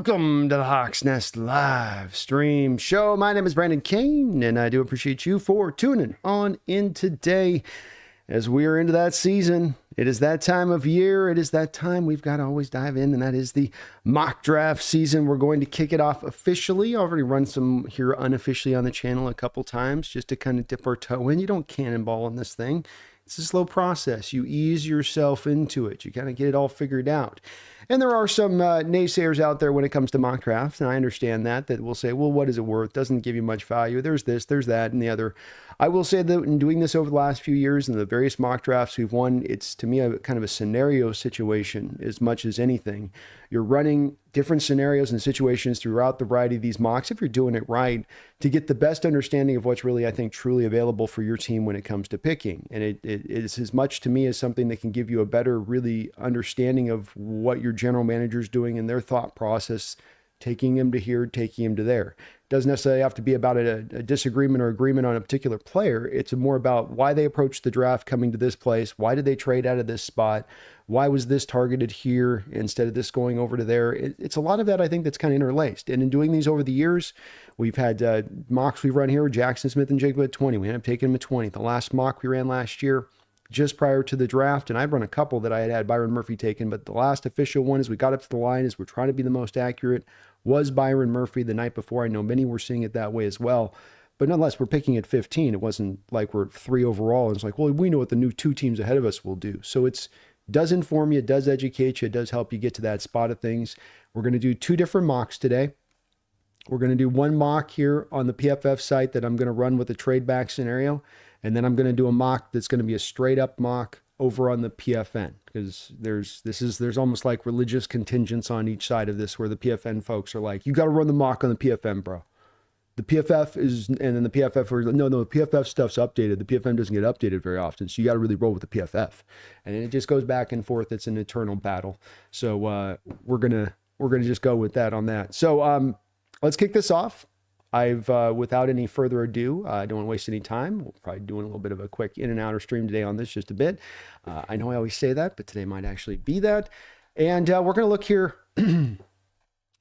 Welcome to the Hawks Nest live stream show. My name is Brandon Kane, and I do appreciate you for tuning on in today as we are into that season. It is that time of year. It is that time we've got to always dive in, and that is the mock draft season. We're going to kick it off officially. I already run some here unofficially on the channel a couple times just to kind of dip our toe in. You don't cannonball on this thing. It's a slow process. You ease yourself into it. You kind of get it all figured out. And there are some naysayers out there when it comes to mock drafts, and I understand that will say, well, what is it worth? Doesn't give you much value. There's this, there's that, and the other. I will say that in doing this over the last few years and the various mock drafts we've won, it's to me a kind of a scenario situation as much as anything. You're running different scenarios and situations throughout the variety of these mocks, if you're doing it right, to get the best understanding of what's really, I think, truly available for your team when it comes to picking. And it is as much to me as something that can give you a better really understanding of what your general manager's doing and their thought process, taking him to here, taking him to there. Doesn't necessarily have to be about a disagreement or agreement on a particular player. It's more about why they approached the draft coming to this place. Why did they trade out of this spot? Why was this targeted here instead of this going over to there? It's a lot of that, I think, that's kind of interlaced. And in doing these over the years, we've had mocks we've run here with Jackson Smith and Jacob at 20. We ended up taking him at 20. The last mock we ran last year, just prior to the draft, and I'd run a couple that I had Byron Murphy taken, but the last official one as we got up to the line, as we're trying to be the most accurate, was Byron Murphy the night before. I know many were seeing it that way as well, but nonetheless, we're picking at 15. It wasn't like we're 3 overall. It's like, well, we know what the new 2 teams ahead of us will do. So it does inform you, it does educate you, it does help you get to that spot of things. We're going to do 2 different mocks today. We're going to do one mock here on the PFF site that I'm going to run with a trade back scenario. And then I'm going to do a mock that's going to be a straight up mock over on the PFN, because there's almost like religious contingents on each side of this, where the PFN folks are like, you got to run the mock on the PFN, bro. The PFF is, and then the PFF are like, no, the PFF stuff's updated. The PFN doesn't get updated very often. So you got to really roll with the PFF. And it just goes back and forth. It's an eternal battle. So we're going to just go with that on that. So let's kick this off. Without any further ado, I don't want to waste any time. We'll probably doing a little bit of a quick in and outer stream today on this, just a bit. I know I always say that, but today might actually be that. And we're going to look here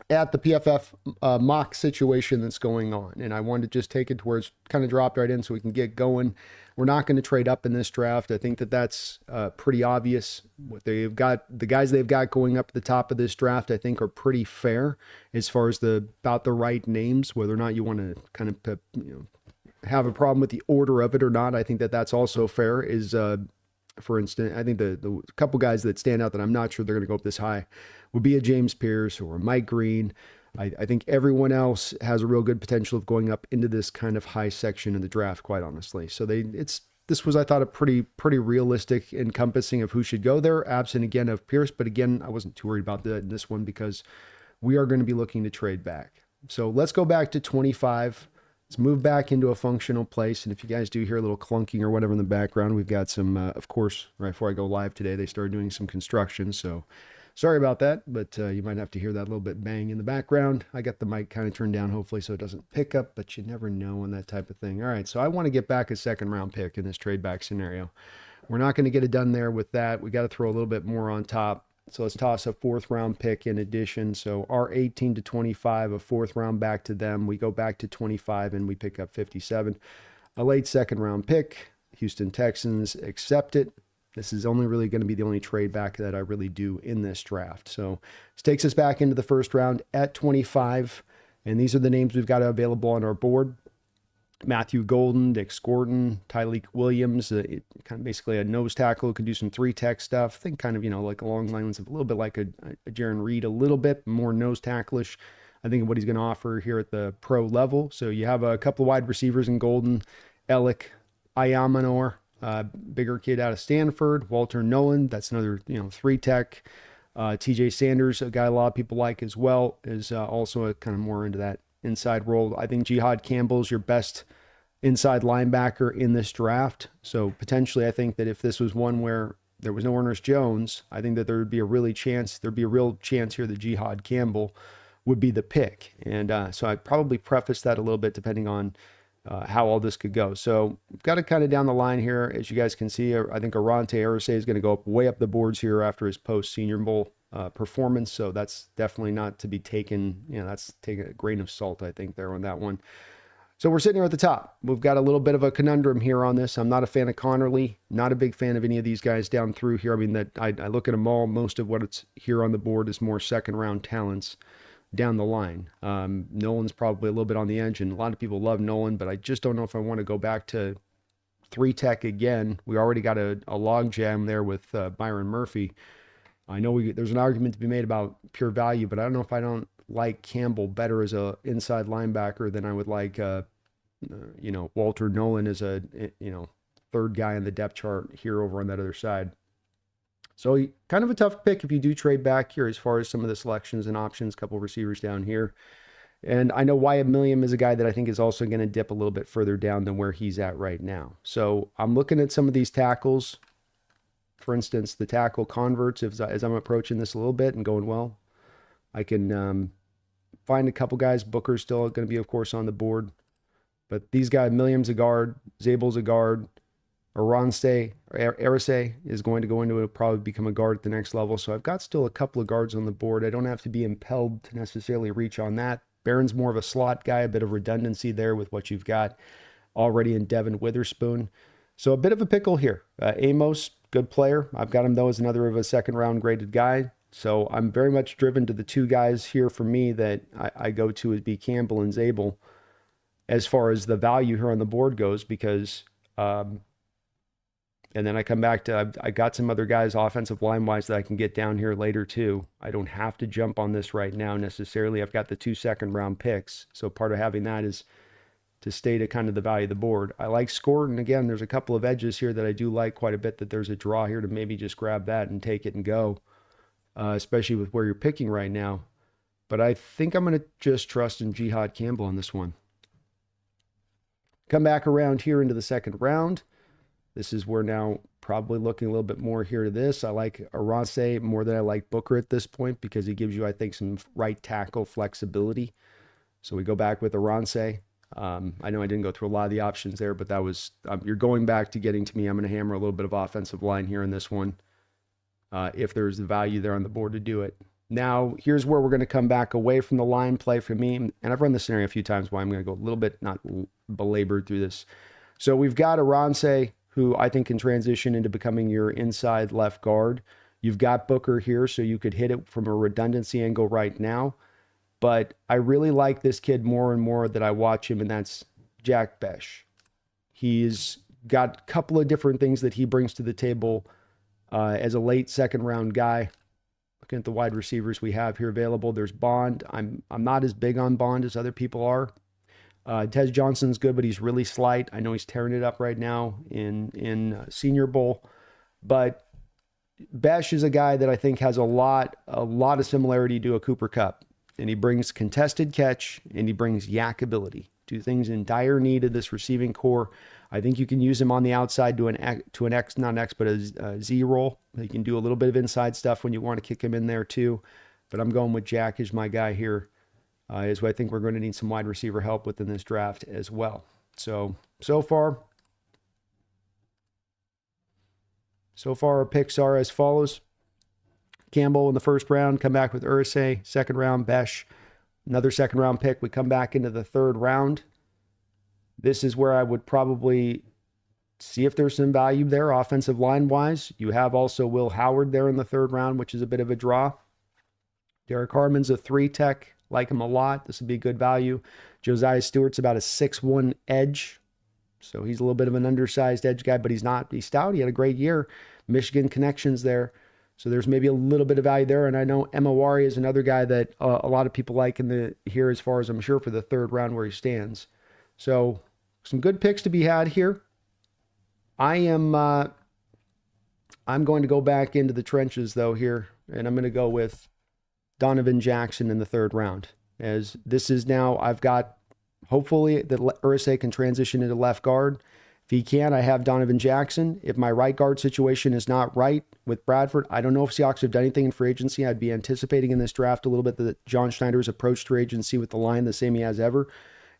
at the PFF mock situation that's going on. And I wanted to just take it to where it's kind of dropped right in so we can get going. We're not going to trade up in this draft. I think that's pretty obvious. What they've got, the guys they've got going up at the top of this draft, I think are pretty fair as far as about the right names. Whether or not you want to kind of have a problem with the order of it or not, I think that's also fair. For instance, I think the couple guys that stand out that I'm not sure they're going to go up this high would be a James Pierce or a Mike Green. I think everyone else has a real good potential of going up into this kind of high section of the draft, quite honestly. So this was, I thought, a pretty realistic encompassing of who should go there, absent again of Pierce. But again, I wasn't too worried about that in this one because we are going to be looking to trade back. So let's go back to 25. Let's move back into a functional place. And if you guys do hear a little clunking or whatever in the background, we've got some, of course, right before I go live today, they started doing some construction. So sorry about that, but you might have to hear that little bit bang in the background. I got the mic kind of turned down, hopefully, so it doesn't pick up, but you never know on that type of thing. All right, so I want to get back a second round pick in this trade back scenario. We're not going to get it done there with that. We got to throw a little bit more on top. So let's toss a 4th round pick in addition. So our 18 to 25, a 4th round back to them. We go back to 25 and we pick up 57. A late 2nd round pick. Houston Texans accept it. This is only really going to be the only trade back that I really do in this draft. So this takes us back into the 1st round at 25. And these are the names we've got available on our board. Matthew Golden, Dick Scorton, Tyleek Williams, kind of basically a nose tackle who can do some 3-tech stuff. Think kind of, like along the lines of a little bit like a Jaron Reed, a little bit more nose tacklish. I think of what he's going to offer here at the pro level. So you have a couple of wide receivers in Golden, Ellick, Ayamanor, bigger kid out of Stanford, Walter Nolan. That's another, 3-tech. TJ Sanders, a guy a lot of people like as well, is also a kind of more into that inside role. I think Jihad Campbell is your best inside linebacker in this draft. So potentially, I think that if this was one where there was no Ernest Jones, I think that there'd be a real chance here that Jihad Campbell would be the pick. And so I'd probably preface that a little bit depending on how all this could go. So we've got it kind of down the line here. As you guys can see, I think Arante Arce is going to go way up the boards here after his post-Senior Bowl performance. So that's definitely not to be taken, that's taking a grain of salt, I think, there on that one. So we're sitting here at the top. We've got a little bit of a conundrum here on this. I'm not a fan of Connerly, not a big fan of any of these guys down through here. I mean, that I look at them all. Most of what it's here on the board is more second round talents down the line. Nolan's probably a little bit on the edge, and a lot of people love Nolan, but I just don't know if I want to go back to 3-tech again. We already got a log jam there with Byron Murphy. I know there's an argument to be made about pure value, but I don't know if I don't like Campbell better as a inside linebacker than I would like, Walter Nolan as a, third guy on the depth chart here over on that other side. So kind of a tough pick if you do trade back here as far as some of the selections and options, couple receivers down here. And I know Wyatt Milliam is a guy that I think is also going to dip a little bit further down than where he's at right now. So I'm looking at some of these tackles. For instance, the tackle converts, as I'm approaching this a little bit and going, well, I can find a couple guys. Booker's still going to be, of course, on the board. But these guys, Milliam's a guard, Zabel's a guard, Arise is going to go into it, probably become a guard at the next level. So I've got still a couple of guards on the board. I don't have to be impelled to necessarily reach on that. Barron's more of a slot guy, a bit of redundancy there with what you've got already in Devin Witherspoon. So a bit of a pickle here. Amos, good player. I've got him, though, as another of a second round graded guy. So I'm very much driven to the two guys here for me that I go to as B. Campbell and Zabel as far as the value here on the board goes, because and then I come back to, I got some other guys offensive line-wise that I can get down here later too. I don't have to jump on this right now necessarily. I've got the 2 second-round picks. So part of having that is to stay to kind of the value of the board. I like Scorton. Again, there's a couple of edges here that I do like quite a bit, that there's a draw here to maybe just grab that and take it and go, especially with where you're picking right now. But I think I'm going to just trust in Jihad Campbell on this one. Come back around here into the second round. This is where now probably looking a little bit more here to this. I like Arise more than I like Booker at this point because he gives you, I think, some right tackle flexibility. So we go back with Arise. I know I didn't go through a lot of the options there, but that was, you're going back to getting to me. I'm going to hammer a little bit of offensive line here in this one, if there's the value there on the board to do it. Now, here's where we're going to come back away from the line play for me. And I've run this scenario a few times why I'm going to go a little bit, not belabored through this. So we've got Arise, who I think can transition into becoming your inside left guard. You've got Booker here, so you could hit it from a redundancy angle right now. But I really like this kid more and more that I watch him, and that's Jack Besh. He's got a couple of different things that he brings to the table as a late second round guy. Looking at the wide receivers we have here available, there's Bond. I'm not as big on Bond as other people are. Tez Johnson's good, but he's really slight. I know he's tearing it up right now in Senior Bowl. But Besh is a guy that I think has a lot of similarity to a Cooper Kupp. And he brings contested catch, and he brings yak ability. Two things in dire need of this receiving core. I think you can use him on the outside to an X, not an X, but a Z roll. You can do a little bit of inside stuff when you want to kick him in there too. But I'm going with Jack as my guy here. Is what I think we're going to need some wide receiver help within this draft as well. So far our picks are as follows. Campbell in the first round, come back with Ursay. Second round, Besh. Another second round pick. We come back into the third round. This is where I would probably see if there's some value there offensive line-wise. You have also Will Howard there in the third round, which is a bit of a draw. Derek Harmon's a 3-tech. Like him a lot. This would be good value. Josiah Stewart's about a 6'1" edge. So he's a little bit of an undersized edge guy, but he's stout. He had a great year. Michigan connections there. So there's maybe a little bit of value there. And I know Emawari is another guy that a lot of people like here as far as I'm sure for the third round where he stands. So some good picks to be had here. I'm going to go back into the trenches though here, and I'm going to go with Donovan Jackson in the third round. As this is now, I've got, hopefully that Ursay can transition into left guard. If he can, I have Donovan Jackson. If my right guard situation is not right with Bradford, I don't know if Seahawks have done anything in free agency. I'd be anticipating in this draft a little bit that John Schneider's approach free agency with the line the same he has ever.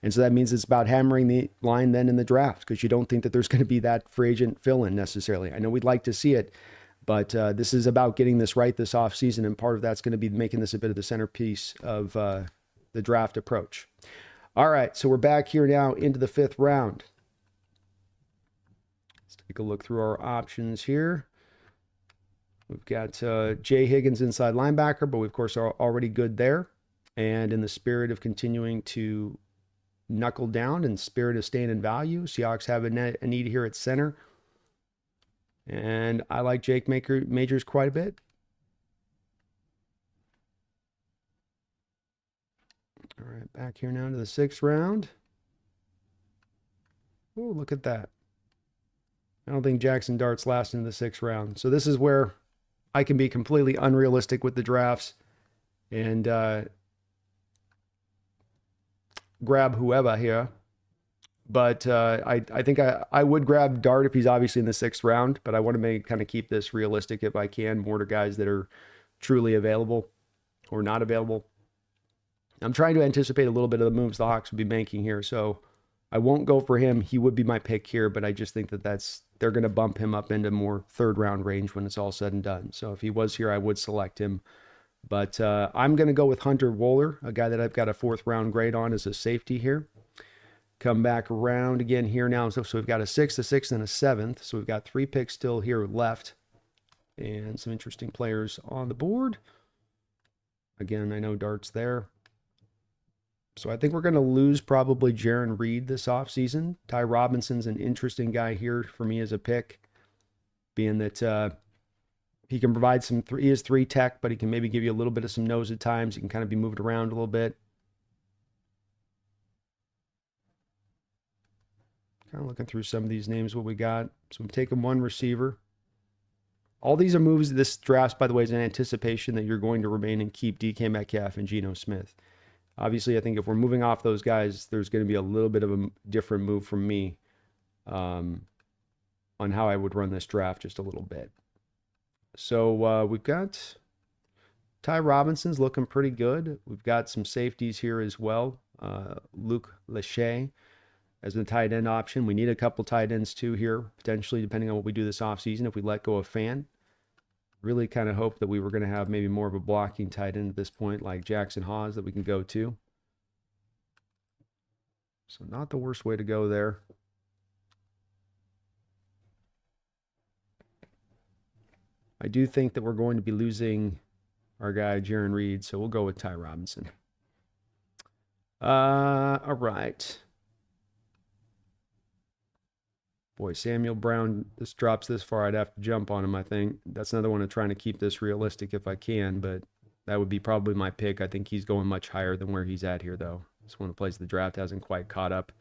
And so that means it's about hammering the line then in the draft, because you don't think that there's going to be that free agent fill-in necessarily. I know we'd like to see it. But this is about getting this right this offseason, and part of that's going to be making this a bit of the centerpiece of the draft approach. All right, so we're back here now into the 5th round. Let's take a look through our options here. We've got Jay Higgins, inside linebacker, but we, of course, are already good there. And in the spirit of continuing to knuckle down and spirit of staying in value, Seahawks have a need here at center. And I like Jake Majors quite a bit. All right, back here now to the 6th round. Oh, look at that. I don't think Jackson Dart's last in the 6th round. So this is where I can be completely unrealistic with the drafts and grab whoever here. But I think I would grab Dart if he's obviously in the 6th round, but I want to kind of keep this realistic if I can, more to guys that are truly available or not available. I'm trying to anticipate a little bit of the moves the Hawks would be making here, so I won't go for him. He would be my pick here, but I just think that they're going to bump him up into more 3rd round range when it's all said and done. So if he was here, I would select him. But I'm going to go with Hunter Wohler, a guy that I've got a 4th round grade on as a safety here. Come back around again here now. So we've got a 6th, a 6th, and a 7th. So we've got 3 picks still here left. And some interesting players on the board. Again, I know Dart's there. So I think we're going to lose probably Jaron Reed this offseason. Ty Robinson's an interesting guy here for me as a pick, being that he can provide he is 3 tech, but he can maybe give you a little bit of some nose at times. He can kind of be moved around a little bit. Kind of looking through some of these names, what we got. So we've taken 1 receiver. All these are moves. This draft, by the way, is in anticipation that you're going to remain and keep DK Metcalf and Geno Smith. Obviously, I think if we're moving off those guys, there's going to be a little bit of a different move from me on how I would run this draft just a little bit. So we've got Ty Robinson's looking pretty good. We've got some safeties here as well. Luke Lachey as a tight end option. We need a couple tight ends too here, potentially, depending on what we do this offseason. If we let go of Fan, really kind of hope that we were going to have maybe more of a blocking tight end at this point, like Jackson Hawes, that we can go to. So not the worst way to go there. I do think that we're going to be losing our guy, Jaron Reed, so we'll go with Ty Robinson. All right. Boy, Samuel Brown, this drops this far, I'd have to jump on him, I think. That's another one of trying to keep this realistic if I can, but that would be probably my pick. I think he's going much higher than where he's at here, though. It's one of the places the draft hasn't quite caught up,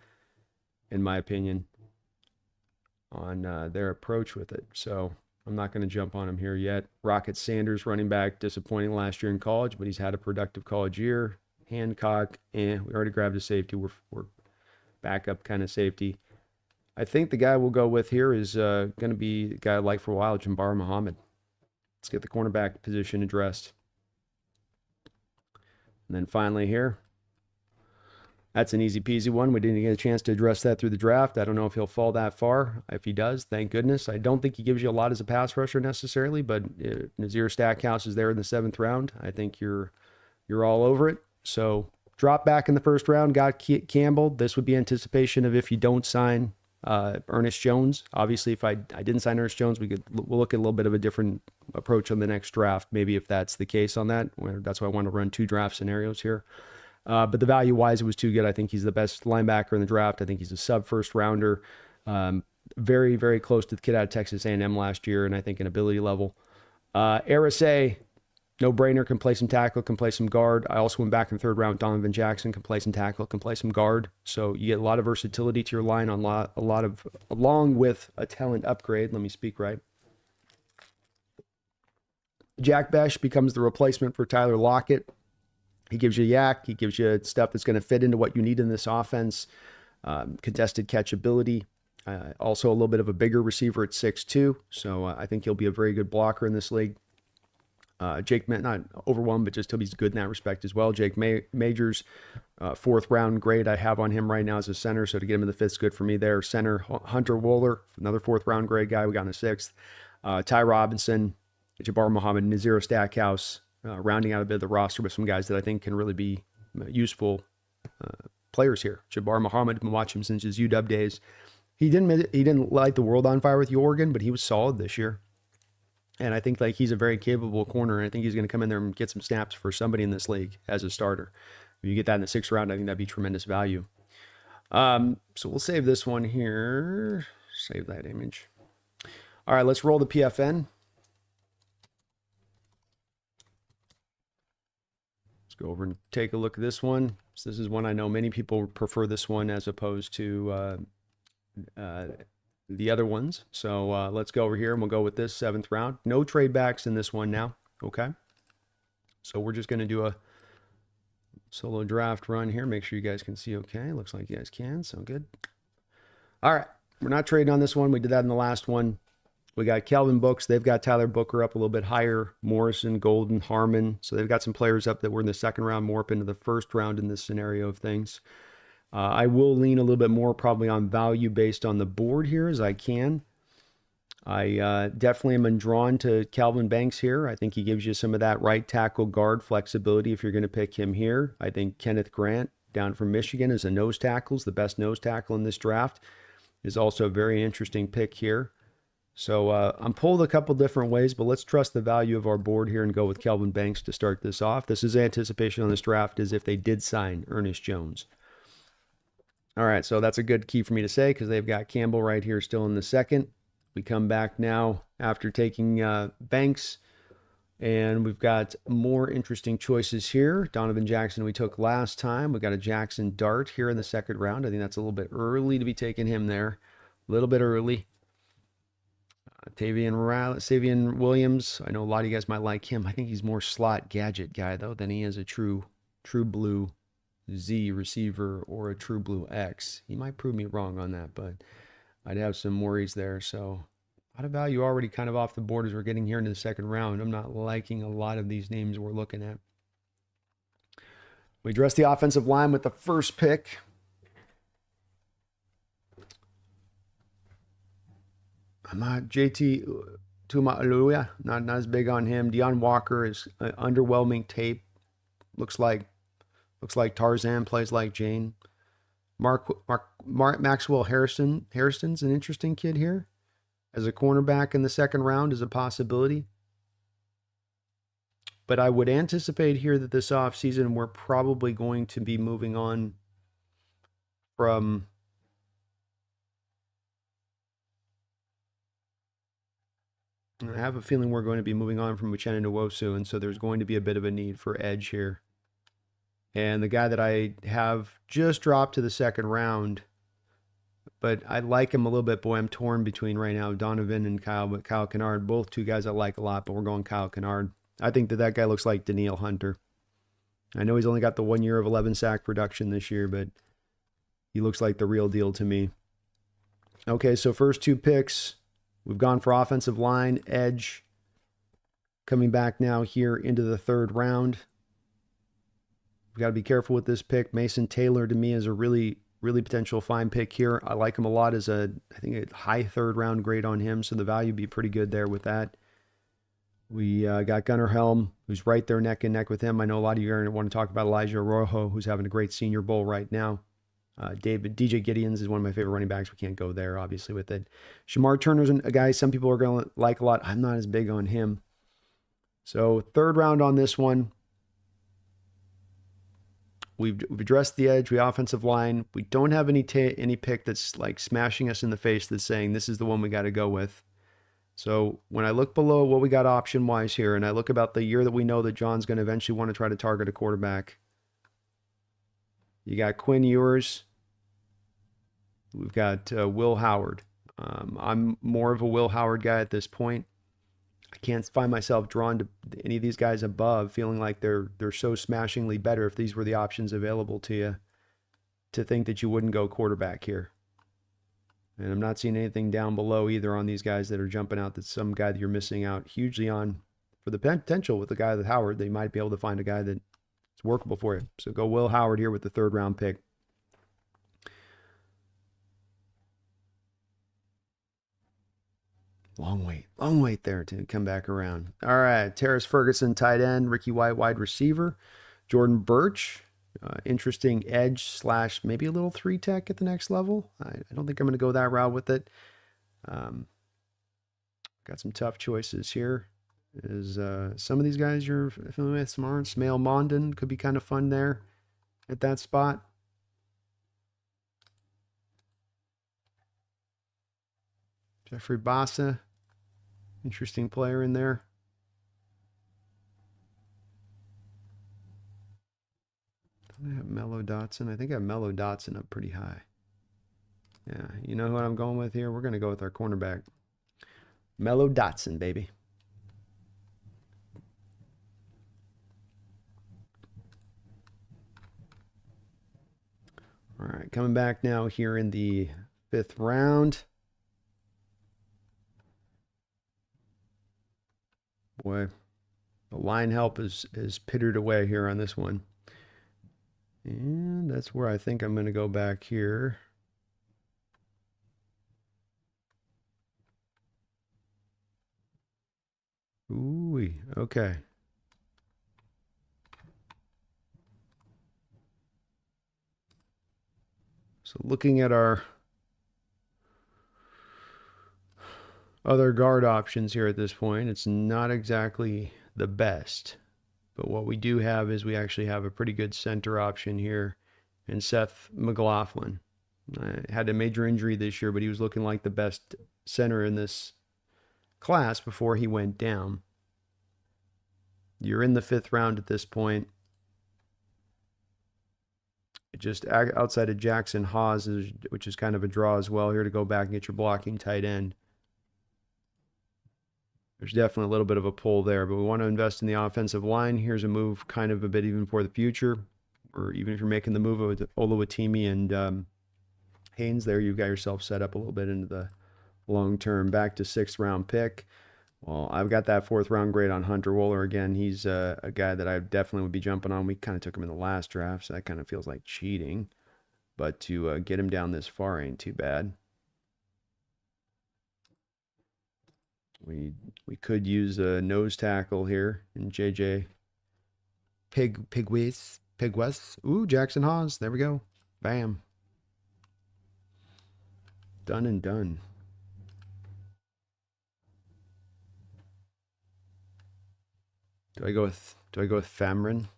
in my opinion, on their approach with it. So I'm not going to jump on him here yet. Rocket Sanders, running back, disappointing last year in college, but he's had a productive college year. Hancock, we already grabbed a safety. We're backup kind of safety. I think the guy we'll go with here is going to be a guy I like for a while, Jabbar Muhammad. Let's get the cornerback position addressed. And then finally here, that's an easy peasy one. We didn't get a chance to address that through the draft. I don't know if he'll fall that far. If he does, thank goodness. I don't think he gives you a lot as a pass rusher necessarily, but Nazir Stackhouse is there in the 7th round. I think you're all over it. So drop back in the 1st round, got Campbell. This would be anticipation of if you don't sign Ernest Jones. Obviously, if I didn't sign Ernest Jones, we'll look at a little bit of a different approach on the next draft, maybe if that's the case on that. That's why I want to run 2 draft scenarios here. But the value-wise, it was too good. I think he's the best linebacker in the draft. I think he's a sub-1st rounder. Very, very close to the kid out of Texas A&M last year, and I think an ability level. RSA, no-brainer, can play some tackle, can play some guard. I also went back in the 3rd round. Donovan Jackson can play some tackle, can play some guard. So you get a lot of versatility to your line on along with a talent upgrade. Let me speak right. Jack Besh becomes the replacement for Tyler Lockett. He gives you yak. He gives you stuff that's going to fit into what you need in this offense. Contested catchability. Also a little bit of a bigger receiver at 6'2". So I think he'll be a very good blocker in this league. Jake, not overwhelmed, but just he'll be good in that respect as well. Jake Majors, 4th round grade I have on him right now as a center, so to get him in the 5th is good for me there. Center, Hunter Wohler, another 4th round grade guy we got in the 6th. Ty Robinson, Jabbar Muhammad, Nazir Stackhouse, rounding out a bit of the roster with some guys that I think can really be useful players here. Jabbar Muhammad, I've been watching him since his UW days. He didn't light the world on fire with Oregon, but he was solid this year. And I think like he's a very capable corner, and I think he's going to come in there and get some snaps for somebody in this league as a starter. If you get that in the 6th round, I think that'd be tremendous value. So we'll save this one here. Save that image. All right, let's roll the PFN. Let's go over and take a look at this one. So this is one I know many people prefer this one as opposed to the other ones. So let's go over here and we'll go with this 7th round. No trade backs in this one now. Okay. So we're just going to do a solo draft run here. Make sure you guys can see okay. Looks like you guys can. So good. All right. We're not trading on this one. We did that in the last one. We got Kelvin Books. They've got Tyler Booker up a little bit higher. Morrison, Golden, Harmon. So they've got some players up that were in the 2nd round, more up into the 1st round in this scenario of things. I will lean a little bit more probably on value based on the board here as I can. I definitely am drawn to Calvin Banks here. I think he gives you some of that right tackle guard flexibility if you're going to pick him here. I think Kenneth Grant down from Michigan as a nose tackle is the best nose tackle in this draft. Is also a very interesting pick here. So I'm pulled a couple different ways, but let's trust the value of our board here and go with Calvin Banks to start this off. This is anticipation on this draft as if they did sign Ernest Jones. All right, so that's a good key for me to say because they've got Campbell right here still in the 2nd. We come back now after taking Banks, and we've got more interesting choices here. Donovan Jackson we took last time. We got a Jackson Dart here in the 2nd round. I think that's a little bit early to be taking him there. A little bit early. Savion Williams. I know a lot of you guys might like him. I think he's more slot gadget guy, though, than he is a true blue Z receiver or a true blue X. He might prove me wrong on that, but I'd have some worries there. So a lot of value already kind of off the board as we're getting here into the 2nd round. I'm not liking a lot of these names we're looking at. We address the offensive line with the 1st pick. I'm not JT Tuimoloau, not as big on him. Deion Walker is underwhelming tape. Looks like Tarzan, plays like Jane. Maxwell Harrison's an interesting kid here. As a cornerback in the 2nd round is a possibility. But I would anticipate here that this offseason we're probably going to be moving on from I have a feeling we're going to be moving on from Uchenna Nwosu, and so there's going to be a bit of a need for edge here. And the guy that I have just dropped to the 2nd round, but I like him a little bit. Boy, I'm torn between right now Donovan and Kyle Kennard. Both two guys I like a lot, but we're going Kyle Kennard. I think that guy looks like Danielle Hunter. I know he's only got the 1 year of 11 sack production this year, but he looks like the real deal to me. Okay, so first 2 picks. We've gone for offensive line, edge. Coming back now here into the 3rd round. We've got to be careful with this pick. Mason Taylor to me is a really potential fine pick here. I like him a lot as I think a high 3rd round grade on him, so the value would be pretty good there with that. We got Gunnar Helm, who's right there neck and neck with him. I know a lot of you are going to want to talk about Elijah Araujo, who's having a great Senior Bowl right now. DJ Gideons is one of my favorite running backs. We can't go there, obviously, with it. Shamar Turner's a guy some people are going to like a lot. I'm not as big on him. So 3rd round on this one. We've addressed the edge, the offensive line. We don't have any pick that's like smashing us in the face that's saying this is the one we got to go with. So when I look below what we got option-wise here, and I look about the year that we know that John's going to eventually want to try to target a quarterback, you got Quinn Ewers. We've got Will Howard. I'm more of a Will Howard guy at this point. I can't find myself drawn to any of these guys above, feeling like they're so smashingly better if these were the options available to you, to think that you wouldn't go quarterback here. And I'm not seeing anything down below either on these guys that are jumping out that's some guy that you're missing out hugely on for the potential with the guy with Howard. They might be able to find a guy that's workable for you. So go Will Howard here with the 3rd round pick. long wait there to come back around. All right, Terrace Ferguson, tight end, Ricky White, wide receiver, Jordan Birch, interesting edge slash maybe a little 3-tech at the next level. I don't think I'm going to go that route with it. Got some tough choices here. Is some of these guys you're familiar with? Smart, Smail Mondon could be kind of fun there at that spot. Jeffrey Bassa, interesting player in there. I have Mello Dotson. I think I have Mello Dotson up pretty high. Yeah, you know what I'm going with here? We're going to go with our cornerback. Mello Dotson, baby. All right, coming back now here in the 5th round. Boy, the line help is pittered away here on this one. And that's where I think I'm going to go back here. Ooh, okay. So looking at our other guard options here at this point, it's not exactly the best. But what we do have is we actually have a pretty good center option here in Seth McLaughlin. Had a major injury this year, but he was looking like the best center in this class before he went down. You're in the 5th round at this point. Just outside of Jackson Haas, which is kind of a draw as well here to go back and get your blocking tight end. There's definitely a little bit of a pull there, but we want to invest in the offensive line. Here's a move kind of a bit even for the future, or even if you're making the move with Oluwatimi and Haynes there, you've got yourself set up a little bit into the long term. Back to 6th round pick. Well, I've got that 4th round grade on Hunter Wohler. Again, he's a guy that I definitely would be jumping on. We kind of took him in the last draft, so that kind of feels like cheating. But to get him down this far ain't too bad. We could use a nose tackle here in JJ Pigwest. Ooh, Jackson Haas. There we go. Bam. Done and done. Do I go with Famrin?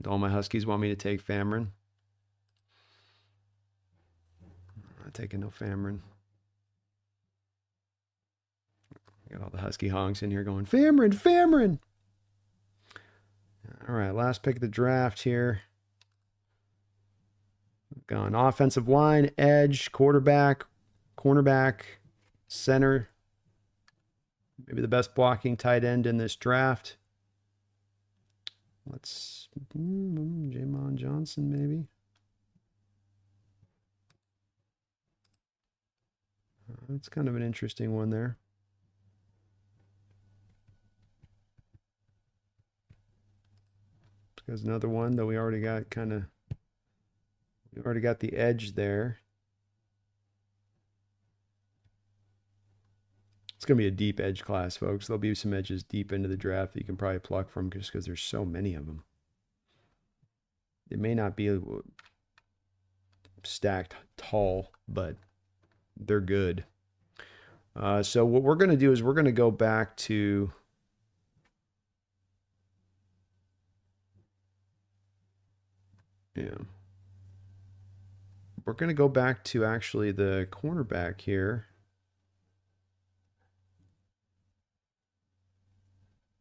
Do all my Huskies want me to take Famrin? I'm not taking no Famrin. Got all the Husky honks in here going, Famrin! All right, last pick of the draft here. Gone offensive line, edge, quarterback, cornerback, center. Maybe the best blocking tight end in this draft. Let's Jamon Johnson, maybe. That's kind of an interesting one there. There's another one that we already got we already got the edge there. It's going to be a deep edge class, folks. There'll be some edges deep into the draft that you can probably pluck from just because there's so many of them. It may not be stacked tall, but they're good. So what we're going to do is we're going to go back to we're going to go back to actually the cornerback here.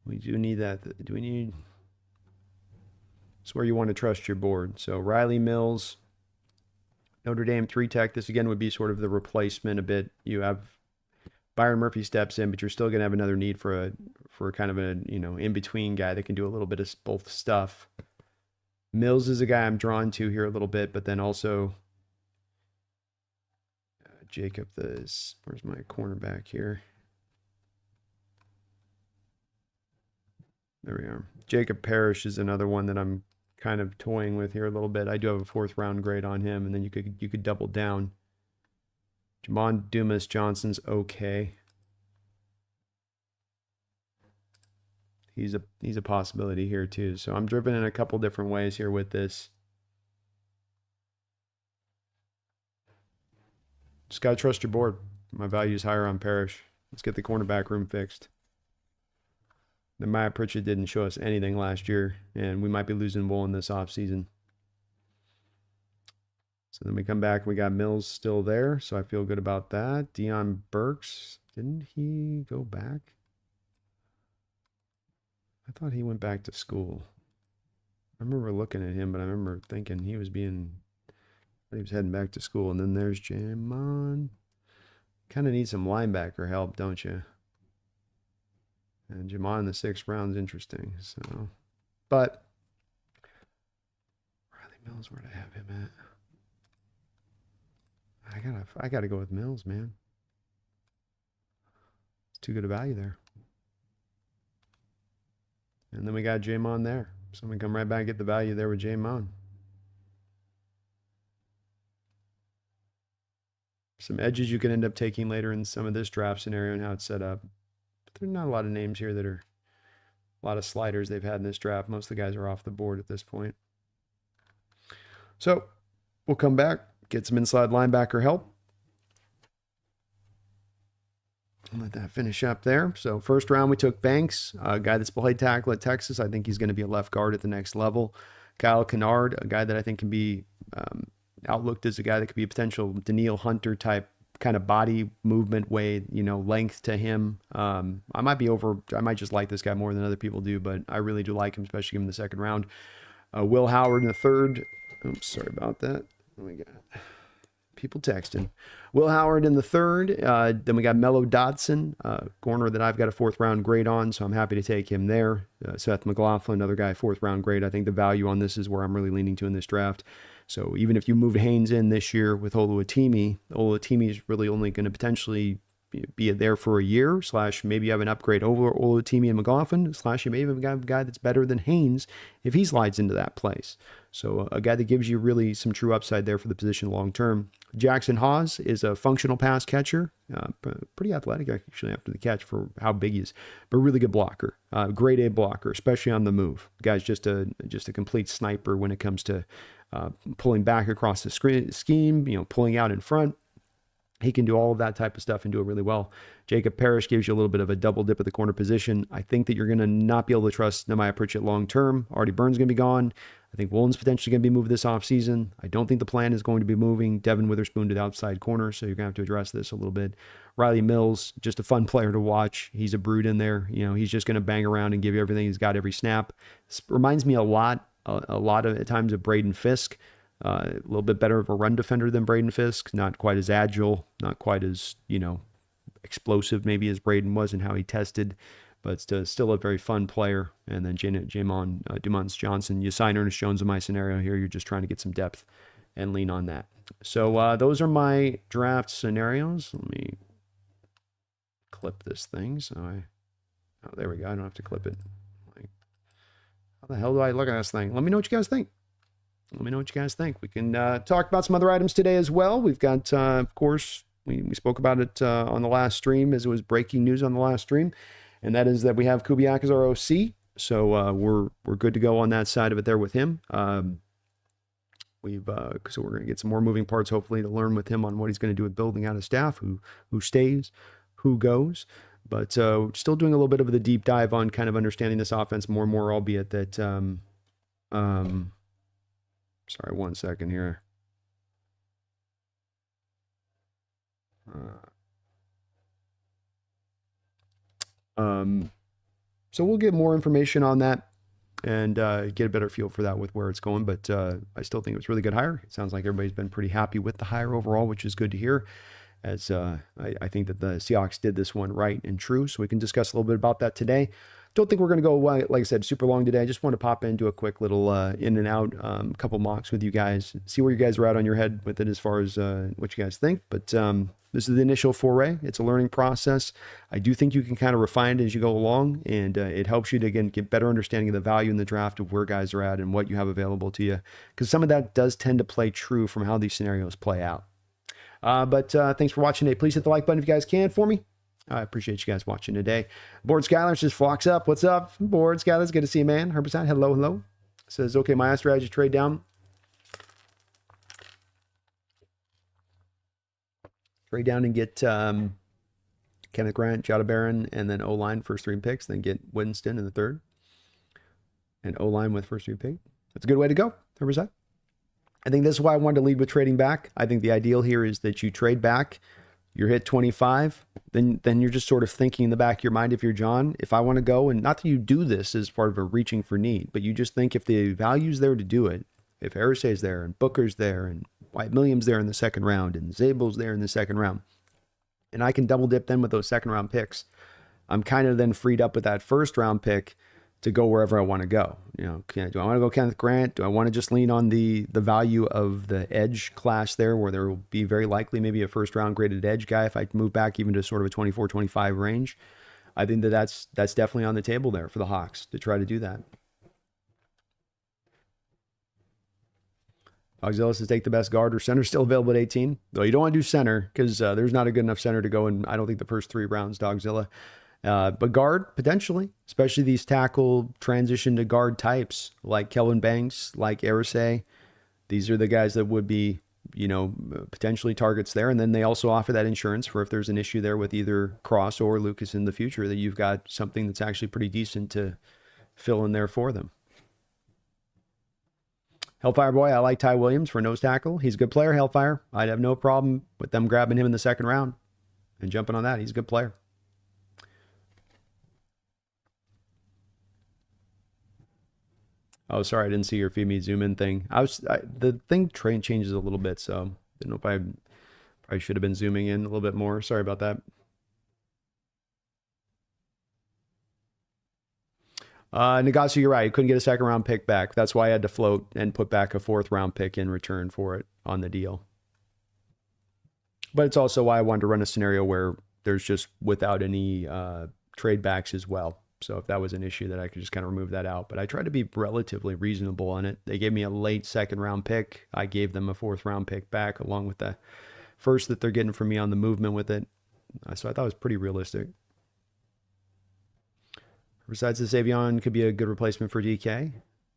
We do need that. Do we need? It's where you want to trust your board. So Riley Mills, Notre Dame 3-tech. This again would be sort of the replacement a bit. You have Byron Murphy steps in, but you're still going to have another need for kind of a in between guy that can do a little bit of both stuff. Mills is a guy I'm drawn to here a little bit, but then also Jacob. Where's my cornerback here? There we are. Jacob Parrish is another one that I'm kind of toying with here a little bit. I do have a 4th round grade on him, and then you could double down. Jamon Dumas Johnson's okay. he's a possibility here too. So I'm driven in a couple different ways here with this. Just gotta trust your board. My value is higher on Parrish. Let's get the cornerback room fixed. The Maya Pritchett didn't show us anything last year, and we might be losing Woolen this offseason. So then we come back, we got Mills still there, so I feel good about that. Dion Burks, didn't he go back? I thought he went back to school. I remember looking at him, but I remember thinking he was heading back to school. And then there's Jamon. Kind of need some linebacker help, don't you? And Jamon in the 6th round is interesting. So, but Riley Mills, where'd I have him at? I gotta go with Mills, man. It's too good a value there. And then we got Jamon there. So we come right back and get the value there with Jamon. Some edges you can end up taking later in some of this draft scenario and how it's set up. But there's not a lot of names here that are a lot of sliders they've had in this draft. Most of the guys are off the board at this point. So we'll come back, get some inside linebacker help. I'll let that finish up there. So first round, we took Banks, a guy that's played tackle at Texas. I think he's going to be a left guard at the next level. Kyle Kennard, a guy that I think can be outlooked as a guy that could be a potential Daniil Hunter type kind of body movement way, length to him. I might just like this guy more than other people do, but I really do like him, especially given the second round. Will Howard in the 3rd. Oops, sorry about that. What we got? People texting. Will Howard in the 3rd. Then we got Mello Dotson, corner that I've got a 4th round grade on, so I'm happy to take him there. Seth McLaughlin, another guy, 4th round grade. I think the value on this is where I'm really leaning to in this draft. So even if you moved Haynes in this year with Oluwatimi is really only going to potentially be there for a year, / maybe you have an upgrade over Oluwatimi and McLaughlin, / you maybe have a guy that's better than Haynes if he slides into that place. So a guy that gives you really some true upside there for the position long term. Jackson Hawes is a functional pass catcher, pretty athletic actually after the catch for how big he is, but really good blocker, grade A blocker, especially on the move. The guy's just a complete sniper when it comes to pulling back across the scheme, pulling out in front. He can do all of that type of stuff and do it really well. Jacob Parrish gives you a little bit of a double dip at the corner position. I think that you're going to not be able to trust Nehemiah Pritchett long term. Artie Burns going to be gone. I think Woolen's potentially going to be moved this offseason. I don't think the plan is going to be moving Devin Witherspoon to the outside corner, so you're going to have to address this a little bit. Riley Mills, just a fun player to watch. He's a brute in there. He's just going to bang around and give you everything he's got every snap. This reminds me a lot of at times of Braden Fisk. A little bit better of a run defender than Braden Fisk. Not quite as agile, not quite as, explosive maybe as Braden was and how he tested, but still a very fun player. And then Jamon Dumons Johnson. You sign Ernest Jones in my scenario here. You're just trying to get some depth and lean on that. So those are my draft scenarios. Let me clip this thing. Oh, there we go. I don't have to clip it. How the hell do I look at this thing? Let me know what you guys think. We can talk about some other items today as well. We've got, of course, we spoke about it on the last stream as it was breaking news on the last stream, and that is that we have Kubiak as our OC. So we're good to go on that side of it there with him. So we're going to get some more moving parts, hopefully, to learn with him on what he's going to do with building out a staff, who stays, who goes. But still doing a little bit of the deep dive on kind of understanding this offense more and more, albeit that sorry, 1 second here. So we'll get more information on that and get a better feel for that with where it's going. But I still think it was a really good hire. It sounds like everybody's been pretty happy with the hire overall, which is good to hear. As I think that the Seahawks did this one right and true. So we can discuss a little bit about that today. Don't think we're going to go, like I said, super long today. I just want to pop in, do a quick little in and out, couple mocks with you guys, see where you guys are at on your head with it as far as what you guys think. But this is the initial foray. It's a learning process. I do think you can kind of refine it as you go along, and it helps you to, again, get better understanding of the value in the draft of where guys are at and what you have available to you, because some of that does tend to play true from how these scenarios play out. But thanks for watching today. Please hit the like button if you guys can for me. I appreciate you guys watching today. Board Skylar says, Flocks up. What's up, Board Skylar? It's good to see you, man. Herbicide, hello, hello. Says, okay, my strategy trade down. Trade down and get Kenneth Grant, Jada Barron, and then O-line first 3 picks. Then get Winston in the 3rd. And O-line with first 3 pick. That's a good way to go. Herbicide. I think this is why I wanted to lead with trading back. I think the ideal here is that you trade back. You're hit 25, then you're just sort of thinking in the back of your mind, if you're John, if I want to go, and not that you do this as part of a reaching for need, but you just think if the value's there to do it, if Irsay's there and Booker's there and White Milliam's there in the 2nd round and Zabel's there in the 2nd round, and I can double dip then with those 2nd round picks, I'm kind of then freed up with that 1st round pick to go wherever I want to go. You know, do I want to go Kenneth Grant? Do I want to just lean on the value of the edge class there, where there will be very likely maybe a 1st round graded edge guy if I move back even to sort of a 24, 25 range? I think that's definitely on the table there for the Hawks to try to do that. Auxilius says take the best guard or center still available at 18. Though you don't want to do center because there's not a good enough center to go in, I don't think, the first 3 rounds to Auxilla. But guard, potentially, especially these tackle transition to guard types like Kelvin Banks, like Irsay. These are the guys that would be, you know, potentially targets there. And then they also offer that insurance for if there's an issue there with either Cross or Lucas in the future, that you've got something that's actually pretty decent to fill in there for them. Hellfire Boy, I like Ty Williams for nose tackle. He's a good player, Hellfire. I'd have no problem with them grabbing him in the 2nd round and jumping on that. He's a good player. Oh, sorry, I didn't see your feed me zoom in thing. The thing train changes a little bit, so didn't know if I probably should have been zooming in a little bit more. Sorry about that. Nagasu, you're right. You couldn't get a 2nd round pick back. That's why I had to float and put back a 4th round pick in return for it on the deal. But it's also why I wanted to run a scenario where there's just without any trade backs as well. So if that was an issue, that I could just kind of remove that out. But I tried to be relatively reasonable on it. They gave me a late 2nd round pick. I gave them a 4th round pick back along with the 1st that they're getting from me on the movement with it. So I thought it was pretty realistic. Besides, the Savion could be a good replacement for DK.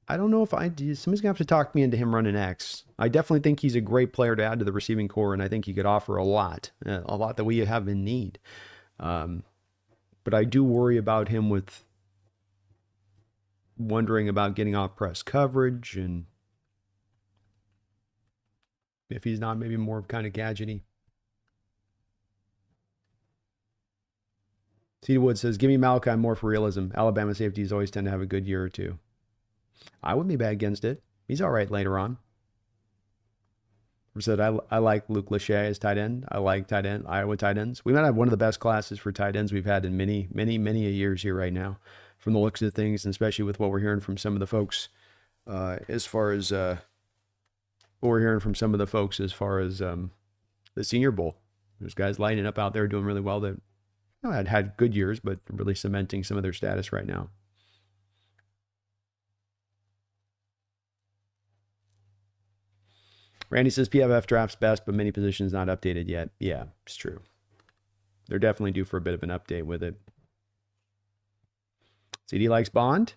I don't know if somebody's going to have to talk me into him running X. I definitely think he's a great player to add to the receiving core, and I think he could offer a lot that we have in need. But I do worry about him with wondering about getting off press coverage and if he's not maybe more kind of gadgety. C. Wood says, give me Malachi more for realism. Alabama safeties always tend to have a good year or 2. I wouldn't be bad against it. He's all right later on. Said, I like Luke Lachey as tight end. I like Iowa tight ends. We might have one of the best classes for tight ends we've had in many a years here right now, from the looks of things, and especially with what we're hearing from some of the folks as far as the Senior Bowl. There's guys lining up out there doing really well that had good years, but really cementing some of their status right now. Randy says PFF drafts best, but many positions not updated yet. Yeah, it's true. They're definitely due for a bit of an update with it. CD likes Bond.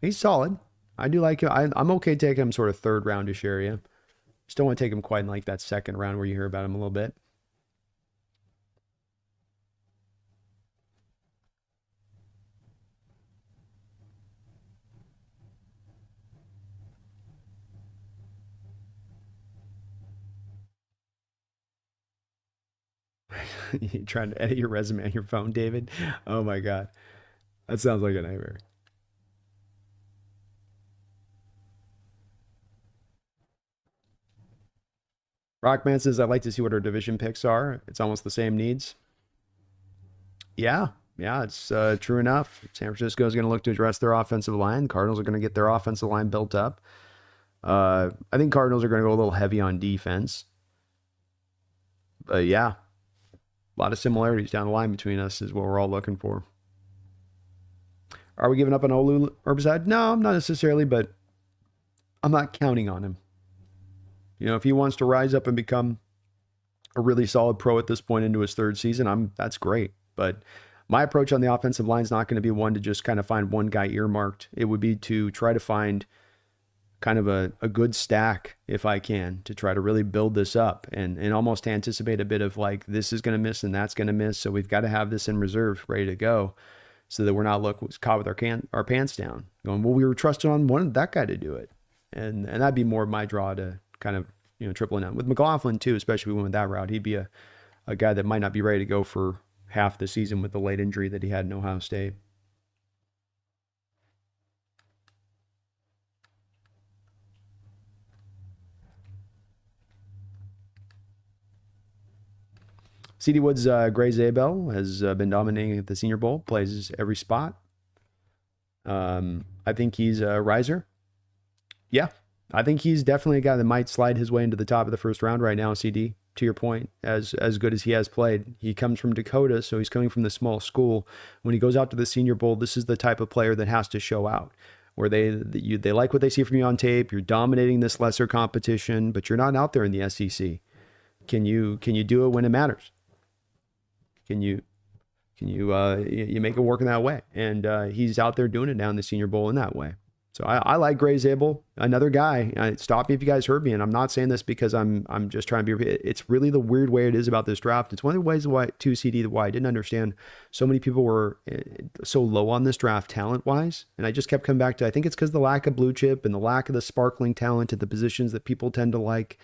He's solid. I do like him. I'm okay taking him sort of 3rd roundish area. Just don't want to take him quite in like that 2nd round where you hear about him a little bit. You trying to edit your resume on your phone, David? Oh my God. That sounds like a nightmare. Rockman says, I'd like to see what our division picks are. It's almost the same needs. Yeah, it's true enough. San Francisco is going to look to address their offensive line. Cardinals are going to get their offensive line built up. I think Cardinals are going to go a little heavy on defense. But yeah, a lot of similarities down the line between us is what we're all looking for. Are we giving up on Olu Herbicide? No, not necessarily, but I'm not counting on him. You know, if he wants to rise up and become a really solid pro at this point into his third season, that's great. But my approach on the offensive line is not going to be one to just kind of find one guy earmarked. It would be to try to find kind of a good stack, if I can, to try to really build this up and almost anticipate a bit of like, this is going to miss and that's going to miss. So we've got to have this in reserve ready to go so that we're not caught with our pants down going, well, we were trusted on that guy to do it. And that'd be more of my draw to kind of, tripling out with McLaughlin too, especially if we went that route. He'd be a guy that might not be ready to go for half the season with the late injury that he had in Ohio State. CD Woods, Gray Zabel has been dominating at the Senior Bowl, plays every spot. I think he's a riser. Yeah, I think he's definitely a guy that might slide his way into the top of the first round right now, CD, to your point, as good as he has played. He comes from Dakota, so he's coming from the small school. When he goes out to the Senior Bowl, this is the type of player that has to show out, where they like what they see from you on tape. You're dominating this lesser competition, but you're not out there in the SEC. Can you do it when it matters? Can you make it work in that way? And he's out there doing it now in the Senior Bowl in that way. So I like Gray Zabel, another guy. Stop me if you guys heard me, and I'm not saying this because I'm just trying to be. It's really the weird way it is about this draft. It's one of the ways why I didn't understand so many people were so low on this draft talent wise, and I just kept coming back to I think it's because the lack of blue chip and the lack of the sparkling talent at the positions that people tend to like.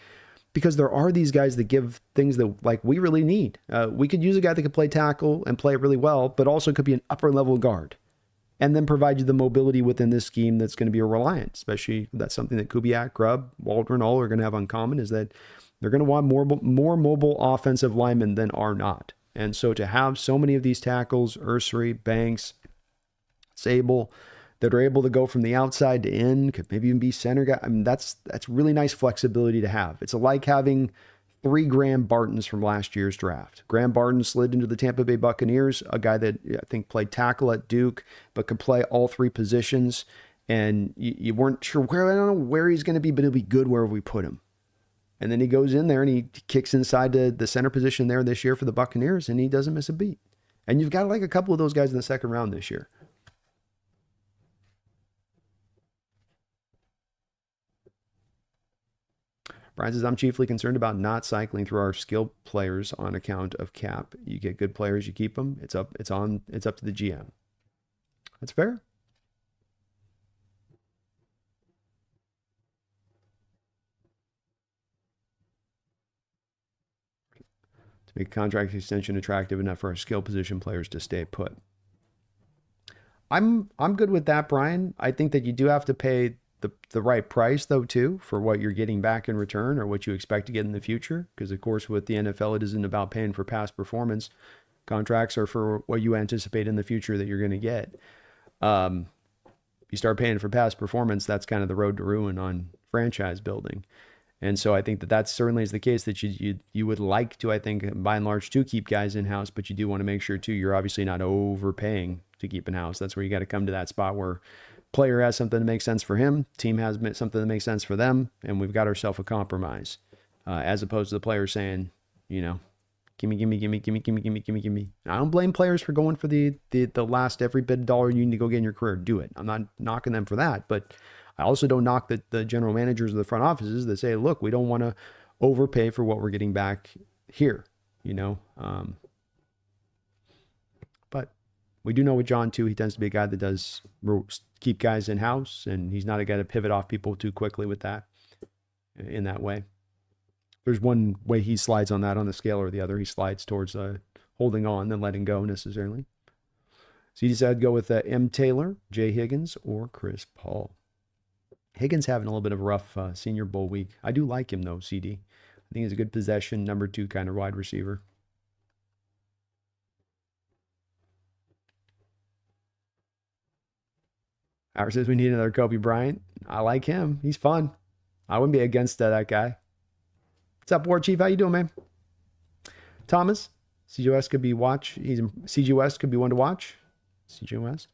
Because there are these guys that give things that like we really need. We could use a guy that could play tackle and play it really well, but also could be an upper level guard and then provide you the mobility within this scheme that's going to be a reliant, especially that's something that Kubiak, Grubb, Waldron, all are going to have in common is that they're going to want more mobile offensive linemen than are not. And so to have so many of these tackles, Ursery, Banks, Sable, that are able to go from the outside to in, could maybe even be center guy. I mean, that's really nice flexibility to have. It's like having 3 Graham Bartons from last year's draft. Graham Barton slid into the Tampa Bay Buccaneers, a guy that I think played tackle at Duke, but could play all 3 positions. And you weren't sure I don't know where he's going to be, but he'll be good wherever we put him. And then he goes in there and he kicks inside the center position there this year for the Buccaneers, and he doesn't miss a beat. And you've got like a couple of those guys in the second round this year. Brian says, I'm chiefly concerned about not cycling through our skilled players on account of cap. You get good players, you keep them. It's up to the GM. That's fair. To make contract extension attractive enough for our skill position players to stay put. I'm good with that, Brian. I think that you do have to pay the right price, though, too, for what you're getting back in return or what you expect to get in the future. Because, of course, with the NFL, it isn't about paying for past performance. Contracts are for what you anticipate in the future that you're going to get. You start paying for past performance, that's kind of the road to ruin on franchise building. And so I think that certainly is the case that you would like to, I think, by and large, to keep guys in-house, but you do want to make sure, too, you're obviously not overpaying to keep in-house. That's where you got to come to that spot where player has something that makes sense for him, team has something that makes sense for them, and we've got ourselves a compromise, as opposed to the player saying, gimme. I don't blame players for going for the last every bit of dollar you need to go get in your career. Do it. I'm not knocking them for that, but I also don't knock the general managers of the front offices that say, look, we don't want to overpay for what we're getting back here, But we do know with John, too, he tends to be a guy that does keep guys in-house, and he's not a guy to pivot off people too quickly with that, in that way. There's one way he slides on that on the scale or the other. He slides towards holding on than letting go necessarily. So he decided to go with M. Taylor, Jay Higgins, or Chris Paul. Higgins having a little bit of a rough Senior Bowl week. I do like him, though, CD. I think he's a good possession, number 2 kind of wide receiver. Howard says we need another Kobe Bryant. I like him. He's fun. I wouldn't be against that guy. What's up, War Chief? How you doing, man? Thomas, CJ West could be CJ West could be one to watch. CJ West.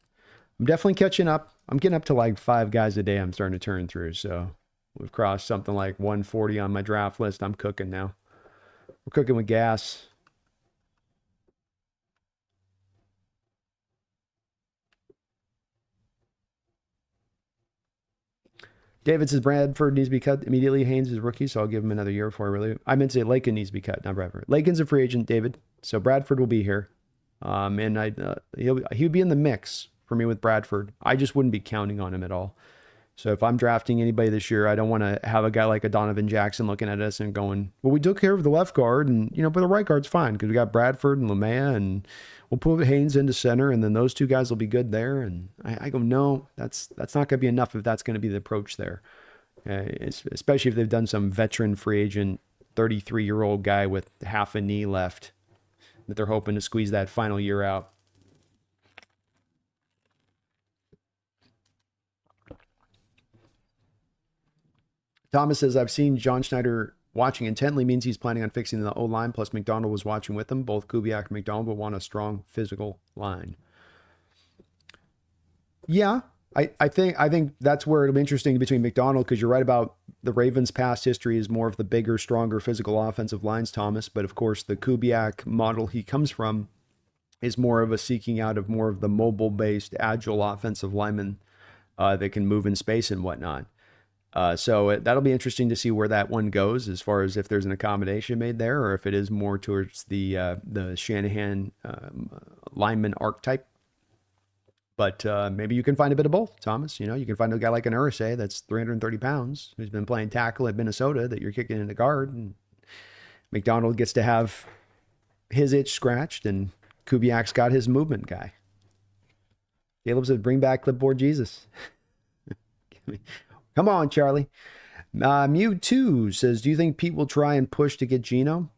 I'm definitely catching up. I'm getting up to like 5 guys a day I'm starting to turn through. So we've crossed something like 140 on my draft list. I'm cooking now. We're cooking with gas. David says Bradford needs to be cut immediately. Haynes is rookie, so I'll give him another year before I really. I meant to say Lakin needs to be cut, not Bradford. Lakin's a free agent, David. So Bradford will be here, and he'll be in the mix for me with Bradford. I just wouldn't be counting on him at all. So if I'm drafting anybody this year, I don't want to have a guy like a Donovan Jackson looking at us and going, "Well, we took care of the left guard, and but the right guard's fine because we got Bradford and Lemea, and we'll put Haynes into center, and then those two guys will be good there." And I go, no, that's not going to be enough if that's going to be the approach there, especially if they've done some veteran free agent, 33-year-old guy with half a knee left that they're hoping to squeeze that final year out. Thomas says, I've seen John Schneider watching intently means he's planning on fixing the O-line, plus McDonald was watching with him. Both Kubiak and McDonald will want a strong physical line. Yeah, I think that's where it'll be interesting between McDonald, because you're right about the Ravens' past history is more of the bigger, stronger physical offensive lines, Thomas. But of course, the Kubiak model he comes from is more of a seeking out of more of the mobile-based, agile offensive linemen that can move in space and whatnot. So that'll be interesting to see where that one goes, as far as if there's an accommodation made there, or if it is more towards the Shanahan lineman archetype. But maybe you can find a bit of both, Thomas. You can find a guy like an Ursay that's 330 pounds who's been playing tackle at Minnesota that you're kicking into guard, and McDonald gets to have his itch scratched, and Kubiak's got his movement guy. Caleb said, "Bring back clipboard Jesus." Come on, Charlie. Mew2 says, do you think Pete will try and push to get Geno?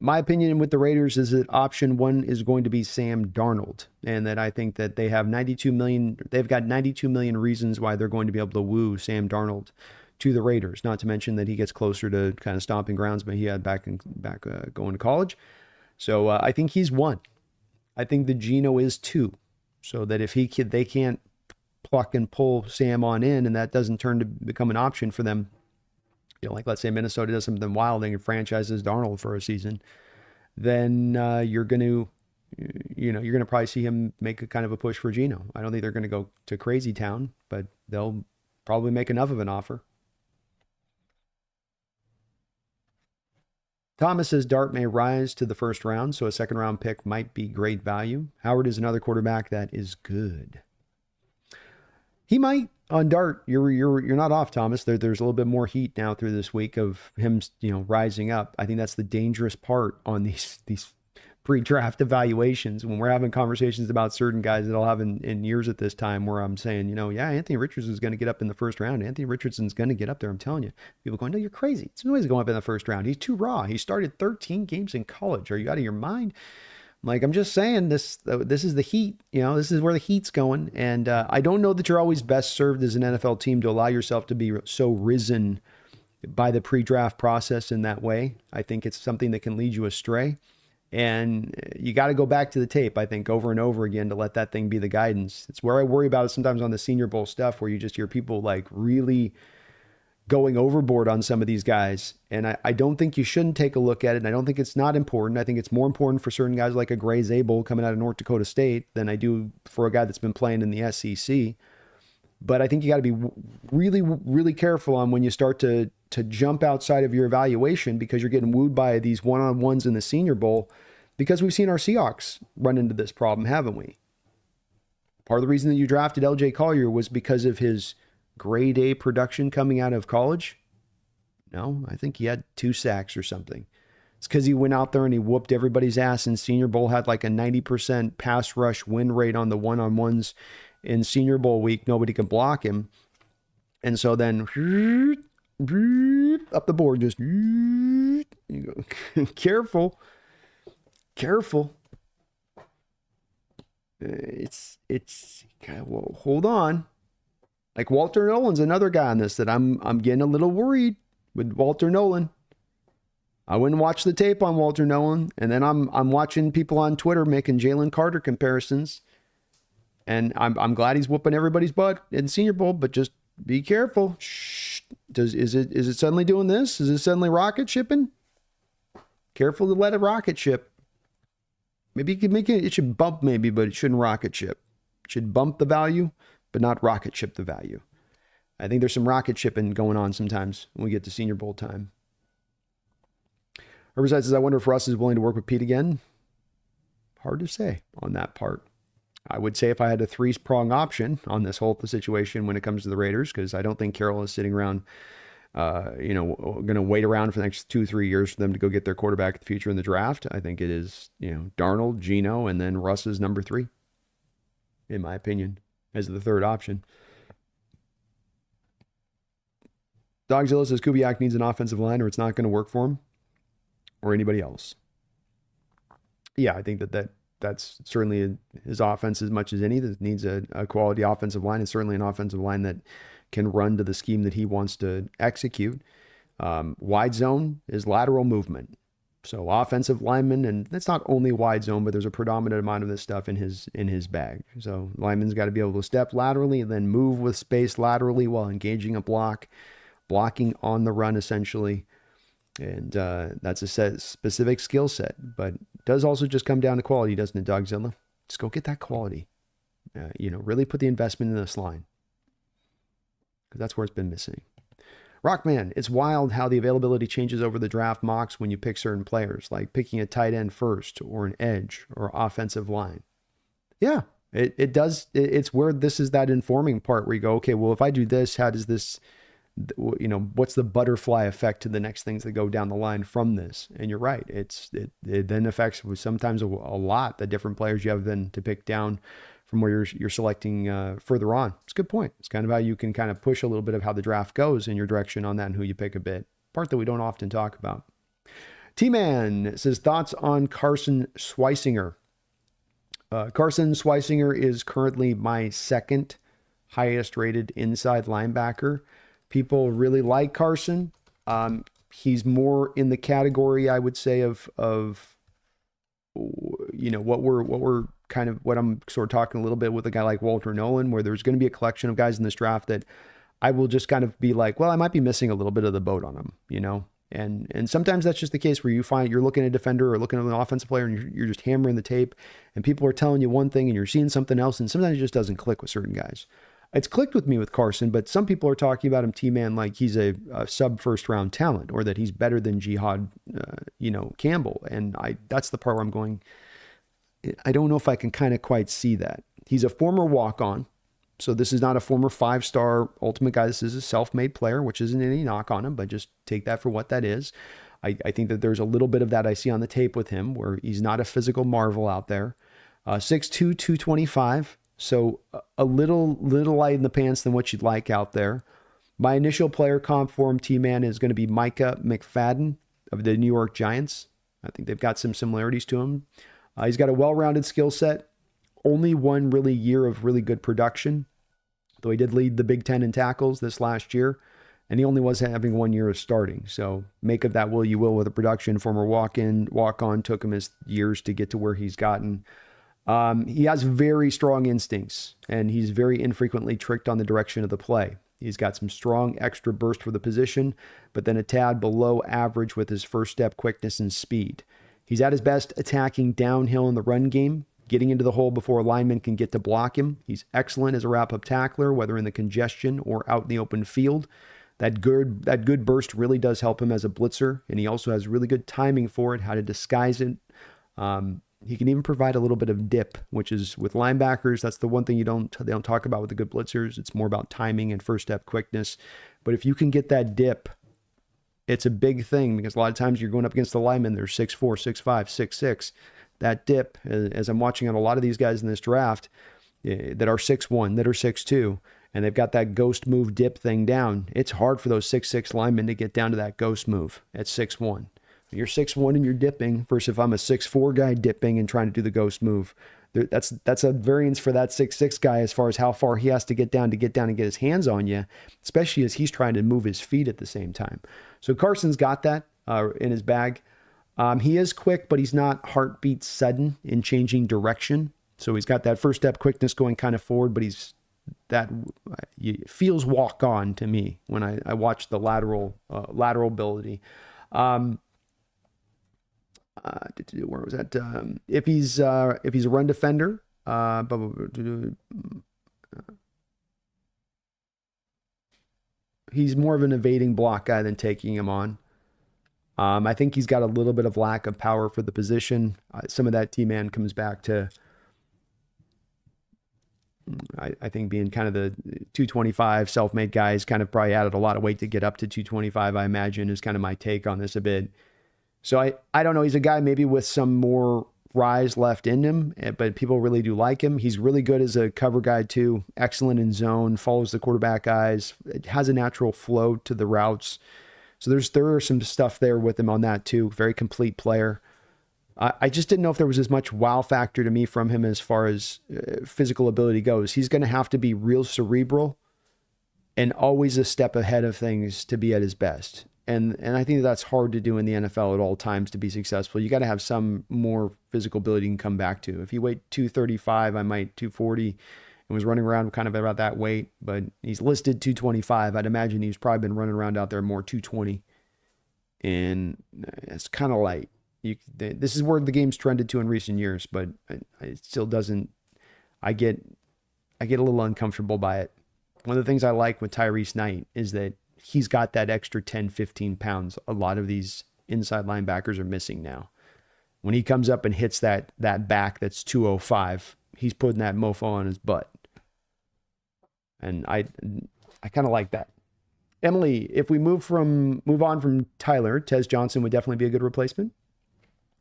My opinion with the Raiders is that option one is going to be Sam Darnold, and that I think that they have 92 million. They've got 92 million reasons why they're going to be able to woo Sam Darnold to the Raiders. Not to mention that he gets closer to kind of stomping grounds, but he had back going to college. So I think he's one. I think the Geno is two. So that if they can't pluck and pull Sam on in, and that doesn't turn to become an option for them, like let's say Minnesota does something wild and franchises Darnold for a season, then you're going to probably see him make a kind of a push for Geno. I don't think they're going to go to crazy town, but they'll probably make enough of an offer. Thomas says Dart may rise to the first round, so a second round pick might be great value. Howard is another quarterback that is good. He might on Dart. You're not off, Thomas. There's a little bit more heat now through this week of him, rising up. I think that's the dangerous part on these pre-draft evaluations when we're having conversations about certain guys that I'll have in years at this time, where I'm saying, yeah, Anthony Richardson is going to get up in the first round. Anthony Richardson's going to get up there. I'm telling you. People going, no, you're crazy. It's no way he's going up in the first round. He's too raw. He started 13 games in college. Are you out of your mind? I'm just saying this is the heat, this is where the heat's going. And I don't know that you're always best served as an NFL team to allow yourself to be so risen by the pre-draft process in that way. I think it's something that can lead you astray. And you got to go back to the tape, I think, over and over again to let that thing be the guidance. It's where I worry about it sometimes on the Senior Bowl stuff, where you just hear people really going overboard on some of these guys. And I don't think you shouldn't take a look at it. And I don't think it's not important. I think it's more important for certain guys like a Gray Zabel coming out of North Dakota State than I do for a guy that's been playing in the SEC. But I think you got to be really, really careful on when you start to jump outside of your evaluation, because you're getting wooed by these one-on-ones in the Senior Bowl, because we've seen our Seahawks run into this problem, haven't we? Part of the reason that you drafted LJ Collier was because of his grade A production coming out of college. No, I think he had 2 sacks or something. It's because he went out there and he whooped everybody's ass in Senior Bowl, had like a 90% pass rush win rate on the one-on-ones in Senior Bowl week. Nobody could block him. And so then up the board, just you go. Careful. It's well, hold on. Like Walter Nolan's another guy on this that I'm getting a little worried with Walter Nolan. I wouldn't watch the tape on Walter Nolan, and then I'm watching people on Twitter making Jalen Carter comparisons, and I'm glad he's whooping everybody's butt in Senior Bowl, but just be careful. Shh. Is it suddenly doing this? Is it suddenly rocket shipping? Careful to let it rocket ship. Maybe you can make it should bump maybe, but it shouldn't rocket ship. It should bump the value, but not rocket ship the value. I think there's some rocket shipping going on sometimes when we get to Senior Bowl time. Riverside says, I wonder if Russ is willing to work with Pete again. Hard to say on that part. I would say if I had a 3-prong option on this whole situation when it comes to the Raiders, because I don't think Carroll is sitting around, going to wait around for the next 2-3 years for them to go get their quarterback of the future in the draft. I think it is, Darnold, Geno, and then Russ is number 3, in my opinion, as the third option. Dogzilla says Kubiak needs an offensive line or it's not going to work for him or anybody else. Yeah, I think that's certainly his offense as much as any that needs a quality offensive line, and certainly an offensive line that can run to the scheme that he wants to execute. Wide zone is lateral movement. So offensive lineman, and that's not only wide zone, but there's a predominant amount of this stuff in his bag. So lineman's got to be able to step laterally and then move with space laterally while engaging a blocking on the run essentially. And that's a specific skill set, but it does also just come down to quality, doesn't it, Dogzilla? Just go get that quality. Really put the investment in this line, because that's where it's been missing. Rockman, it's wild how the availability changes over the draft mocks when you pick certain players, like picking a tight end first or an edge or offensive line. Yeah, it does. It's where this is that informing part where you go, okay, well, if I do this, how does this, what's the butterfly effect to the next things that go down the line from this? And you're right. It then affects sometimes a lot the different players you have then to pick down from where you're selecting further on. It's a good point. It's kind of how you can kind of push a little bit of how the draft goes in your direction on that and who you pick a bit. Part that we don't often talk about. T-Man says, thoughts on Carson Schweisinger. Carson Schweisinger is currently my second highest rated inside linebacker. People really like Carson. He's more in the category, I would say, of what I'm sort of talking a little bit with a guy like Walter Nolan, where there's going to be a collection of guys in this draft that I will just kind of be like, well, I might be missing a little bit of the boat on them, and sometimes that's just the case where you find you're looking at a defender or looking at an offensive player and you're just hammering the tape and people are telling you one thing and you're seeing something else. And sometimes it just doesn't click with certain guys. It's clicked with me with Carson, but some people are talking about him, T-Man, like he's a sub first round talent or that he's better than Jihad, Campbell. And that's the part where I'm going, I don't know if I can kind of quite see that. He's a former walk-on. So this is not a former 5-star ultimate guy. This is a self-made player, which isn't any knock on him, but just take that for what that is. I think that there's a little bit of that I see on the tape with him where he's not a physical marvel out there. 6'2", 225. So a little light in the pants than what you'd like out there. My initial player comp for him, T-Man, is going to be Micah McFadden of the New York Giants. I think they've got some similarities to him. He's got a well-rounded skill set. Only one really year of really good production, though he did lead the Big Ten in tackles this last year, and he only was having 1 year of starting. So make of that will you will with the production. Former walk-on, took him his years to get to where he's gotten. He has very strong instincts, and he's very infrequently tricked on the direction of the play. He's got some strong extra burst for the position, but then a tad below average with his first step quickness and speed. He's at his best attacking downhill in the run game, getting into the hole before a lineman can get to block him. He's excellent as a wrap-up tackler, whether in the congestion or out in the open field. That good burst really does help him as a blitzer, and he also has really good timing for it, how to disguise it. He can even provide a little bit of dip, which is with linebackers. That's the one thing they don't talk about with the good blitzers. It's more about timing and first step quickness. But if you can get that dip, it's a big thing because a lot of times you're going up against the linemen. They're 6'4", 6'5", 6'6". That dip, as I'm watching on a lot of these guys in this draft that are 6'1", that are 6'2", and they've got that ghost move dip thing down. It's hard for those 6'6" linemen to get down to that ghost move at 6'1". You're 6'1" and you're dipping versus if I'm a 6'4" guy dipping and trying to do the ghost move. That's a variance for that 6'6" guy as far as how far he has to get down and get his hands on you, especially as he's trying to move his feet at the same time. So Carson's got that in his bag. He is quick, but he's not heartbeat sudden in changing direction. So he's got that first step quickness going kind of forward, but feels walk on to me when I watch the lateral ability. where was that? If he's a run defender, he's more of an evading block guy than taking him on. I think he's got a little bit of lack of power for the position. Some of that T-man comes back to, I think, being kind of the 225 self-made guy. He's kind of probably added a lot of weight to get up to 225, I imagine, is kind of my take on this a bit. So I don't know. He's a guy maybe with some more rise left in him, but people really do like him. He's really good as a cover guy too. Excellent in zone, follows the quarterback eyes, it has a natural flow to the routes. So there are some stuff there with him on that too. Very complete player. I just didn't know if there was as much wow factor to me from him as far as physical ability goes. He's going to have to be real cerebral and always a step ahead of things to be at his best. And I think that's hard to do in the NFL at all times to be successful. You got to have some more physical ability you can come back to. If you weigh 235, I might 240 and was running around kind of about that weight, but he's listed 225. I'd imagine he's probably been running around out there more 220. And it's kind of light. This is where the game's trended to in recent years, but it still doesn't. I get a little uncomfortable by it. One of the things I like with Tyrese Knight is that he's got that extra 10, 15 pounds. A lot of these inside linebackers are missing now. When he comes up and hits that back that's 205, he's putting that mofo on his butt. And I kind of like that. Emily, if we move on from Tyler, Tez Johnson would definitely be a good replacement.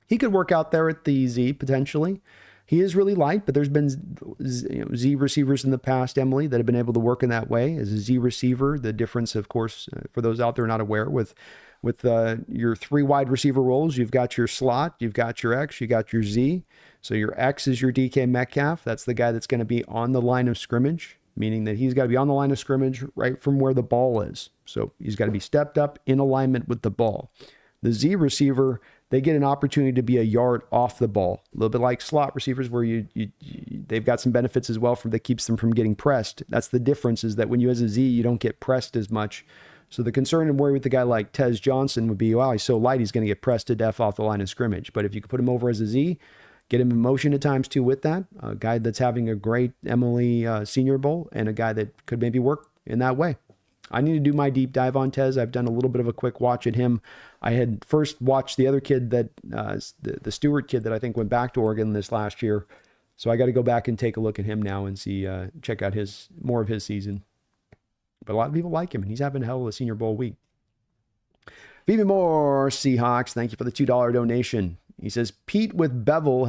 He could work out there at the Z potentially. He is really light, but there's been Z receivers in the past, Emily, that have been able to work in that way. As a Z receiver, the difference, of course, for those out there not aware, with your three wide receiver roles, you've got your slot, you've got your X, you got your Z. So your X is your DK Metcalf. That's the guy that's going to be on the line of scrimmage, meaning that he's got to be on the line of scrimmage right from where the ball is. So he's got to be stepped up in alignment with the ball. The Z receiver, they get an opportunity to be a yard off the ball, a little bit like slot receivers where they've got some benefits as well that keeps them from getting pressed. That's the difference, is that when you as a Z, you don't get pressed as much. So the concern and worry with a guy like Tez Johnson would be, wow, he's so light, he's going to get pressed to death off the line of scrimmage. But if you could put him over as a Z, get him in motion at times too with that, a guy that's having a great Emily Senior Bowl and a guy that could maybe work in that way. I need to do my deep dive on Tez. I've done a little bit of a quick watch at him. I had first watched the other kid that, the Stewart kid that I think went back to Oregon this last year. So I got to go back and take a look at him now and see, check out more of his season. But a lot of people like him, and he's having a hell of a Senior Bowl week. Phoebe Moore, Seahawks, thank you for the $2 donation. He says, Pete with Bevel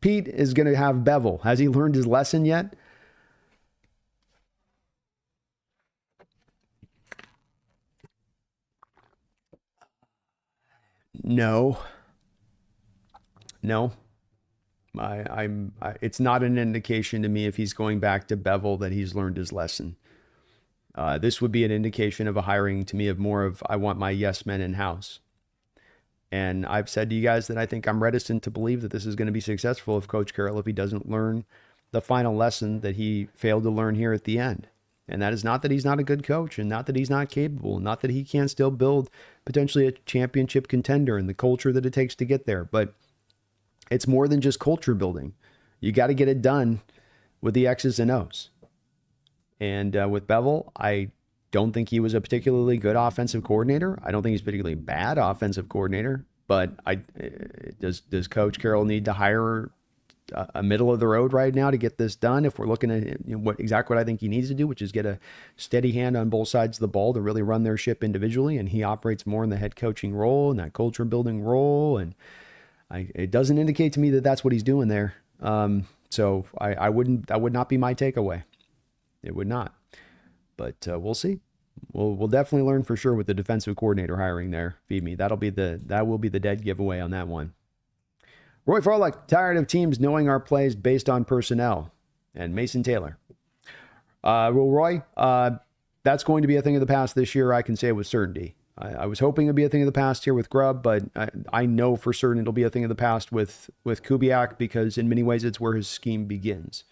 Pete is going to have Bevel. Has he learned his lesson yet? No. It's not an indication to me if he's going back to Bevel that he's learned his lesson. This would be an indication of a hiring to me of more of, I want my yes men in house. And I've said to you guys that I think I'm reticent to believe that this is going to be successful if Coach Carroll, if he doesn't learn the final lesson that he failed to learn here at the end. And that is not that he's not a good coach, and not that he's not capable, not that he can't still build potentially a championship contender and the culture that it takes to get there. But it's more than just culture building. You got to get it done with the X's and O's. And with Bevel, I don't think he was a particularly good offensive coordinator. I don't think he's a particularly bad offensive coordinator. But does Coach Carroll need to hire a middle of the road right now to get this done? If we're looking at what I think he needs to do, which is get a steady hand on both sides of the ball to really run their ship individually, and he operates more in the head coaching role and that culture building role, and it doesn't indicate to me that that's what he's doing there. So that would not be my takeaway. It would not, but we'll see. We'll definitely learn for sure with the defensive coordinator hiring there. Feed me. That will be the dead giveaway on that one. Roy Farlock, tired of teams knowing our plays based on personnel. And Mason Taylor. Well, Roy, that's going to be a thing of the past this year. I can say with certainty. I was hoping it'd be a thing of the past here with Grubb, but I know for certain it'll be a thing of the past with Kubiak, because in many ways it's where his scheme begins.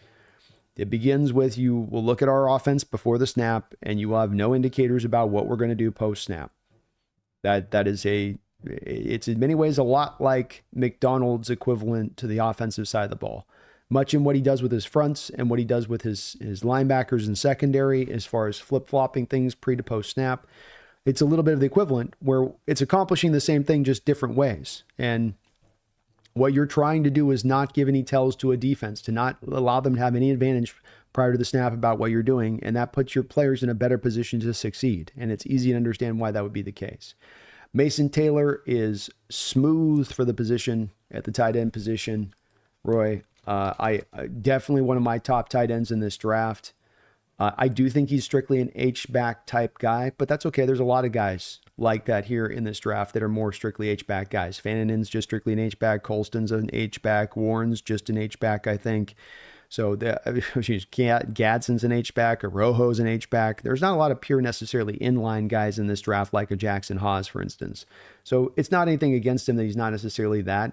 It begins with, you will look at our offense before the snap and you will have no indicators about what we're going to do post snap. That is a It's in many ways a lot like McDonald's equivalent to the offensive side of the ball. Much in what he does with his fronts and what he does with his linebackers and secondary as far as flip-flopping things pre to post snap. It's a little bit of the equivalent where it's accomplishing the same thing, just different ways. And what you're trying to do is not give any tells to a defense, to not allow them to have any advantage prior to the snap about what you're doing. And that puts your players in a better position to succeed. And it's easy to understand why that would be the case. Mason Taylor is smooth for the position at the tight end position. Roy, I definitely one of my top tight ends in this draft. I do think he's strictly an H-back type guy, but that's okay. There's a lot of guys like that here in this draft that are more strictly H-back guys. Fannon's just strictly an H-back. Colston's an H-back. Warren's just an H-back, I think. So Gadsden's an H-back, or Rojo's an H-back. There's not a lot of pure necessarily inline guys in this draft like a Jackson Haas, for instance. So it's not anything against him that he's not necessarily that.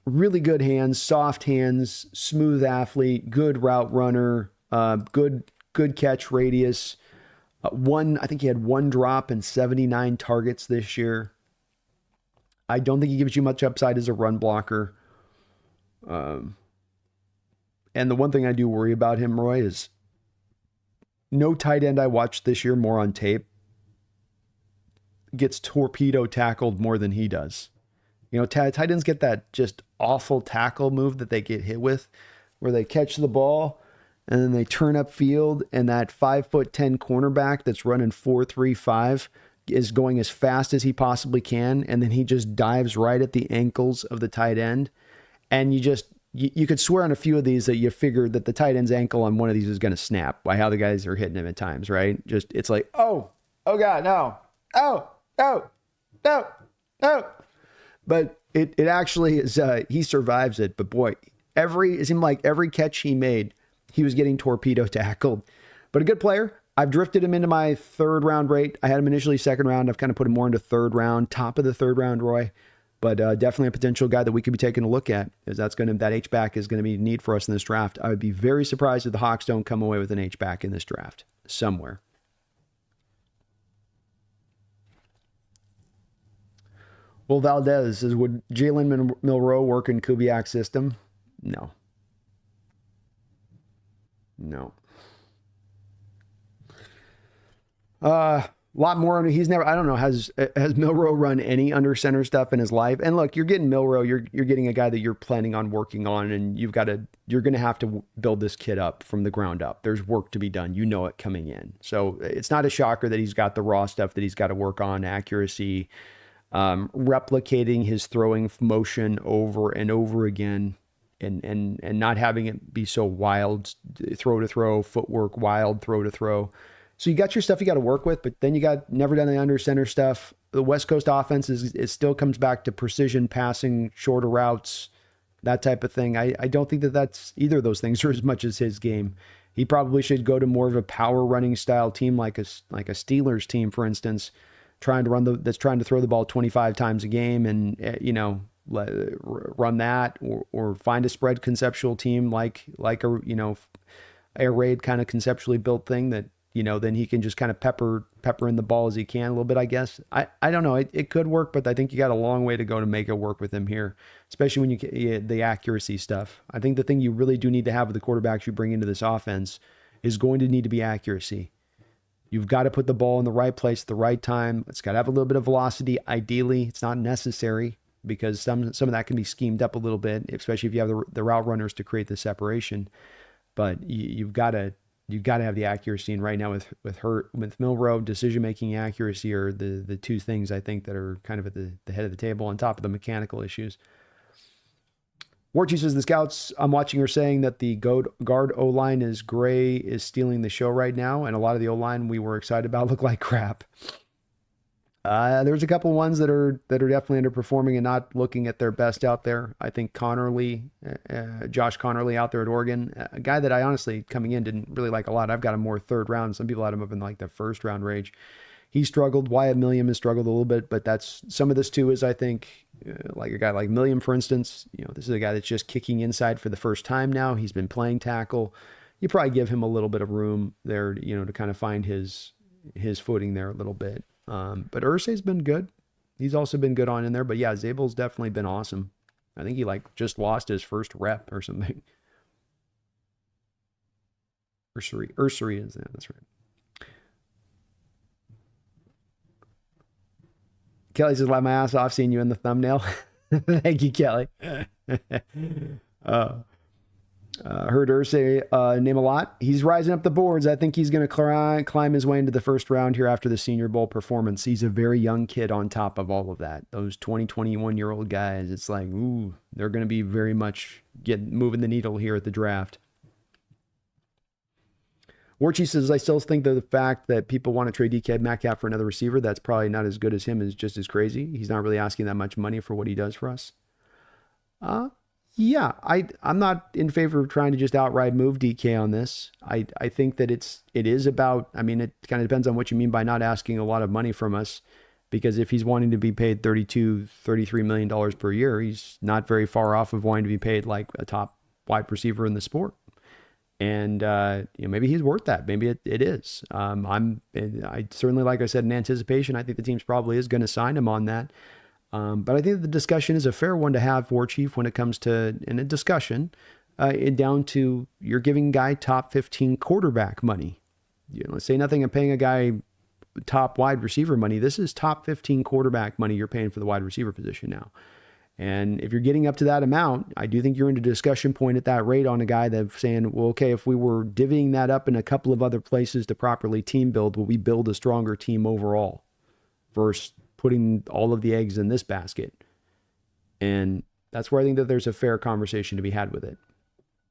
Really good hands, soft hands, smooth athlete, good route runner, good catch radius. I think he had one drop and 79 targets this year. I don't think he gives you much upside as a run blocker. And the one thing I do worry about him, Roy, is no tight end I watched this year more on tape gets torpedo tackled more than he does. You know, tight ends get that just awful tackle move that they get hit with, where they catch the ball and then they turn up field, and that 5'10" cornerback that's running 4.35 is going as fast as he possibly can, and then he just dives right at the ankles of the tight end. And you could swear on a few of these that you figured that the tight end's ankle on one of these is going to snap by how the guys are hitting him at times, right? Just, it's like, oh God, no. Oh. But it actually is, he survives it. But boy, it seemed like every catch he made, he was getting torpedo tackled. But a good player. I've drifted him into my third round rate. I had him initially second round. I've kind of put him more into third round, top of the third round, Roy. But definitely a potential guy that we could be taking a look at, because that H-back is going to be a need for us in this draft. I would be very surprised if the Hawks don't come away with an H-back in this draft somewhere. Well, Valdez says, would Jalen Milroe work in Kubiak's system? No. A lot more. He's never, I don't know, has Milroe run any under center stuff in his life? And look, you're getting Milroe, you're getting a guy that you're planning on working on, and you're going to have to build this kid up from the ground up. There's work to be done. You know it coming in. So it's not a shocker that he's got the raw stuff that he's got to work on, accuracy, replicating his throwing motion over and over again, and not having it be so wild, throw to throw, footwork, wild throw to throw. So you got your stuff you got to work with, but then you got never done the under center stuff. The West Coast offense it still comes back to precision passing, shorter routes, that type of thing. I don't think that's either of those things are as much as his game. He probably should go to more of a power running style team, like a Steelers team, for instance, that's trying to throw the ball 25 times a game, and run that, or find a spread conceptual team like a air raid kind of conceptually built thing that, then he can just kind of pepper in the ball as he can a little bit, I guess. I don't know. It could work, but I think you got a long way to go to make it work with him here, especially when you get the accuracy stuff. I think the thing you really do need to have with the quarterbacks you bring into this offense is going to need to be accuracy. You've got to put the ball in the right place at the right time. It's got to have a little bit of velocity. Ideally, it's not necessary, because some of that can be schemed up a little bit, especially if you have the route runners to create the separation. But you've got to have the accuracy. And right now with Milroe, decision-making accuracy are the two things I think that are kind of at the head of the table, on top of the mechanical issues. Warchi says, the scouts I'm watching are saying that the guard O-line is stealing the show right now, and a lot of the O-line we were excited about look like crap. There's a couple ones that are definitely underperforming and not looking at their best out there. I think Josh Connerly out there at Oregon, a guy that I honestly coming in didn't really like a lot. I've got him more third round. Some people had him up in like the first round range. He struggled. Wyatt Milliam has struggled a little bit, but that's some of this too. Is I think like a guy like Milliam, for instance. This is a guy that's just kicking inside for the first time now. He's been playing tackle. You probably give him a little bit of room there, to kind of find his footing there a little bit. But Irsay's been good. He's also been good on in there. But yeah, Zabel's definitely been awesome. I think he like just lost his first rep or something. Ursery is that? That's right. Kelly says, "Laugh my ass off seeing you in the thumbnail." Thank you, Kelly. Heard Ursay name a lot. He's rising up the boards. I think he's going to climb his way into the first round here after the Senior Bowl performance. He's a very young kid on top of all of that. Those 20, 21-year-old guys, it's like, ooh, they're going to be very much moving the needle here at the draft. Warchi says, I still think that the fact that people want to trade DK Metcalf for another receiver that's probably not as good as him is just as crazy. He's not really asking that much money for what he does for us. Yeah, I'm not in favor of trying to just outright move DK on this. I think that it is about, I mean, it kind of depends on what you mean by not asking a lot of money from us, because if he's wanting to be paid $33 million per year, he's not very far off of wanting to be paid like a top wide receiver in the sport. And maybe he's worth that. Maybe it is. I certainly, like I said, in anticipation, I think the team's probably is going to sign him on that. But I think the discussion is a fair one to have, War Chief, when it comes to, in a discussion, down to you're giving guy top 15 quarterback money. Let's say nothing of paying a guy top wide receiver money. This is top 15 quarterback money you're paying for the wide receiver position now. And if you're getting up to that amount, I do think you're in a discussion point at that rate on a guy that's saying, well, okay, if we were divvying that up in a couple of other places to properly team build, will we build a stronger team overall versus putting all of the eggs in this basket? And that's where I think that there's a fair conversation to be had with it.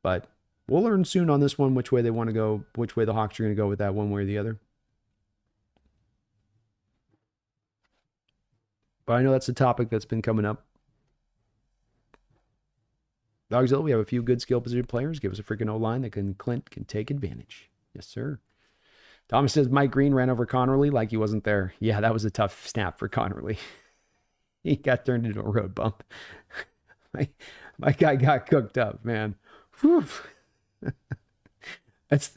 But we'll learn soon on this one which way they want to go, which way the Hawks are going to go with that, one way or the other. But I know that's a topic that's been coming up. Dogzilla, we have a few good skill position players. Give us a freaking O-line that Clint can take advantage. Yes, sir. Thomas says Mike Green ran over Connerly like he wasn't there. Yeah, that was a tough snap for Connerly. He got turned into a road bump. My guy got cooked up, man. Whew. That's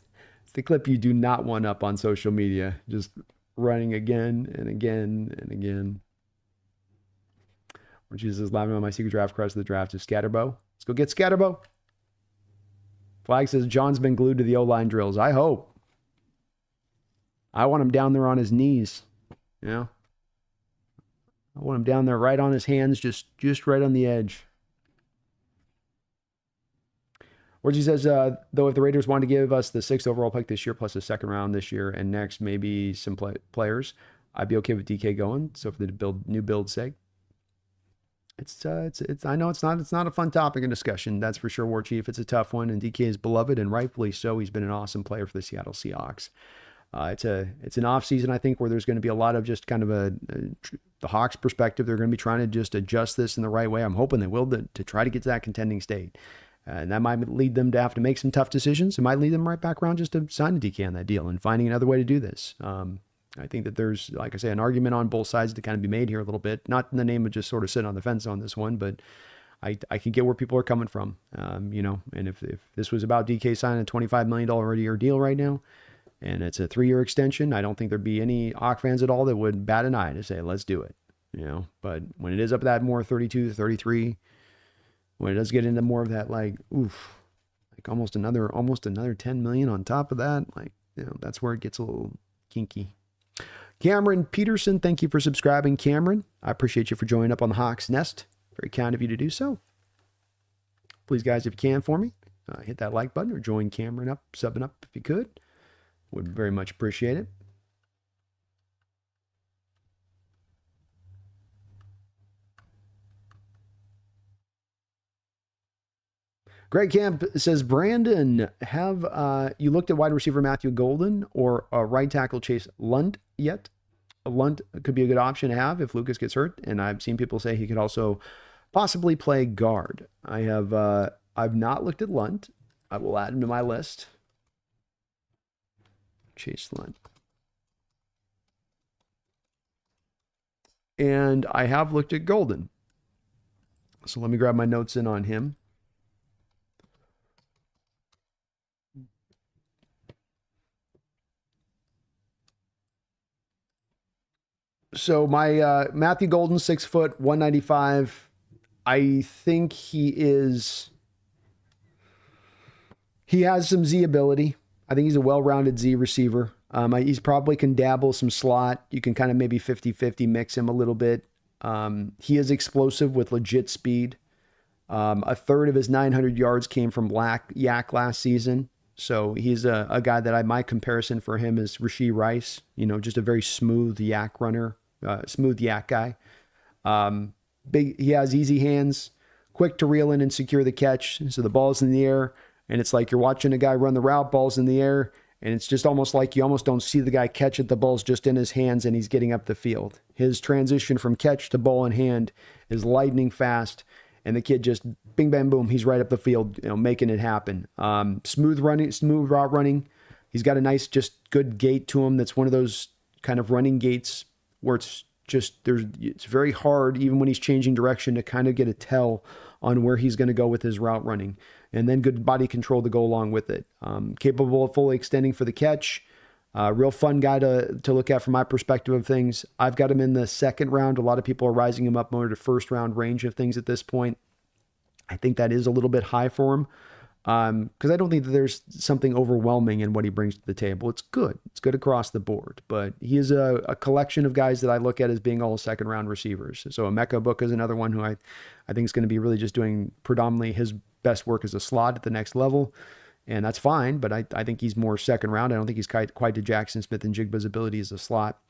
the clip you do not want up on social media. Just running again and again and again. When she says, laughing on my secret draft crush of the draft is Scatterbo. Let's go get Scatterbo. Flag says John's been glued to the O-line drills. I hope. I want him down there on his knees. You know? I want him down there right on his hands, just right on the edge. Orgy says, though if the Raiders want to give us the 6th overall pick this year, plus a second round this year and next, maybe some players, I'd be okay with DK going. So for the new build's sake. It's I know it's not a fun topic of discussion, that's for sure, War Chief. It's a tough one, and DK is beloved, and rightfully so. He's been an awesome player for the Seattle Seahawks. It's an off season, I think, where there's going to be a lot of just kind of the Hawks perspective. They're going to be trying to just adjust this in the right way. I'm hoping they will to try to get to that contending state, and that might lead them to have to make some tough decisions. It might lead them right back around just to sign a DK on that deal and finding another way to do this. I think that there's, like I say, an argument on both sides to kind of be made here a little bit, not in the name of just sort of sitting on the fence on this one, but I can get where people are coming from, and if this was about DK signing a $25 million a year deal right now, and it's a 3-year extension, I don't think there'd be any Hawk fans at all that would bat an eye to say, let's do it, but when it is up that more 32, 33, when it does get into more of that, like almost another 10 million on top of that, that's where it gets a little kinky. Cameron Peterson, thank you for subscribing, Cameron. I appreciate you for joining up on the Hawks Nest. Very kind of you to do so. Please, guys, if you can for me, hit that like button or join Cameron up, subbing up if you could. Would very much appreciate it. Greg Camp says, Brandon, have you looked at wide receiver Matthew Golden or right tackle Chase Lunt yet? Lunt could be a good option to have if Lucas gets hurt, and I've seen people say he could also possibly play guard. I've not looked at Lunt. I will add him to my list. Chase Lunt. And I have looked at Golden. So let me grab my notes in on him. So my Matthew Golden, 6 foot, 195. I think he has some Z ability. I think he's a well-rounded Z receiver. He's probably can dabble some slot. You can kind of maybe 50-50 mix him a little bit. He is explosive with legit speed. A third of his 900 yards came from Yak last season. So he's a guy that my comparison for him is Rashee Rice, just a very smooth Yak runner, smooth Yak guy. He has easy hands, quick to reel in and secure the catch. So the ball's in the air, and it's like you're watching a guy run the route, ball's in the air, and it's just almost like you almost don't see the guy catch it. The ball's just in his hands, and he's getting up the field. His transition from catch to ball in hand is lightning fast, and the kid just bing, bang, boom, he's right up the field, making it happen. Smooth route running. He's got a nice, just good gait to him. That's one of those kind of running gaits where it's very hard, even when he's changing direction, to kind of get a tell on where he's going to go with his route running. And then good body control to go along with it. Capable of fully extending for the catch. Real fun guy to look at from my perspective of things. I've got him in the second round. A lot of people are rising him up more to first round range of things at this point. I think that is a little bit high for him. Because I don't think that there's something overwhelming in what he brings to the table. It's good. It's good across the board. But he is a collection of guys that I look at as being all second round receivers. So Emeka Book is another one who I think is going to be really just doing predominantly his best work as a slot at the next level. And that's fine, but I think he's more second round. I don't think he's quite to Jackson Smith and Jigba's ability as a slot.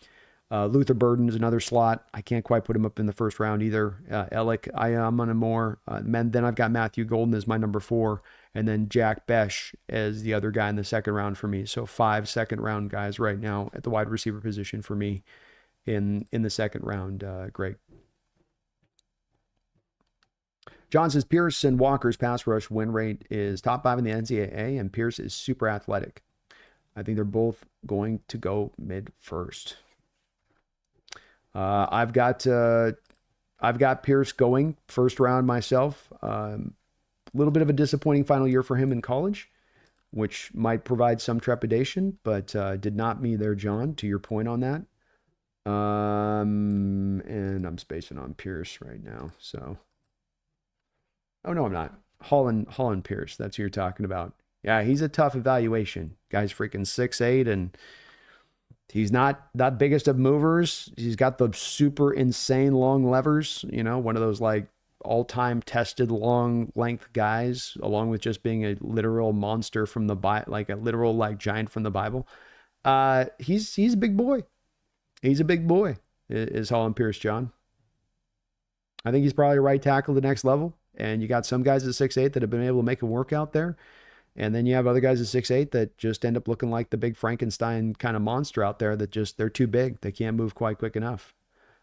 Luther Burden is another slot. I can't quite put him up in the first round either. Ellick, I'm on a more. Then I've got Matthew Golden as my number 4, and then Jack Besh as the other guy in the second round for me. So 5 second round guys right now at the wide receiver position for me in the second round, Greg. John says Pierce and Walker's pass rush win rate is top 5 in the NCAA, and Pierce is super athletic. I think they're both going to go mid first. I've got Pierce going first round myself. A little bit of a disappointing final year for him in college, which might provide some trepidation, but did not me there, John, to your point on that. And I'm spacing on Pierce right now, so. Oh, no, I'm not. Holland Pierce, that's who you're talking about. Yeah, he's a tough evaluation. Guy's freaking 6'8", and he's not that biggest of movers. He's got the super insane long levers, one of those like all-time tested long length guys, along with just being a literal monster from the Bible, like a literal like giant from the Bible. He's a big boy. He's a big boy, is Holland Pierce, John. I think he's probably a right tackle the next level. And you got some guys at 6'8" that have been able to make it work out there. And then you have other guys at 6'8" that just end up looking like the big Frankenstein kind of monster out there that they're too big. They can't move quite quick enough.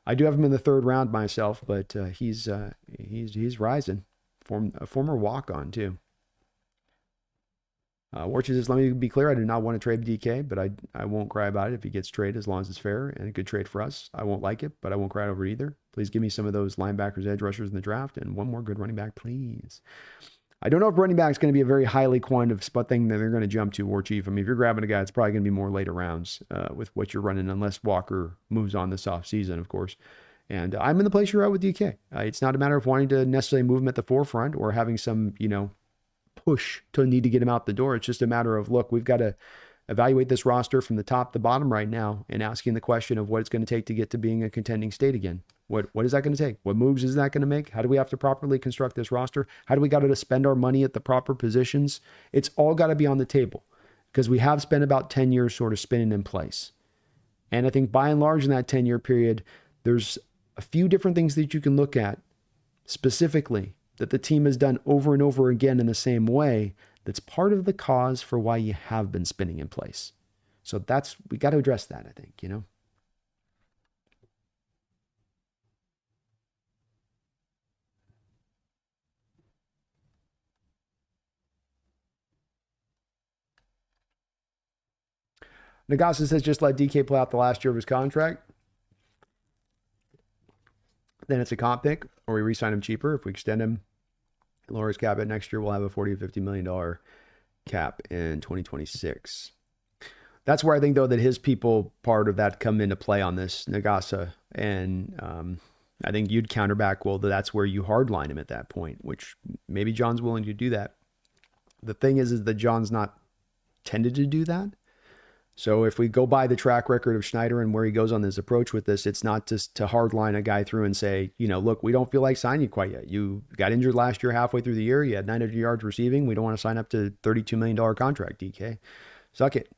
I do have him in the third round myself, but he's rising. A former walk-on too. Warch says, let me be clear, I do not want to trade DK, but I won't cry about it if he gets traded as long as it's fair and a good trade for us. I won't like it, but I won't cry over it either. Please give me some of those linebackers, edge rushers in the draft, and one more good running back, please. I don't know if running back is going to be a very highly quantitative spot thing that they're going to jump to, War Chief. I mean, if you're grabbing a guy, it's probably going to be more later rounds with what you're running, unless Walker moves on this offseason, of course. And I'm in the place you're at with DK. It's not a matter of wanting to necessarily move him at the forefront or having some, push to need to get him out the door. It's just a matter of, look, we've got to evaluate this roster from the top to bottom right now and asking the question of what it's going to take to get to being a contending state again. What is that going to take? What moves is that going to make? How do we have to properly construct this roster? How do we got to spend our money at the proper positions? It's all got to be on the table because we have spent about 10 years sort of spinning in place. And I think by and large in that 10-year period, there's a few different things that you can look at specifically that the team has done over and over again in the same way that's part of the cause for why you have been spinning in place. So we got to address that, I think, Nagasa says just let DK play out the last year of his contract. Then it's a comp pick, or we re-sign him cheaper. If we extend him, lower his cap at next year, we'll have a $40 to $50 million cap in 2026. That's where I think, though, that his people part of that come into play on this, Nagasa. And I think you'd counter back, well, that's where you hardline him at that point, which maybe John's willing to do that. The thing is that John's not tended to do that. So if we go by the track record of Schneider and where he goes on this approach with this, it's not just to hardline a guy through and say, look, we don't feel like signing you quite yet. You got injured last year halfway through the year. You had 900 yards receiving. We don't want to sign up to $32 million contract, DK. Suck it.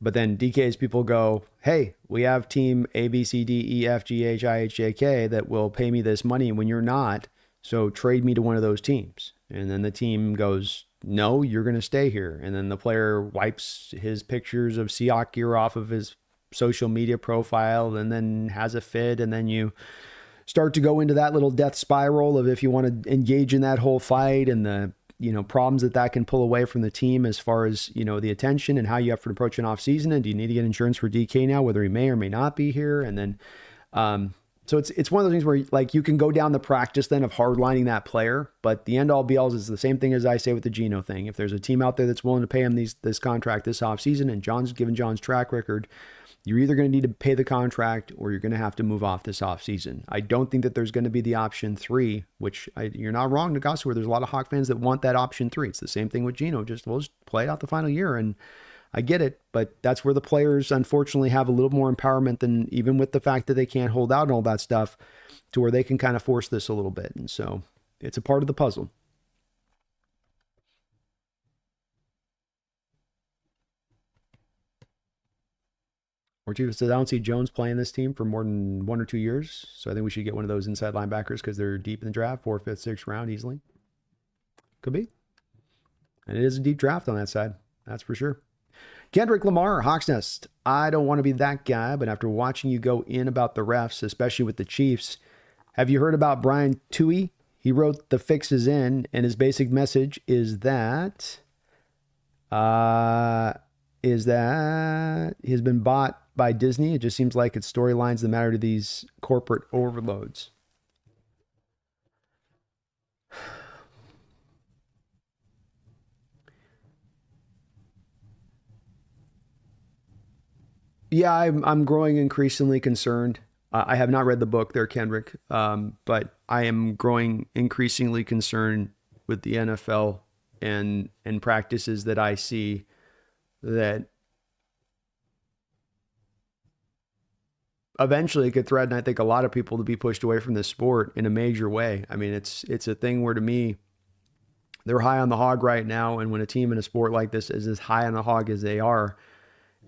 But then DK's people go, hey, we have team A, B, C, D, E, F, G, H, I, H, J, K that will pay me this money when you're not. So trade me to one of those teams. And then the team goes, no, you're going to stay here. And then the player wipes his pictures of Seahawk gear off of his social media profile and then has a fit. And then you start to go into that little death spiral of if you want to engage in that whole fight and the problems that can pull away from the team as far as, the attention and how you have to approach an off season. And do you need to get insurance for DK now, whether he may or may not be here? And then, so it's one of those things where like you can go down the practice then of hardlining that player, but the end all be all is the same thing as I say with the Geno thing. If there's a team out there that's willing to pay him this contract this offseason, and given John's track record, you're either going to need to pay the contract or you're going to have to move off this offseason. I don't think that there's going to be the option 3, which you're not wrong, Nagasa, where there's a lot of Hawk fans that want that option 3. It's the same thing with Geno. We'll just play it out the final year. And I get it, but that's where the players unfortunately have a little more empowerment than even with the fact that they can't hold out and all that stuff to where they can kind of force this a little bit. And so it's a part of the puzzle. Ortiz says, I don't see Jones playing this team for more than 1 or 2 years. So I think we should get one of those inside linebackers because they're deep in the draft, 4th, 5th, 6th round easily. Could be. And it is a deep draft on that side. That's for sure. Kendrick Lamar, Hawks Nest. I don't want to be that guy, but after watching you go in about the refs, especially with the Chiefs, have you heard about Brian Toohey? He wrote the fixes in, and his basic message is that he's been bought by Disney. It just seems like it's storylines that matter to these corporate overloads. Yeah, I'm growing increasingly concerned. I have not read the book there, Kendrick, but I am growing increasingly concerned with the NFL and practices that I see that eventually could threaten, I think, a lot of people to be pushed away from this sport in a major way. I mean, it's a thing where to me, they're high on the hog right now. And when a team in a sport like this is as high on the hog as they are,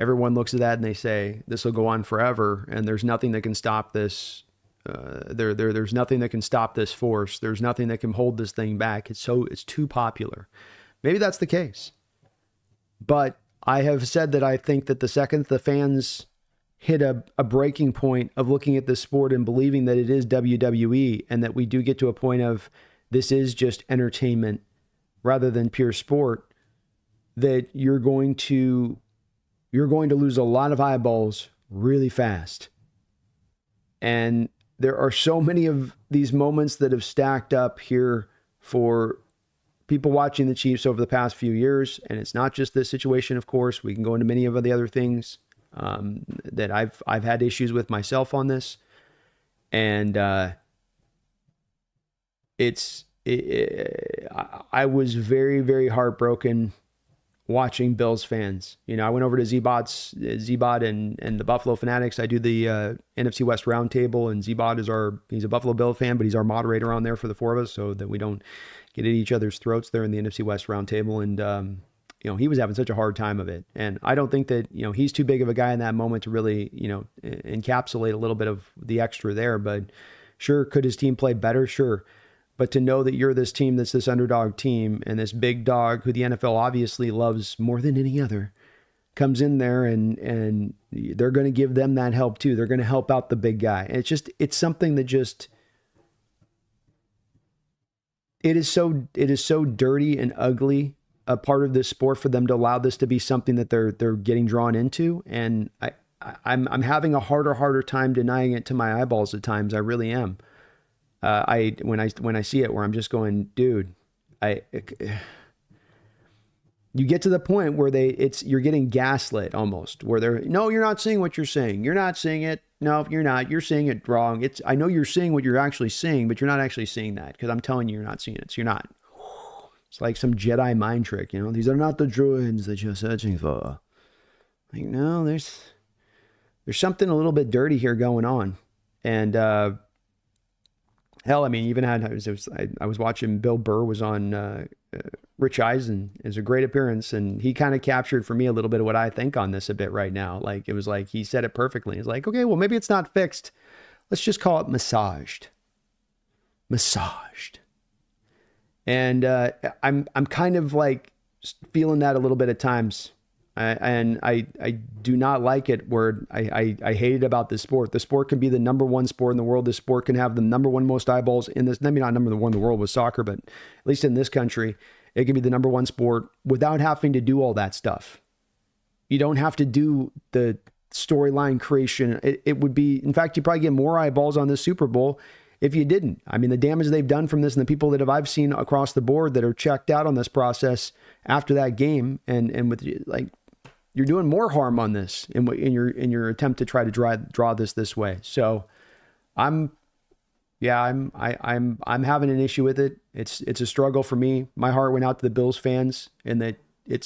everyone looks at that and they say, this will go on forever. And there's nothing that can stop this. There's nothing that can stop this force. There's nothing that can hold this thing back. It's too popular. Maybe that's the case. But I have said that I think that the second the fans hit a breaking point of looking at this sport and believing that it is WWE and that we do get to a point of this is just entertainment rather than pure sport, that you're going to lose a lot of eyeballs really fast. And there are so many of these moments that have stacked up here for people watching the Chiefs over the past few years. And it's not just this situation, of course. We can go into many of the other things that I've had issues with myself on this. And I was very, very heartbroken watching Bills fans. I went over to Zbot and the Buffalo Fanatics. I do the NFC West Roundtable, and Zbot he's a Buffalo Bill fan, but he's our moderator on there for the 4 of us so that we don't get at each other's throats there in the NFC West Roundtable. And, he was having such a hard time of it. And I don't think that, he's too big of a guy in that moment to really, encapsulate a little bit of the extra there. But sure, could his team play better? Sure. But to know that you're this team that's this underdog team and this big dog who the NFL obviously loves more than any other comes in there and they're going to give them that help too. They're going to help out the big guy. And it's something that just, it is so dirty and ugly a part of this sport for them to allow this to be something that they're getting drawn into. And I'm having a harder time denying it to my eyeballs at times. I really am. When I see it, where I'm just going, dude, You get to the point where you're getting gaslit almost, where no, you're not seeing what you're saying. You're not seeing it. No, you're not. You're seeing it wrong. I know you're seeing what you're actually seeing, but you're not actually seeing that because I'm telling you, you're not seeing it. So you're not. It's like some Jedi mind trick, These are not the droids that you're searching for. Like, no, there's something a little bit dirty here going on. And hell, I mean, even I was watching Bill Burr was on Rich Eisen. It's a great appearance, and he kind of captured for me a little bit of what I think on this a bit right now. Like, it was like he said it perfectly. He's like, okay, well, maybe it's not fixed. Let's just call it massaged. And I'm kind of like feeling that a little bit at times. I do not like it where I hate it about this sport. The sport can be the number one sport in the world. This sport can have the number one most eyeballs in this. Maybe not number one in the world with soccer, but at least in this country, it can be the number one sport without having to do all that stuff. You don't have to do the storyline creation. It would be, in fact, you probably get more eyeballs on this Super Bowl if you didn't. I mean, the damage they've done from this and the people that I've seen across the board that are checked out on this process after that game and with like, you're doing more harm on this in your attempt to try to draw this way. So I'm having an issue with it. It's a struggle for me. My heart went out to the Bills fans, and that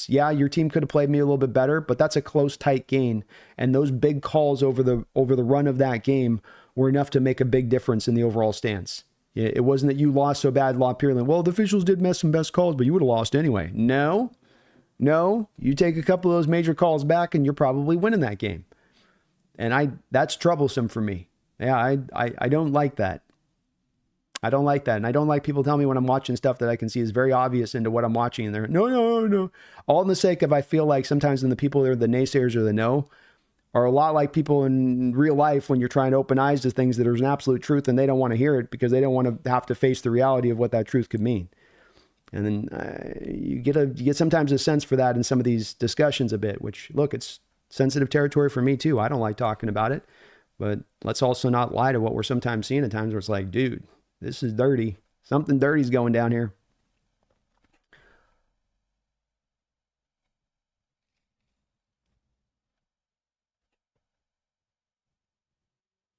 your team could have played me a little bit better, but that's a close, tight game. And those big calls over the run of that game were enough to make a big difference in the overall stance. It wasn't that you lost so bad, Law Pearland. Well, the officials did miss some best calls, but you would have lost anyway. No, you take a couple of those major calls back and you're probably winning that game. And that's troublesome for me. Yeah, I don't like that. I don't like that. And I don't like people telling me when I'm watching stuff that I can see is very obvious into what I'm watching. And they're, no. All in the sake of, I feel like sometimes when the people that are the naysayers or the no are a lot like people in real life when you're trying to open eyes to things that are an absolute truth and they don't want to hear it because they don't want to have to face the reality of what that truth could mean. And then you get sometimes a sense for that in some of these discussions a bit, which, look, it's sensitive territory for me too. I don't like talking about it, but let's also not lie to what we're sometimes seeing at times where it's like, dude, this is dirty. Something dirty's going down here.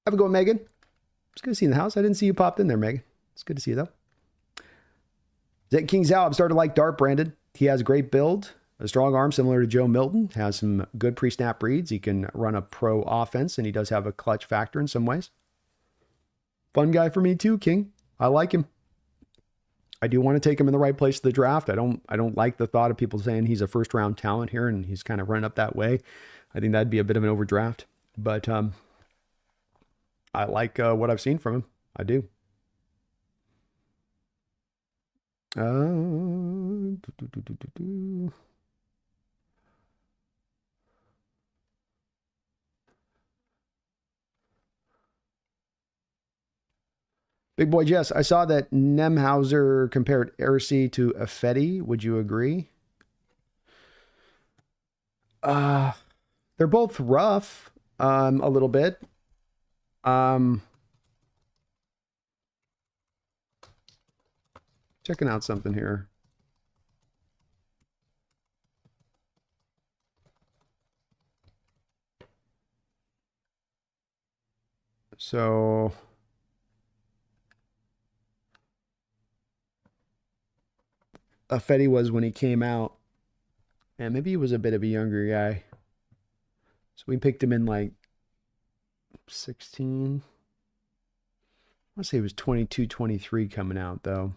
Have a go, Megan. It's good to see you in the house. I didn't see you popped in there, Megan. It's good to see you though. Zet King's out. I'm starting to like Dart Brandon. He has a great build, a strong arm similar to Joe Milton, has some good pre-snap reads. He can run a pro offense, and he does have a clutch factor in some ways. Fun guy for me too, King. I like him. I do want to take him in the right place of the draft. I don't like the thought of people saying he's a first round talent here and he's kind of run up that way. I think that'd be a bit of an overdraft, but I like what I've seen from him. I do. Big boy Jess, I saw that Nemhauser compared Ersi to Affetti. Would you agree? They're both rough, a little bit. Checking out something here. So Affetti was when he came out. And maybe he was a bit of a younger guy. So we picked him in like 16. I want to say he was 22, 23 coming out though.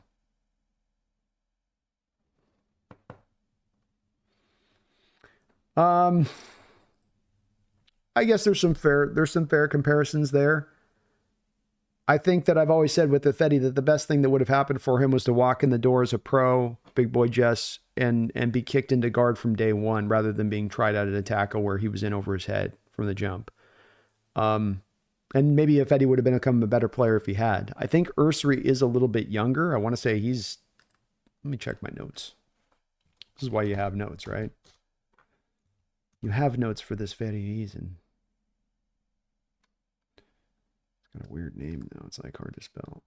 I guess there's some fair comparisons there. I think that I've always said with Affetti that the best thing that would have happened for him was to walk in the door as a pro, big boy Jess, and be kicked into guard from day one rather than being tried out at a tackle where he was in over his head from the jump. And maybe Affetti would have become a better player if he had. I think Ursary is a little bit younger. I want to say let me check my notes. This is why you have notes, right? You have notes for this very reason. It's got a weird name though. It's like hard to spell.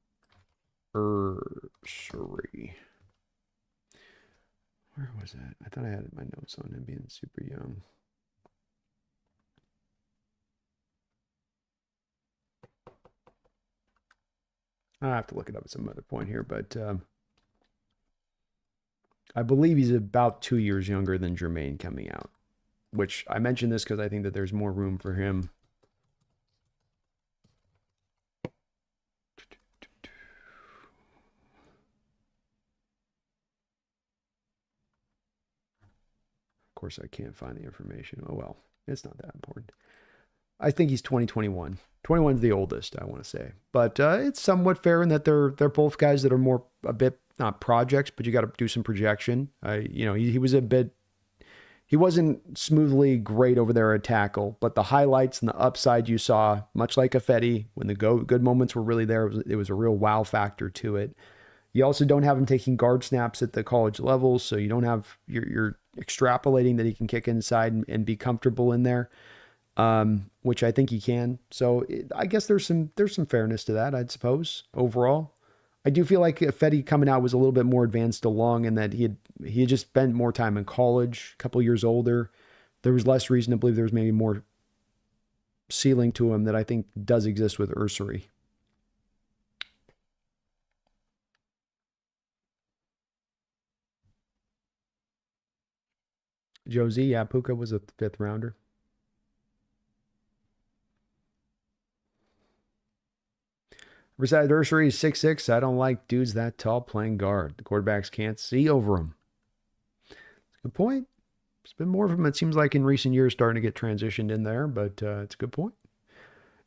Ursary. Where was that? I thought I had my notes on him being super young. I have to look it up at some other point here, but I believe he's about 2 years younger than Jermaine coming out, which I mentioned this because I think that there's more room for him. Of course, I can't find the information. Oh, well, it's not that important. I think he's 2021. 21 is the oldest, I want to say. But it's somewhat fair in that they're both guys that are more a bit, not projects, but you got to do some projection. He was a bit, he wasn't smoothly great over there at tackle, but the highlights and the upside you saw, much like Affetti, when the good moments were really there, it was a real wow factor to it. You also don't have him taking guard snaps at the college level, so you don't have, you're extrapolating that he can kick inside and be comfortable in there. Which I think he can. So I guess there's some fairness to that, I'd suppose. Overall, I do feel like Fetty coming out was a little bit more advanced along, and that he had just spent more time in college, a couple years older. There was less reason to believe there was maybe more ceiling to him that I think does exist with Ursary. Josie, yeah, Puka was a fifth rounder. Besides, Ursary is 6'6". I don't like dudes that tall playing guard. The quarterbacks can't see over them. Good point. There's been more of them, it seems like, in recent years starting to get transitioned in there, but it's a good point.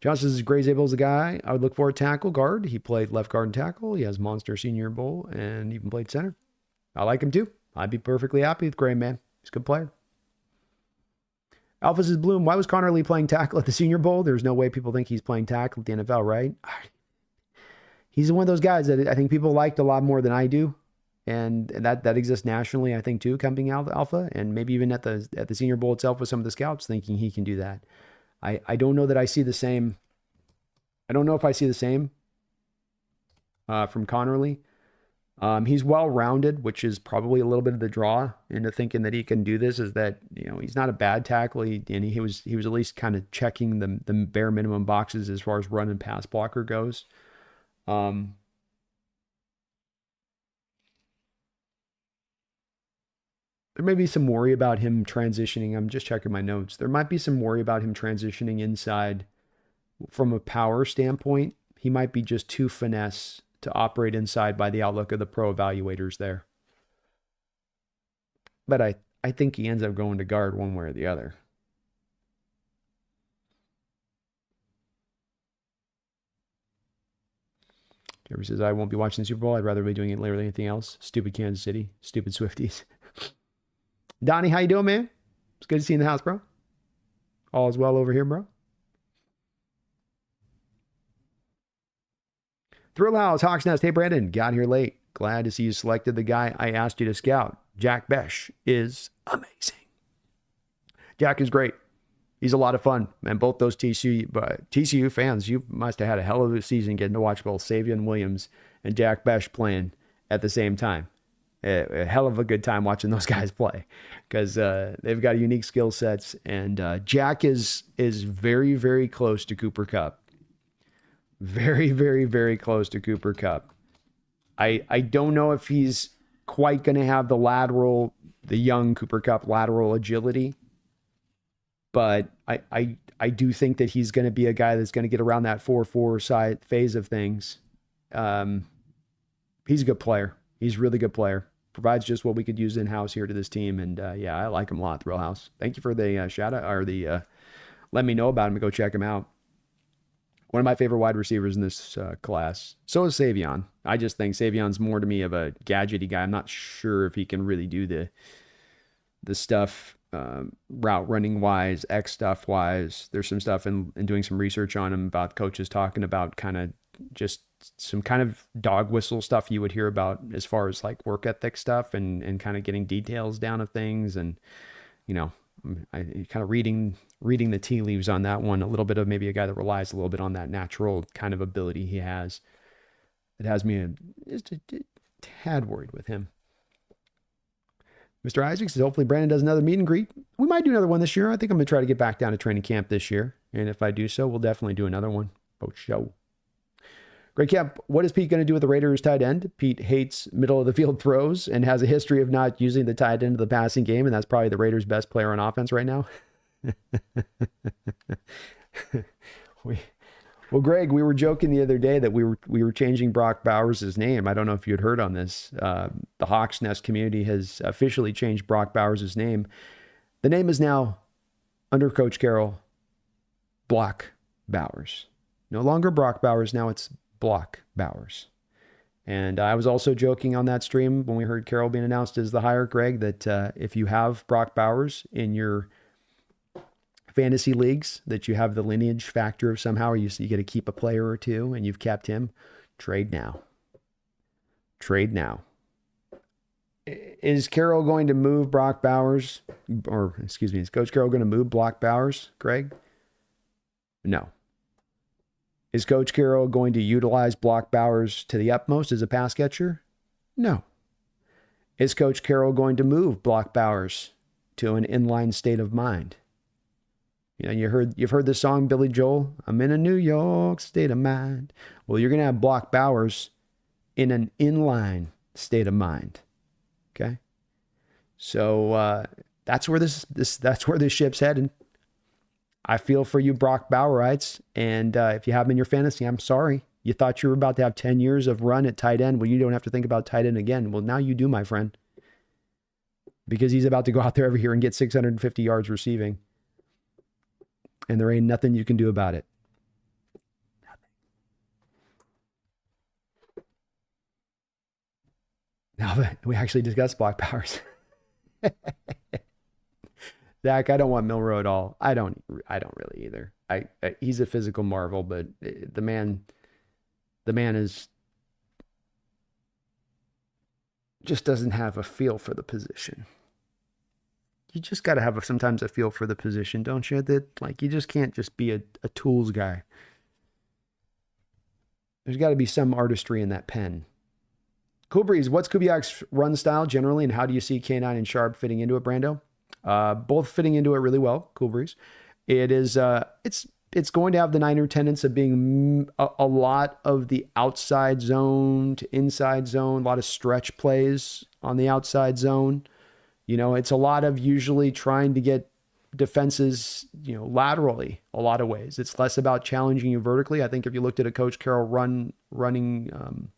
Johnson says Gray Zabel's the guy I would look for at tackle guard. He played left guard and tackle. He has Monster Senior Bowl and even played center. I like him too. I'd be perfectly happy with Gray, man. He's a good player. Alpha says, Bloom, why was Connor Lee playing tackle at the Senior Bowl? There's no way people think he's playing tackle at the NFL, right? He's one of those guys that I think people liked a lot more than I do. And that exists nationally, I think, too, coming out of Alpha, and maybe even at the Senior Bowl itself with some of the scouts thinking he can do that. I don't know that I see the same. I don't know if I see the same from Connerly. He's well-rounded, which is probably a little bit of the draw into thinking that he can do this, is that, he's not a bad tackle. He was at least kind of checking the bare minimum boxes as far as run and pass blocker goes. There may be some worry about him transitioning. I'm just checking my notes. There might be some worry about him transitioning inside from a power standpoint. He might be just too finesse to operate inside by the outlook of the pro evaluators there. But I think he ends up going to guard one way or the other. Jeremy says, I won't be watching the Super Bowl. I'd rather be doing it literally anything else. Stupid Kansas City. Stupid Swifties. Donnie, how you doing, man? It's good to see you in the house, bro. All is well over here, bro. Thrill House, Hawks Nest. Hey, Brandon, got here late. Glad to see you selected the guy I asked you to scout. Jack Besh is amazing. Jack is great. He's a lot of fun. And both those TCU fans, you must have had a hell of a season getting to watch both Savion Williams and Jack Besh playing at the same time. A hell of a good time watching those guys play, because they've got unique skill sets. And Jack is very, very close to Cooper Kupp. Very, very, very close to Cooper Kupp. I don't know if he's quite going to have the young Cooper Kupp lateral agility, but I do think that he's going to be a guy that's going to get around that 4-4 side phase of things. He's a good player. He's a really good player. Provides just what we could use in-house here to this team. And yeah, I like him a lot, Thrill House. Thank you for the shout out, or the let me know about him and go check him out. One of my favorite wide receivers in this class. So is Savion. I just think Savion's more to me of a gadgety guy. I'm not sure if he can really do the stuff route running wise, X stuff wise. There's some stuff in doing some research on him about coaches talking about kind of just some kind of dog whistle stuff you would hear about as far as like work ethic stuff and kind of getting details down of things. And, I kind of reading the tea leaves on that one, a little bit of maybe a guy that relies a little bit on that natural kind of ability he has. It has me just a tad worried with him. Mr. Isaacs says, hopefully Brandon does another meet and greet. We might do another one this year. I think I'm going to try to get back down to training camp this year. And if I do so, we'll definitely do another one. Both show. Great Camp, what is Pete going to do with the Raiders tight end? Pete hates middle of the field throws and has a history of not using the tight end of the passing game, and that's probably the Raiders' best player on offense right now. Well, Greg, we were joking the other day that we were changing Brock Bowers' name. I don't know if you had heard on this. The Hawks Nest community has officially changed Brock Bowers' name. The name is now, under Coach Carroll, Block Bowers. No longer Brock Bowers, now it's Block Bowers. And I was also joking on that stream when we heard Carroll being announced as the hire, Greg, that if you have Brock Bowers in your fantasy leagues, that you have the lineage factor of somehow, or you get to keep a player or two and you've kept him, trade now. Trade now. Is Carroll going to move Brock Bowers? Or, excuse me, is Coach Carroll going to move Block Bowers, Greg? No. Is Coach Carroll going to utilize Block Bowers to the utmost as a pass catcher? No. Is Coach Carroll going to move Block Bowers to an inline state of mind? You know, you've heard the song Billy Joel, I'm in a New York state of mind. Well, you're going to have Block Bowers in an inline state of mind. Okay? So that's where that's where this ship's headed. I feel for you, Brock Bowerites. And if you have him in your fantasy, I'm sorry. You thought you were about to have 10 years of run at tight end. Well, you don't have to think about tight end again. Well, now you do, my friend. Because he's about to go out there every year and get 650 yards receiving. And there ain't nothing you can do about it. Nothing. Now, we actually discussed Block Bowers. Zach, I don't want Milroe at all. I don't really either. He's a physical marvel, but the man is just doesn't have a feel for the position. You just got to have sometimes a feel for the position, don't you? That like you just can't just be a tools guy. There's got to be some artistry in that pen. Cool Breeze, what's Kubiak's run style generally, and how do you see K9 and Sharp fitting into it, Brando? Both fitting into it really well, Cool Breeze. It is, it's going to have the Niner tendency of being a lot of the outside zone to inside zone, a lot of stretch plays on the outside zone. You know, it's a lot of usually trying to get defenses, laterally a lot of ways. It's less about challenging you vertically. I think if you looked at a Coach Carroll running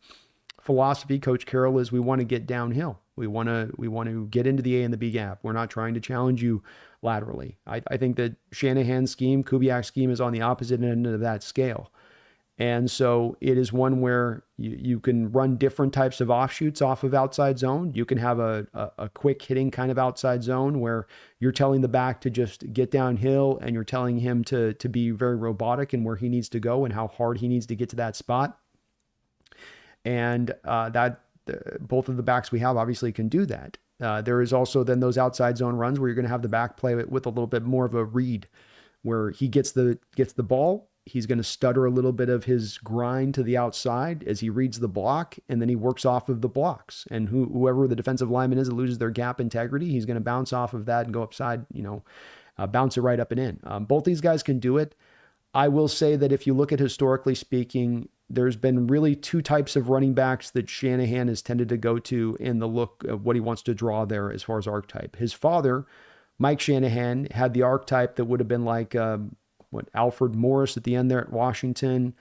philosophy, Coach Carroll is we want to get downhill. We want to get into the A and the B gap. We're not trying to challenge you laterally. I think that Shanahan's scheme, Kubiak's scheme is on the opposite end of that scale. And so it is one where you can run different types of offshoots off of outside zone. You can have a quick hitting kind of outside zone where you're telling the back to just get downhill and you're telling him to be very robotic in where he needs to go and how hard he needs to get to that spot. And both of the backs we have obviously can do that. There is also then those outside zone runs where you're going to have the back play with a little bit more of a read where he gets the ball. He's going to stutter a little bit of his grind to the outside as he reads the block, and then he works off of the blocks. And whoever the defensive lineman is that loses their gap integrity, he's going to bounce off of that and go upside, bounce it right up and in. Both these guys can do it. I will say that if you look at historically speaking, there's been really two types of running backs that Shanahan has tended to go to in the look of what he wants to draw there as far as archetype. His father, Mike Shanahan, had the archetype that would have been like Alfred Morris at the end there at Washington,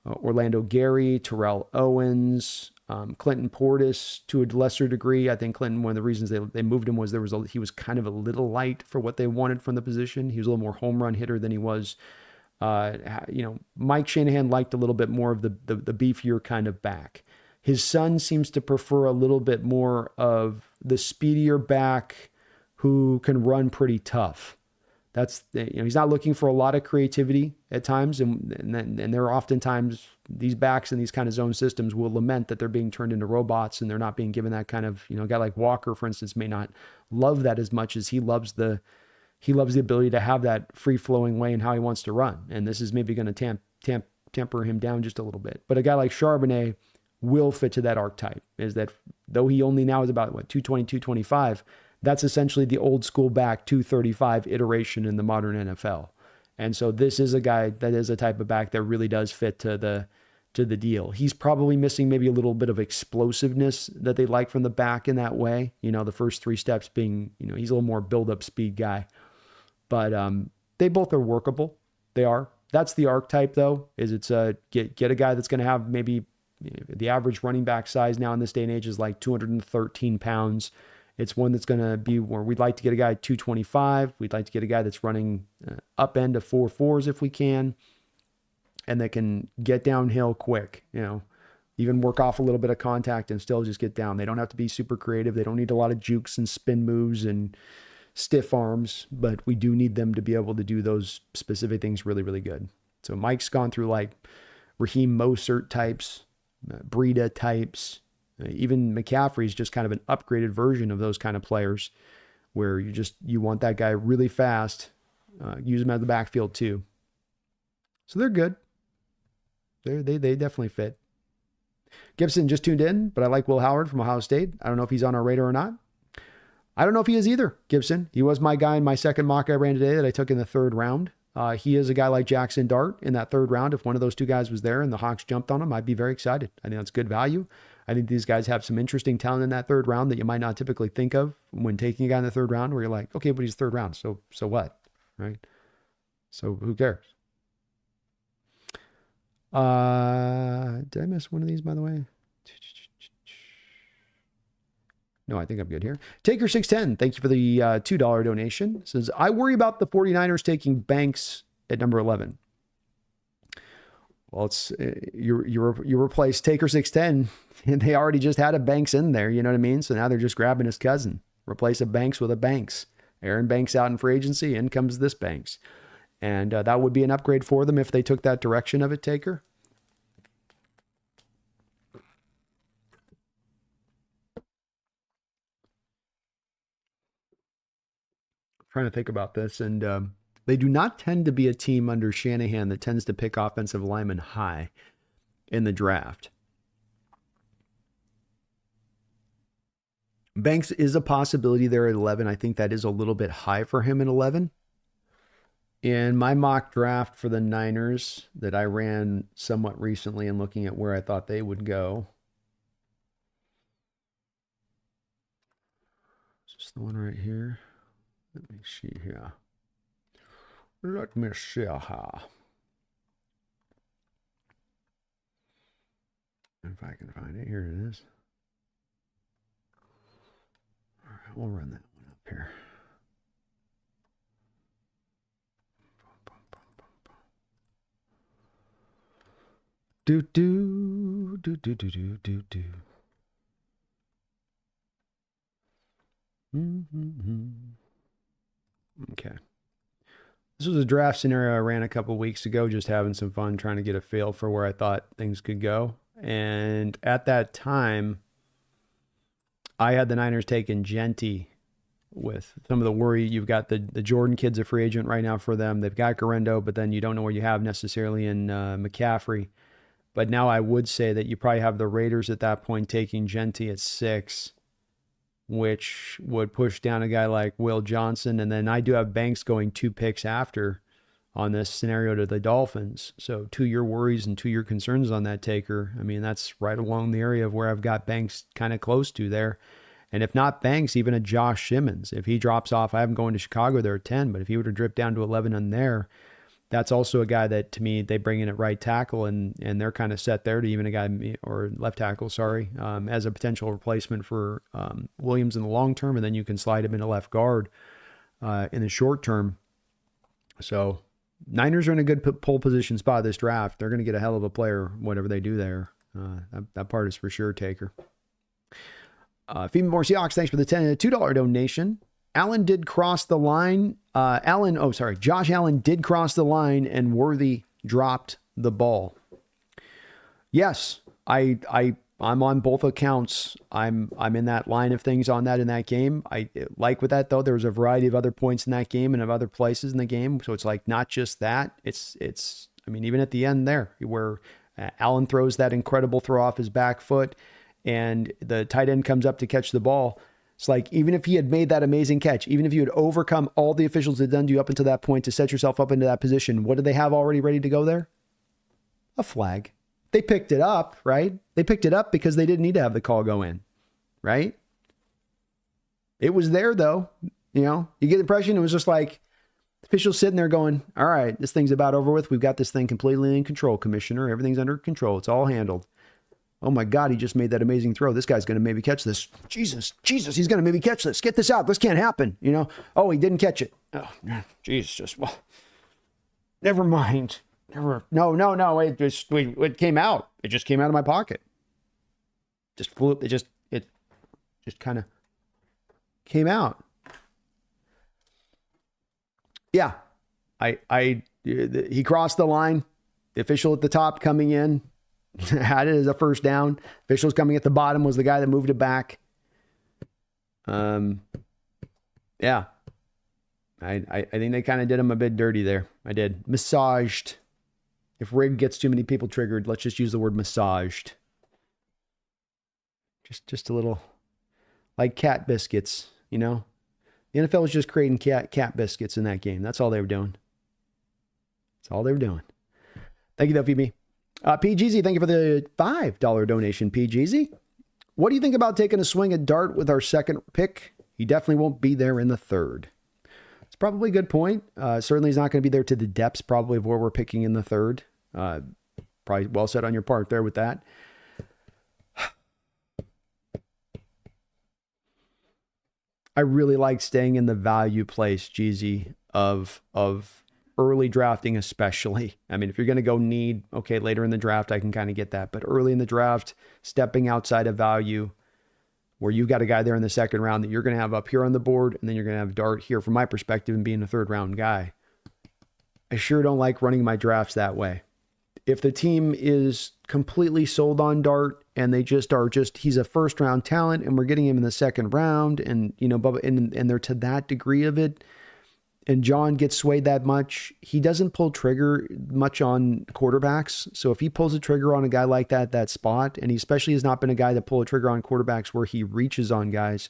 Orlando Gary, Terrell Owens, Clinton Portis to a lesser degree. I think Clinton, one of the reasons they moved him was he was kind of a little light for what they wanted from the position. He was a little more home run hitter than he was. Mike Shanahan liked a little bit more of the beefier kind of back. His son seems to prefer a little bit more of the speedier back who can run pretty tough. That's he's not looking for a lot of creativity at times, and there are oftentimes these backs in these kind of zone systems will lament that they're being turned into robots and they're not being given that kind of a guy like Walker, for instance, may not love that as much as he loves the ability to have that free-flowing way in how he wants to run. And this is maybe going to temper him down just a little bit. But a guy like Charbonnet will fit to that archetype, is that though he only now is about 220, 225, That's essentially the old school back 235 iteration in the modern NFL. And so this is a guy that is a type of back that really does fit to the deal. He's probably missing maybe a little bit of explosiveness that they like from the back in that way. The first 3 steps being, he's a little more build-up speed guy. But they both are workable. They are. That's the archetype, though, is it's get a guy that's going to have maybe the average running back size now in this day and age is like 213 pounds. It's one that's going to be where we'd like to get a guy 225. We'd like to get a guy that's running up end of 4.4s if we can, and that can get downhill quick, even work off a little bit of contact and still just get down. They don't have to be super creative. They don't need a lot of jukes and spin moves and stiff arms, but we do need them to be able to do those specific things really, really good. So Mike's gone through like Raheem Mostert types, Breida types, even McCaffrey's just kind of an upgraded version of those kind of players where you want that guy really fast, use him out of the backfield too. So they're good. They definitely fit. Gibson just tuned in, but I like Will Howard from Ohio State. I don't know if he's on our radar or not. I don't know if he is either, Gibson. He was my guy in my second mock I ran today that I took in the 3rd round. He is a guy like Jackson Dart in that 3rd round. If one of those 2 guys was there and the Hawks jumped on him, I'd be very excited. I think that's good value. I think these guys have some interesting talent in that 3rd round that you might not typically think of when taking a guy in the 3rd round, where you're like, okay, but he's 3rd round. So what? Right? So who cares? Did I miss one of these, by the way? No, I think I'm good here. Taker610, thank you for the $2 donation. Says, I worry about the 49ers taking Banks at number 11. Well, it's you replace Taker610, and they already just had a Banks in there, you know what I mean? So now they're just grabbing his cousin. Replace a Banks with a Banks. Aaron Banks out in free agency, in comes this Banks. And that would be an upgrade for them if they took that direction of it, Taker. Trying to think about this, and they do not tend to be a team under Shanahan that tends to pick offensive linemen high in the draft. Banks is a possibility there at 11. I think that is a little bit high for him at 11. In my mock draft for the Niners that I ran somewhat recently and looking at where I thought they would go. Is this the one right here? Let me see here. Let me see here. If I can find it. Here it is. All right, we'll run that one up here. Do do do do do do do do. Okay. This was a draft scenario I ran a couple weeks ago, just having some fun, trying to get a feel for where I thought things could go. And at that time, I had the Niners taking Genty with some of the worry. You've got the Jordan kid's a free agent right now for them. They've got Garendo, but then you don't know what you have necessarily in McCaffrey. But now I would say that you probably have the Raiders at that point taking Genty at 6, which would push down a guy like Will Johnson. And then I do have Banks going 2 picks after on this scenario to the Dolphins. So 2 year worries and 2 year concerns on that Taker. I mean, that's right along the area of where I've got Banks kind of close to there. And if not Banks, even a Josh Simmons. If he drops off, I have him going to Chicago there at 10, but if he were to drip down to 11 on there, that's also a guy that, to me, they bring in at right tackle, and they're kind of set there to even a guy, or left tackle, sorry, as a potential replacement for Williams in the long term, and then you can slide him into left guard in the short term. So Niners are in a good pole position spot this draft. They're going to get a hell of a player, whatever they do there. That part is for sure, Taker. Female More Seahawks, thanks for the $2 donation. Allen did cross the line. Josh Allen did cross the line, and Worthy dropped the ball. Yes, I'm on both accounts. I'm in that line of things on that in that game. I like with that though. There was a variety of other points in that game and of other places in the game. So it's like not just that. It's. I mean, even at the end there, where Allen throws that incredible throw off his back foot, and the tight end comes up to catch the ball. It's like, even if he had made that amazing catch, even if you had overcome all the officials had done to you up until that point to set yourself up into that position, what did they have already ready to go there? A flag. They picked it up, right? They picked it up because they didn't need to have the call go in, right? It was there, though. You know, you get the impression it was just like officials sitting there going, all right, this thing's about over with. We've got this thing completely in control, Commissioner. Everything's under control. It's all handled. Oh my God, he just made that amazing throw. This guy's going to maybe catch this. Jesus, he's going to maybe catch this. Get this out. This can't happen. You know, oh, he didn't catch it. Oh, Jesus. Well, never mind. No. It came out. It just came out of my pocket. Just flew. It just kind of came out. Yeah, he crossed the line. The official at the top coming in had it as a first down. Officials coming at the bottom was the guy that moved it back. Yeah, I think they kind of did him a bit dirty there. I did. Massaged. If rig gets too many people triggered, let's just use the word massaged. Just a little, like cat biscuits, you know? The NFL was just creating cat biscuits in that game. That's all they were doing. That's all they were doing. Thank you, though, Phoebe. PGZ, thank you for the $5 donation, PGZ. What do you think about taking a swing at Dart with our second pick? He definitely won't be there in the third. It's probably a good point. Certainly he's not going to be there to the depths probably of where we're picking in the third. Probably well said on your part there with that. I really like staying in the value place, Jeezy, of early drafting especially. I mean, if you're going to go need, okay, later in the draft, I can kind of get that. But early in the draft, stepping outside of value, where you've got a guy there in the second round that you're going to have up here on the board, and then you're going to have Dart here from my perspective and being a third round guy. I sure don't like running my drafts that way. If the team is completely sold on Dart and they just are he's a first round talent and we're getting him in the second round and, you know, and they're to that degree of it, and John gets swayed that much, he doesn't pull trigger much on quarterbacks. So if he pulls a trigger on a guy like that spot, and he especially has not been a guy to pull a trigger on quarterbacks where he reaches on guys,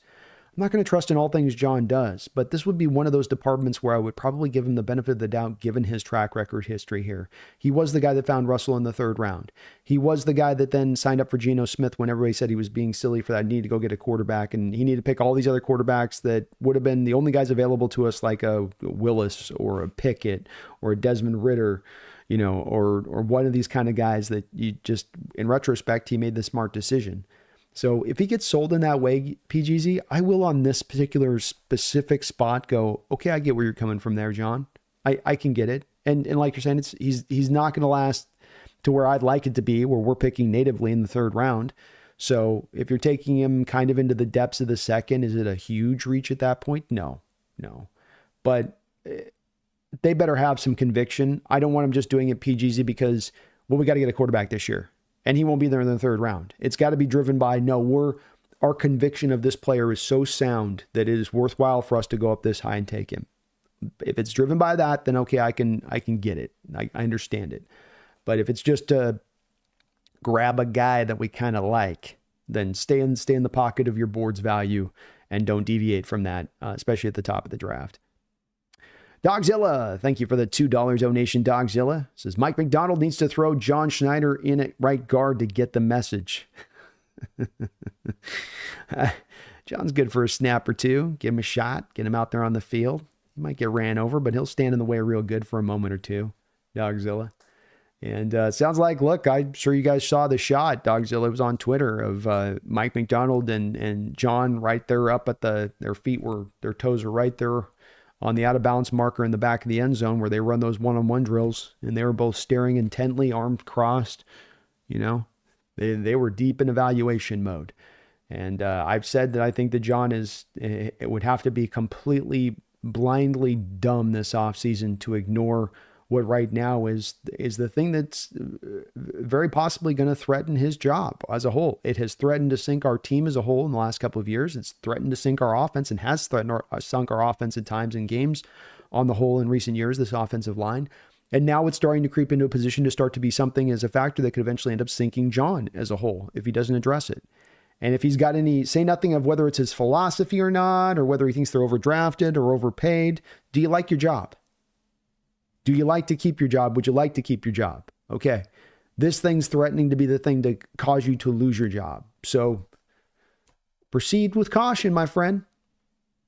I'm not going to trust in all things John does, but this would be one of those departments where I would probably give him the benefit of the doubt given his track record history here. He was the guy that found Russell in the third round. He was the guy that then signed up for Geno Smith when everybody said he was being silly for that need to go get a quarterback, and he needed to pick all these other quarterbacks that would have been the only guys available to us, like a Willis or a Pickett or a Desmond Ridder, you know, or one of these kind of guys that you just, in retrospect, he made the smart decision. So if he gets sold in that way, PGZ, I will on this particular specific spot go, okay, I get where you're coming from there, John. I can get it. And like you're saying, he's not going to last to where I'd like it to be, where we're picking natively in the third round. So if you're taking him kind of into the depths of the second, is it a huge reach at that point? No. But they better have some conviction. I don't want him just doing it PGZ because, well, we got to get a quarterback this year. And he won't be there in the third round. It's got to be driven by, our conviction of this player is so sound that it is worthwhile for us to go up this high and take him. If it's driven by that, then okay, I can get it. I understand it. But if it's just to grab a guy that we kind of like, then stay in the pocket of your board's value and don't deviate from that, especially at the top of the draft. Dogzilla, thank you for the $2 donation, Dogzilla. Says, Mike McDonald needs to throw John Schneider in at right guard to get the message. John's good for a snap or two. Give him a shot. Get him out there on the field. He might get ran over, but he'll stand in the way real good for a moment or two, Dogzilla. And sounds like, look, I'm sure you guys saw the shot, Dogzilla. It was on Twitter of Mike McDonald and John right there up at their feet were, their toes are right there on the out-of-bounds marker in the back of the end zone where they run those one-on-one drills, and they were both staring intently, arms crossed. You know, they were deep in evaluation mode. And I've said that I think that John it would have to be completely blindly dumb this offseason to ignore what right now is the thing that's very possibly going to threaten his job as a whole. It has threatened to sink our team as a whole in the last couple of years. It's threatened to sink our offense and has sunk our offense at times in games on the whole in recent years, this offensive line. And now it's starting to creep into a position to start to be something as a factor that could eventually end up sinking John as a whole if he doesn't address it. And if he's got any, say nothing of whether it's his philosophy or not, or whether he thinks they're overdrafted or overpaid. Do you like your job? Do you like to keep your job? Would you like to keep your job? Okay. This thing's threatening to be the thing to cause you to lose your job. So proceed with caution, my friend.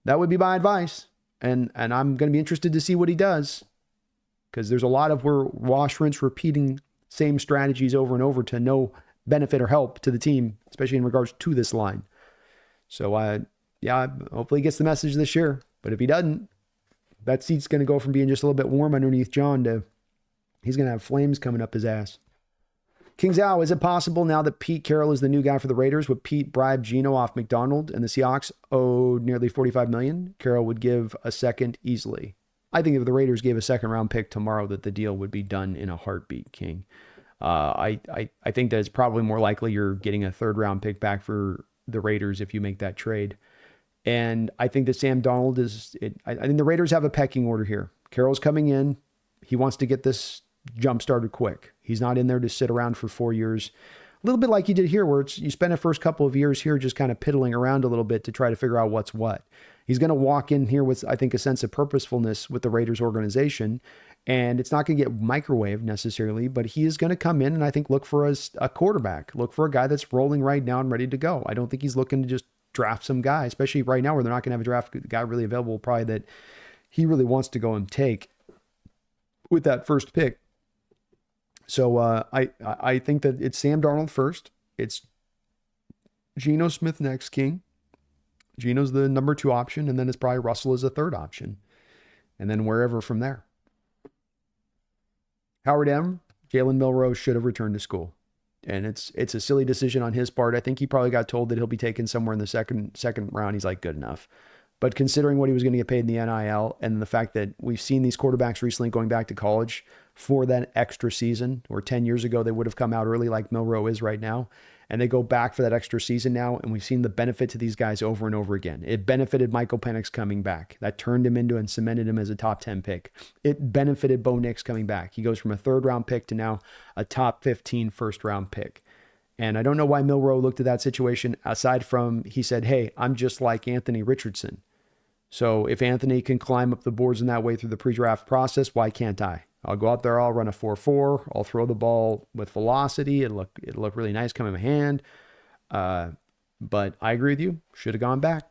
That would be my advice. And I'm going to be interested to see what he does, because there's a lot of wash, rinse, repeating same strategies over and over to no benefit or help to the team, especially in regards to this line. So, yeah, hopefully he gets the message this year. But if he doesn't, that seat's going to go from being just a little bit warm underneath John to he's going to have flames coming up his ass. King's Owl, is it possible now that Pete Carroll is the new guy for the Raiders? Would Pete bribe Geno off McDonald and the Seahawks owed nearly $45 million? Carroll would give a second easily. I think if the Raiders gave a second round pick tomorrow, that the deal would be done in a heartbeat, King. I think that it's probably more likely you're getting a third round pick back for the Raiders if you make that trade. And I think that Sam Darnold I think the Raiders have a pecking order here. Carroll's coming in. He wants to get this jump started quick. He's not in there to sit around for 4 years. A little bit like you did here, where you spend the first couple of years here just kind of piddling around a little bit to try to figure out what's what. He's going to walk in here with, I think, a sense of purposefulness with the Raiders organization. And it's not going to get microwaved necessarily, but he is going to come in and I think look for a quarterback, look for a guy that's rolling right now and ready to go. I don't think he's looking to just draft some guy, especially right now where they're not going to have a draft guy really available, probably that he really wants to go and take with that first pick. So I think that it's Sam Darnold first. It's Geno Smith next, King. Geno's the number 2 option, and then it's probably Russell as a third option. And then wherever from there. Howard M., Jalen Milroe should have returned to school. And it's a silly decision on his part. I think he probably got told that he'll be taken somewhere in the second round. He's like, good enough. But considering what he was going to get paid in the NIL and the fact that we've seen these quarterbacks recently going back to college for that extra season, or 10 years ago, they would have come out early like Milroe is right now. And they go back for that extra season now. And we've seen the benefit to these guys over and over again. It benefited Michael Penix coming back. That turned him into and cemented him as a top 10 pick. It benefited Bo Nix coming back. He goes from a third round pick to now a top 15 first round pick. And I don't know why Milroe looked at that situation aside from he said, hey, I'm just like Anthony Richardson. So if Anthony can climb up the boards in that way through the pre-draft process, why can't I? I'll go out there, I'll run a 4.4, I'll throw the ball with velocity, it'll look really nice coming in my hand. But I agree with you, should have gone back.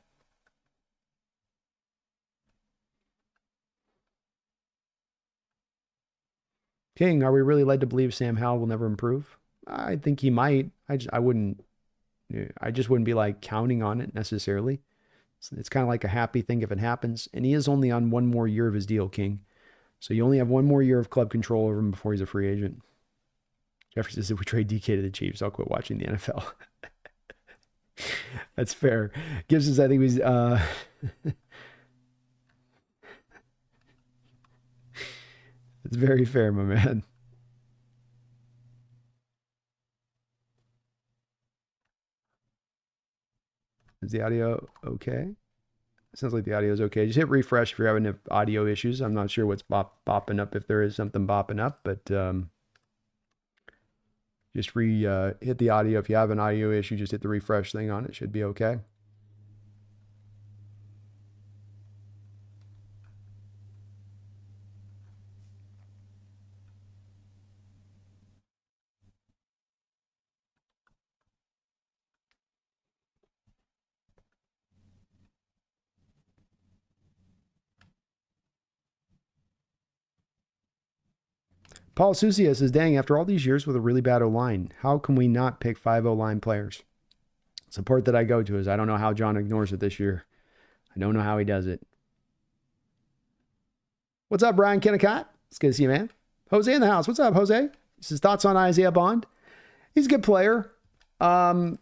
King, are we really led to believe Sam Howell will never improve? I think he might. I just wouldn't be like counting on it necessarily. It's kind of like a happy thing if it happens. And he is only on one more year of his deal, King. So you only have one more year of club control over him before he's a free agent. Jeffrey says, if we trade DK to the Chiefs, I'll quit watching the NFL. That's fair. Gibbs says, I think he's... It's very fair, my man. Is the audio okay? Sounds like the audio is okay. Just hit refresh if you're having audio issues. I'm not sure what's bopping up, if there is something bopping up, but just hit the audio. If you have an audio issue, just hit the refresh thing on it. Should be okay. Paul Susia says, dang, after all these years with a really bad O-line, how can we not pick 5 O-line players? Support that I go to is I don't know how John ignores it this year. I don't know how he does it. What's up, Brian Kennicott? It's good to see you, man. Jose in the house. What's up, Jose? This is his thoughts on Isaiah Bond. He's a good player. I'm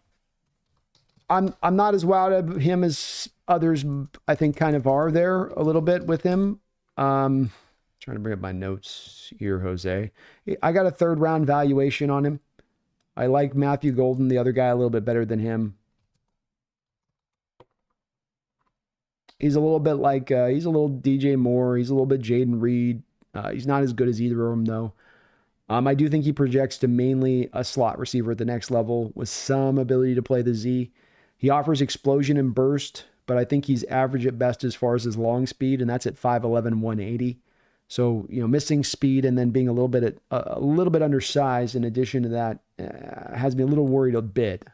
not as wowed at him as others, I think, kind of are there a little bit with him. Trying to bring up my notes here, Jose. I got a 3rd round valuation on him. I like Matthew Golden, the other guy, a little bit better than him. He's a little bit like, he's a little DJ Moore. He's a little bit Jaden Reed. He's not as good as either of them, though. I do think he projects to mainly a slot receiver at the next level with some ability to play the Z. He offers explosion and burst, but I think he's average at best as far as his long speed, and that's at 5'11", 180. So, missing speed and then being a little bit undersized in addition to that has me a little worried a bit.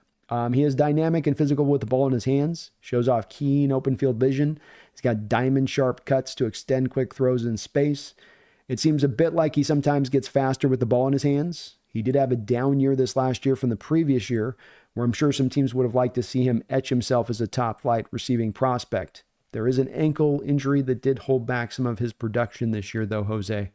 He is dynamic and physical with the ball in his hands, shows off keen open field vision. He's got diamond sharp cuts to extend quick throws in space. It seems a bit like he sometimes gets faster with the ball in his hands. He did have a down year this last year from the previous year, where I'm sure some teams would have liked to see him etch himself as a top flight receiving prospect. There is an ankle injury that did hold back some of his production this year, though, Jose.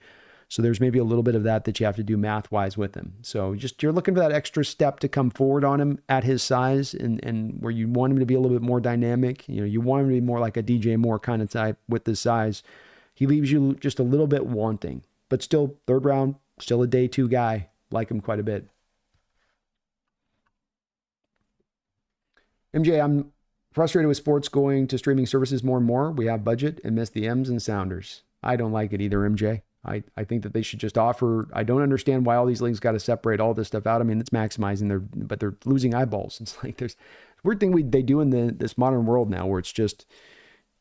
So there's maybe a little bit of that you have to do math-wise with him. So you're looking for that extra step to come forward on him at his size and where you want him to be a little bit more dynamic. You want him to be more like a DJ Moore kind of type with this size. He leaves you just a little bit wanting, but still third round, still a day 2 guy. Like him quite a bit. MJ, I'm frustrated with sports going to streaming services more and more. We have budget and miss the M's and Sounders. I don't like it either, MJ. I think that they should just offer. I don't understand why all these leagues got to separate all this stuff out. I mean, it's maximizing but they're losing eyeballs. It's like there's a weird thing they do in this modern world now where it's just,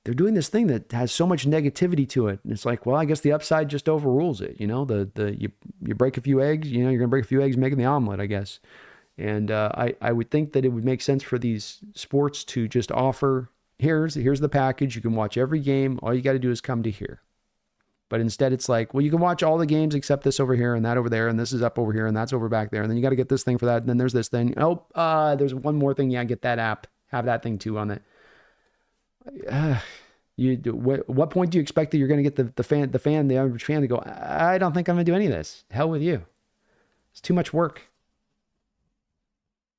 they're doing this thing that has so much negativity to it. And it's like, well, I guess the upside just overrules it. You break a few eggs, you're going to break a few eggs making the omelet, I guess. And I would think that it would make sense for these sports to just offer, here's the package. You can watch every game. All you got to do is come to here. But instead it's like, well, you can watch all the games except this over here and that over there. And this is up over here and that's over back there. And then you got to get this thing for that. And then there's this thing. Oh, there's one more thing. Yeah, get that app. Have that thing too on it. What point do you expect that you're going to get the average fan to go, I don't think I'm going to do any of this. Hell with you. It's too much work.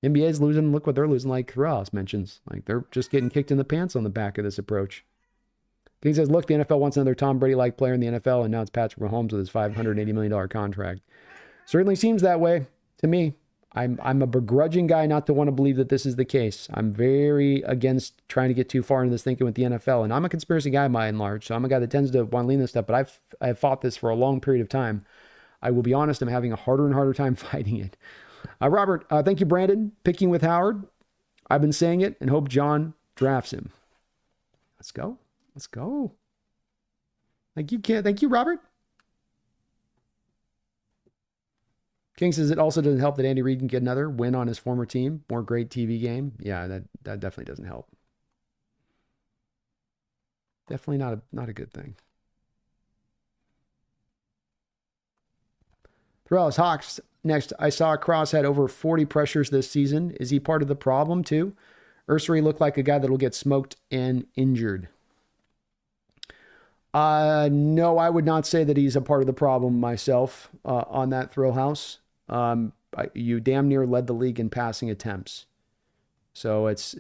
NBA's losing. Look what they're losing, like Ross mentions. Like they're just getting kicked in the pants on the back of this approach. King says, look, the NFL wants another Tom Brady-like player in the NFL, and now it's Patrick Mahomes with his $580 million contract. Certainly seems that way to me. I'm a begrudging guy not to want to believe that this is the case. I'm very against trying to get too far into this thinking with the NFL, and I'm a conspiracy guy by and large, so I'm a guy that tends to want to lean this stuff, but I've fought this for a long period of time. I will be honest, I'm having a harder and harder time fighting it. Robert, thank you, Brandon. Picking with Howard. I've been saying it and hope John drafts him. Let's go. Let's go. Thank you, Robert. King says it also doesn't help that Andy Reid can get another win on his former team. More great TV game. Yeah, that definitely doesn't help. Definitely not a good thing. Throughout Hawks next, I saw Cross had over 40 pressures this season. Is he part of the problem too? Ursary looked like a guy that will get smoked and injured. No, I would not say that he's a part of the problem myself on that Thrill House. You damn near led the league in passing attempts. So it's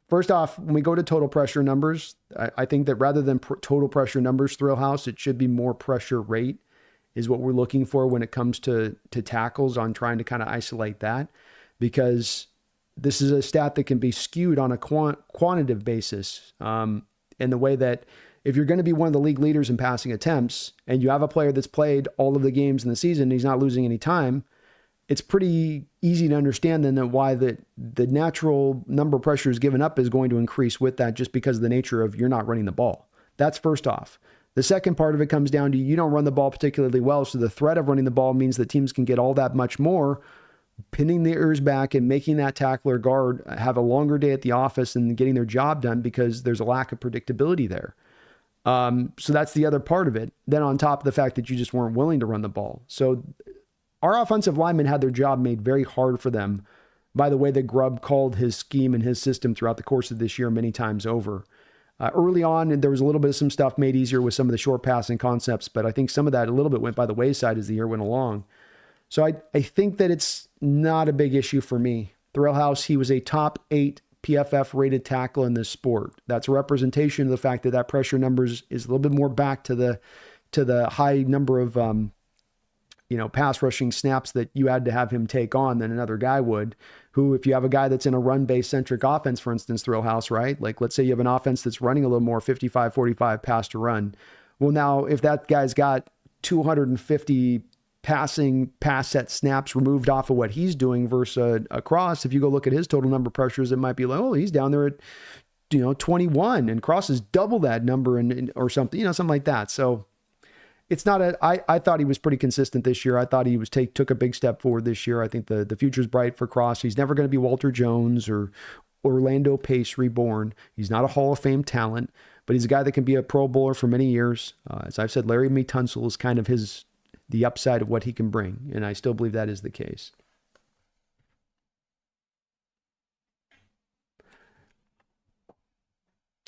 first off, when we go to total pressure numbers, I think that rather than total pressure numbers, Thrill House, it should be more pressure rate is what we're looking for when it comes to tackles on trying to kind of isolate that, because this is a stat that can be skewed on a quantitative basis in the way that if you're going to be one of the league leaders in passing attempts and you have a player that's played all of the games in the season and he's not losing any time, it's pretty easy to understand then that why the natural number of pressures given up is going to increase with that just because of the nature of you're not running the ball. That's first off. The second part of it comes down to you don't run the ball particularly well, so the threat of running the ball means that teams can get all that much more, pinning the ears back and making that tackler guard have a longer day at the office and getting their job done because there's a lack of predictability there. So that's the other part of it. Then on top of the fact that you just weren't willing to run the ball. So our offensive linemen had their job made very hard for them by the way that Grubb called his scheme and his system throughout the course of this year many times over. Early on, there was a little bit of some stuff made easier with some of the short passing concepts, but I think some of that a little bit went by the wayside as the year went along. So I think that it's not a big issue for me. Thrill House, he was a top 8 PFF rated tackle in this sport. That's a representation of the fact that pressure numbers is a little bit more back to the high number of pass rushing snaps that you had to have him take on than another guy would, who, if you have a guy that's in a run-based centric offense, for instance, Thrill House, right? Like, let's say you have an offense that's running a little more 55-45 pass to run. Well, now if that guy's got 250 passing pass set snaps removed off of what he's doing versus a Cross. If you go look at his total number of pressures, it might be like, oh, he's down there at 21, and Cross is double that number or something, something like that. So it's not I thought he was pretty consistent this year. I thought he was took a big step forward this year. I think the future's bright for Cross. He's never going to be Walter Jones or Orlando Pace reborn. He's not a Hall of Fame talent, but he's a guy that can be a Pro Bowler for many years. As I've said, Larry Tunsil is kind of the upside of what he can bring, and I still believe that is the case.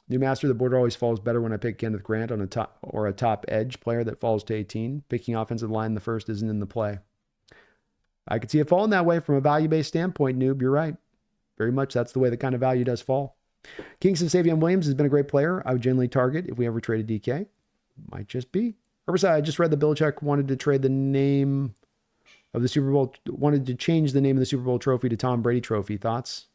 New master, the border always falls better when I pick Kenneth Grant on a top edge player that falls to 18. Picking offensive line in the first isn't in the play. I could see it falling that way from a value-based standpoint, Noob. You're right. Very much that's the way the kind of value does fall. Kingston Savion Williams has been a great player. I would generally target if we ever traded DK. Might just be. Herbicide, I just read that Belichick wanted to trade the name of the Super Bowl, wanted to change the name of the Super Bowl trophy to Tom Brady Trophy. Thoughts?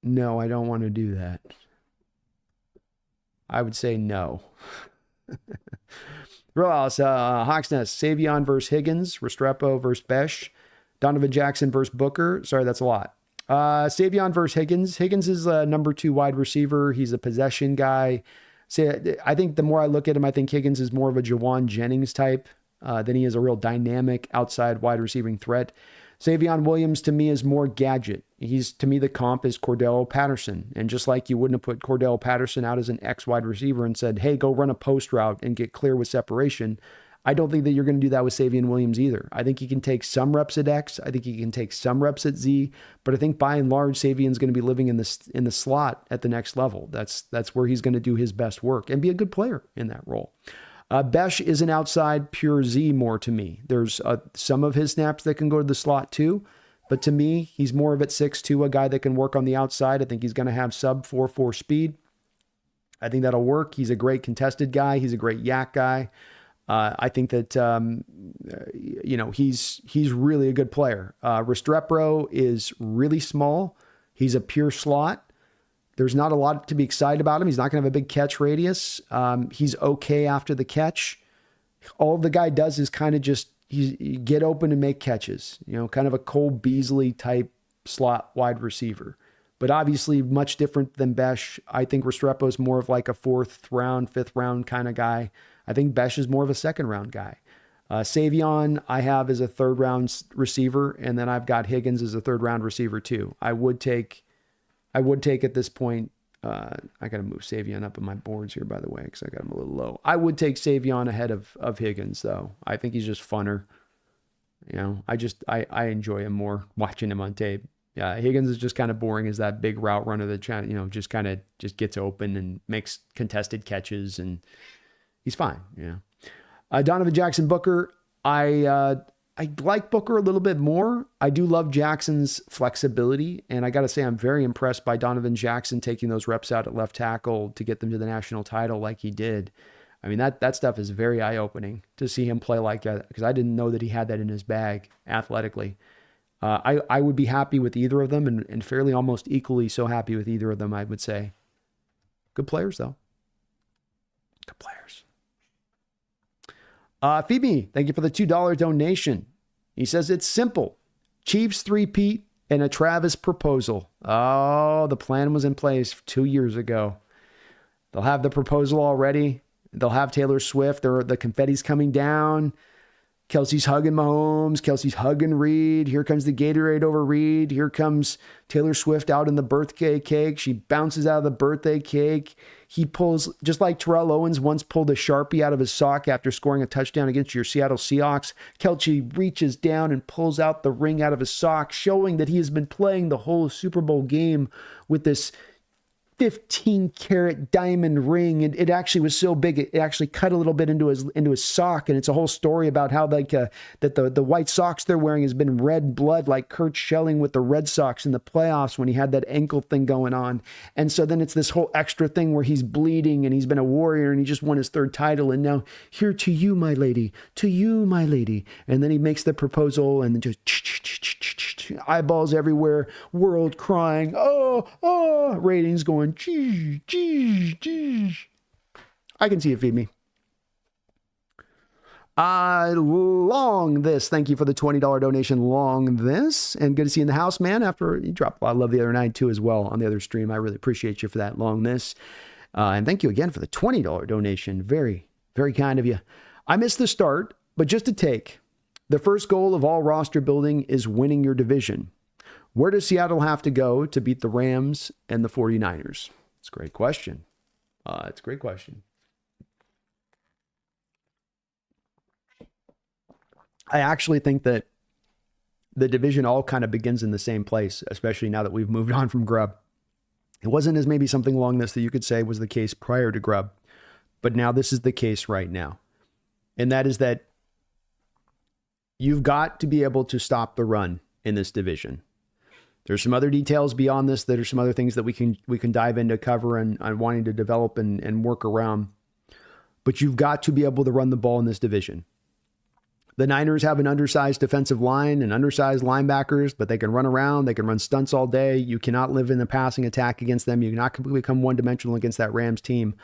No, I don't want to do that. I would say no. Hawks Nest, Savion versus Higgins, Restrepo versus Besh, Donovan Jackson versus Booker. Sorry, that's a lot. Savion versus Higgins. Higgins is a number 2 wide receiver. He's a possession guy. I think the more I look at him, I think Higgins is more of a Jawan Jennings type than he is a real dynamic outside wide receiving threat. Savion Williams, to me, is more gadget. To me, the comp is Cordell Patterson. And just like you wouldn't have put Cordell Patterson out as an X wide receiver and said, hey, go run a post route and get clear with separation, I don't think that you're going to do that with Savion Williams either. I think he can take some reps at X. I think he can take some reps at Z. But I think by and large, Savion's going to be living in the slot at the next level. That's where he's going to do his best work and be a good player in that role. Besh is an outside pure Z more to me. There's some of his snaps that can go to the slot too, but to me, he's more of at 6'2", a guy that can work on the outside. I think he's going to have sub 4.4 speed. I think that'll work. He's a great contested guy. He's a great yak guy. I think that, he's really a good player. Restrepo is really small. He's a pure slot. There's not a lot to be excited about him. He's not going to have a big catch radius. He's okay after the catch. All the guy does is kind of just get open and make catches, kind of a Cole Beasley type slot wide receiver. But obviously much different than Besh. I think Restrepo is more of like a 4th round, 5th round kind of guy. I think Besh is more of a 2nd round guy. Savion I have as a 3rd round receiver, and then I've got Higgins as a 3rd round receiver too. I would take at this point, I got to move Savion up on my boards here, by the way, because I got him a little low. I would take Savion ahead of Higgins, though. I think he's just funner. I enjoy him more watching him on tape. Yeah, Higgins is just kind of boring as that big route runner that just kind of just gets open and makes contested catches, and he's fine. Donovan Jackson Booker, I like Booker a little bit more. I do love Jackson's flexibility, and I got to say I'm very impressed by Donovan Jackson taking those reps out at left tackle to get them to the national title like he did. I mean, that stuff is very eye-opening to see him play like that, because I didn't know that he had that in his bag athletically. I would be happy with either of them, and fairly almost equally so happy with either of them, I would say. Good players, though. Good players. Phoebe, thank you for the $2 donation. He says it's simple. Chiefs 3-peat and a Travis proposal. Oh, the plan was in place 2 years ago. They'll have the proposal already. They'll have Taylor Swift. The confetti's coming down. Kelsey's hugging Mahomes. Kelsey's hugging Reed. Here comes the Gatorade over Reed. Here comes Taylor Swift out in the birthday cake. She bounces out of the birthday cake. He pulls, just like Terrell Owens once pulled a Sharpie out of his sock after scoring a touchdown against your Seattle Seahawks. Kelsey reaches down and pulls out the ring out of his sock, showing that he has been playing the whole Super Bowl game with this 15-karat diamond ring, and it actually was so big it actually cut a little bit into his sock, and it's a whole story about how that the white socks they're wearing has been red blood, like Kurt Schelling with the Red Sox in the playoffs when he had that ankle thing going on. And so then it's this whole extra thing where he's bleeding, and he's been a warrior, and he just won his 3rd title, and now here to you, my lady, and then he makes the proposal, and then just eyeballs everywhere, world crying, oh, ratings going, geez. I can see it, feed me. Long this. Thank you for the $20 donation. Long this. And good to see you in the house, man. After you dropped a love the other night too as well on the other stream. I really appreciate you for that. Long this. And thank you again for the $20 donation. Very, very kind of you. I missed the start, but just to take, the first goal of all roster building is winning your division. Where does Seattle have to go to beat the Rams and the 49ers? It's a great question. It's a great question. I actually think that the division all kind of begins in the same place, especially now that we've moved on from Grubb. It wasn't as maybe something along this that you could say was the case prior to Grubb, but now this is the case right now. And that is that you've got to be able to stop the run in this division. There's some other details beyond this that are some other things that we can dive into, cover and wanting to develop and work around. But you've got to be able to run the ball in this division. The Niners have an undersized defensive line and undersized linebackers, but they can run around. They can run stunts all day. You cannot live in the passing attack against them. You cannot become one-dimensional against that Rams team.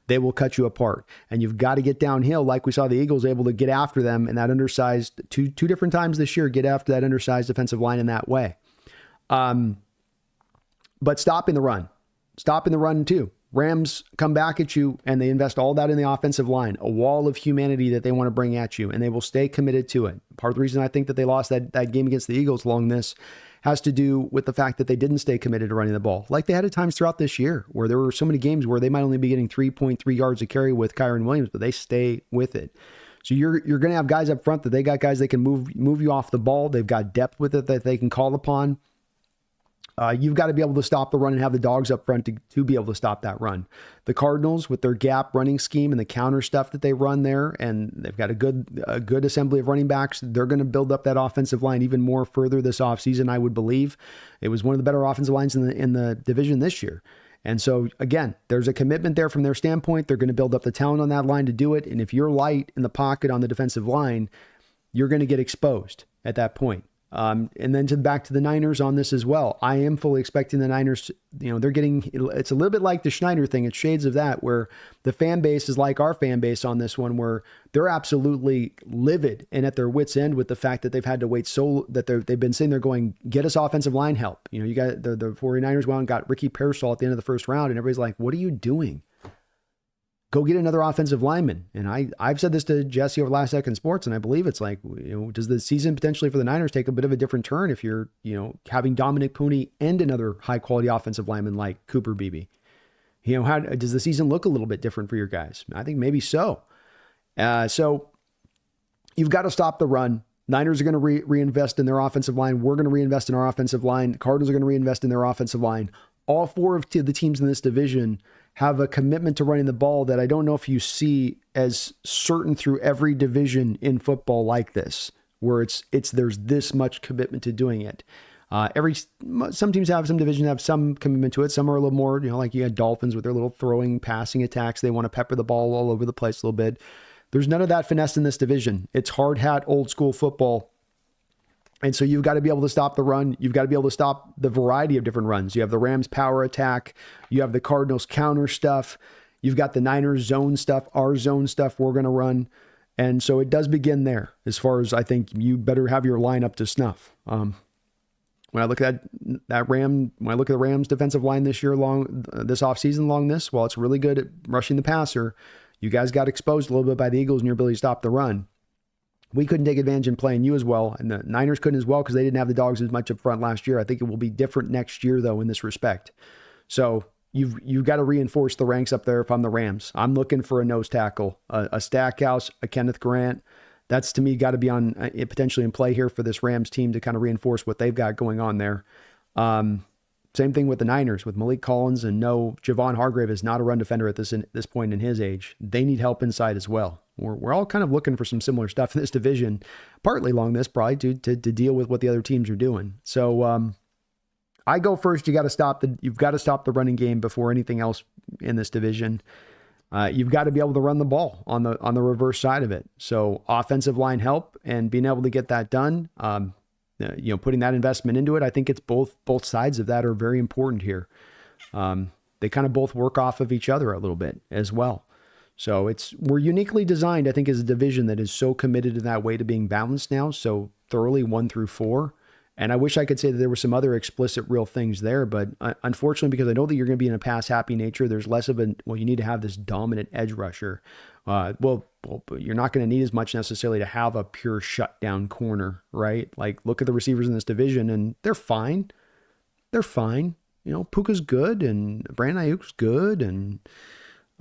They will cut you apart. And you've got to get downhill like we saw the Eagles able to get after them in that undersized, two different times this year, get after that undersized defensive line in that way. But stopping the run too. Rams come back at you and they invest all that in the offensive line, a wall of humanity that they want to bring at you, and they will stay committed to it. Part of the reason I think that they lost that game against the Eagles along this has to do with the fact that they didn't stay committed to running the ball like they had at times throughout this year, where there were so many games where they might only be getting 3.3 yards a carry with Kyren Williams, but they stay with it. So you're going to have guys up front that they got guys that can move you off the ball. They've got depth with it that they can call upon. You've got to be able to stop the run and have the dogs up front to be able to stop that run. The Cardinals, with their gap running scheme and the counter stuff that they run there, and they've got a good assembly of running backs, they're going to build up that offensive line even more further this offseason, I would believe. It was one of the better offensive lines in the division this year. And so, again, there's a commitment there from their standpoint. They're going to build up the talent on that line to do it. And if you're light in the pocket on the defensive line, you're going to get exposed at that point. And then back to the Niners on this as well. I am fully expecting the Niners, it's a little bit like the Schneider thing. It's shades of that, where the fan base is like our fan base on this one, where they're absolutely livid and at their wits' end with the fact that they've had to wait they've been sitting there going, get us offensive line help. You got the 49ers went and got Ricky Pearsall at the end of the first round, and everybody's like, what are you doing? Go get another offensive lineman. And I've said this to Jesse over Last Second Sports, and I believe it's like, does the season potentially for the Niners take a bit of a different turn if you're, having Dominic Pooney and another high quality offensive lineman like Cooper Beebe? How does the season look a little bit different for your guys? I think maybe so. So you've got to stop the run. Niners are going to reinvest in their offensive line. We're going to reinvest in our offensive line. The Cardinals are going to reinvest in their offensive line. All four of the teams in this division have a commitment to running the ball that I don't know if you see as certain through every division in football like this, where there's this much commitment to doing it. Some divisions have some commitment to it. Some are a little more, like you had Dolphins with their little throwing, passing attacks. They want to pepper the ball all over the place a little bit. There's none of that finesse in this division. It's hard hat, old school football. And so you've got to be able to stop the run. You've got to be able to stop the variety of different runs. You have the Rams power attack. You have the Cardinals counter stuff. You've got the Niners zone stuff, our zone stuff we're going to run. And so it does begin there as far as I think you better have your line up to snuff. When I look at when I look at the Rams defensive line this offseason, while it's really good at rushing the passer, you guys got exposed a little bit by the Eagles and your ability to stop the run. We couldn't take advantage in playing you as well, and the Niners couldn't as well because they didn't have the dogs as much up front last year. I think it will be different next year, though, in this respect. So you've got to reinforce the ranks up there if I'm the Rams. I'm looking for a nose tackle, a Stackhouse, a Kenneth Grant. That's, to me, got to be on potentially in play here for this Rams team to kind of reinforce what they've got going on there. Same thing with the Niners, with Malik Collins, and no, Javon Hargrave is not a run defender at this point in his age. They need help inside as well. We're all kind of looking for some similar stuff in this division, partly along this, probably to deal with what the other teams are doing. So I go first. You've got to stop the running game before anything else in this division. You've got to be able to run the ball on the reverse side of it. So offensive line help and being able to get that done. Putting that investment into it, I think it's both sides of that are very important here. They kind of both work off of each other a little bit as well. So we're uniquely designed, I think, as a division that is so committed in that way to being balanced now, so thoroughly 1 through 4. And I wish I could say that there were some other explicit real things there, but unfortunately, because I know that you're going to be in a pass happy nature, there's less of you need to have this dominant edge rusher. Well, you're not going to need as much necessarily to have a pure shutdown corner, right? Like, look at the receivers in this division, and they're fine. They're fine. Puka's good, and Brandon Ayuk's good, and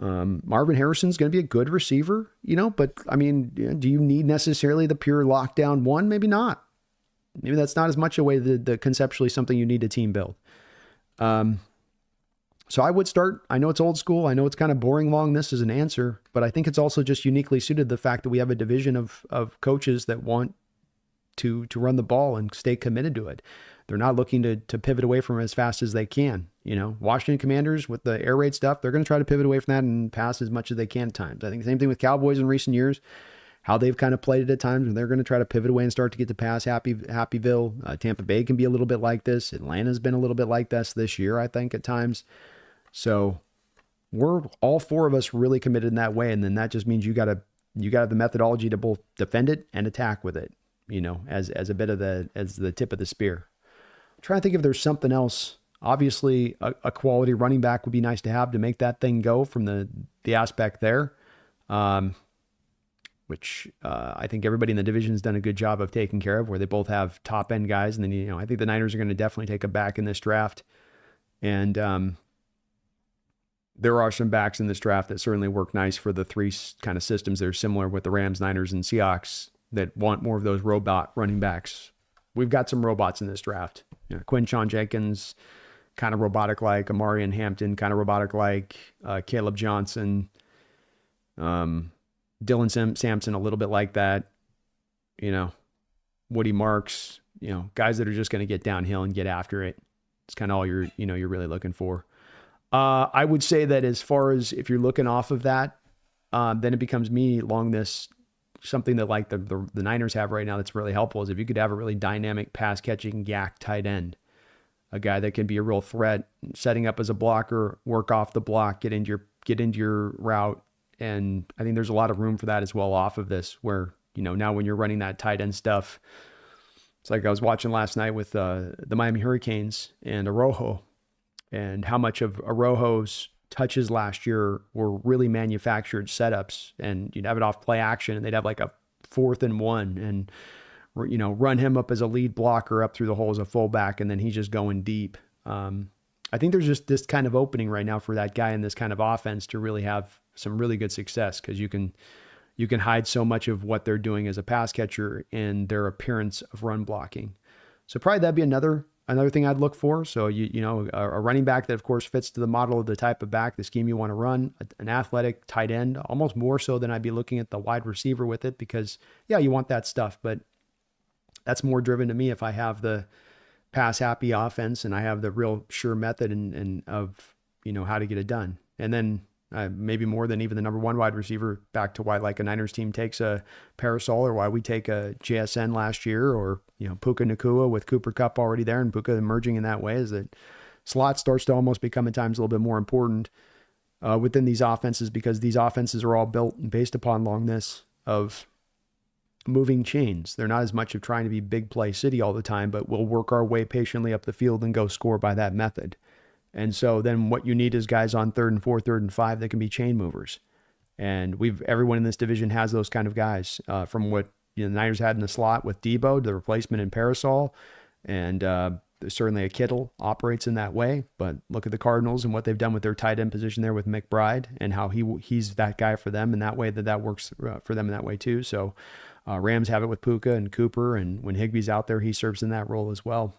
Marvin Harrison's going to be a good receiver, but I mean, do you need necessarily the pure lockdown one? Maybe not. Maybe that's not as much a way that conceptually something you need to team build. So I would start, I know it's old school. I know it's kind of boring long this as an answer, but I think it's also just uniquely suited to the fact that we have a division of coaches that want to run the ball and stay committed to it. They're not looking to pivot away from it as fast as they can. Washington Commanders with the air raid stuff, they're going to try to pivot away from that and pass as much as they can at times. I think the same thing with Cowboys in recent years, how they've kind of played it at times, and they're going to try to pivot away and start to get to pass Happyville. Tampa Bay can be a little bit like this. Atlanta's been a little bit like this year, I think, at times. So we're all 4 of us really committed in that way. And then that just means you got to have the methodology to both defend it and attack with it, as a bit of as the tip of the spear. I'm trying to think if there's something else. Obviously, a quality running back would be nice to have to make that thing go from the aspect there, which I think everybody in the division has done a good job of taking care of, where they both have top end guys. And then, I think the Niners are going to definitely take a back in this draft. And there are some backs in this draft that certainly work nice for the 3 kind of systems that are similar with the Rams, Niners, and Seahawks that want more of those robot running backs. We've got some robots in this draft. Quinshon Jenkins, kind of robotic-like. Amarian Hampton, kind of robotic-like. Caleb Johnson. Dylan Sampson, a little bit like that. Woody Marks. Guys that are just going to get downhill and get after it. It's kind of all you're really looking for. I would say that as far as if you're looking off of that, then it becomes me along this, something that like the Niners have right now that's really helpful is if you could have a really dynamic pass catching yak tight end, a guy that can be a real threat, setting up as a blocker, work off the block, get into your route. And I think there's a lot of room for that as well off of this, where, now when you're running that tight end stuff, it's like I was watching last night with the Miami Hurricanes and Araujo, and how much of Araujo's touches last year were really manufactured setups, and you'd have it off play action and they'd have like a 4th and 1 and, run him up as a lead blocker up through the hole as a fullback. And then he's just going deep. I think there's just this kind of opening right now for that guy in this kind of offense to really have some really good success, because you can hide so much of what they're doing as a pass catcher in their appearance of run blocking. So probably that'd be another thing I'd look for. So, a running back that, of course, fits to the model of the type of back, the scheme you want to run, an athletic tight end, almost more so than I'd be looking at the wide receiver with it, because, yeah, you want that stuff, but that's more driven to me if I have the pass happy offense and I have the real sure method and of, how to get it done. And then maybe more than even the number 1 wide receiver, back to why like a Niners team takes a Parasol, or why we take a JSN last year, or, Puka Nacua with Cooper Kupp already there and Puka emerging in that way, is that slot starts to almost become at times a little bit more important within these offenses, because these offenses are all built and based upon longness of moving chains. They're not as much of trying to be big play city all the time, but we'll work our way patiently up the field and go score by that method. And so then what you need is guys on 3rd and 4, 3rd and 5 that can be chain movers. And everyone in this division has those kind of guys, from what the Niners had in the slot with Debo, the replacement in Parasol, and certainly a Kittle operates in that way. But look at the Cardinals and what they've done with their tight end position there with McBride, and how he's that guy for them in that way, that works for them in that way too. So Rams have it with Puka and Cooper, and when Higbee's out there, he serves in that role as well.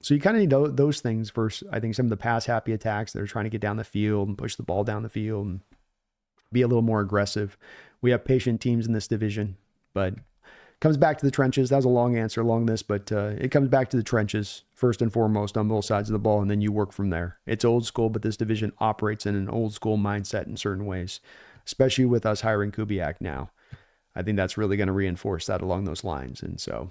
So you kind of need those things versus, I think, some of the pass-happy attacks that are trying to get down the field and push the ball down the field and be a little more aggressive. We have patient teams in this division, but it comes back to the trenches. That was a long answer along this, but it comes back to the trenches first and foremost on both sides of the ball, and then you work from there. It's old school, but this division operates in an old school mindset in certain ways, especially with us hiring Kubiak now. I think that's really going to reinforce that along those lines. And so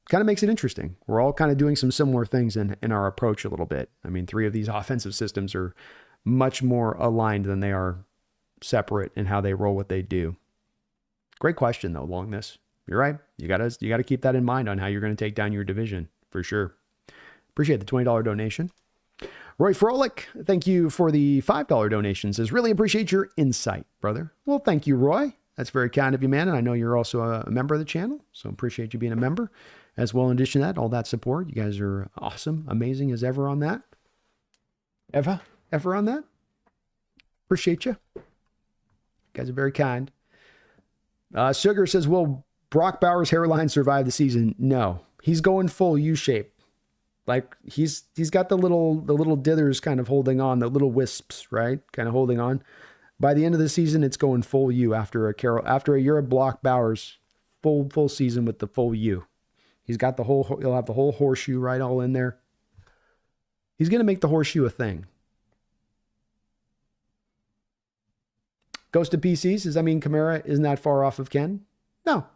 kind of makes it interesting. We're all kind of doing some similar things in our approach a little bit. I mean, 3 of these offensive systems are much more aligned than they are separate in how they roll what they do. Great question though, along this. You're right. You gotta keep that in mind on how you're going to take down your division for sure. Appreciate the $20 donation. Roy Froelich, thank you for the $5 donation. Says, really appreciate your insight, brother. Well, thank you, Roy. That's very kind of you, man. And I know you're also a member of the channel, so appreciate you being a member as well. In addition to that, all that support. You guys are awesome, amazing as ever on that. Ever on that? Appreciate you. You guys are very kind. Sugar says, will Brock Bowers' hairline survive the season? No. He's going full U-shape. Like he's got the little dithers kind of holding on, the little wisps, right? Kind of holding on. By the end of the season, it's going full U after a year of Brock Bowers, full season with the full U. He'll have the whole horseshoe right all in there. He's going to make the horseshoe a thing. Ghost of PC says, I mean, Kamara isn't that far off of Ken. No,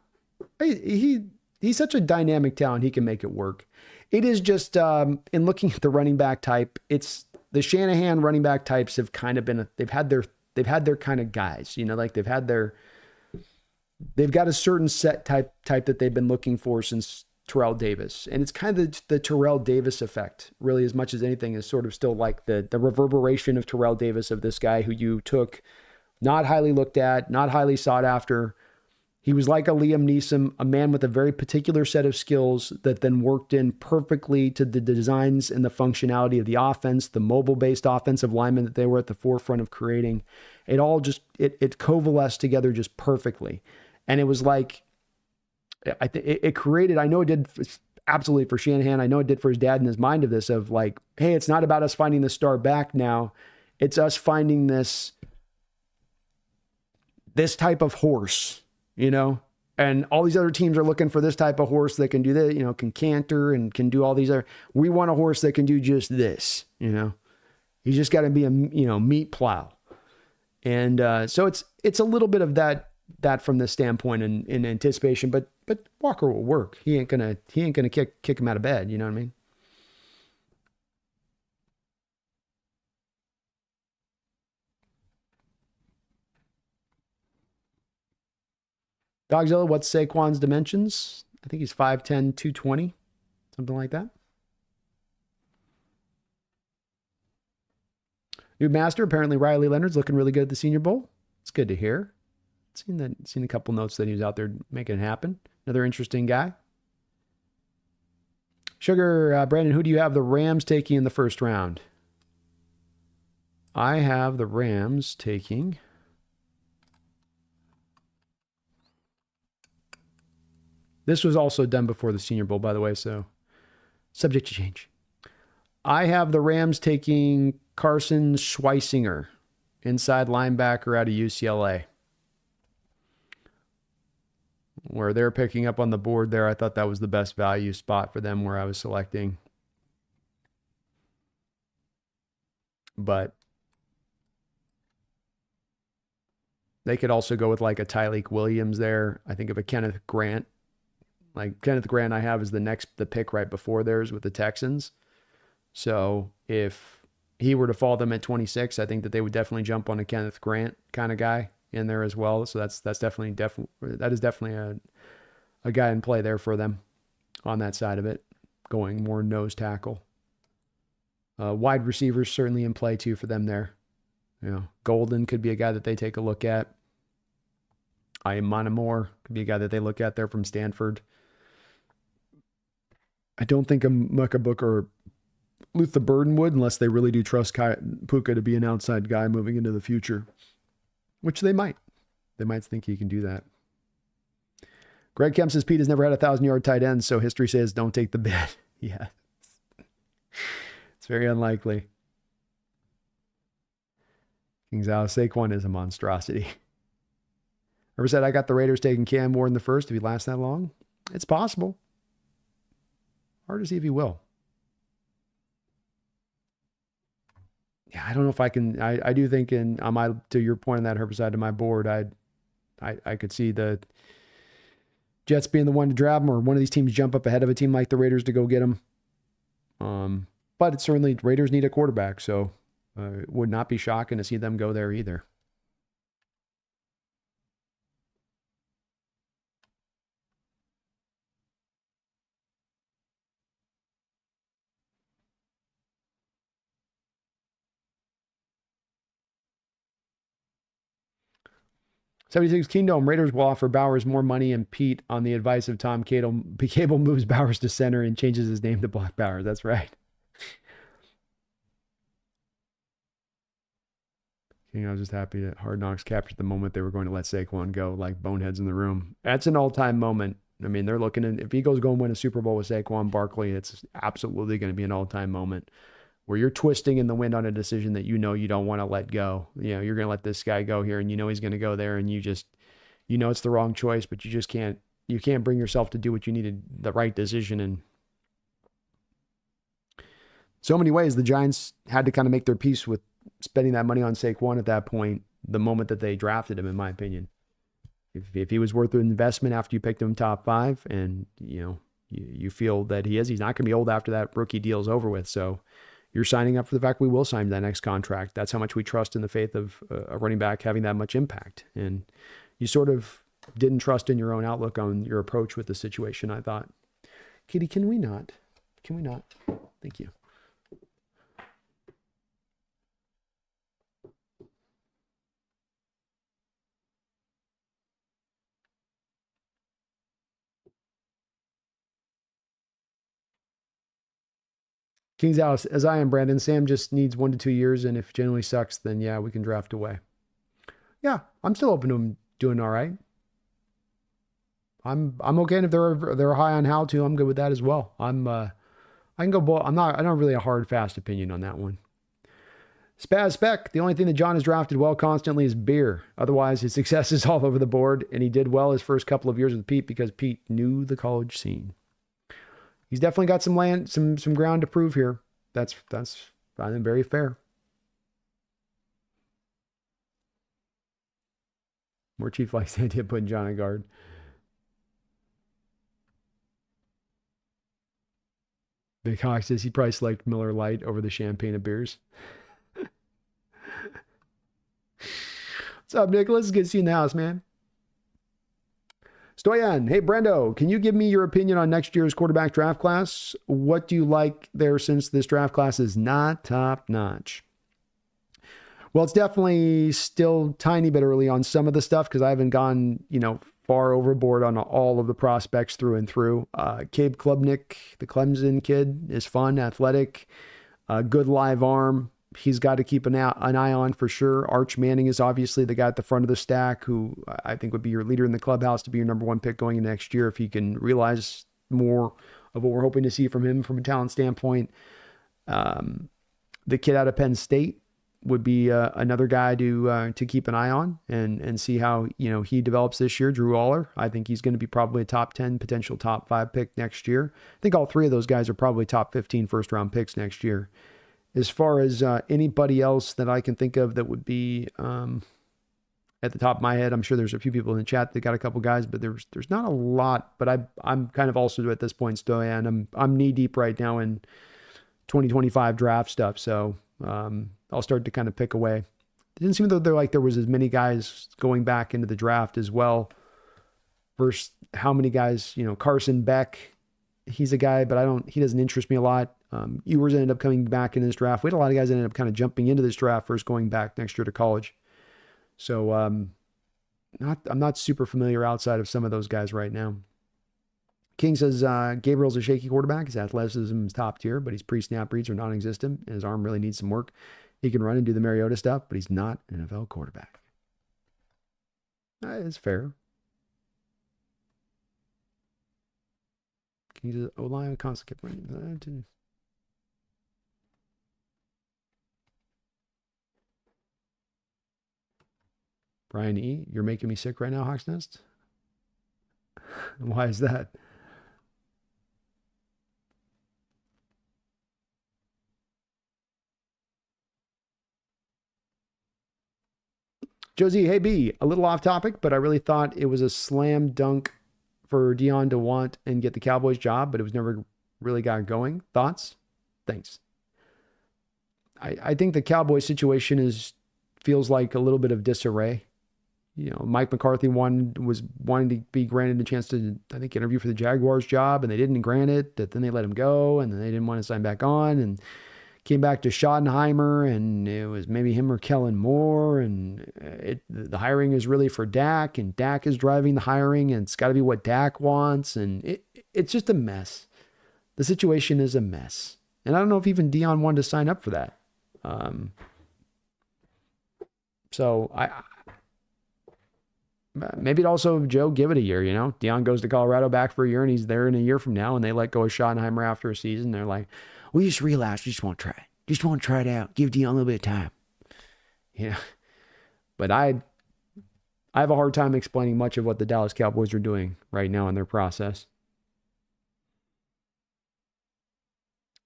he's such a dynamic talent. He can make it work. It is just, in looking at the running back type, it's the Shanahan running back types have kind of been, they've had their kind of guys, you know, like they've got a certain set type that they've been looking for since Terrell Davis. And it's kind of the Terrell Davis effect, really, as much as anything, is sort of still like the reverberation of Terrell Davis, of this guy who you took, not highly looked at, not highly sought after. He was like a Liam Neeson, a man with a very particular set of skills that then worked in perfectly to the designs and the functionality of the offense, the mobile-based offensive lineman that they were at the forefront of creating. It all just, it coalesced together just perfectly. And it was like, it created, I know it did absolutely for Shanahan. I know it did for his dad in his mind of this, of like, hey, it's not about us finding the star back now. It's us finding this type of horse, you know, and all these other teams are looking for this type of horse that can do that, you know, can canter and can do all these other, we want a horse that can do just this, you know, he's just got to be a, you know, meat plow. And so it's a little bit of that from this standpoint in anticipation, but Walker will work. He ain't gonna kick him out of bed. You know what I mean? Dogzilla, what's Saquon's dimensions? I think he's 5'10", 220, something like that. New master, apparently Riley Leonard's looking really good at the Senior Bowl. It's good to hear. Seen a couple notes that he was out there making it happen. Another interesting guy. Sugar, Brandon, who do you have the Rams taking in the first round? I have the Rams taking... This was also done before the Senior Bowl, by the way, so subject to change. I have the Rams taking Carson Schweisinger, inside linebacker out of UCLA. Where they're picking up on the board there, I thought that was the best value spot for them where I was selecting. But they could also go with like a Tyleik Williams there. I think of a Kenneth Grant. Like Kenneth Grant I have is the pick right before theirs with the Texans. So if he were to fall them at 26, I think that they would definitely jump on a Kenneth Grant kind of guy in there as well. So that is definitely a guy in play there for them on that side of it, going more nose tackle. Wide receivers certainly in play too for them there. You know, Golden could be a guy that they take a look at. Moore could be a guy that they look at there from Stanford. I don't think a Muckabook or Luther Burden would, unless they really do trust Puka to be an outside guy moving into the future, which they might. They might think he can do that. Greg Kemp says Pete has never had 1,000-yard tight ends, so history says don't take the bet. Yeah. It's very unlikely. King's out. Saquon is a monstrosity. Ever said I got the Raiders taking Cam Ward in the first if he lasts that long? It's possible. Hard to see if he will. Yeah, I don't know if I can. I do think to your point on that herbicide to my board, I could see the Jets being the one to grab him, or one of these teams jump up ahead of a team like the Raiders to go get him. But it's certainly Raiders need a quarterback, so it would not be shocking to see them go there either. 76 Kingdom, Raiders will offer Bowers more money, and Pete, on the advice of Tom Cable, moves Bowers to center and changes his name to Black Bowers. That's right. I was just happy that Hard Knocks captured the moment they were going to let Saquon go, like boneheads in the room. That's an all-time moment. I mean, they're looking at, if Eagles go and win a Super Bowl with Saquon Barkley, it's absolutely going to be an all-time moment where you're twisting in the wind on a decision that you don't want to let go. You're going to let this guy go here, and he's going to go there, and it's the wrong choice, but you can't bring yourself to do what you needed, the right decision. And so many ways, the Giants had to kind of make their peace with spending that money on Saquon at that point, the moment that they drafted him, in my opinion. If he was worth an investment after you picked him top 5, and you feel that he's not going to be old after that rookie deal's over with. So you're signing up for the fact we will sign that next contract. That's how much we trust in the faith of a running back having that much impact. And you sort of didn't trust in your own outlook on your approach with the situation, I thought. Kitty, can we not? Thank you. King's House, as I am, Brandon. Sam just needs 1 to 2 years, and if it generally sucks, then yeah, we can draft away. Yeah, I'm still open to him doing all right. I'm okay, and if they're high on how to, I'm good with that as well. I can go. I don't really a hard fast opinion on that one. Spaz Spec, the only thing that John has drafted well constantly is beer. Otherwise, his success is all over the board, and he did well his first couple of years with Pete because Pete knew the college scene. He's definitely got some ground to prove here. That's I think very fair. More Chief likes the idea of putting John on guard. Big Hawk says he probably selected Miller Lite over the champagne of beers. What's up, Nicholas? Good to see you in the house, man. Stoyan, hey Brendo, can you give me your opinion on next year's quarterback draft class? What do you like there since this draft class is not top notch? Well, it's definitely still tiny bit early on some of the stuff because I haven't gone, far overboard on all of the prospects through and through. Cabe Klubnik, the Clemson kid, is fun, athletic, good live arm. He's got to keep an eye on for sure. Arch Manning is obviously the guy at the front of the stack who I think would be your leader in the clubhouse to be your number 1 pick going into next year if he can realize more of what we're hoping to see from him from a talent standpoint. The kid out of Penn State would be another guy to keep an eye on and see how he develops this year. Drew Aller, I think he's going to be probably a top 10, potential top 5 pick next year. I think all 3 of those guys are probably top 15 first-round picks next year. As far as anybody else that I can think of that would be at the top of my head, I'm sure there's a few people in the chat that got a couple guys, but there's not a lot. But I'm kind of also at this point still, and I'm knee deep right now in 2025 draft stuff. So I'll start to kind of pick away. It didn't seem though there was as many guys going back into the draft as well. Versus how many guys, Carson Beck, he's a guy, but he doesn't interest me a lot. Ewers ended up coming back in this draft. We had a lot of guys that ended up kind of jumping into this draft first going back next year to college. So I'm not super familiar outside of some of those guys right now. King says Gabriel's a shaky quarterback. His athleticism is top tier, but his pre-snap reads are non-existent, and his arm really needs some work. He can run and do the Mariota stuff, but he's not an NFL quarterback. It's fair. King says O-line constantly kept running. Brian E., you're making me sick right now, Hawks Nest? Why is that? Josie, hey B, a little off topic, but I really thought it was a slam dunk for Dion to want and get the Cowboys job, but it was never really got going. Thoughts? Thanks. I think the Cowboys situation feels like a little bit of disarray. Mike McCarthy was wanting to be granted a chance to, I think, interview for the Jaguars job, and they didn't grant it. That then they let him go, and then they didn't want to sign back on. And came back to Schottenheimer, and it was maybe him or Kellen Moore, and the hiring is really for Dak, and Dak is driving the hiring, and it's got to be what Dak wants, and it's just a mess. The situation is a mess. And I don't know if even Dion wanted to sign up for that. So maybe also, Joe, give it a year, Dion goes to Colorado back for a year, and he's there in a year from now, and they let go of Schottenheimer after a season. They're like, we just relapsed. We just want to try it. Just want to try it out. Give Dion a little bit of time. But I have a hard time explaining much of what the Dallas Cowboys are doing right now in their process.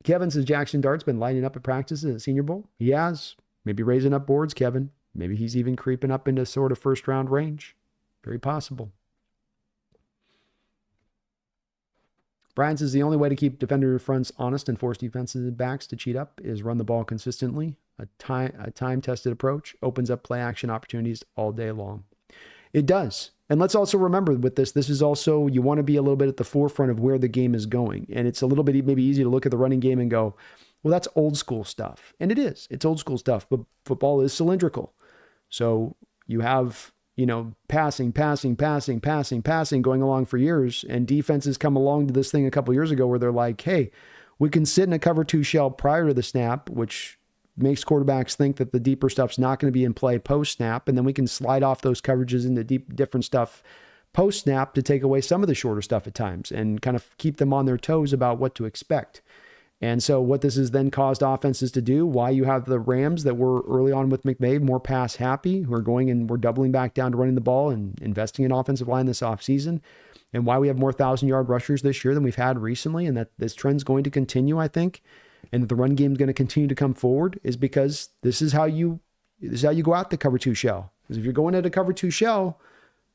Kevin says Jackson Dart's been lining up at practices at Senior Bowl. He has. Maybe raising up boards, Kevin. Maybe he's even creeping up into sort of first round range. Very possible. Brian says the only way to keep defender fronts honest and force defensive backs to cheat up is run the ball consistently. A time-tested approach opens up play action opportunities all day long. It does. And let's also remember with this is also, you want to be a little bit at the forefront of where the game is going. And it's a little bit maybe easy to look at the running game and go, well, that's old school stuff. And it is. It's old school stuff, but football is cylindrical. So you have, passing going along for years. And defenses come along to this thing a couple years ago where they're like, hey, we can sit in a cover 2 shell prior to the snap, which makes quarterbacks think that the deeper stuff's not going to be in play post-snap, and then we can slide off those coverages into different stuff post-snap to take away some of the shorter stuff at times and kind of keep them on their toes about what to expect. And so what this has then caused offenses to do, why you have the Rams that were early on with McVay more pass happy, who are going and we're doubling back down to running the ball and investing in offensive line this offseason, and why we have more 1,000-yard rushers this year than we've had recently, and that this trend's going to continue, I think, and that the run game is going to continue to come forward, is because this is how you go out the cover 2 shell. Because if you're going at a cover 2 shell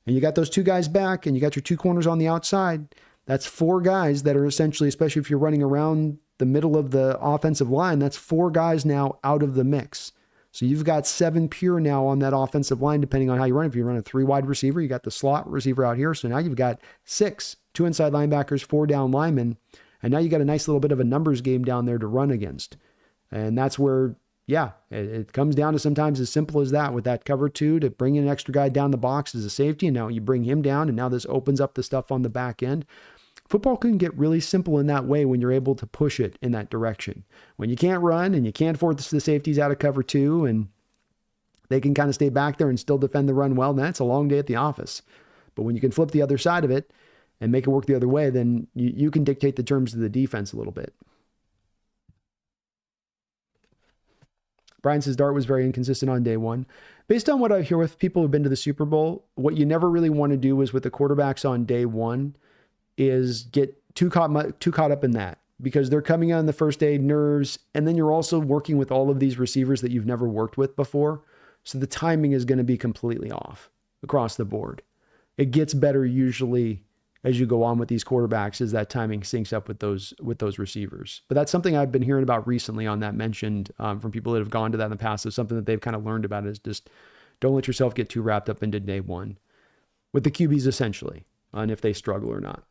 and you got those 2 guys back and you got your 2 corners on the outside, that's 4 guys that are essentially, especially if you're running around the middle of the offensive line, that's 4 guys now out of the mix. So you've got 7 pure now on that offensive line, depending on how you run. If you run a 3 wide receiver, you got the slot receiver out here. So now you've got 6, 2 inside linebackers, 4 down linemen. And now you got a nice little bit of a numbers game down there to run against. And that's where, it comes down to sometimes as simple as that, with that cover 2 to bring in an extra guy down the box as a safety. And now you bring him down, and now this opens up the stuff on the back end. Football can get really simple in that way when you're able to push it in that direction. When you can't run and you can't force the safeties out of cover 2 and they can kind of stay back there and still defend the run well, that's a long day at the office. But when you can flip the other side of it and make it work the other way, then you can dictate the terms of the defense a little bit. Brian says Dart was very inconsistent on day 1. Based on what I hear with people who've been to the Super Bowl, what you never really want to do is with the quarterbacks on day 1 is get too caught up in that, because they're coming on the first day, nerves, and then you're also working with all of these receivers that you've never worked with before. So the timing is going to be completely off across the board. It gets better usually as you go on with these quarterbacks, as that timing syncs up with those receivers. But that's something I've been hearing about recently on that mentioned from people that have gone to that in the past. Is something that they've kind of learned about, is just don't let yourself get too wrapped up into day 1 with the QBs essentially on if they struggle or not.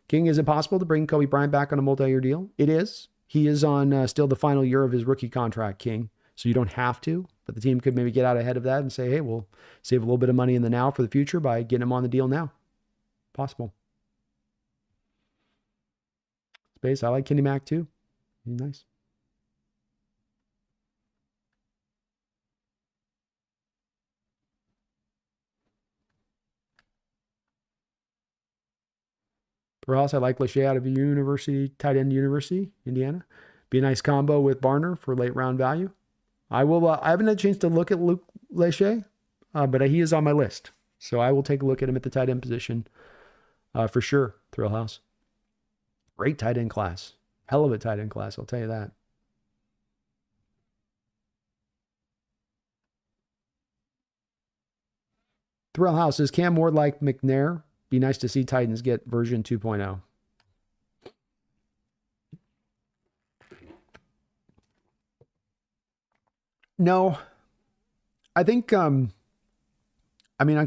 King, is it possible to bring Kobe Bryant back on a multi-year deal? It is. He is on still the final year of his rookie contract, King. So you don't have to, but the team could maybe get out ahead of that and say, hey, we'll save a little bit of money in the now for the future by getting him on the deal now. Possible. Space, I like Kenny Mack too. He's nice. Ross, I like Lachey out of University, tight end University, Indiana. Be a nice combo with Barner for late round value. I will. I haven't had a chance to look at Luke Lachey, but he is on my list. So I will take a look at him at the tight end position for sure. Thrill House. Great tight end class. Hell of a tight end class, I'll tell you that. Thrill House, is Cam Ward like McNair? Be nice to see Titans get version 2.0. No, I think, I'm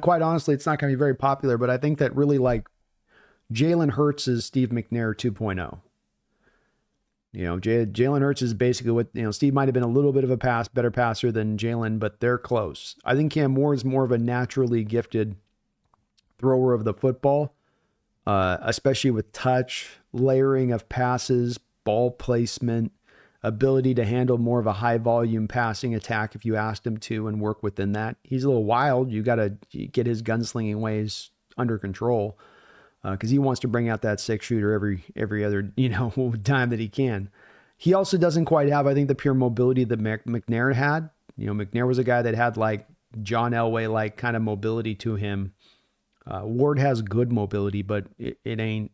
quite honestly, it's not going to be very popular, but I think that really like Jalen Hurts is Steve McNair 2.0. Jalen Hurts is basically what, Steve might have been a little bit of a better passer than Jalen, but they're close. I think Cam Moore is more of a naturally gifted thrower of the football, especially with touch, layering of passes, ball placement, ability to handle more of a high volume passing attack if you asked him to and work within that. He's a little wild. You got to get his gunslinging ways under control because he wants to bring out that 6-shooter every other time that he can. He also doesn't quite have, I think, the pure mobility that McNair had. McNair was a guy that had like John Elway like kind of mobility to him. Ward has good mobility, but it ain't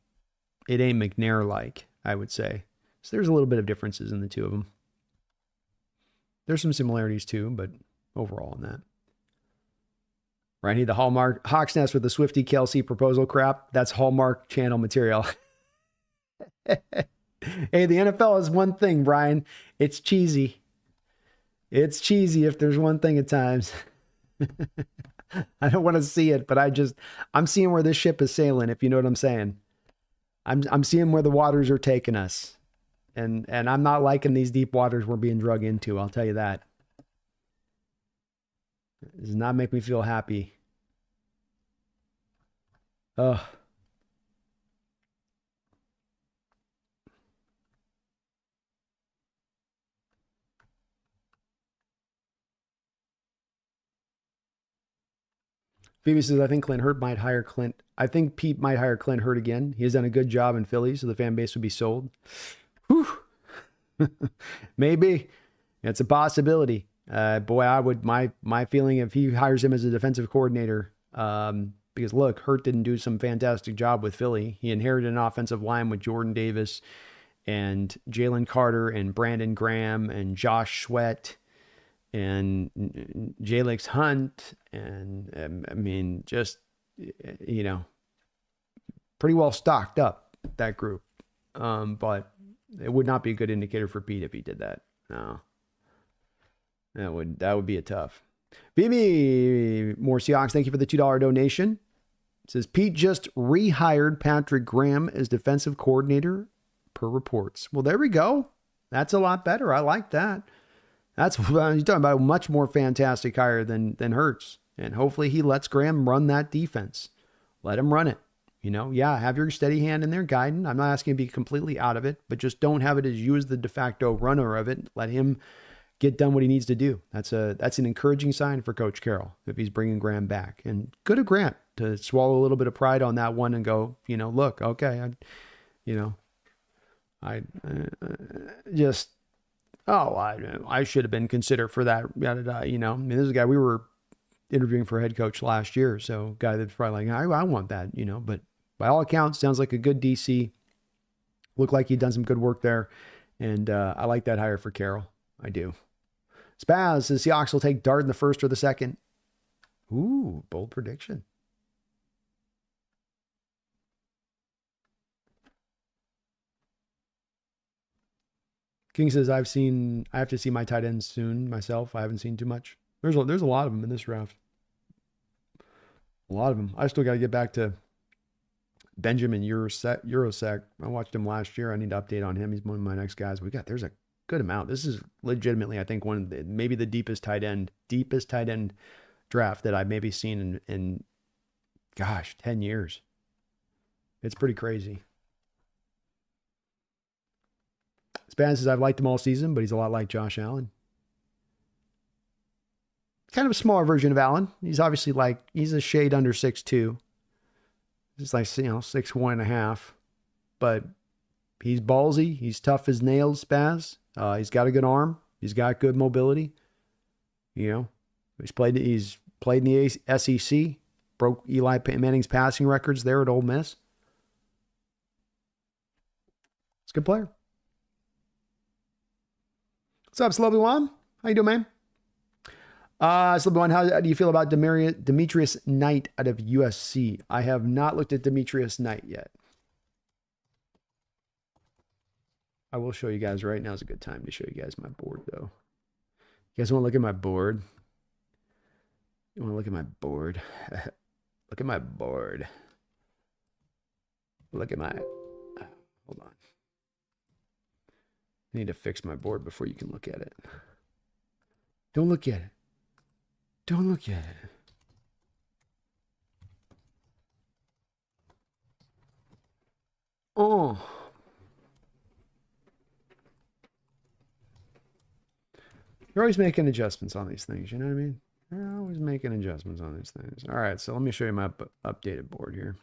McNair like, I would say. So there's a little bit of differences in the two of them. There's some similarities too, but overall in that. Right, I need the Hallmark Hawks Nest with the Swifty Kelsey proposal crap. That's Hallmark Channel material. Hey, the NFL is one thing, Brian. It's cheesy. It's cheesy if there's one thing at times. I don't want to see it, but I'm seeing where this ship is sailing, if you know what I'm saying. I'm seeing where the waters are taking us. And I'm not liking these deep waters we're being drug into, I'll tell you that. It does not make me feel happy. Ugh. Phoebe says, I think Pete might hire Clint Hurt again. He has done a good job in Philly, so the fan base would be sold. Whew. Maybe. It's a possibility. Boy, I would, my feeling if he hires him as a defensive coordinator, because look, Hurt didn't do some fantastic job with Philly. He inherited an offensive line with Jordan Davis and Jalen Carter and Brandon Graham and Josh Sweat and Jalix Hunt. And I mean, just, pretty well stocked up, that group. But it would not be a good indicator for Pete if he did that. No. That would be a tough. BB, more Seahawks, thank you for the $2 donation. It says, Pete just rehired Patrick Graham as defensive coordinator per reports. Well, there we go. That's a lot better. I like that. You're talking about a much more fantastic hire than Hurts. And hopefully he lets Graham run that defense. Let him run it. Have your steady hand in there guiding. I'm not asking you to be completely out of it, but just don't have it as you as the de facto runner of it. Let him get done what he needs to do. That's an encouraging sign for Coach Carroll if he's bringing Graham back. And good of Grant to swallow a little bit of pride on that one and go, look, okay, I should have been considered for that. I mean, this is a guy we were interviewing for head coach last year, so a guy that's probably like, I want that, But by all accounts, sounds like a good DC. Looked like he'd done some good work there, and I like that hire for Carroll. I do. Spaz says Seahawks will take Dart in the first or the second. Ooh, bold prediction. King says I have to see my tight ends soon myself. I haven't seen too much. There's a lot of them in this draft. A lot of them. I still got to get back to Benjamin Eurosec. I watched him last year. I need to update on him. He's one of my next guys. There's a good amount. This is legitimately, I think, maybe the deepest tight end draft that I've maybe seen in 10 years. It's pretty crazy. Span says, I've liked him all season, but he's a lot like Josh Allen. Kind of a smaller version of Allen. He's obviously he's a shade under 6'2". He's like, 6'1.5". But he's ballsy. He's tough as nails, Spaz. He's got a good arm. He's got good mobility. He's played in the SEC, broke Eli Manning's passing records there at Ole Miss. He's a good player. What's up, Slobby One? How you doing, man? Slobby One, how do you feel about Demetrius Knight out of USC? I have not looked at Demetrius Knight yet. I will show you guys right now. Is a good time to show you guys my board, though. You guys want to look at my board? You want to look at my board? Look at my board. Look at my... Hold on. I need to fix my board before you can look at it. Don't look at it. Don't look at it. Oh. You're always making adjustments on these things, you know what I mean? You're always making adjustments on these things. All right, so let me show you my updated board here.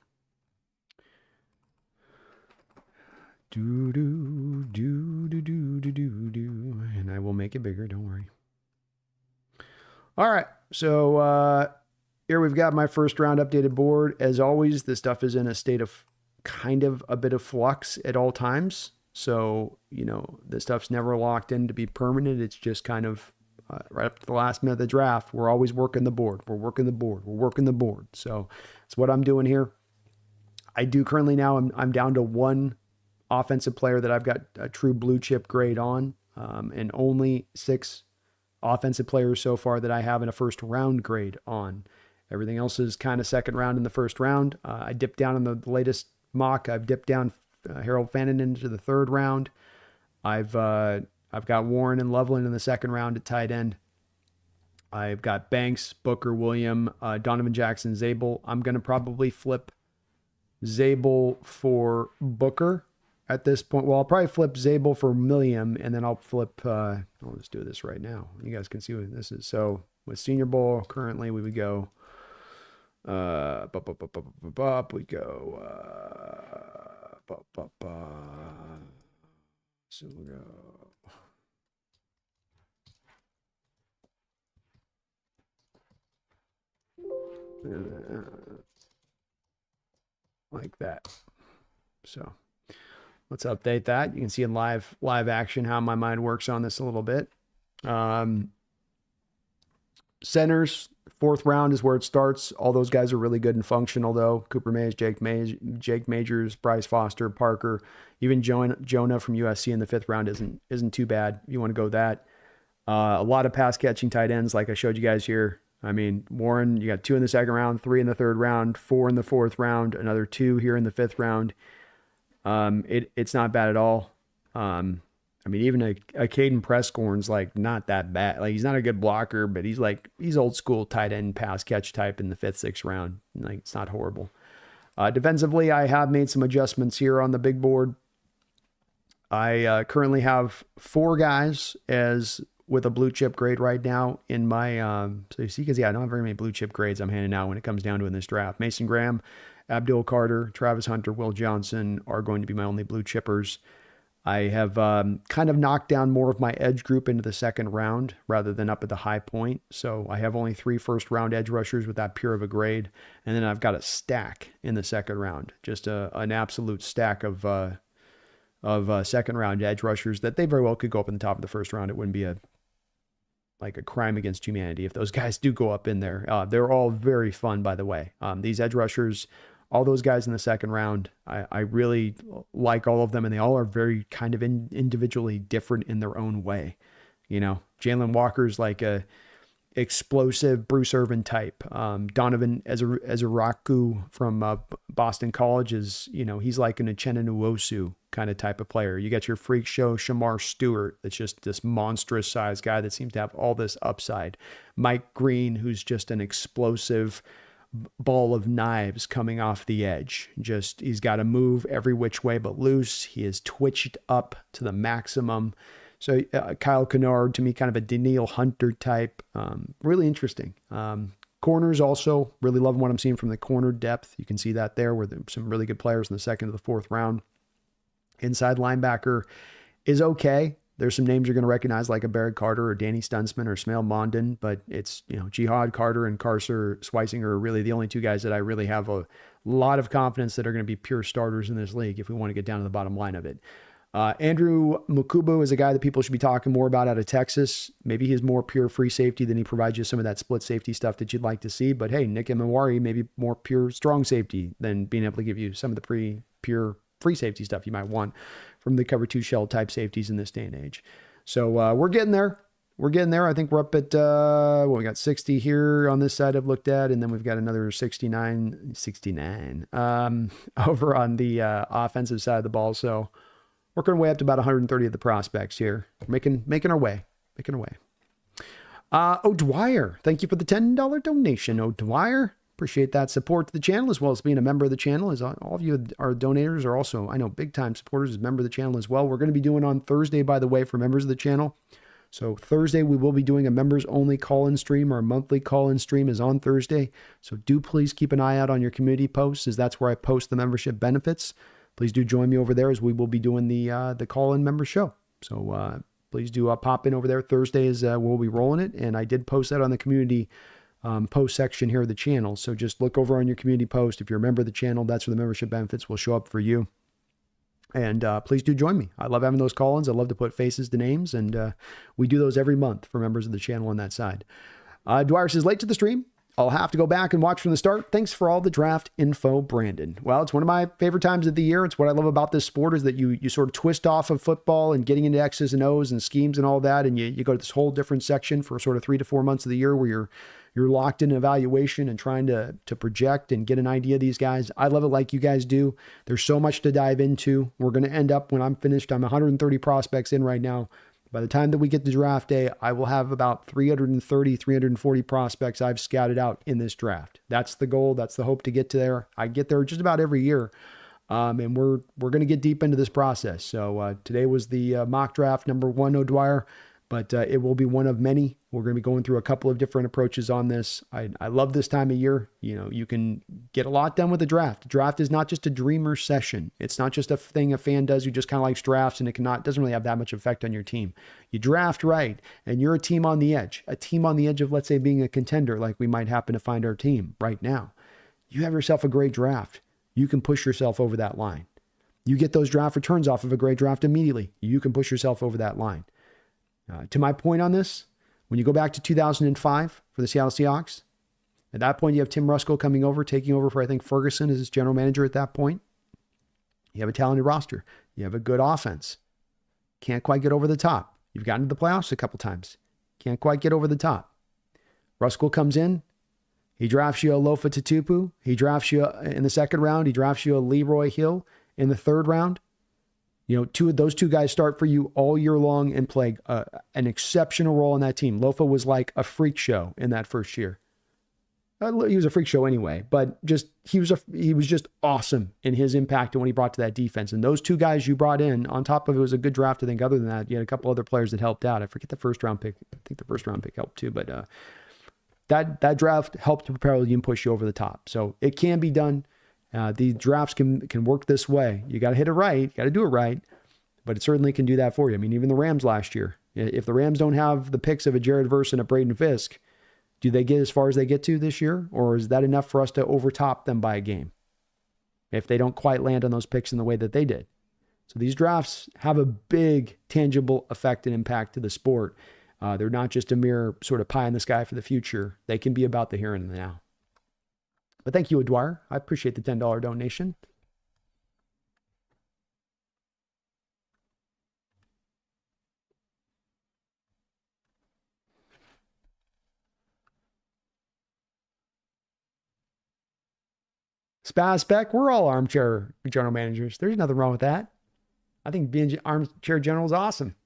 And I will make it bigger, don't worry. All right, so here we've got my first round updated board. As always, this stuff is in a state of kind of a bit of flux at all times. So, you know, this stuff's never locked in to be permanent. It's just kind of right up to the last minute of the draft. We're always working the board. We're working the board. We're working the board. So that's what I'm doing here. I do currently now, I'm down to one offensive player that I've got a true blue chip grade on, and only 6 offensive players so far that I have in a first round grade on. Everything else is kind of second round in the first round. I dipped down in the latest mock. I've dipped down Harold Fannin into the third round. I've got Warren and Loveland in the second round at tight end. I've got Banks, Booker, William, Donovan Jackson, Zabel. I'm going to probably flip Zabel for Booker at this point. Well, I'll probably flip Zabel for William, and then I'll flip, I'll just do this right now. You guys can see what this is. So with Senior Bowl, currently we would go, we go, so we'll go. Like that. So let's update that. You can see in live action how my mind works on this a little bit. Centers, fourth round is where it starts. All those guys are really good and functional, though. Cooper Mays, Jake Majors, Bryce Foster, Parker, even Jonah from USC in the fifth round isn't too bad. You want to go that. A lot of pass catching tight ends, like I showed you guys here. I mean, Warren, you got 2 in the second round, 3 in the third round, 4 in the fourth round, another 2 here in the fifth round. It's not bad at all. I mean, even a Caden Prescorn's like not that bad. Like, he's not a good blocker, but he's old school tight end pass catch type in the 5th, 6th round. Like, it's not horrible. Defensively, I have made some adjustments here on the big board. I currently have 4 guys with a blue chip grade right now in my, so you see, because I don't have very many blue chip grades I'm handing out when it comes down to in this draft. Mason Graham, Abdul Carter, Travis Hunter, Will Johnson are going to be my only blue chippers. I have kind of knocked down more of my edge group into the second round rather than up at the high point. So I have only 3 first round edge rushers with that pure of a grade. And then I've got a stack in the second round, just an absolute stack of second round edge rushers that they very well could go up in the top of the first round. It wouldn't be a crime against humanity if those guys do go up in there. They're all very fun, by the way. These edge rushers, all those guys in the second round, I really like all of them, and they all are very kind of individually different in their own way. You know, Jalen Walker's like a explosive Bruce Irvin type. Donovan Ezeraku from Boston College is, you know, he's like an Uchenna Nwosu kind of type of player. You got your freak show Shamar Stewart, that's just this monstrous size guy that seems to have all this upside. Mike Green, who's just an explosive ball of knives coming off the edge. Just, he's got to move every which way but loose. He is twitched up to the maximum. So Kyle Kennard, to me, kind of a Daniil Hunter type. Really interesting. Corners also, really loving what I'm seeing from the corner depth. You can see that there, where there's some really good players in the second to the fourth round. Inside linebacker is okay. There's some names you're going to recognize, like a Barrett Carter or Danny Stunsman or Smail Mondin, but it's, you know, Jihad Carter and Carcer Schweisinger are really the only 2 guys that I really have a lot of confidence that are going to be pure starters in this league if we want to get down to the bottom line of it. Andrew Mukubu is a guy that people should be talking more about out of Texas. Maybe he's more pure free safety than he provides you some of that split safety stuff that you'd like to see. But hey, Nick Imawari may be more pure strong safety than being able to give you some of the pure free safety stuff you might want from the cover 2 shell type safeties in this day and age. So we're getting there. We're getting there. I think we're up at, we got 60 here on this side I've looked at, and then we've got another 69 over on the offensive side of the ball. So Working our way up to about 130 of the prospects here. Making our way. O'Dwyer, thank you for the $10 donation. O'Dwyer, appreciate that support to the channel as well as being a member of the channel. As all of you are donators are also, I know, big time supporters as member of the channel as well. We're going to be doing on Thursday, by the way, for members of the channel. So Thursday, we will be doing a members only call-in stream. Our monthly call-in stream is on Thursday. So do please keep an eye out on your community posts, as that's where I post the membership benefits. Please do join me over there, as we will be doing the call-in member show. So please do pop in over there. Thursday is we'll be rolling it. And I did post that on the community post section here of the channel. So just look over on your community post. If you're a member of the channel, that's where the membership benefits will show up for you. And please do join me. I love having those call-ins. I love to put faces to names, and we do those every month for members of the channel on that side. Dwyer says, late to the stream. I'll have to go back and watch from the start. Thanks for all the draft info, Brandon. Well, it's one of my favorite times of the year. It's what I love about this sport, is that you sort of twist off of football and getting into X's and O's and schemes and all that, and you go to this whole different section for sort of 3 to 4 months of the year where you're locked in evaluation and trying to project and get an idea of these guys. I love it like you guys do. There's so much to dive into. We're going to end up, when I'm finished, I'm 130 prospects in right now. By the time that we get to draft day, I will have about 330, 340 prospects I've scouted out in this draft. That's the goal. That's the hope to get to there. I get there just about every year. And we're going to get deep into this process. So today was the mock draft number 1, O'Dwyer, but it will be one of many. We're going to be going through a couple of different approaches on this. I love this time of year. You know, you can get a lot done with the draft. The draft is not just a dreamer session. It's not just a thing a fan does who just kind of likes drafts, and doesn't really have that much effect on your team. You draft right, and you're a team on the edge of, let's say, being a contender, like we might happen to find our team right now. You have yourself a great draft. You can push yourself over that line. You get those draft returns off of a great draft immediately. You can push yourself over that line. To my point on this, when you go back to 2005 for the Seattle Seahawks, at that point you have Tim Ruskell coming over, taking over for, I think, Ferguson as his general manager at that point. You have a talented roster. You have a good offense. Can't quite get over the top. You've gotten to the playoffs a couple times. Can't quite get over the top. Ruskell comes in. He drafts you a Lofa Tatupu. He drafts you in the second round. He drafts you a Leroy Hill in the third round. You know, those two guys start for you all year long and play an exceptional role in that team. Lofa was like a freak show in that first year. He was a freak show anyway, but he was just awesome in his impact and what he brought to that defense. And those two guys you brought in, on top of it was a good draft, I think. Other than that, you had a couple other players that helped out. I forget the first round pick. I think the first round pick helped too, but that draft helped to propel you and push you over the top. So it can be done. The drafts can work this way. You got to hit it right. You got to do it right. But it certainly can do that for you. I mean, even the Rams last year, if the Rams don't have the picks of a Jared Verse and a Braden Fisk, do they get as far as they get to this year? Or is that enough for us to overtop them by a game if they don't quite land on those picks in the way that they did? So these drafts have a big tangible effect and impact to the sport. They're not just a mere sort of pie in the sky for the future. They can be about the here and the now. But thank you, O'Dwyer. I appreciate the $10 donation. Spec, we're all armchair general managers. There's nothing wrong with that. I think being armchair general is awesome.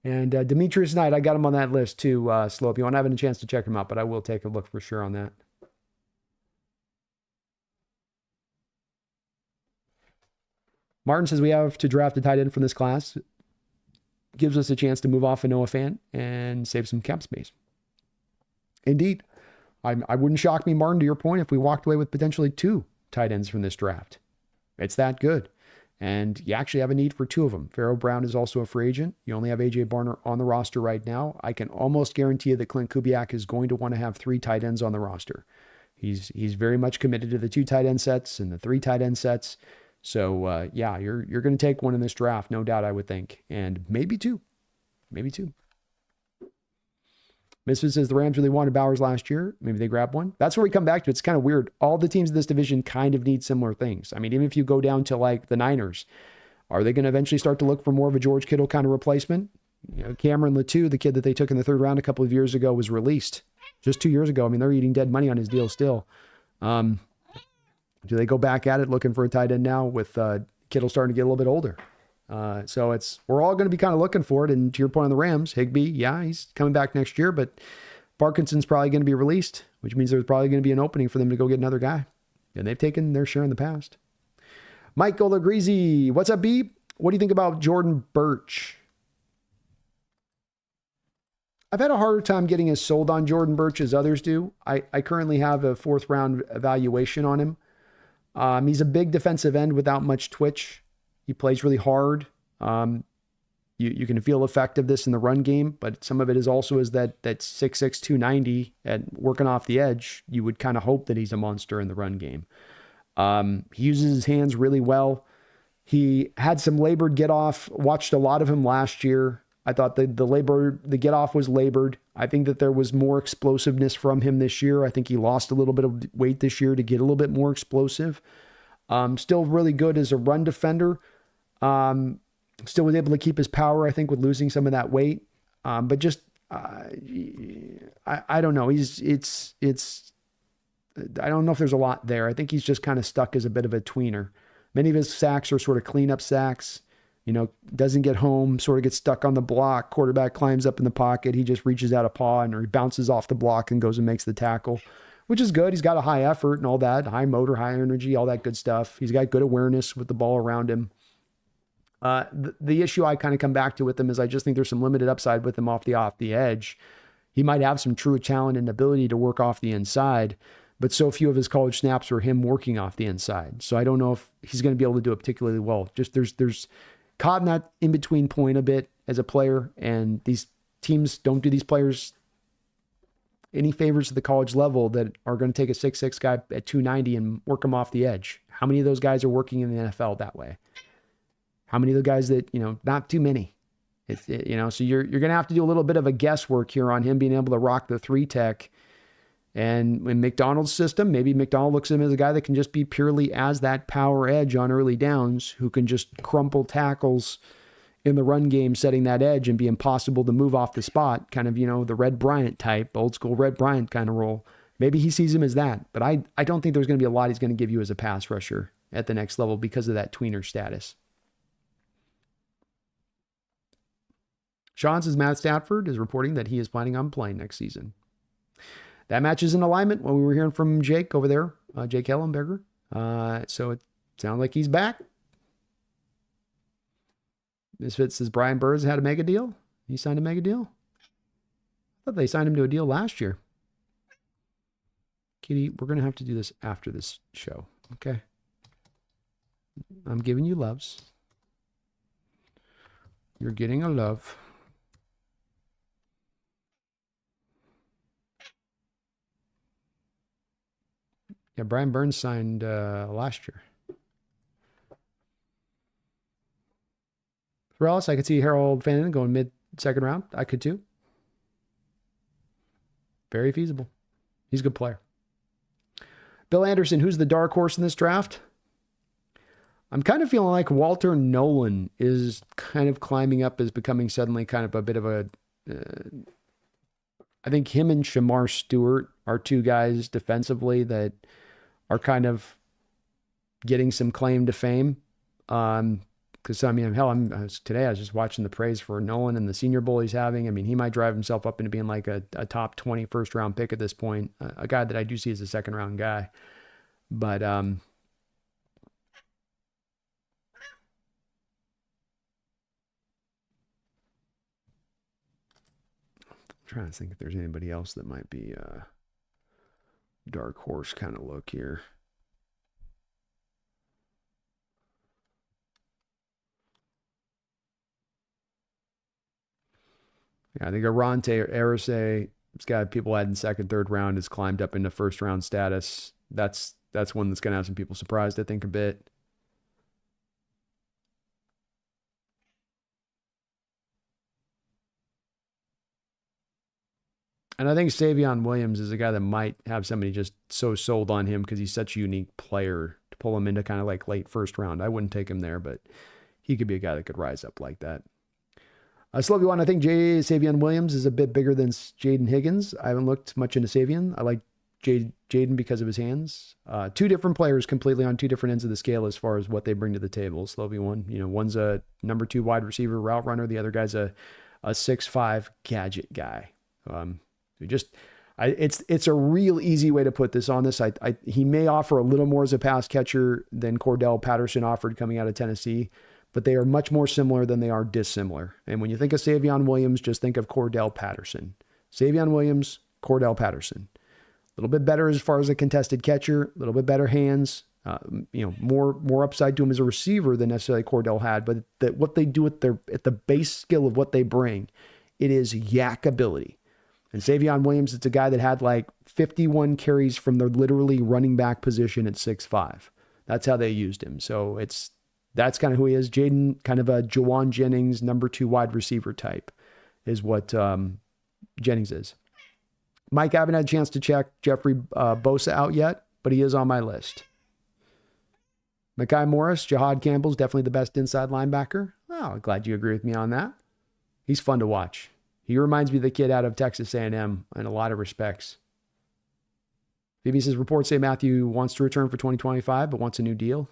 And Demetrius Knight, I got him on that list too, Slope. You won't have a chance to check him out, but I will take a look for sure on that. Martin says we have to draft a tight end from this class. Gives us a chance to move off a Noah Fant and save some cap space. Indeed. I wouldn't shock me, Martin, to your point, if we walked away with potentially 2 tight ends from this draft. It's that good. And you actually have a need for 2 of them. Pharaoh Brown is also a free agent. You only have A.J. Barner on the roster right now. I can almost guarantee you that Clint Kubiak is going to want to have 3 tight ends on the roster. He's very much committed to the 2 tight end sets and the 3 tight end sets. So, yeah, you're going to take one in this draft, no doubt, I would think. And maybe 2. Maybe 2. Misfit says the Rams really wanted Bowers last year. Maybe they grab one. That's where we come back to. It's kind of weird. All the teams in this division kind of need similar things. I mean, even if you go down to like the Niners, are they going to eventually start to look for more of a George Kittle kind of replacement? You know, Cameron Latou, the kid that they took in the 3rd round a couple of years ago, was released just 2 years ago. I mean, they're eating dead money on his deal still. Do they go back at it looking for a tight end now with Kittle starting to get a little bit older? So we're all going to be kind of looking for it. And to your point on the Rams, Higbee, yeah, he's coming back next year, but Parkinson's probably going to be released, which means there's probably going to be an opening for them to go get another guy. And they've taken their share in the past. Michael Agreasy, what's up, B? What do you think about Jordan Birch? I've had a harder time getting as sold on Jordan Birch as others do. I currently have a 4th round evaluation on him. He's a big defensive end without much twitch. He plays really hard. You can feel effectiveness in the run game, but some of it is also that 6'6", 290 and working off the edge. You would kind of hope that he's a monster in the run game. He uses his hands really well. He had some labored get off. Watched a lot of him last year. I thought the get off was labored. I think that there was more explosiveness from him this year. I think he lost a little bit of weight this year to get a little bit more explosive. Still really good as a run defender. Still was able to keep his power, I think, with losing some of that weight. But just, I don't know. I don't know if there's a lot there. I think he's just kind of stuck as a bit of a tweener. Many of his sacks are sort of cleanup sacks. Doesn't get home, sort of gets stuck on the block. Quarterback climbs up in the pocket. He just reaches out a paw or he bounces off the block and goes and makes the tackle, which is good. He's got a high effort and all that, high motor, high energy, all that good stuff. He's got good awareness with the ball around him. The issue I kind of come back to with him is I just think there's some limited upside with him off the edge. He might have some true talent and ability to work off the inside, but so few of his college snaps were him working off the inside. So I don't know if he's going to be able to do it particularly well. Just there's caught in that in-between point a bit as a player, and these teams don't do these players any favors at the college level that are going to take a 6'6" guy at 290 and work him off the edge. How many of those guys are working in the NFL that way? How many of the guys that, not too many. So you're going to have to do a little bit of a guesswork here on him being able to rock the 3-tech. And in McDonald's system, maybe McDonald looks at him as a guy that can just be purely as that power edge on early downs, who can just crumple tackles in the run game, setting that edge and be impossible to move off the spot. Kind of, the Red Bryant type, old school Red Bryant kind of role. Maybe he sees him as that, but I don't think there's going to be a lot he's going to give you as a pass rusher at the next level because of that tweener status. Sean says Matt Stafford is reporting that he is planning on playing next season. That match is in alignment when we were hearing from Jake over there, Jake Ellenberger. So it sounds like he's back. Misfit says Brian Burns had a mega deal. He signed a mega deal. I thought they signed him to a deal last year. Kitty, we're going to have to do this after this show. Okay. I'm giving you loves. You're getting a love. Yeah, Brian Burns signed last year. For else, I could see Harold Fannin going mid-second round. I could too. Very feasible. He's a good player. Bill Anderson, who's the dark horse in this draft? I'm kind of feeling like Walter Nolan is kind of climbing up as becoming suddenly kind of a bit of a... I think him and Shamar Stewart are two guys defensively that are kind of getting some claim to fame. Because, today I was just watching the praise for Nolan and the Senior Bowl he's having. I mean, he might drive himself up into being like a top 20 first-round pick at this point, a guy that I do see as a second-round guy. But I'm trying to think if there's anybody else that might be a dark horse kind of look here. Yeah, I think Arante Arise, it's got people had in second, third round, has climbed up into first round status. That's one that's going to have some people surprised, I think, a bit. And I think Savion Williams is a guy that might have somebody just so sold on him because he's such a unique player to pull him into kind of like late first round. I wouldn't take him there, but he could be a guy that could rise up like that. Slovey one, I think Savion Williams is a bit bigger than Jaden Higgins. I haven't looked much into Savion. I like Jaden because of his hands. Two different players completely on two different ends of the scale as far as what they bring to the table. Slovey one, one's a number 2 wide receiver route runner. The other guy's a 6'5" gadget guy. It's a real easy way to put this on this. He may offer a little more as a pass catcher than Cordell Patterson offered coming out of Tennessee, but they are much more similar than they are dissimilar. And when you think of Savion Williams, just think of Cordell Patterson. Savion Williams, Cordell Patterson. A little bit better as far as a contested catcher, a little bit better hands, more upside to him as a receiver than necessarily Cordell had. But what they do at the base skill of what they bring, it is yak ability. And Savion Williams, it's a guy that had like 51 carries from the literally running back position at 6'5". That's how they used him. So that's kind of who he is. Jaden, kind of a Jawan Jennings, number 2 wide receiver type, is what Jennings is. Mike, I haven't had a chance to check Jeffrey Bosa out yet, but he is on my list. Mekhi Morris, Jahad Campbell's definitely the best inside linebacker. Oh, glad you agree with me on that. He's fun to watch. He reminds me of the kid out of Texas A&M in a lot of respects. Phoebe says, reports say Matthew wants to return for 2025, but wants a new deal.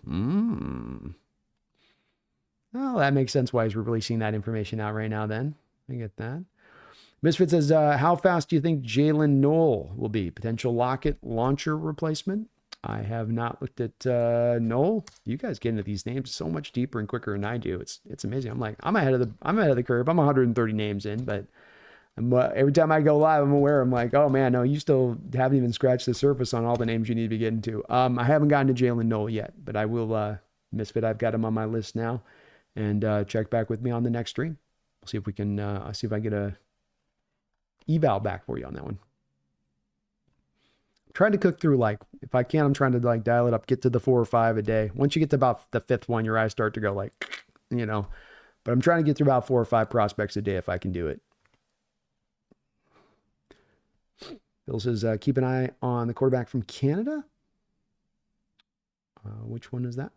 Well, that makes sense why he's releasing that information out right now then. I get that. Misfit says, how fast do you think Jalen Knoll will be? Potential Lockett launcher replacement? I have not looked at Knoll. You guys get into these names so much deeper and quicker than I do. It's amazing. I'm ahead of the curve. I'm 130 names in, but every time I go live, I'm aware. I'm like, oh man, no, you still haven't even scratched the surface on all the names you need to be getting to. I haven't gotten to Jalen Knoll yet, but I will. Misfit, I've got him on my list now, and check back with me on the next stream. We'll see if we can. See if I get a eval back for you on that one. Trying to cook through, if I can, I'm trying to dial it up, get to the 4 or 5 a day. Once you get to about the 5th one, your eyes start to go but I'm trying to get through about 4 or 5 prospects a day if I can do it. Bill says, keep an eye on the quarterback from Canada. Which one is that?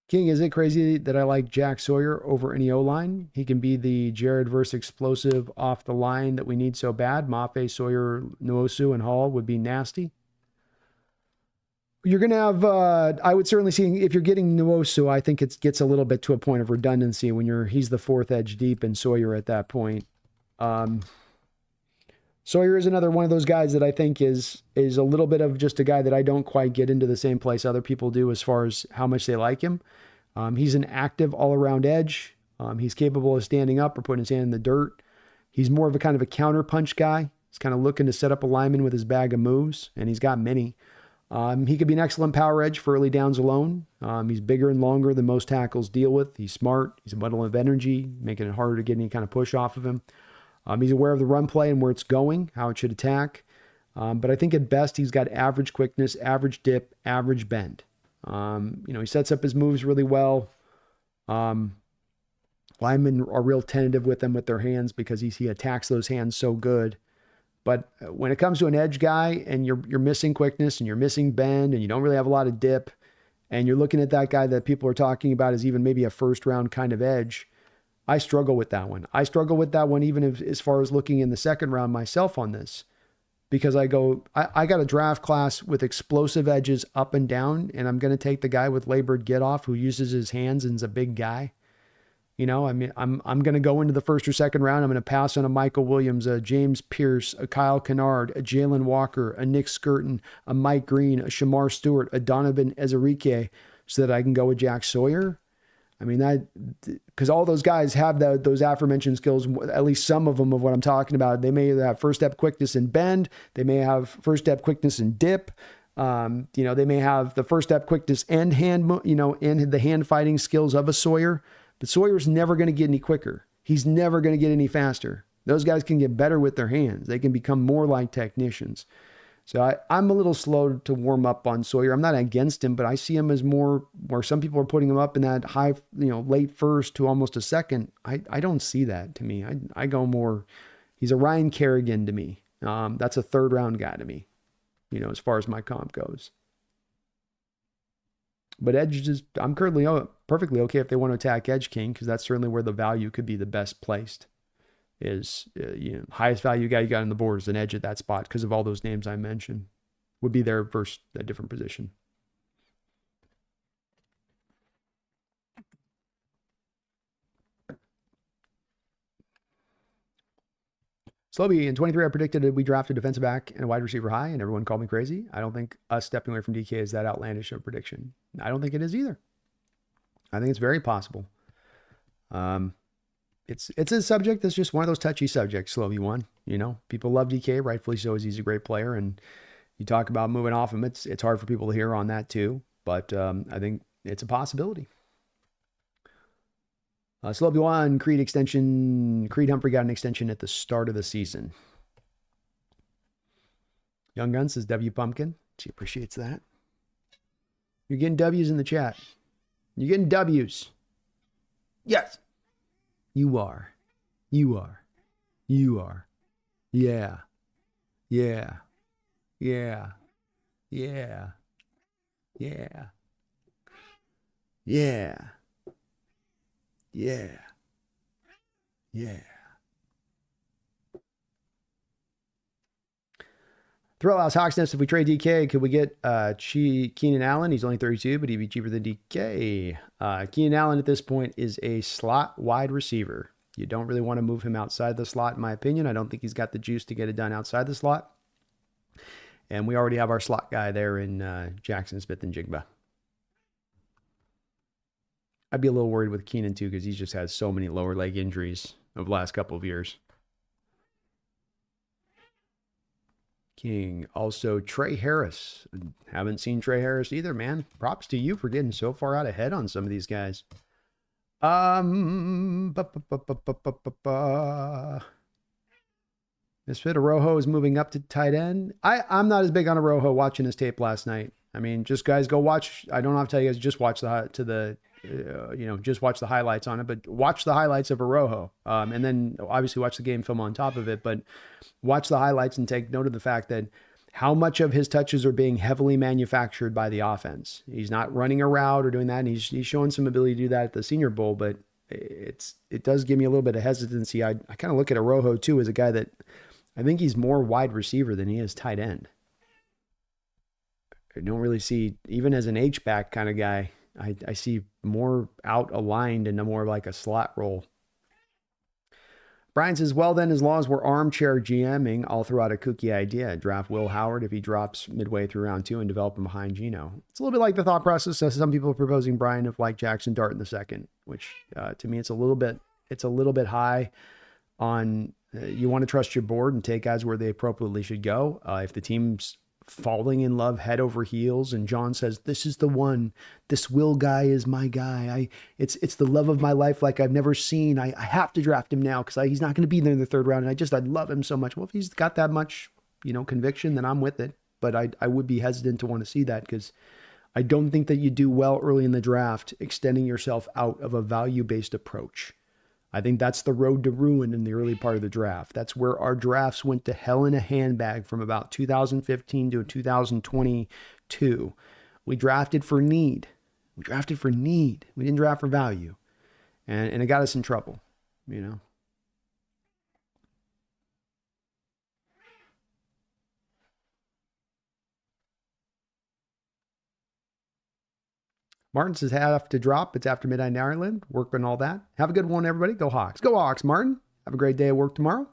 King, is it crazy that I like Jack Sawyer over any O-line? He can be the Jared Verse explosive off the line that we need so bad. Mafe, Sawyer, Nwosu, and Hall would be nasty. You're going to have, I would certainly see, if you're getting Nwosu, I think it gets a little bit to a point of redundancy when he's the 4th edge deep and Sawyer at that point. Sawyer is another one of those guys that I think is a little bit of just a guy that I don't quite get into the same place other people do as far as how much they like him. He's an active all-around edge. He's capable of standing up or putting his hand in the dirt. He's more of a kind of a counter punch guy. He's kind of looking to set up a lineman with his bag of moves, and he's got many. He could be an excellent power edge for early downs alone. He's bigger and longer than most tackles deal with. He's smart. He's a bundle of energy, making it harder to get any kind of push off of him. He's aware of the run play and where it's going, how it should attack. But I think at best, he's got average quickness, average dip, average bend. He sets up his moves really well. Linemen are real tentative with him with their hands because he attacks those hands so good. But when it comes to an edge guy and you're missing quickness and you're missing bend and you don't really have a lot of dip, and you're looking at that guy that people are talking about as even maybe a 1st round kind of edge, I struggle with that one. I struggle with that one even as far as looking in the 2nd round myself on this, because I got a draft class with explosive edges up and down, and I'm going to take the guy with labored get off who uses his hands and is a big guy. I'm going to go into the 1st or 2nd round. I'm going to pass on a Michael Williams, a James Pierce, a Kyle Kennard, a Jalen Walker, a Nick Skirton, a Mike Green, a Shamar Stewart, a Donovan Ezerique, so that I can go with Jack Sawyer. Because all those guys have those aforementioned skills, at least some of them of what I'm talking about. They may either have 1st step quickness and bend. They may have 1st step quickness and dip. They may have the 1st step quickness and hand, and the hand fighting skills of a Sawyer. But Sawyer's never going to get any quicker. He's never going to get any faster. Those guys can get better with their hands. They can become more like technicians. So I'm a little slow to warm up on Sawyer. I'm not against him, but I see him as more where some people are putting him up in that high, late 1st to almost a 2nd. I don't see that to me. I go more, He's a Ryan Kerrigan to me. That's a third round guy to me, as far as my comp goes. But edge I'm currently perfectly okay if they want to attack edge king, because that's certainly where the value could be the best placed. Is highest value guy you got on the board is an edge at that spot because of all those names I mentioned. Would be there versus a different position. Slobby, in 23, I predicted that we drafted a defensive back and a wide receiver high, and everyone called me crazy. I don't think us stepping away from DK is that outlandish of a prediction. I don't think it is either. I think it's very possible. It's a subject that's just one of those touchy subjects, Slobby one. People love DK, rightfully so, as he's a great player, and you talk about moving off him. It's hard for people to hear on that too, but I think it's a possibility. Slobby one, Creed Humphrey got an extension at the start of the season. Young Gun says W Pumpkin. She appreciates that. You're getting W's in the chat. You're getting W's. Yes. You are. You are. You are. Yeah. Yeah. Yeah. Yeah. Yeah. Yeah. Yeah. Yeah. Thrillhouse Hawksnest, if we trade DK, could we get Keenan Allen? He's only 32, but he'd be cheaper than DK. Keenan Allen at this point is a slot wide receiver. You don't really want to move him outside the slot, in my opinion. I don't think he's got the juice to get it done outside the slot. And we already have our slot guy there in Jackson Smith and Jigba. I'd be a little worried with Keenan too, because he just has so many lower leg injuries of the last couple of years. King. Also, Trey Harris. Haven't seen Trey Harris either, man. Props to you for getting so far out ahead on some of these guys. Misfit Arojo is moving up to tight end. I'm not as big on Arojo watching his tape last night. I mean, just guys go watch. I don't have to tell you guys, just watch just watch the highlights on it, but watch the highlights of Arojo. And then obviously watch the game film on top of it, but watch the highlights and take note of the fact that how much of his touches are being heavily manufactured by the offense. He's not running a route or doing that. And he's showing some ability to do that at the Senior Bowl, but it does give me a little bit of hesitancy. I kind of look at Arojo too as a guy that I think he's more wide receiver than he is tight end. I don't really see, even as an H-back kind of guy, I see more out aligned and more like a slot role. Brian says, well then, as long as we're armchair GMing, I'll throw out a kooky idea. Draft Will Howard if he drops midway through round 2 and develop him behind Geno. It's a little bit like the thought process of some people are proposing Brian of like Jackson Dart in the second, which to me it's a little bit high on you want to trust your board and take guys where they appropriately should go. If the team's falling in love head over heels and John says, this is the one, this Will guy is my guy. It's the love of my life like I've never seen. I have to draft him now because he's not going to be there in the third round. And I love him so much. Well, if he's got that much, conviction, then I'm with it. But I would be hesitant to want to see that because I don't think that you do well early in the draft, extending yourself out of a value-based approach. I think that's the road to ruin in the early part of the draft. That's where our drafts went to hell in a handbag from about 2015 to 2022. We drafted for need. We didn't draft for value. And it got us in trouble, Martin says, have to drop. It's after midnight in Ireland. Work on all that. Have a good one, everybody. Go Hawks. Go Hawks, Martin. Have a great day at work tomorrow.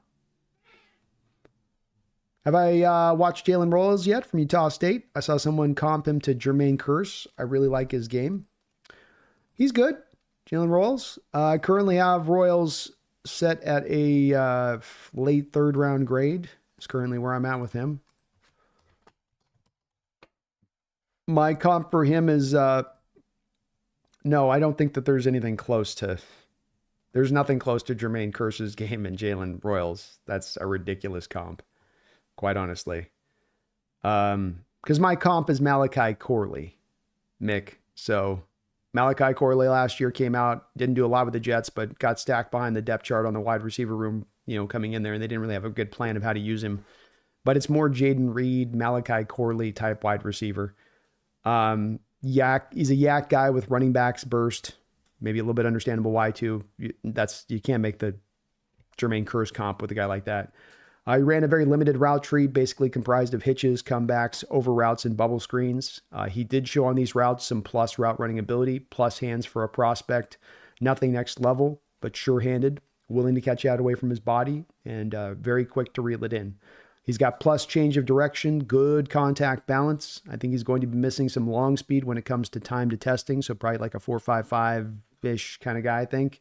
Have I watched Jalen Royals yet from Utah State? I saw someone comp him to Jermaine Kearse. I really like his game. He's good. Jalen Royals. I currently have Royals set at a late third round grade. It's currently where I'm at with him. My comp for him is... No, I don't think that there's anything close to... There's nothing close to Jermaine Kearse's game in Jalen Royals. That's a ridiculous comp, quite honestly. Because my comp is Malachi Corley, Mick. So Malachi Corley last year came out, didn't do a lot with the Jets, but got stacked behind the depth chart on the wide receiver room, coming in there, and they didn't really have a good plan of how to use him. But it's more Jaden Reed, Malachi Corley type wide receiver. He's a yak guy with running backs burst. Maybe a little bit understandable why too. You can't make the Jermaine Kearse comp with a guy like that. He ran a very limited route tree, basically comprised of hitches, comebacks, over routes, and bubble screens. He did show on these routes some plus route running ability, plus hands for a prospect. Nothing next level, but sure-handed, willing to catch out away from his body, and very quick to reel it in. He's got plus change of direction, good contact balance. I think he's going to be missing some long speed when it comes to time to testing, so probably like a 4.55-ish kind of guy, I think.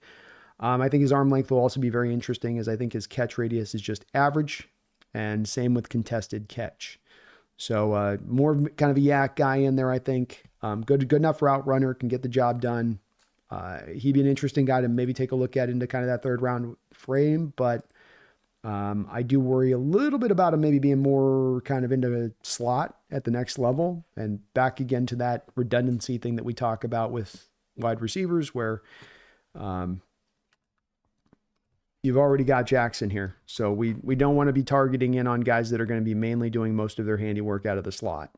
I think his arm length will also be very interesting, as I think his catch radius is just average, and same with contested catch. So more kind of a yak guy in there, I think. Good enough route runner, can get the job done. He'd be an interesting guy to maybe take a look at into kind of that third round frame, but I do worry a little bit about him maybe being more kind of into a slot at the next level, and back again to that redundancy thing that we talk about with wide receivers, where you've already got Jackson here. So we don't want to be targeting in on guys that are going to be mainly doing most of their handiwork out of the slot.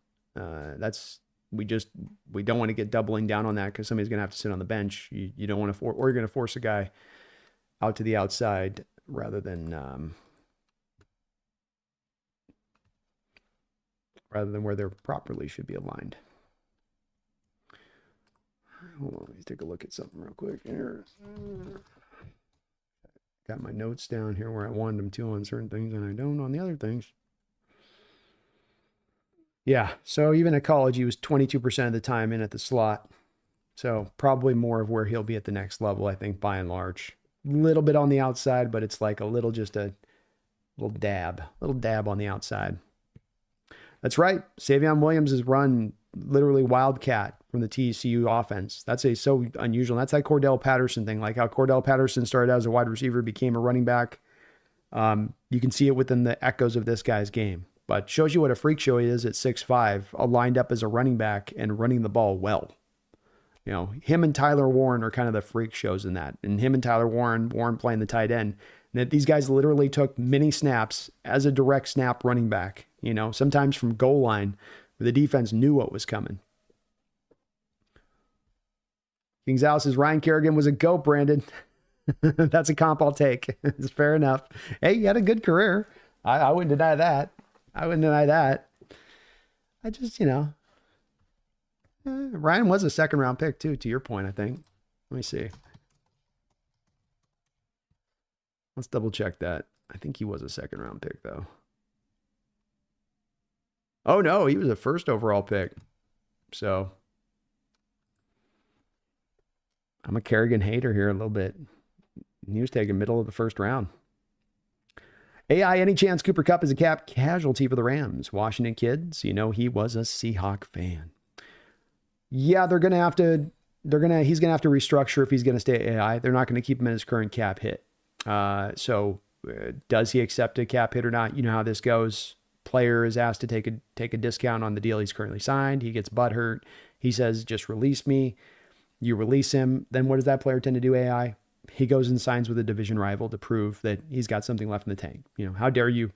We don't want to get doubling down on that, because somebody's going to have to sit on the bench. You don't want to, or you're going to force a guy out to the outside rather than where they properly should be aligned. Hold on, let me take a look at something real quick here. Got my notes down here where I wanted them to on certain things, and I don't on the other things. Yeah, so even at college, he was 22% of the time in at the slot. So probably more of where he'll be at the next level, I think, by and large. A little bit on the outside, but it's like a little dab on the outside. That's right. Savion Williams has run literally wildcat from the TCU offense. That's so unusual. That's that Cordell Patterson thing, like how Cordell Patterson started out as a wide receiver, became a running back. You can see it within the echoes of this guy's game, but shows you what a freak show he is at 6'5", lined up as a running back and running the ball well. Him and Tyler Warren are kind of the freak shows in that. And him and Tyler Warren playing the tight end. And these guys literally took many snaps as a direct snap running back, sometimes from goal line where the defense knew what was coming. Kings Alice says Ryan Kerrigan was a GOAT, Brandon. That's a comp I'll take. It's fair enough. Hey, you had a good career. I wouldn't deny that. I just, Ryan was a second round pick too, to your point, I think. Let me see. Let's double check that. I think he was a second round pick though. Oh no, he was a first overall pick. So I'm a Kerrigan hater here a little bit. He was taken middle of the first round. AI, any chance Cooper Kupp is a cap casualty for the Rams? Washington kids, he was a Seahawk fan. Yeah, he's going to have to restructure if he's going to stay at AI. They're not going to keep him in his current cap hit. So does he accept a cap hit or not? You know how this goes. Player is asked to take a discount on the deal he's currently signed. He gets butthurt. He says, just release me. You release him. Then what does that player tend to do, AI? He goes and signs with a division rival to prove that he's got something left in the tank. How dare you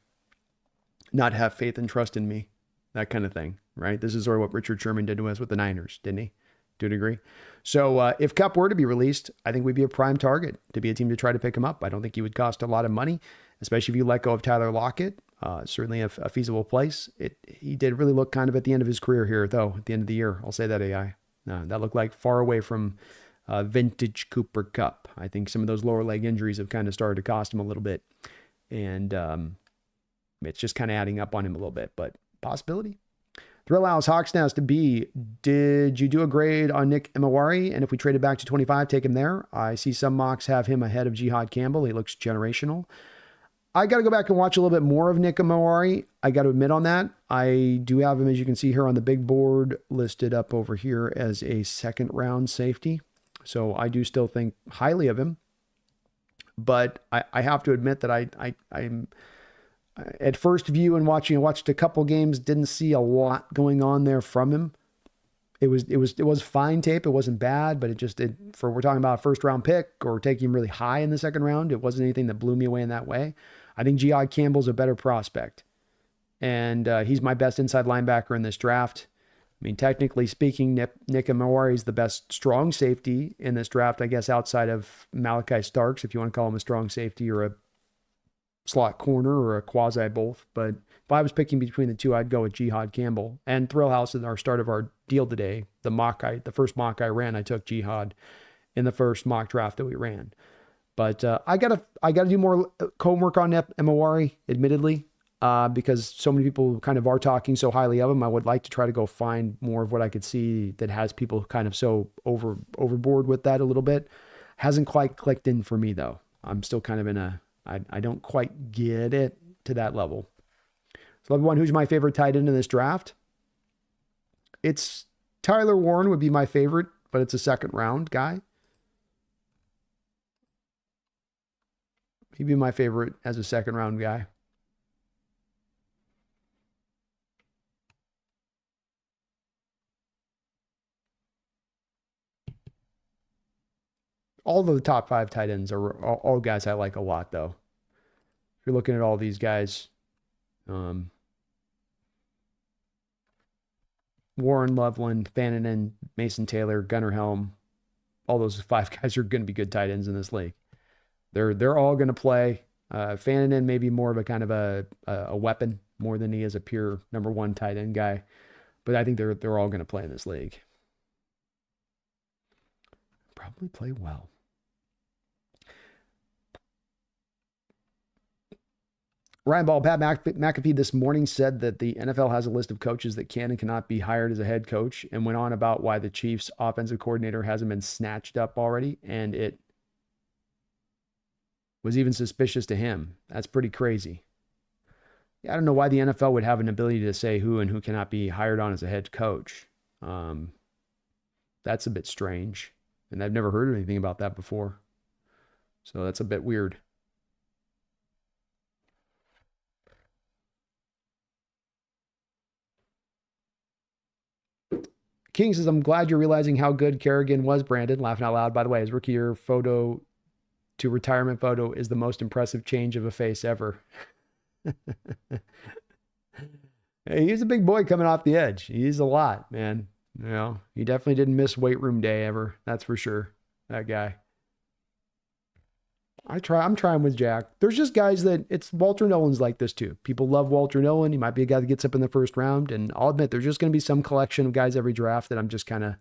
not have faith and trust in me? That kind of thing, right? This is sort of what Richard Sherman did to us with the Niners, didn't he? To a degree. So if Kupp were to be released, I think we'd be a prime target to be a team to try to pick him up. I don't think he would cost a lot of money, especially if you let go of Tyler Lockett. Certainly a feasible place. He did really look kind of at the end of his career here, though, at the end of the year. I'll say that, AI. That looked like far away from vintage Cooper Kupp. I think some of those lower leg injuries have kind of started to cost him a little bit. And it's just kind of adding up on him a little bit, but possibility. Thrill Alice HawksNest to B. Did you do a grade on Nick Emawari? And if we traded back to 25, take him there. I see some mocks have him ahead of Jihad Campbell. He looks generational. I got to go back and watch a little bit more of Nick Emawari. I got to admit on that. I do have him, as you can see here on the big board, listed up over here as a second round safety. So I do still think highly of him. But I have to admit that I'm at first view and watched a couple games, didn't see a lot going on there from him. It was fine tape. It wasn't bad, but we're talking about a first round pick or taking him really high in the second round. It wasn't anything that blew me away in that way. I think Jihad Campbell's a better prospect, and he's my best inside linebacker in this draft. I mean, technically speaking, Nick Amawari is the best strong safety in this draft, I guess, outside of Malachi Starks, if you want to call him a strong safety or a slot corner or a quasi both. But if I was picking between the two, I'd go with Jihad Campbell. And Thrill House at our start of our deal today, the first mock I ran, I took Jihad in the first mock draft that we ran. But I gotta do more homework on Amawari, admittedly. Because so many people kind of are talking so highly of him. I would like to try to go find more of what I could see that has people kind of so overboard with that a little bit. Hasn't quite clicked in for me though. I'm still kind of I don't quite get it to that level. So level one, who's my favorite tight end in this draft? It's Tyler Warren would be my favorite, but it's a second round guy. He'd be my favorite as a second round guy. All of the top 5 tight ends are all guys I like a lot, though. If you're looking at all these guys, Warren, Loveland, Fannin, Mason Taylor, Gunnar Helm, all those 5 guys are going to be good tight ends in this league. They're all going to play. Fannin may be more of a kind of a weapon more than he is a pure number 1 tight end guy, but I think they're all going to play in this league. Probably play well. Ryan Ball, Pat McAfee this morning said that the NFL has a list of coaches that can and cannot be hired as a head coach, and went on about why the Chiefs offensive coordinator hasn't been snatched up already, and it was even suspicious to him. That's pretty crazy. I don't know why the NFL would have an ability to say who and who cannot be hired on as a head coach. That's a bit strange, and I've never heard anything about that before. So that's a bit weird. King says, I'm glad you're realizing how good Kerrigan was, Brandon. Laughing out loud. By the way, his rookie year photo to retirement photo is the most impressive change of a face ever. Hey, he's a big boy coming off the edge. He's a lot, man. You know, he definitely didn't miss weight room day ever. That's for sure. That guy. I'm trying with Jack. There's just guys that it's Walter Nolan's like this too. People love Walter Nolan. He might be a guy that gets up in the first round. And I'll admit there's just going to be some collection of guys every draft that I'm just I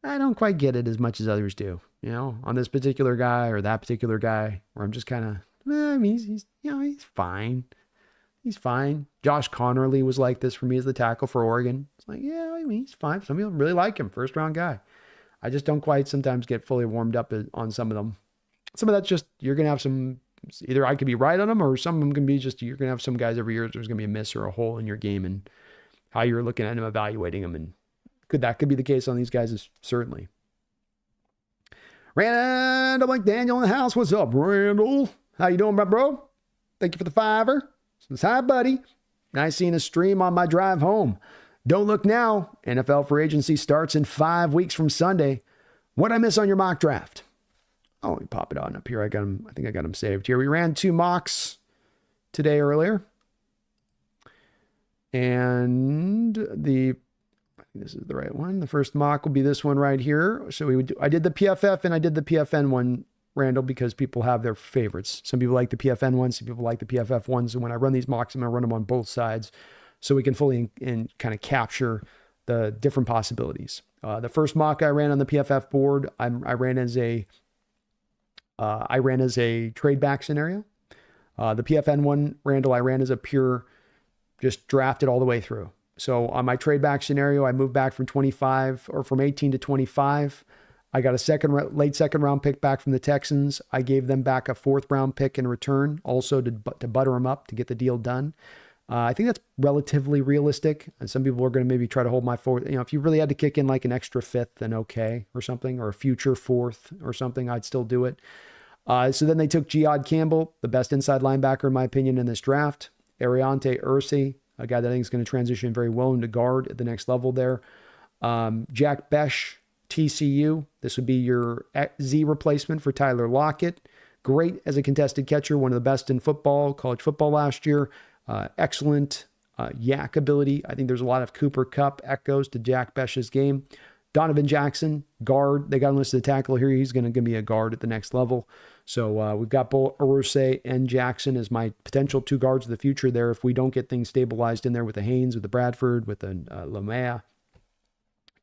don't quite get it as much as others do, you know, on this particular guy or that particular guy, where I'm just I mean, he's fine. He's fine. Josh Connerly was like this for me as the tackle for Oregon. It's like, yeah, I mean, he's fine. Some people really like him. First round guy. I just don't quite sometimes get fully warmed up on some of them. Some of that's just, you're going to have some, either I could be right on them, or some of them can be just, you're going to have some guys every year, there's going to be a miss or a hole in your game, and how you're looking at them, evaluating them. And that could be the case on these guys, is certainly. Randall McDaniel in the house. What's up, Randall? How you doing, my bro? Thank you for the $5. Says, hi, buddy. Nice seeing a stream on my drive home. Don't look now. NFL free agency starts in 5 weeks from Sunday. What'd I miss on your mock draft? Oh, let me pop it on up here. I think I got them saved here. We ran 2 mocks today earlier. And I think this is the right one. The first mock will be this one right here. So I did the PFF and I did the PFN one, Randall, because people have their favorites. Some people like the PFN ones, some people like the PFF ones. And when I run these mocks, I'm going to run them on both sides so we can fully and kind of capture the different possibilities. The first mock I ran on the PFF board, I ran as a trade back scenario. The PFN one, Randall, I ran as a pure, just drafted all the way through. So on my trade back scenario, I moved back from 25 or from 18 to 25. I got a late second round pick back from the Texans. I gave them back a 4th round pick in return, also to butter them up to get the deal done. I think that's relatively realistic. And some people are going to maybe try to hold my 4th. You know, if you really had to kick in like an extra 5th, then okay, or something, or a future 4th or something, I'd still do it. So then they took Jihad Campbell, the best inside linebacker, in my opinion, in this draft. Ariante Ursi, a guy that I think is going to transition very well into guard at the next level there. Jack Besh, TCU. This would be your Z replacement for Tyler Lockett. Great as a contested catcher, one of the best in football, college football last year. Excellent yak ability. I think there's a lot of Cooper Kupp echoes to Jack Besh's game. Donovan Jackson, guard. They got him listed tackle here. He's going to be a guard at the next level. So we've got both Aruse and Jackson as my potential 2 guards of the future there if we don't get things stabilized in there with the Haynes, with the Bradford, with the Lamea.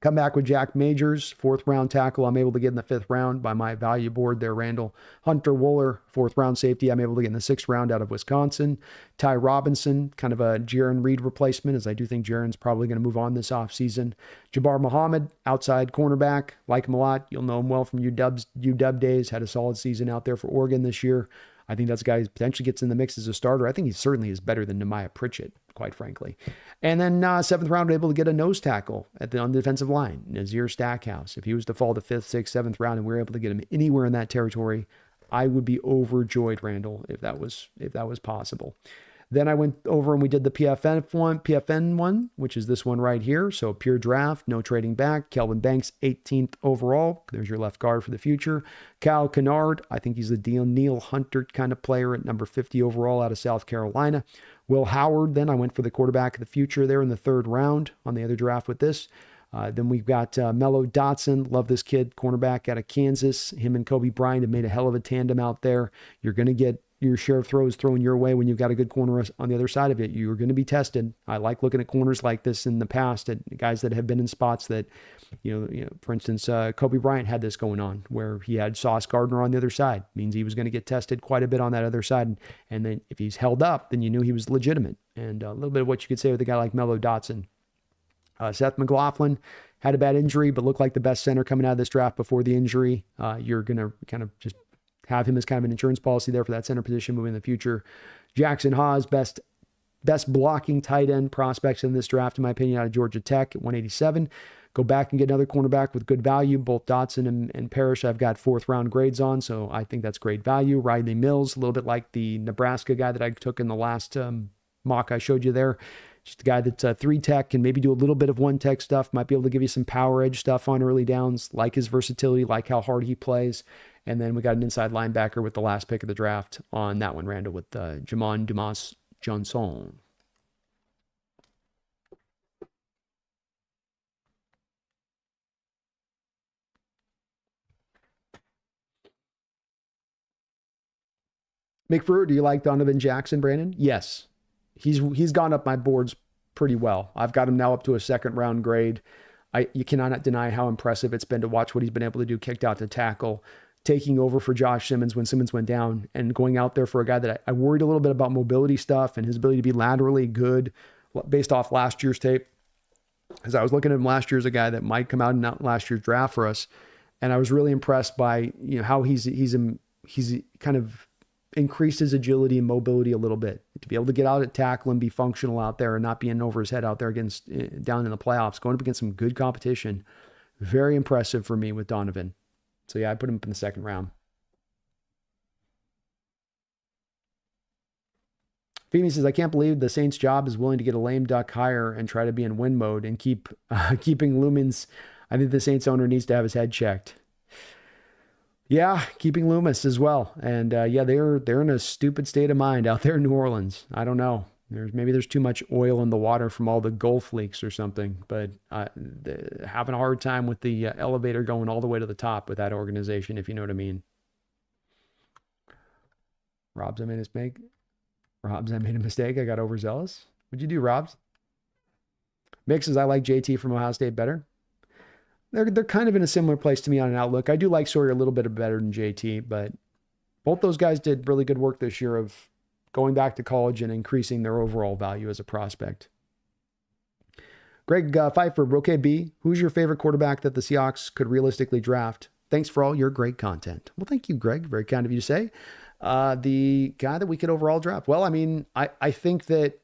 Come back with Jack Majors, 4th round tackle. I'm able to get in the 5th round by my value board there, Randall. Hunter Wooler, 4th round safety. I'm able to get in the 6th round out of Wisconsin. Ty Robinson, kind of a Jaron Reed replacement, as I do think Jaron's probably going to move on this offseason. Jabbar Muhammad, outside cornerback. Like him a lot. You'll know him well from UW days. Had a solid season out there for Oregon this year. I think that's a guy who potentially gets in the mix as a starter. I think he certainly is better than Nehemiah Pritchett, quite frankly. And then 7th round, able to get a nose tackle on the defensive line, Nazir Stackhouse. If he was to fall to 5th, 6th, 7th round and we were able to get him anywhere in that territory, I would be overjoyed, Randall, if that was possible. Then I went over and we did the PFN one, which is this one right here. So pure draft, no trading back. Kelvin Banks, 18th overall. There's your left guard for the future. Kyle Kennard, I think he's the Neil Hunter kind of player at number 50 overall out of South Carolina. Will Howard, then I went for the quarterback of the future there in the 3rd round on the other draft with this. Then we've got Mello Dotson. Love this kid, cornerback out of Kansas. Him and Kobe Bryant have made a hell of a tandem out there. You're going to get your share of throws thrown your way when you've got a good corner on the other side of it. You're going to be tested. I like looking at corners like this in the past, at guys that have been in spots that, for instance, Kobe Bryant had this going on where he had Sauce Gardner on the other side. Means he was going to get tested quite a bit on that other side. And then if he's held up, then you knew he was legitimate. And a little bit of what you could say with a guy like Mello Dotson. Seth McLaughlin had a bad injury, but looked like the best center coming out of this draft before the injury. You're going to kind of just have him as kind of an insurance policy there for that center position moving in the future. Jackson Haas, best blocking tight end prospects in this draft, in my opinion, out of Georgia Tech at 187. Go back and get another cornerback with good value. Both Dotson and Parrish I've got 4th round grades on, so I think that's great value. Riley Mills, a little bit like the Nebraska guy that I took in the last mock I showed you there. Just a guy that's 3 tech, can maybe do a little bit of 1 tech stuff, might be able to give you some power edge stuff on early downs, like his versatility, like how hard he plays. And then we got an inside linebacker with the last pick of the draft on that one, Randall, with Jamon Dumas Johnson. McBrewer, do you like Donovan Jackson, Brandon? Yes. He's gone up my boards pretty well. I've got him now up to a 2nd round grade. You cannot deny how impressive it's been to watch what he's been able to do, kicked out to tackle, taking over for Josh Simmons when Simmons went down, and going out there for a guy that I worried a little bit about mobility stuff and his ability to be laterally good based off last year's tape. Because I was looking at him last year as a guy that might come out in last year's draft for us, and I was really impressed by how he's kind of increased his agility and mobility a little bit to be able to get out at tackle and be functional out there and not be in over his head out there against down in the playoffs, going up against some good competition. Very impressive for me with Donovan. So yeah, I put him up in the 2nd round. Femi says, I can't believe the Saints job is willing to get a lame duck hire and try to be in win mode and keeping Lumens. I think the Saints owner needs to have his head checked. Yeah, keeping Loomis as well. And yeah, they're in a stupid state of mind out there in New Orleans. I don't know. Maybe there's too much oil in the water from all the Gulf leaks or something, but having a hard time with the elevator going all the way to the top with that organization, if you know what I mean. Robs, I made a mistake. I got overzealous. What'd you do, Robs? Mixes, I like JT from Ohio State better. They're kind of in a similar place to me on an outlook. I do like Sawyer a little bit better than JT, but both those guys did really good work this year of going back to college and increasing their overall value as a prospect. Greg Pfeiffer, Roque B, who's your favorite quarterback that the Seahawks could realistically draft? Thanks for all your great content. Well, thank you, Greg. Very kind of you to say. The guy that we could overall draft. Well, I mean, I think that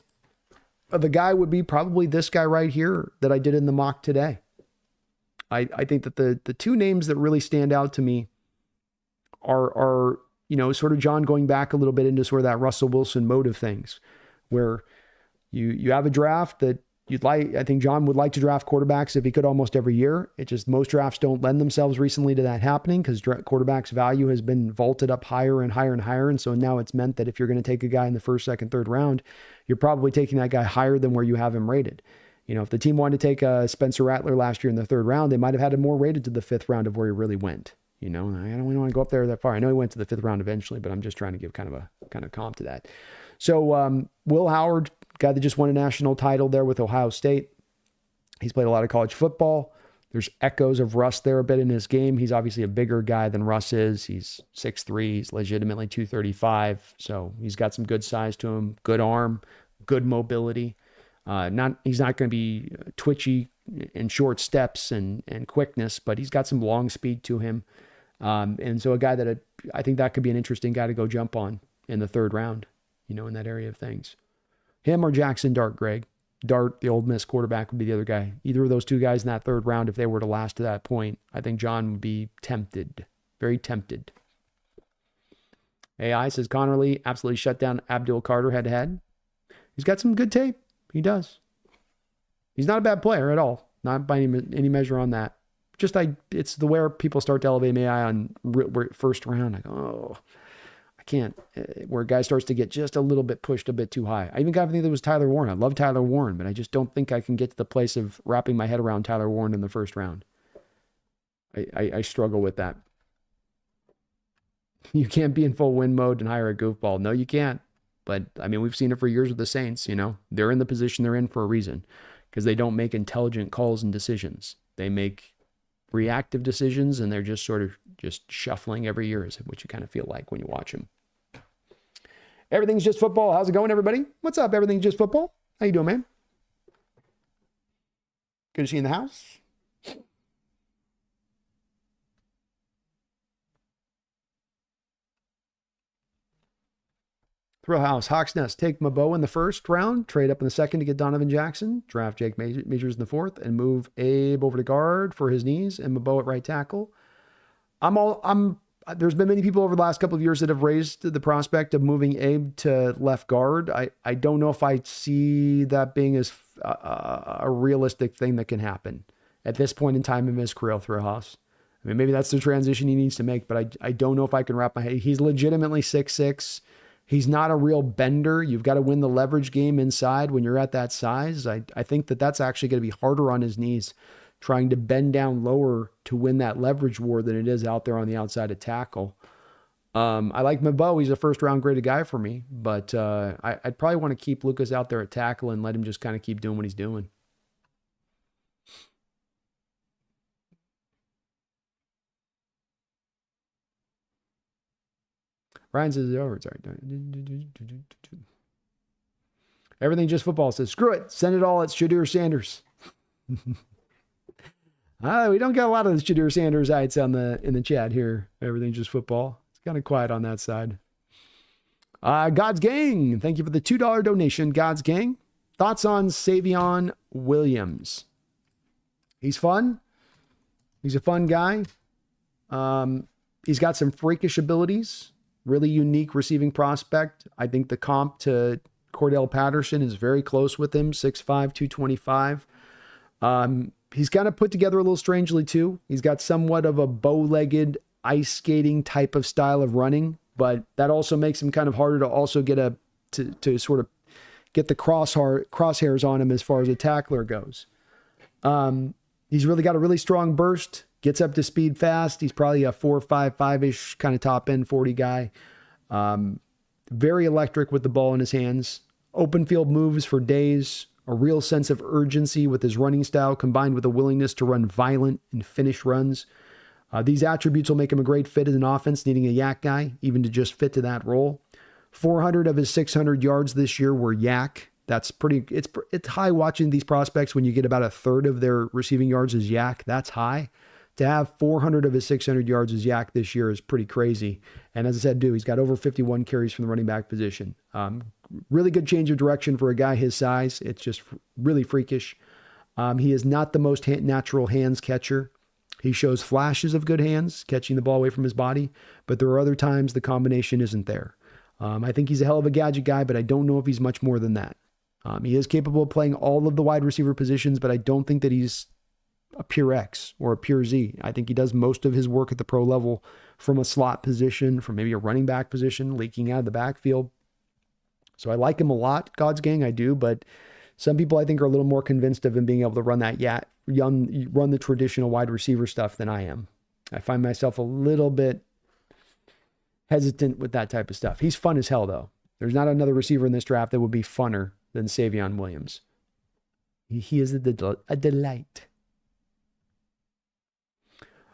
the guy would be probably this guy right here that I did in the mock today. I think that the 2 names that really stand out to me are sort of John going back a little bit into sort of that Russell Wilson mode of things, where you have a draft that I think John would like to draft quarterbacks if he could almost every year. It just, most drafts don't lend themselves recently to that happening because quarterbacks' value has been vaulted up higher and higher and higher. And so now it's meant that if you're going to take a guy in the first, second, third round, you're probably taking that guy higher than where you have him rated. If the team wanted to take Spencer Rattler last year in the third round, they might have had him more rated to the fifth round of where he really went. I don't really want to go up there that far. I know he went to the fifth round eventually, but I'm just trying to give kind of comp to that. So Will Howard, guy that just won a national title there with Ohio State. He's played a lot of college football. There's echoes of Russ there a bit in his game. He's obviously a bigger guy than Russ is. He's 6'3". He's legitimately 235. So he's got some good size to him, good arm, good mobility. He's not going to be twitchy in short steps and quickness, but he's got some long speed to him. And so a guy that I think that could be an interesting guy to go jump on in the third round, in that area of things. Him or Jackson Dart, Greg. Dart, the Ole Miss quarterback, would be the other guy. Either of those two guys in that third round, if they were to last to that point, I think John would be tempted, very tempted. AI says Connerly absolutely shut down Abdul Carter head-to-head. He's got some good tape. He does. He's not a bad player at all. Not by any measure on that. Just it's the where people start to elevate AI on first round. I go, oh, I can't. Where a guy starts to get just a little bit pushed a bit too high. I even got to think that was Tyler Warren. I love Tyler Warren, but I just don't think I can get to the place of wrapping my head around Tyler Warren in the first round. I struggle with that. You can't be in full win mode and hire a goofball. No, you can't. But we've seen it for years with the Saints. They're in the position they're in for a reason, because they don't make intelligent calls and decisions. They make reactive decisions, and they're just sort of just shuffling every year is what you kind of feel like when you watch them. Everything's Just Football. How's it going, everybody? What's up, Everything's Just Football? How you doing, man? Good to see you in the house. Thrill House, Hawks Nest, take Mabo in the first round, trade up in the second to get Donovan Jackson, draft Jake Majors in the fourth, and move Abe over to guard for his knees and Mabo at right tackle. There's been many people over the last couple of years that have raised the prospect of moving Abe to left guard. I don't know if I see that being as a realistic thing that can happen at this point in time in his career, Thrill House. Maybe that's the transition he needs to make, but I don't know if I can wrap my head. He's legitimately 6'6". He's not a real bender. You've got to win the leverage game inside when you're at that size. I think that's actually going to be harder on his knees, trying to bend down lower to win that leverage war than it is out there on the outside of tackle. I like Mabo. He's a first-round graded guy for me, but I'd probably want to keep Lucas out there at tackle and let him just kind of keep doing what he's doing. Ryan says, oh, sorry. Everything Just Football says, screw it. Send it all at Shadur Sanders. We don't got a lot of the Shadur Sanders-ites in the chat here. Everything Just Football. It's kind of quiet on that side. God's Gang. Thank you for the $2 donation, God's Gang. Thoughts on Savion Williams? He's fun. He's a fun guy. He's got some freakish abilities. Really unique receiving prospect. I think the comp to Cordell Patterson is very close with him, 6'5", 225. He's kind of put together a little strangely too. He's got somewhat of a bow-legged ice skating type of style of running, but that also makes him kind of harder to also get to sort of get the crosshairs on him as far as a tackler goes. He's really got a really strong burst. Gets up to speed fast. He's probably a 4.55-ish kind of top end 40 guy. Very electric with the ball in his hands. Open field moves for days. A real sense of urgency with his running style combined with a willingness to run violent and finish runs. These attributes will make him a great fit in an offense needing a yak guy, even to just fit to that role. 400 of his 600 yards this year were yak. That's pretty, it's high watching these prospects when you get about a third of their receiving yards as yak. That's high. To have 400 of his 600 yards as yak this year is pretty crazy. And as I said, he's got over 51 carries from the running back position. Really good change of direction for a guy his size. It's just really freakish. He is not the most natural hands catcher. He shows flashes of good hands, catching the ball away from his body, but there are other times the combination isn't there. I think he's a hell of a gadget guy, but I don't know if he's much more than that. He is capable of playing all of the wide receiver positions, but I don't think that he's a pure X or a pure Z. I think he does most of his work at the pro level from a slot position, from maybe a running back position, leaking out of the backfield. So I like him a lot, God's gang, I do, but some people I think are a little more convinced of him being able to run run the traditional wide receiver stuff than I am. I find myself a little bit hesitant with that type of stuff. He's fun as hell, though. There's not another receiver in this draft that would be funner than Savion Williams. He is a delight.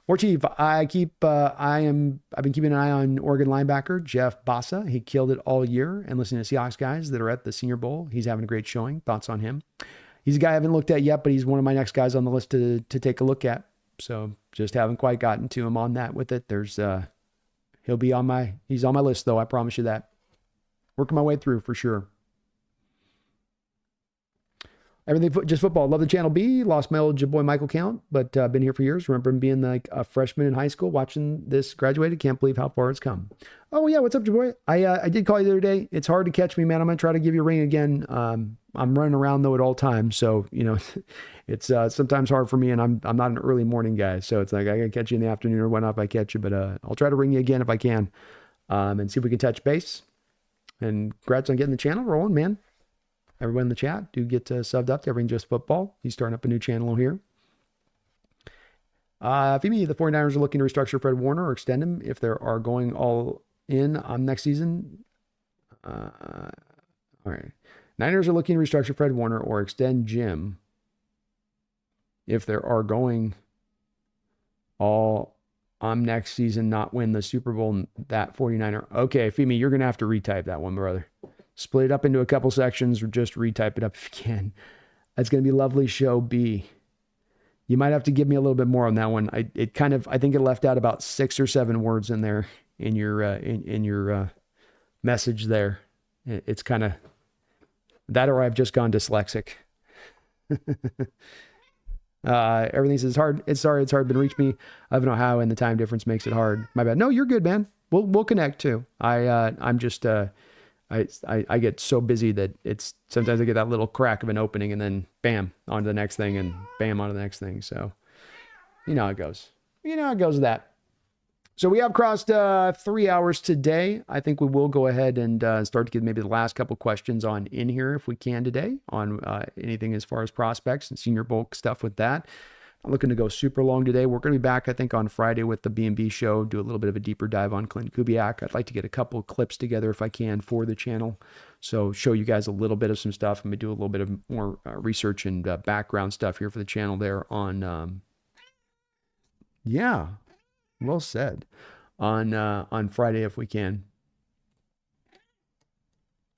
More Chief, I've been keeping an eye on Oregon linebacker Jeff Bassa. He killed it all year, and listening to Seahawks guys that are at the Senior Bowl, he's having a great showing. Thoughts on him? He's a guy I haven't looked at yet, but he's one of my next guys on the list to take a look at. So just haven't quite gotten to him on that with it. He's on my list though. I promise you that. Working my way through for sure. Everything just football. Love the channel B. Lost my old boy Michael count, but been here for years. Remember him being like a freshman in high school watching this. Graduated. Can't believe how far it's come. Oh yeah, what's up, boy? I did call you the other day. It's hard to catch me, man. I'm gonna try to give you a ring again. I'm running around though at all times, so it's sometimes hard for me, and I'm not an early morning guy, so it's like I can catch you in the afternoon or whatnot if I catch you, but I'll try to ring you again if I can, and see if we can touch base. And congrats on getting the channel rolling, man. Everyone in the chat, do get subbed up to Everything Just Football. He's starting up a new channel here. Femi, the 49ers are looking to restructure Fred Warner or extend him if they are going all in on next season. All right. Niners are looking to restructure Fred Warner or extend Jim if they are going all on next season, not win the Super Bowl. That 49er. Okay, Femi, you're going to have to retype that one, brother. Split it up into a couple sections or just retype it up if you can. That's going to be lovely show B. You might have to give me a little bit more on that one. I think it left out about 6 or 7 words in there in your message there. It's kind of that, or I've just gone dyslexic. Everything says hard. It's hard to reach me. I don't know how, and the time difference makes it hard. My bad. No, you're good, man. We'll connect too. I'm just I get so busy that it's sometimes I get that little crack of an opening and then bam, on to the next thing and bam, on to the next thing. So you know how it goes. You know how it goes with that. So we have crossed 3 hours today. I think we will go ahead and start to get maybe the last couple questions on in here if we can today on anything as far as prospects and Senior Bowl stuff with that. I'm looking to go super long today. We're going to be back, I think, on Friday with the B&B show, do a little bit of a deeper dive on Clint Kubiak. I'd like to get a couple of clips together if I can for the channel. So show you guys a little bit of some stuff. I'm going to do a little bit of more research and background stuff here for the channel there on, yeah, well said, on Friday if we can.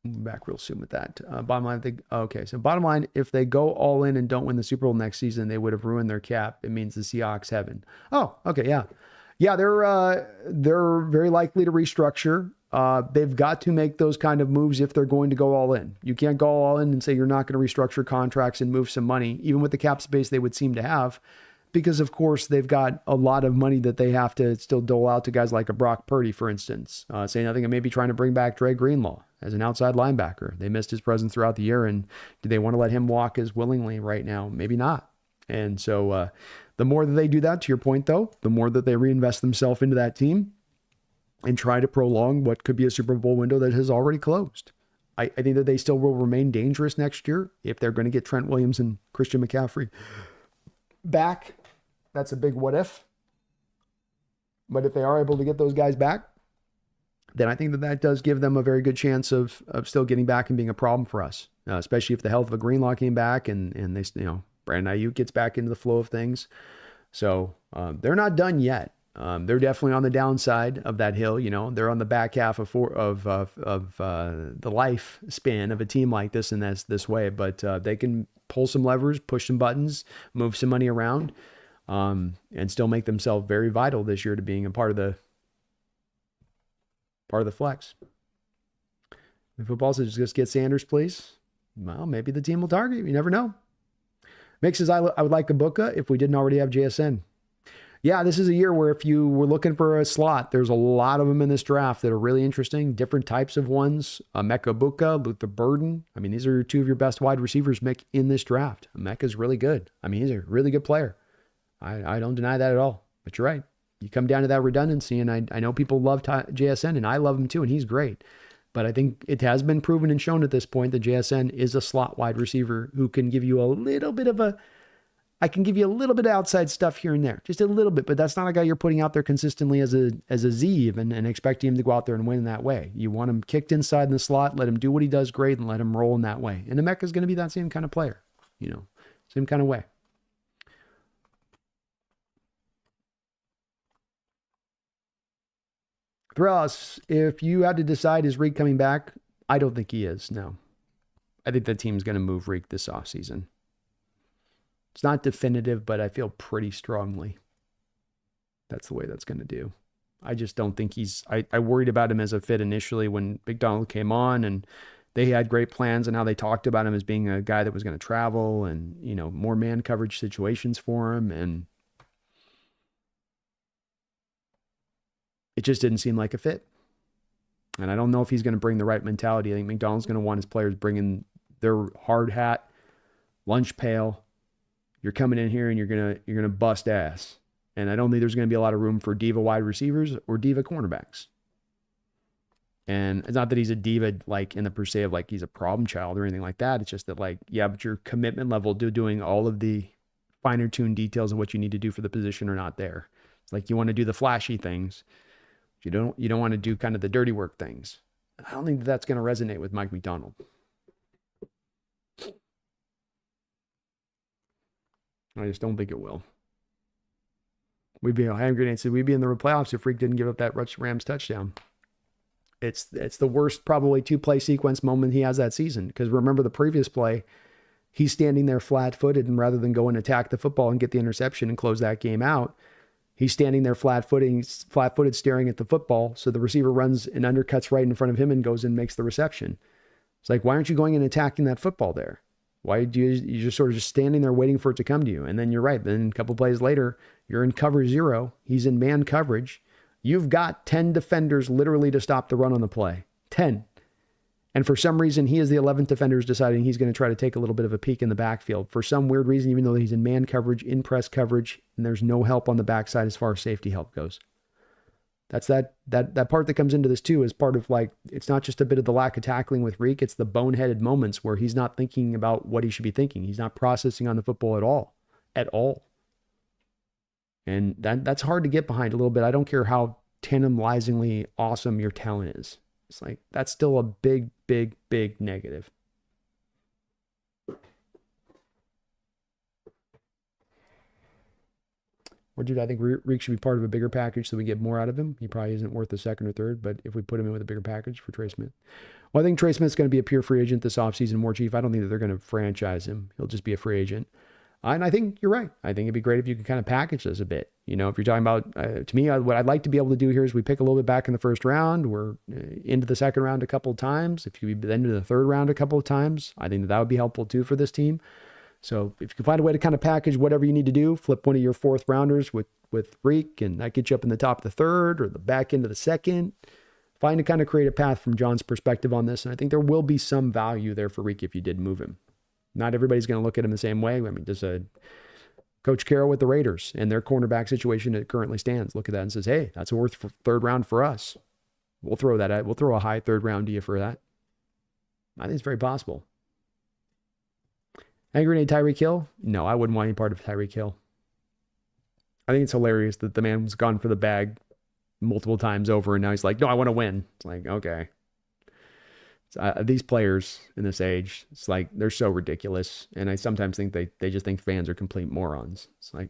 Back real soon with that. Bottom line, so bottom line, if they go all in and don't win the Super Bowl next season, they would have ruined their cap. It means the Seahawks heaven. Oh, okay, yeah. They're very likely to restructure. They've got to make those kind of moves if they're going to go all in. You can't go all in and say you're not going to restructure contracts and move some money, even with the cap space they would seem to have, because of course they've got a lot of money that they have to still dole out to guys like a Brock Purdy, for instance. Say nothing of maybe trying to bring back Dre Greenlaw as an outside linebacker. They missed his presence throughout the year, and do they want to let him walk as willingly right now? Maybe not. And so the more that they do that, to your point though, the more that they reinvest themselves into that team and try to prolong what could be a Super Bowl window that has already closed. I think that they still will remain dangerous next year if they're going to get Trent Williams and Christian McCaffrey back. That's a big what if. But if they are able to get those guys back, then I think that does give them a very good chance of still getting back and being a problem for us, especially if the health of a Greenlaw came back and they, Brandon Ayuk gets back into the flow of things. So they're not done yet. They're definitely on the downside of that hill. They're on the back half of the lifespan of a team like this, and that's this way. But they can pull some levers, push some buttons, move some money around, and still make themselves very vital this year to being a part of the flex. The football says just get Sanders, please. Well, maybe the team will target you. You never know. Mick says, I would like Ibuka if we didn't already have JSN. Yeah, this is a year where if you were looking for a slot, there's a lot of them in this draft that are really interesting, different types of ones. Emeka Buka, Luther Burden. I mean, these are two of your best wide receivers, Mick, in this draft. Emeka's really good. I mean, he's a really good player. I don't deny that at all. But you're right. You come down to that redundancy, and I know people love JSN, and I love him too, and he's great. But I think it has been proven and shown at this point that JSN is a slot wide receiver who can give you a little bit of I can give you a little bit of outside stuff here and there, just a little bit, but that's not a guy you're putting out there consistently as a Z even and expecting him to go out there and win in that way. You want him kicked inside in the slot, let him do what he does great, and let him roll in that way. And Emeka is going to be that same kind of player, same kind of way. Thross, if you had to decide, is Reek coming back? I don't think he is, no. I think the team's going to move Reek this offseason. It's not definitive, but I feel pretty strongly that's the way that's going to do. I just don't think I worried about him as a fit initially when McDonald came on and they had great plans and how they talked about him as being a guy that was going to travel and, more man coverage situations for him. And it just didn't seem like a fit. And I don't know if he's going to bring the right mentality. I think McDonald's going to want his players bringing their hard hat, lunch pail. You're coming in here and you're gonna bust ass. And I don't think there's going to be a lot of room for diva wide receivers or diva cornerbacks. And it's not that he's a diva like in the per se of like he's a problem child or anything like that. It's just that but your commitment level to doing all of the finer tuned details of what you need to do for the position are not there. It's like you want to do the flashy things. You don't want to do kind of the dirty work things. I don't think that's going to resonate with Mike McDonald. I just don't think it will. Hand Grenade said we'd be in the playoffs if Reek didn't give up that Rams touchdown. It's the worst probably 2-play sequence moment he has that season. Because remember the previous play, he's standing there flat-footed, and rather than go and attack the football and get the interception and close that game out, he's standing there flat-footed staring at the football. So the receiver runs and undercuts right in front of him and goes and makes the reception. It's like, why aren't you going and attacking that football there? Why do you're just sort of just standing there waiting for it to come to you? And then you're right. Then a couple plays later, you're in cover 0. He's in man coverage. You've got 10 defenders literally to stop the run on the play. 10. And for some reason, he is the 11th defender deciding he's going to try to take a little bit of a peek in the backfield. For some weird reason, even though he's in man coverage, in press coverage, and there's no help on the backside as far as safety help goes. That's that part that comes into this too, is part of it's not just a bit of the lack of tackling with Reek, it's the boneheaded moments where he's not thinking about what he should be thinking. He's not processing on the football at all. And that's hard to get behind a little bit. I don't care how tantalizingly awesome your talent is. It's like, that's still a big, big, big negative. Or dude, I think Reek should be part of a bigger package so we get more out of him. He probably isn't worth the second or third, but if we put him in with a bigger package for Trey Smith. Well, I think Trey Smith's going to be a pure free agent this offseason more, Chief. I don't think that they're going to franchise him. He'll just be a free agent. And I think you're right. I think it'd be great if you could kind of package this a bit. If you're talking about, to me, what I'd like to be able to do here is we pick a little bit back in the first round. We're into the second round a couple of times. If you then into the third round a couple of times, I think that would be helpful too for this team. So if you can find a way to kind of package whatever you need to do, flip one of your fourth rounders with Reek, and that gets you up in the top of the third or the back end of the second. Find to kind of create a path from John's perspective on this. And I think there will be some value there for Reek if you did move him. Not everybody's going to look at him the same way. I mean, does Coach Carroll with the Raiders and their cornerback situation that currently stands look at that and says, hey, that's worth third round for us. We'll throw that at. We'll throw a high third round to you for that. I think it's very possible. Hand Grenade Tyreek Hill? No, I wouldn't want any part of Tyreek Hill. I think it's hilarious that the man's gone for the bag multiple times over, and now he's like, no, I want to win. It's like, okay. These players in this age, it's like, they're so ridiculous. And I sometimes think they just think fans are complete morons. It's like,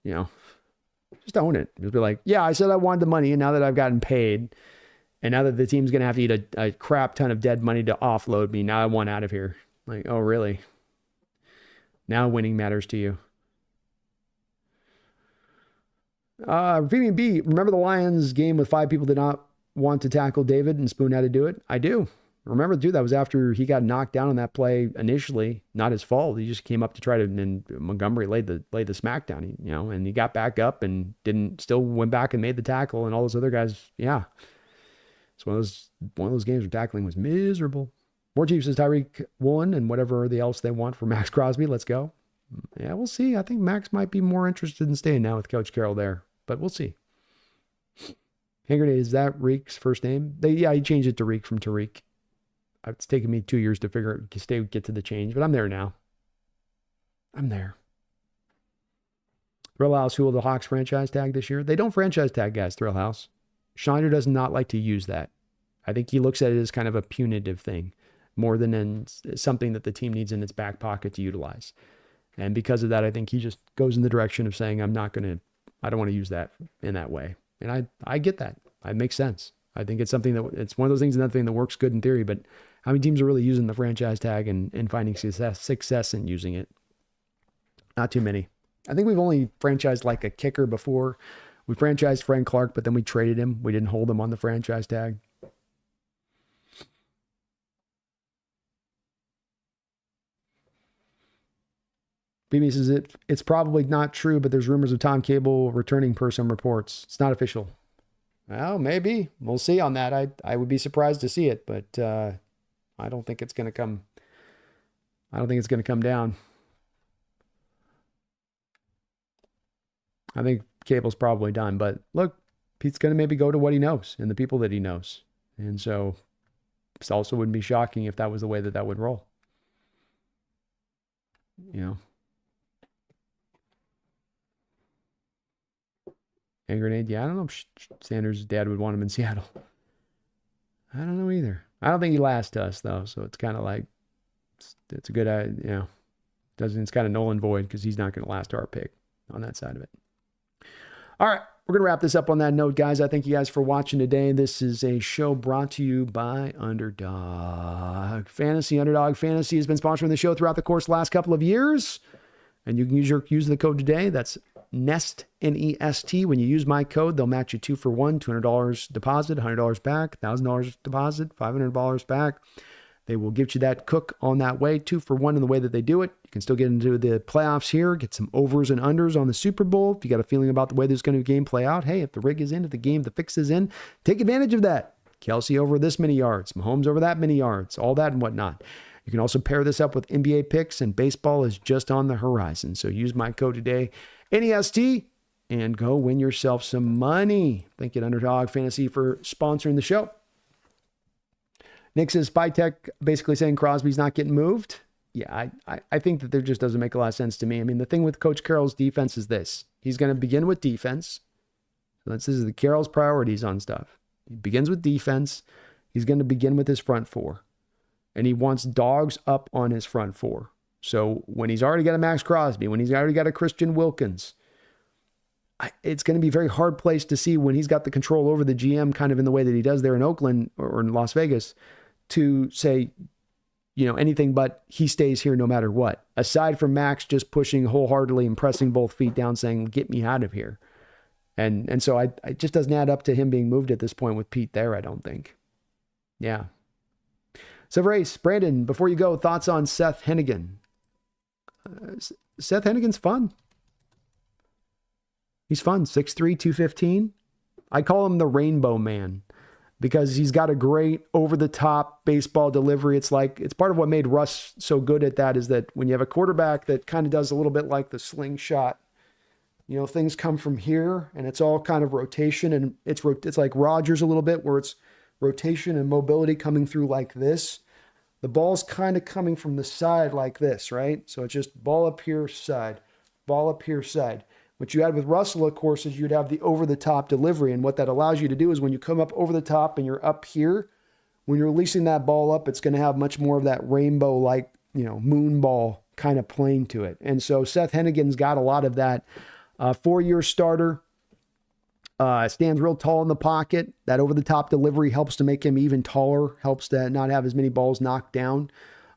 just own it. Just be like, yeah, I said I wanted the money, and now that I've gotten paid, and now that the team's going to have to eat a crap ton of dead money to offload me, now I want out of here. Like, oh, really? Now winning matters to you. Vivian B, remember the Lions game with 5 people did not want to tackle David and Spoon had to do it? I do. Remember, dude, that was after he got knocked down on that play initially. Not his fault. He just came up to try to, and Montgomery laid the smackdown. And he got back up and still went back and made the tackle, and all those other guys. Yeah, it's one of those games where tackling was miserable. More Chiefs says Tyreek won, and whatever else they want for Max Crosby. Let's go. Yeah, we'll see. I think Max might be more interested in staying now with Coach Carroll there, but we'll see. Hand grenade, is that Reek's first name? He changed it to Reek from Tariq. It's taken me 2 years to get to the change, but I'm there now. I'm there. Thrill House, who will the Hawks franchise tag this year? They don't franchise tag guys, Thrill House. Schneider does not like to use that. I think he looks at it as kind of a punitive thing, more than something that the team needs in its back pocket to utilize. And because of that, I think he just goes in the direction of saying, I don't want to use that in that way. And I get that. It makes sense. I think it's something it's one of those things, another thing that works good in theory, but how many teams are really using the franchise tag and finding success in using it? Not too many. I think we've only franchised like a kicker before. We franchised Frank Clark, but then we traded him. We didn't hold him on the franchise tag. BB says it's probably not true, but there's rumors of Tom Cable returning per some reports. It's not official. Well, maybe. We'll see on that. I would be surprised to see it, but I don't think it's going to come. I don't think it's going to come down. I think Cable's probably done, but look, Pete's going to maybe go to what he knows and the people that he knows. And so it also wouldn't be shocking if that was the way that would roll. Hand grenade, yeah, I don't know if Sanders' dad would want him in Seattle. I don't know either. I don't think he lasts to us, though, so it's kind of like, it's a good idea, it's kind of null and void because he's not going to last to our pick on that side of it. All right, we're going to wrap this up on that note, guys. I thank you guys for watching today. This is a show brought to you by Underdog Fantasy. Underdog Fantasy has been sponsoring the show throughout the course of the last couple of years, and you can use the code today. That's Nest, N-E-S-T. When you use my code, they'll match you 2 for 1, $200 deposit, $100 back, $1,000 deposit, $500 back. They will give you that cook on that way, 2 for 1 in the way that they do it. You can still get into the playoffs here, get some overs and unders on the Super Bowl. If you got a feeling about the way there's going to game play out, hey, if the rig is in, if the fix is in, take advantage of that. Kelsey over this many yards, Mahomes over that many yards, all that and whatnot. You can also pair this up with NBA picks, and baseball is just on the horizon. So use my code today, NEST, and go win yourself some money. Thank you to Underdog Fantasy for sponsoring the show. Nick says, Spytech basically saying Crosby's not getting moved. Yeah, I think that there just doesn't make a lot of sense to me. I mean, the thing with Coach Carroll's defense is this. He's going to begin with defense. So this is the Carroll's priorities on stuff. He begins with defense. He's going to begin with his front four. And he wants dogs up on his front four. So when he's already got a Max Crosby, when he's already got a Christian Wilkins, it's going to be a very hard place to see when he's got the control over the GM kind of in the way that he does there in Oakland or in Las Vegas to say, anything but he stays here no matter what. Aside from Max just pushing wholeheartedly and pressing both feet down saying, get me out of here. And so it just doesn't add up to him being moved at this point with Pete there, I don't think. Yeah. So Race, Brandon, before you go, thoughts on Seth Hennigan? Seth Hennigan's fun. He's fun. 6'3", 215. I call him the Rainbow Man because he's got a great over-the-top baseball delivery. It's part of what made Russ so good at that is that when you have a quarterback that kind of does a little bit like the slingshot, things come from here and it's all kind of rotation, and it's like Rodgers a little bit where it's rotation and mobility coming through like this. The ball's kind of coming from the side like this, right? So it's just ball up here, side, ball up here, side. What you had with Russell, of course, is you'd have the over-the-top delivery. And what that allows you to do is when you come up over the top and you're up here, when you're releasing that ball up, it's going to have much more of that rainbow-like, moon ball kind of plane to it. And so Seth Hennigan's got a lot of that. 4-year starter. Stands real tall in the pocket. That over-the-top delivery helps to make him even taller, helps to not have as many balls knocked down.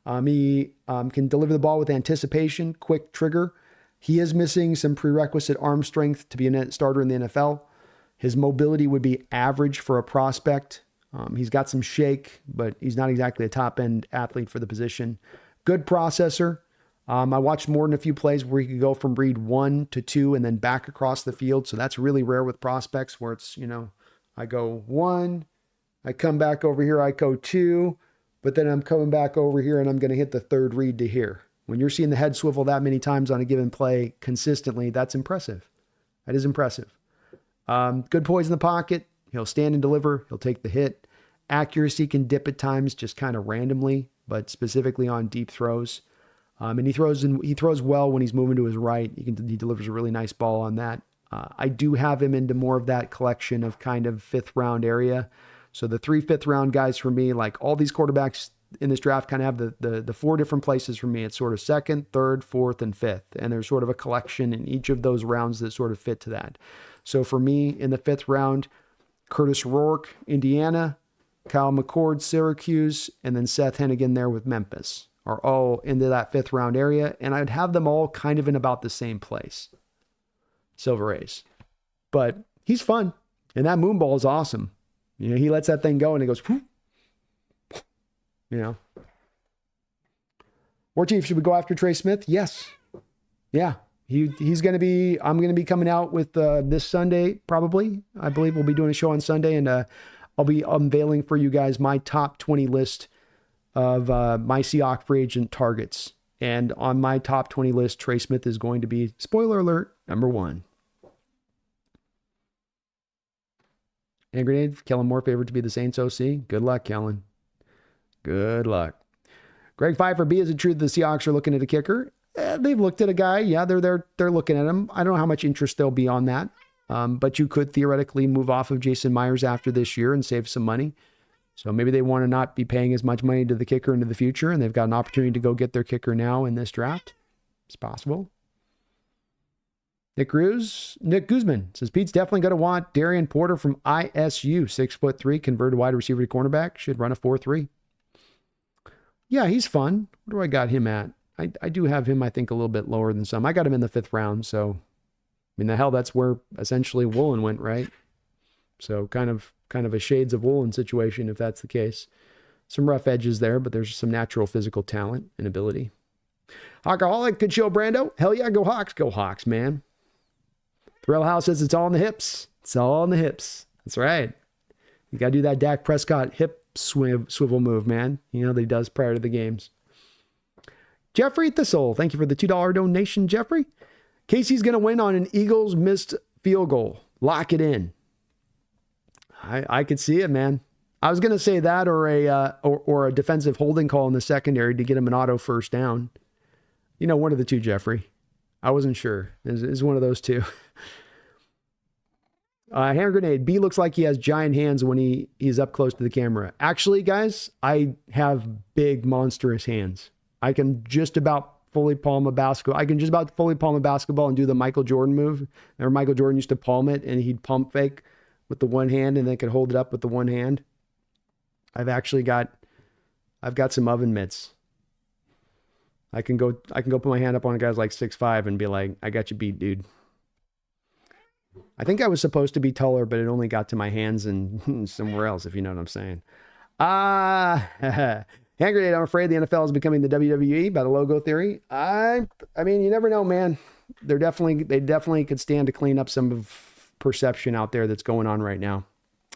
He can deliver the ball with anticipation, quick trigger. He is missing some prerequisite arm strength to be a starter in the NFL. His mobility would be average for a prospect. He's got some shake, but he's not exactly a top-end athlete for the position. Good processor. I watched more than a few plays where he could go from read 1 to 2 and then back across the field. So that's really rare with prospects where it's, I go 1, I come back over here, I go 2, but then I'm coming back over here and I'm going to hit the third read to here. When you're seeing the head swivel that many times on a given play consistently, that's impressive. That is impressive. Good poise in the pocket. He'll stand and deliver. He'll take the hit. Accuracy can dip at times just kind of randomly, but specifically on deep throws. And he throws well when he's moving to his right. He delivers a really nice ball on that. I do have him into more of that collection of kind of 5th round area. So the 3 5th round guys for me, like all these quarterbacks in this draft kind of have the 4 different places for me. It's sort of 2nd, 3rd, 4th, and 5th. And there's sort of a collection in each of those rounds that sort of fit to that. So for me in the 5th round, Curtis Rourke, Indiana, Kyle McCord, Syracuse, and then Seth Hennigan there with Memphis are all into that 5th round area. And I'd have them all kind of in about the same place. Silver A's. But he's fun. And that moon ball is awesome. He lets that thing go and it goes, whoop. War Chief, should we go after Trey Smith? Yes. Yeah. He's going to be, I'm going to be coming out with this Sunday, probably. I believe we'll be doing a show on Sunday, and I'll be unveiling for you guys my top 20 list of my Seahawks free agent targets. And on my top 20 list, Trey Smith is going to be, spoiler alert, number 1. Hand grenade, Kellen Moore favored to be the Saints OC. Good luck, Kellen. Good luck. Greg Pfeiffer B, is it true that the Seahawks are looking at a kicker? They've looked at a guy. Yeah, they're looking at him. I don't know how much interest there'll be on that. But you could theoretically move off of Jason Myers after this year and save some money. So maybe they want to not be paying as much money to the kicker into the future, and they've got an opportunity to go get their kicker now in this draft. It's possible. Nick Guzman says, Pete's definitely going to want Darian Porter from ISU, 6'3", converted wide receiver to cornerback, should run a 4.3. Yeah, he's fun. What do I got him at? I do have him, I think, a little bit lower than some. I got him in the 5th round, so I mean, the hell, that's where essentially Woolen went, right? So kind of a shades of Woolen situation, if that's the case. Some rough edges there, but there's some natural physical talent and ability. Hawkaholic, good show, Brando. Hell yeah, go Hawks. Go Hawks, man. Thrill House says it's all in the hips. It's all in the hips. That's right. You got to do that Dak Prescott hip swivel move, man. That he does prior to the games. Jeffrey Thistle, thank you for the $2 donation, Jeffrey. Casey's going to win on an Eagles missed field goal. Lock it in. I could see it, man. I was going to say that or a defensive holding call in the secondary to get him an auto first down. One of the two, Jeffrey. I wasn't sure. It's one of those two. Hand grenade. B looks like he has giant hands when he's up close to the camera. Actually, guys, I have big, monstrous hands. I can just about fully palm a basketball. I can just about fully palm a basketball and do the Michael Jordan move. Remember Michael Jordan used to palm it and he'd pump fake with the one hand and then could hold it up with the one hand. I've got some oven mitts. I can go put my hand up on a guy's like 6'5" and be like, I got you beat, dude. I think I was supposed to be taller, but it only got to my hands and somewhere else, if you know what I'm saying. Hand grenade, I'm afraid the NFL is becoming the WWE by the logo theory. I mean, you never know, man. They definitely could stand to clean up some of perception out there that's going on right now.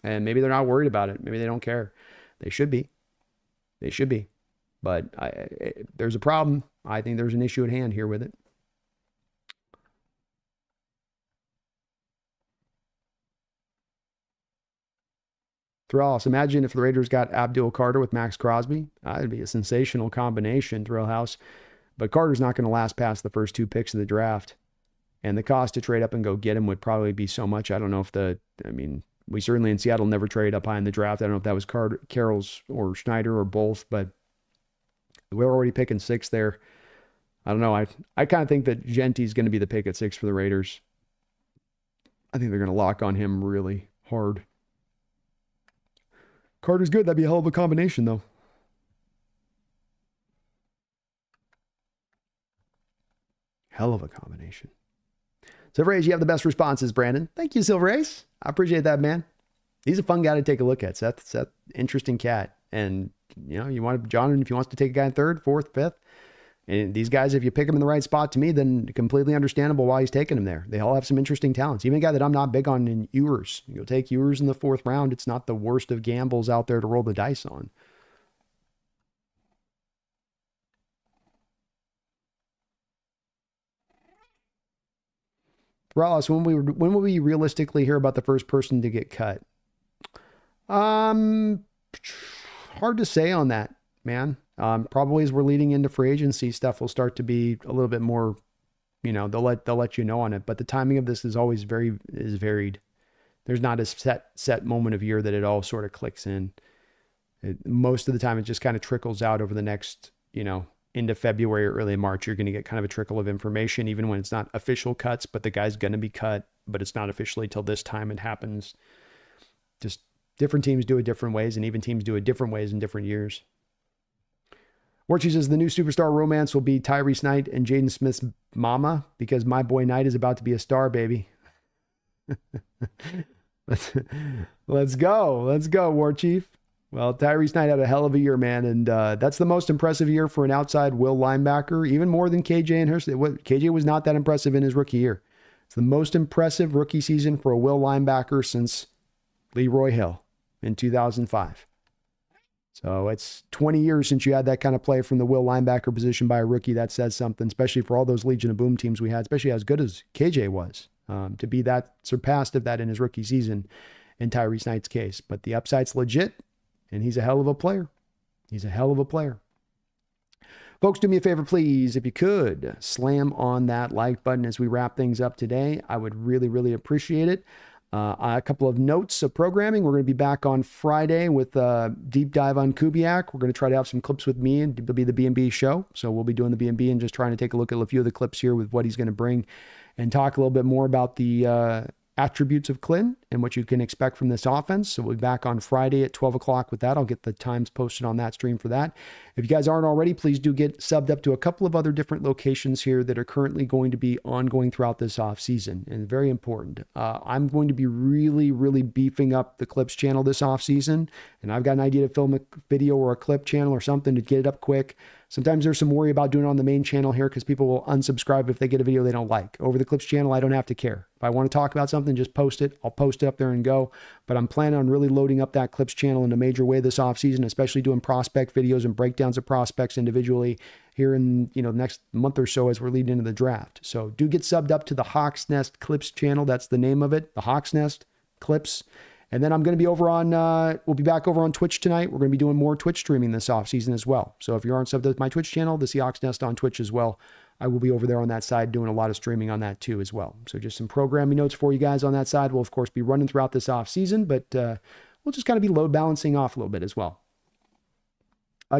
And maybe they're not worried about it. Maybe they don't care. They should be. But there's a problem. I think there's an issue at hand here with it. Thrillhouse, imagine if the Raiders got Abdul Carter with Max Crosby. That'd be a sensational combination, Thrillhouse. But Carter's not going to last past the first 2 picks of the draft. And the cost to trade up and go get him would probably be so much. I don't know if we certainly in Seattle never trade up high in the draft. I don't know if that was Carroll's or Schneider or both, but we're already picking 6 there. I don't know. I kind of think that Genti's going to be the pick at 6 for the Raiders. I think they're going to lock on him really hard. Carter's good. That'd be a hell of a combination, though. Hell of a combination. Silver Ace, you have the best responses, Brandon. Thank you, Silver Ace. I appreciate that, man. He's a fun guy to take a look at. Seth, interesting cat. And, you want John, if he wants to take a guy in third, fourth, fifth, and these guys, if you pick them in the right spot, to me, then completely understandable why he's taking them there. They all have some interesting talents. Even a guy that I'm not big on in Ewers. You'll take Ewers in the fourth round. It's not the worst of gambles out there to roll the dice on. Ross, when will we realistically hear about the first person to get cut? Hard to say on that, man. Probably as we're leading into free agency, stuff will start to be a little bit more, they'll let you know on it. But the timing of this is always varied. There's not a set moment of year that it all sort of clicks in. Most of the time, it just kind of trickles out over the next, into February or early March. You're going to get kind of a trickle of information, even when it's not official cuts, but the guy's going to be cut, but it's not officially till this time it happens. Just different teams do it different ways, and even teams do it different ways in different years. Warchie says the new superstar romance will be Tyrese Knight and Jaden Smith's mama, because my boy Knight is about to be a star, baby. Let's go, War Chief. Well, Tyrese Knight had a hell of a year, man, and that's the most impressive year for an outside will linebacker, even more than KJ and Hurst. KJ was not that impressive in his rookie year. It's the most impressive rookie season for a will linebacker since Leroy Hill in 2005. So it's 20 years since you had that kind of play from the will linebacker position by a rookie. That says something, especially for all those Legion of Boom teams we had, especially as good as KJ was, to be that surpassed of that in his rookie season in Tyrese Knight's case. But the upside's legit, and he's a hell of a player. He's a hell of a player. Folks, do me a favor, please. If you could, slam on that like button as we wrap things up today. I would really, really appreciate it. A couple of notes of programming. We're going to be back on Friday with a deep dive on Kubiak. We're going to try to have some clips with me, and it'll be the B&B show. So we'll be doing the B&B and just trying to take a look at a few of the clips here with what he's going to bring and talk a little bit more about the attributes of Clinton and what you can expect from this offense. So we'll be back on Friday at 12 o'clock with that. I'll get the times posted on that stream for that. If you guys aren't already, please do get subbed up to a couple of other different locations here that are currently going to be ongoing throughout this off season, and very important. I'm going to be really, really beefing up the clips channel this off season, and I've got an idea to film a video or a clip channel or something to get it up quick. Sometimes there's some worry about doing it on the main channel here because people will unsubscribe if they get a video they don't like. Over the clips channel, I don't have to care. If I want to talk about something, just post it. I'll post it up there and go. But I'm planning on really loading up that clips channel in a major way this offseason, especially doing prospect videos and breakdowns of prospects individually here in the next month or so as we're leading into the draft. So do get subbed up to the Hawks Nest Clips channel. That's the name of it, the Hawks Nest Clips. And then I'm going to be over on, we'll be back over on Twitch tonight. We're going to be doing more Twitch streaming this offseason as well. So if you aren't subbed to my Twitch channel, the Seahawks Nest on Twitch as well, I will be over there on that side doing a lot of streaming on that too as well. So just some programming notes for you guys on that side. We'll, of course, be running throughout this offseason, but we'll just kind of be load balancing off a little bit as well.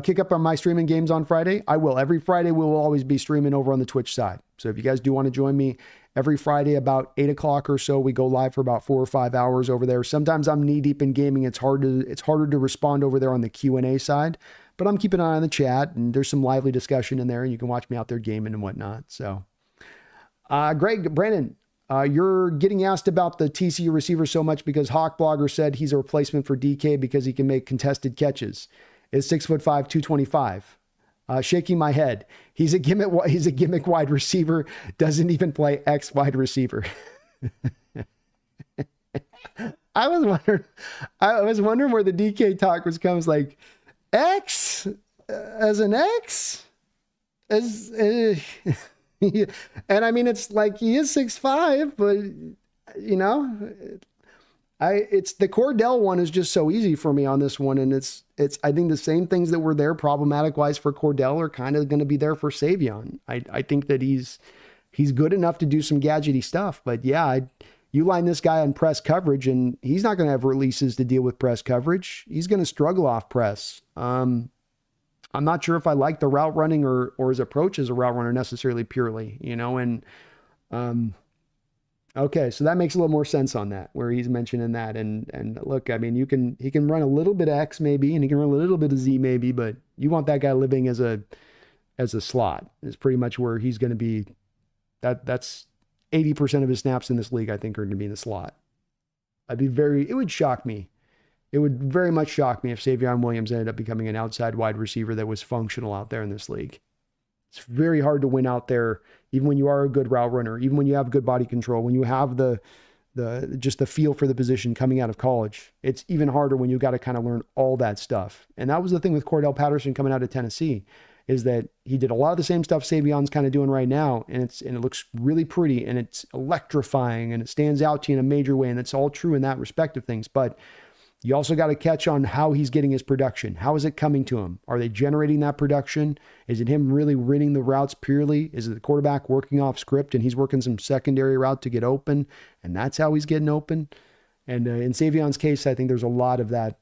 Kick up on my streaming games on Friday. I will. Every Friday, we will always be streaming over on the Twitch side. So if you guys do want to join me, every Friday about 8 o'clock or so, we go live for about 4 or 5 hours over there. Sometimes I'm knee deep in gaming. It's harder to respond over there on the Q&A side, but I'm keeping an eye on the chat, and there's some lively discussion in there, and you can watch me out there gaming and whatnot. So, Brandon, you're getting asked about the TCU receiver so much because Hawk Blogger said he's a replacement for DK because he can make contested catches. Is 6'5", 225. Shaking my head. He's a gimmick wide receiver. Doesn't even play X wide receiver. I was wondering where the DK talk was coming. Like X as an X as, and I mean it's like he is 6'5", but it's the Cordell one is just so easy for me on this one. And it's, I think the same things that were there problematic wise for Cordell are kind of going to be there for Savion. I think that he's good enough to do some gadgety stuff, but yeah, you line this guy on press coverage and he's not going to have releases to deal with press coverage. He's going to struggle off press. I'm not sure if I like the route running or his approach as a route runner necessarily purely, okay, so that makes a little more sense on that, where he's mentioning that. And look, I mean, he can run a little bit of X maybe, and he can run a little bit of Z maybe, but you want that guy living as a slot is pretty much where he's going to be. That's 80% of his snaps in this league, I think, are going to be in the slot. It would shock me. It would very much shock me if Savion Williams ended up becoming an outside wide receiver that was functional out there in this league. It's very hard to win out there, even when you are a good route runner, even when you have good body control, when you have just the feel for the position coming out of college. It's even harder when you got to kind of learn all that stuff. And that was the thing with Cordell Patterson coming out of Tennessee, is that he did a lot of the same stuff Savion's kind of doing right now. And it looks really pretty and it's electrifying and it stands out to you in a major way. And it's all true in that respect of things. But you also got to catch on how he's getting his production. How is it coming to him? Are they generating that production? Is it him really running the routes purely? Is it the quarterback working off script and he's working some secondary route to get open? And that's how he's getting open. And in Savion's case, I think there's a lot of that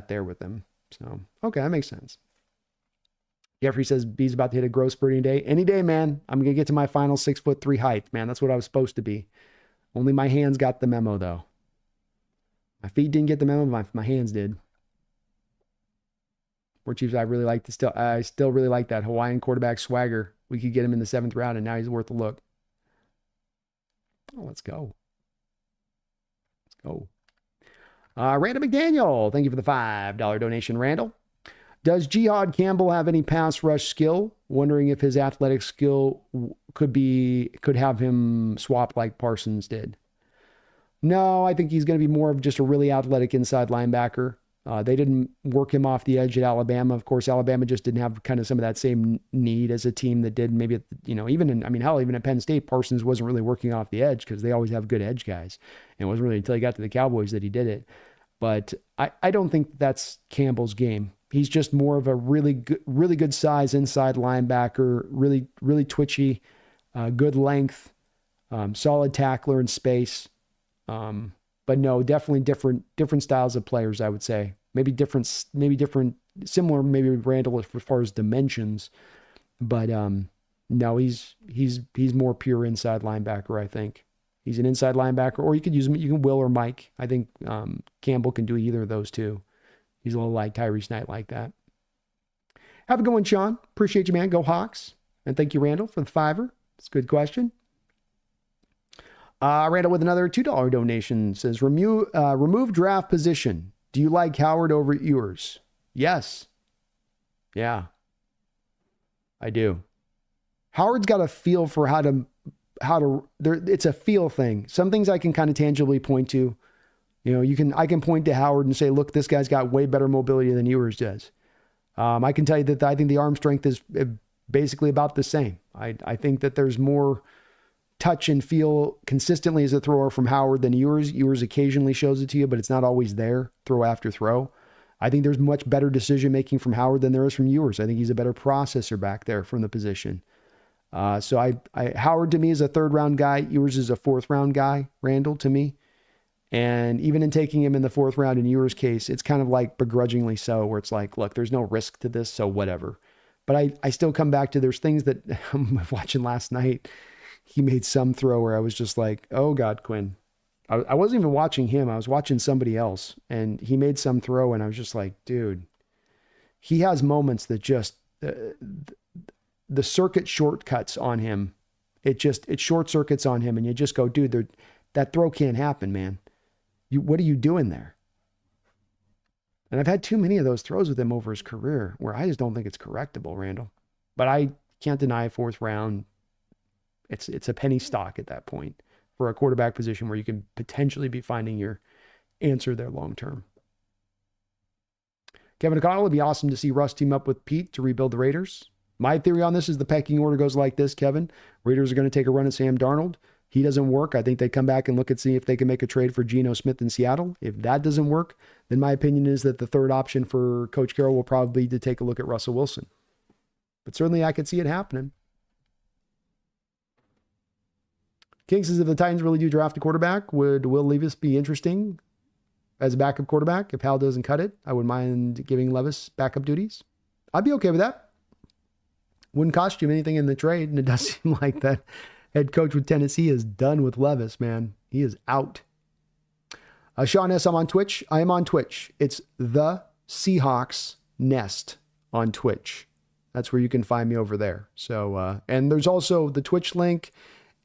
there with him. So, okay, that makes sense. Jeffrey says B's about to hit a growth spurting day. Any day, man. I'm going to get to my final 6'3" height, man. That's what I was supposed to be. Only my hands got the memo, though. My feet didn't get the memo, but my hands did. War Chiefs, I still really like that Hawaiian quarterback swagger. We could get him in the 7th round, and now he's worth a look. Oh, let's go. Let's go. Randall McDaniel, thank you for the $5 donation, Randall. Does Jihad Campbell have any pass rush skill? Wondering if his athletic skill could have him swap like Parsons did. No, I think he's going to be more of just a really athletic inside linebacker. They didn't work him off the edge at Alabama. Of course, Alabama just didn't have kind of some of that same need as a team that did maybe, even at Penn State, Parsons wasn't really working off the edge because they always have good edge guys. And it wasn't really until he got to the Cowboys that he did it. But I don't think that's Campbell's game. He's just more of a really good size inside linebacker, really, really twitchy, good length, solid tackler in space. But no, definitely different styles of players, I would say. Maybe similar, maybe Randall as far as dimensions. But no, he's more pure inside linebacker, I think. He's an inside linebacker, or you could use him, you can Will or Mike. I think Campbell can do either of those two. He's a little like Tyrese Knight like that. Have a good one, Sean. Appreciate you, man. Go Hawks. And thank you, Randall, for the $5. It's a good question. Randall with another $2 donation says, remove draft position. Do you like Howard over Ewers? Yes. Yeah, I do. Howard's got a feel for how to it's a feel thing. Some things I can kind of tangibly point to. I can point to Howard and say, look, this guy's got way better mobility than Ewers does. I can tell you that I think the arm strength is basically about the same. I think that there's more touch and feel consistently as a thrower from Howard than Ewers. Ewers occasionally shows it to you, but it's not always there, throw after throw. I think there's much better decision-making from Howard than there is from Ewers. I think he's a better processor back there from the position. So Howard to me is a 3rd-round guy. Ewers is a 4th-round guy, Randall, to me. And even in taking him in the 4th round in Ewers' case, it's kind of like begrudgingly so, where it's like, look, there's no risk to this, so whatever. But I still come back to there's things that I'm watching last night. He made some throw where I was just like, oh God, Quinn. I wasn't even watching him. I was watching somebody else. And he made some throw and I was just like, dude, he has moments that just, the circuit shortcuts on him. It short circuits on him and you just go, dude, that throw can't happen, man. What are you doing there? And I've had too many of those throws with him over his career where I just don't think it's correctable, Randall. But I can't deny 4th round. It's a penny stock at that point for a quarterback position where you can potentially be finding your answer there long term. Kevin O'Connell, it'd be awesome to see Russ team up with Pete to rebuild the Raiders. My theory on this is the pecking order goes like this, Kevin. Raiders are going to take a run at Sam Darnold. He doesn't work. I think they come back and look and see if they can make a trade for Geno Smith in Seattle. If that doesn't work, then my opinion is that the 3rd option for Coach Carroll will probably be to take a look at Russell Wilson. But certainly I could see it happening. King says, if the Titans really do draft a quarterback, would Will Levis be interesting as a backup quarterback? If Hal doesn't cut it, I wouldn't mind giving Levis backup duties. I'd be okay with that. Wouldn't cost you anything in the trade, and it does seem like that head coach with Tennessee is done with Levis, man. He is out. Sean S., I'm on Twitch. I am on Twitch. It's TheSeahawksNest on Twitch. That's where you can find me over there. So, and there's also the Twitch link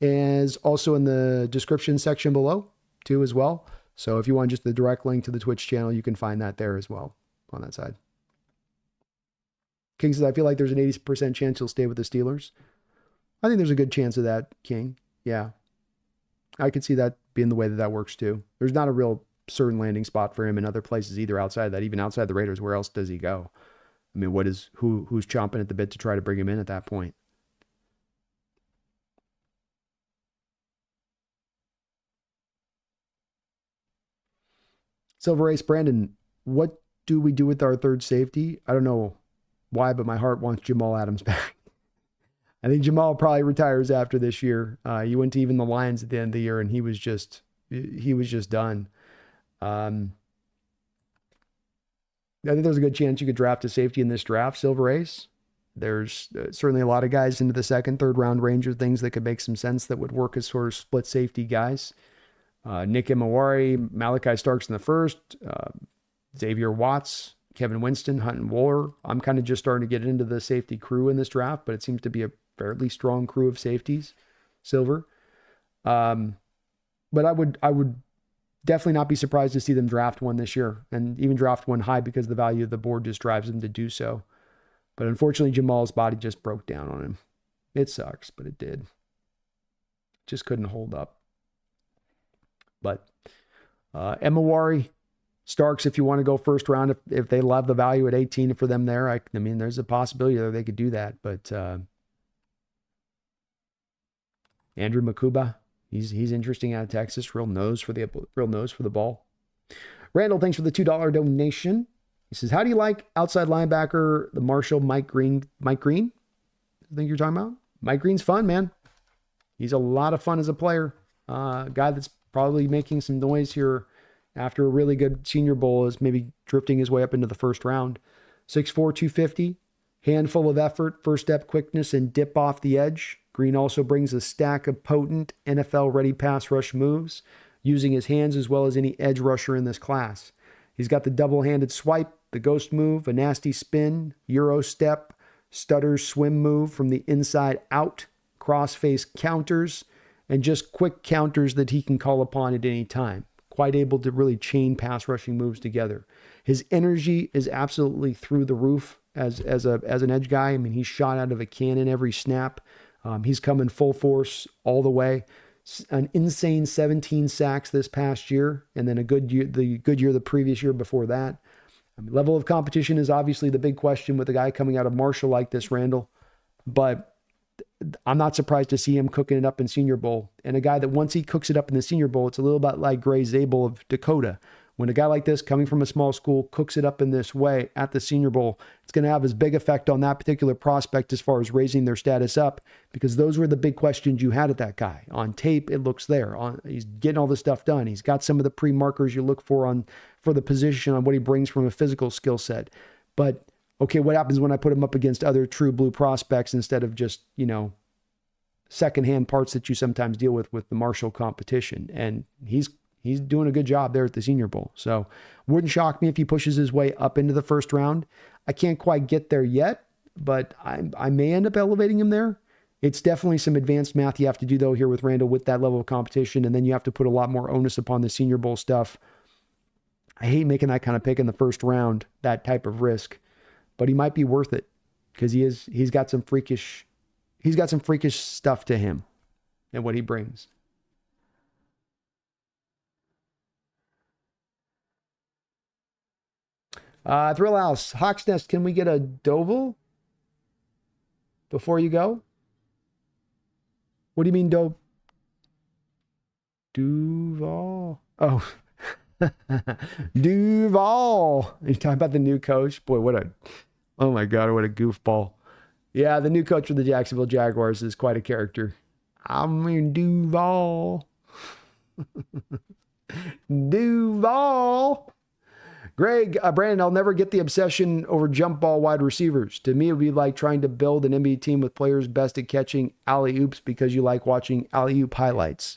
is also in the description section below too as well. So if you want just the direct link to the Twitch channel, you can find that there as well on that side. King says, I feel like there's an 80% chance he'll stay with the Steelers. I think there's a good chance of that, King. Yeah. I could see that being the way that works too. There's not a real certain landing spot for him in other places either outside that. Even outside the Raiders, where else does he go? I mean, who's chomping at the bit to try to bring him in at that point? Silver Ace Brandon, what do we do with our third safety? I don't know why, but my heart wants Jamal Adams back. I think Jamal probably retires after this year. He went to even the Lions at the end of the year, and he was just done. I think there's a good chance you could draft a safety in this draft, Silver Ace. There's certainly a lot of guys into the second, third round range of things that could make some sense that would work as sort of split safety guys. Nick Imawari, Malachi Starks in the first, Xavier Watts, Kevin Winston, Hunton Waller. I'm kind of just starting to get into the safety crew in this draft, but it seems to be a fairly strong crew of safeties, Silver. But I would definitely not be surprised to see them draft one this year, and even draft one high, because the value of the board just drives them to do so. But unfortunately, Jamal's body just broke down on him. It sucks, but it did. Just couldn't hold up. But Imawari, Starks, if you want to go first round, if they love the value at 18 for them there, I mean, there's a possibility that they could do that. But Andrew Makuba, he's interesting out of Texas. Real nose for the ball. Randall, thanks for the $2 donation. He says, how do you like outside linebacker, the Marshall, Mike Green? Mike Green? I think you're talking about? Mike Green's fun, man. He's a lot of fun as a player. Guy that's probably making some noise here after a really good Senior Bowl, is maybe drifting his way up into the first round. 6'4", 250, handful of effort, first step quickness, and dip off the edge. Green also brings a stack of potent NFL-ready pass rush moves, using his hands as well as any edge rusher in this class. He's got the double-handed swipe, the ghost move, a nasty spin, Euro step, stutter swim move from the inside out, cross-face counters, and just quick counters that he can call upon at any time. Quite able to really chain pass rushing moves together. His energy is absolutely through the roof as an edge guy. I mean, he's shot out of a cannon every snap. He's coming full force all the way. An insane 17 sacks this past year, and then the good year the previous year before that. I mean, level of competition is obviously the big question with a guy coming out of Marshall like this, Randall. But I'm not surprised to see him cooking it up in Senior Bowl. And a guy that once he cooks it up in the Senior Bowl, it's a little bit like Gray Zabel of Dakota. When a guy like this, coming from a small school, cooks it up in this way at the Senior Bowl, it's going to have as big effect on that particular prospect as far as raising their status up, because those were the big questions you had at that guy. On tape, it looks there. He's getting all this stuff done. He's got some of the pre-markers you look for the position on what he brings from a physical skill set. But, okay, what happens when I put him up against other true blue prospects instead of just, secondhand parts that you sometimes deal with the Marshall competition? And he's doing a good job there at the Senior Bowl. So wouldn't shock me if he pushes his way up into the first round. I can't quite get there yet, but I may end up elevating him there. It's definitely some advanced math you have to do, though, here with Randall with that level of competition. And then you have to put a lot more onus upon the Senior Bowl stuff. I hate making that kind of pick in the first round, that type of risk, but he might be worth it because he's got some freakish stuff to him and what he brings. Thrill House, Hawks Nest, can we get a Doval before you go? What do you mean, Duval? Oh, Duval. You're talking about the new coach? Boy, oh my God, what a goofball. Yeah, the new coach for the Jacksonville Jaguars is quite a character. I mean, Duval. Duval. Greg, Brandon, I'll never get the obsession over jump ball wide receivers. To me, it would be like trying to build an NBA team with players best at catching alley-oops because you like watching alley-oop highlights.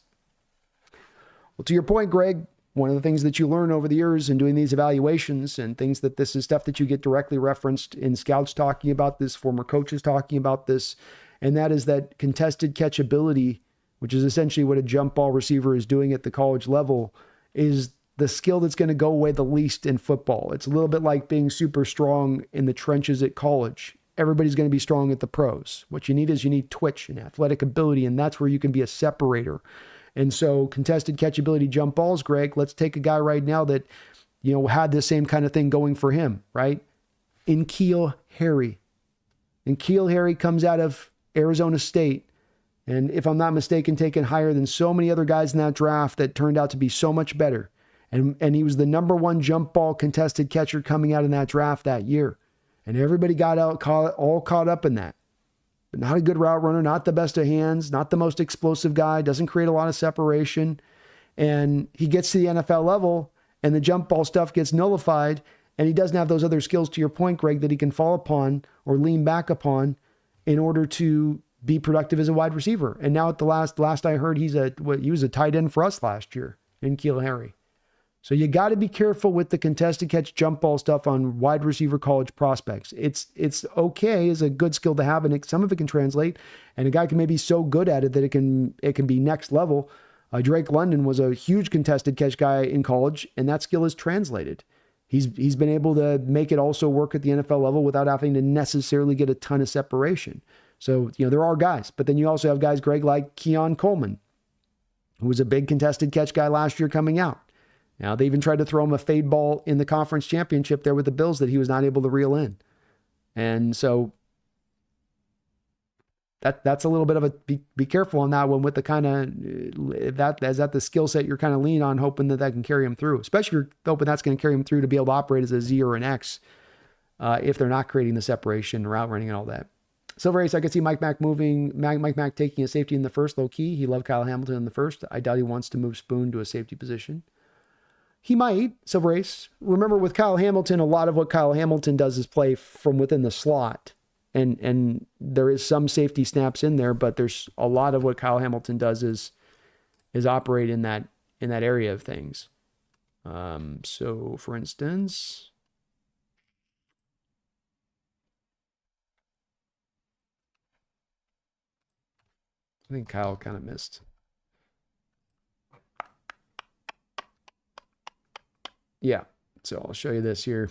Well, to your point, Greg, one of the things that you learn over the years in doing these evaluations and things that this is stuff that you get directly referenced in scouts talking about this, former coaches talking about this, and that is that contested catchability, which is essentially what a jump ball receiver is doing at the college level, is the skill that's going to go away the least in football. It's a little bit like being super strong in the trenches at college. Everybody's going to be strong at the pros. What you need is you need twitch and athletic ability, and that's where you can be a separator. And so contested catchability jump balls, Greg, let's take a guy right now that, had the same kind of thing going for him, right? N'Keal Harry. N'Keal Harry comes out of Arizona State. And if I'm not mistaken, taken higher than so many other guys in that draft that turned out to be so much better. And he was the number one jump ball contested catcher coming out in that draft that year. And everybody got all caught up in that. But not a good route runner, not the best of hands, not the most explosive guy, doesn't create a lot of separation. And he gets to the NFL level and the jump ball stuff gets nullified. And he doesn't have those other skills, to your point, Greg, that he can fall upon or lean back upon in order to be productive as a wide receiver. And now at the last I heard, he was a tight end for us last year, N'Keal Harry. So you got to be careful with the contested catch jump ball stuff on wide receiver college prospects. It's okay as a good skill to have, and some of it can translate, and a guy can maybe be so good at it that it can be next level. Drake London was a huge contested catch guy in college, and that skill is translated. He's been able to make it also work at the NFL level without having to necessarily get a ton of separation. So, there are guys, but then you also have guys, Greg, like Keon Coleman, who was a big contested catch guy last year coming out. Now, they even tried to throw him a fade ball in the conference championship there with the Bills that he was not able to reel in. And so that's a little bit of a be careful on that one with the kind of that the skill set you're kind of lean on, hoping that can carry him through, especially if you're hoping that's going to carry him through to be able to operate as a Z or an X if they're not creating the separation, route running, and all that. Silver Ace, I could see Mike Mack taking a safety in the first, low key. He loved Kyle Hamilton in the first. I doubt he wants to move Spoon to a safety position. He might, Silver Ace. Remember with Kyle Hamilton, a lot of what Kyle Hamilton does is play from within the slot. And there is some safety snaps in there, but there's a lot of what Kyle Hamilton does is operate in that area of things. So for instance, I think Kyle kind of missed. Yeah, so I'll show you this here.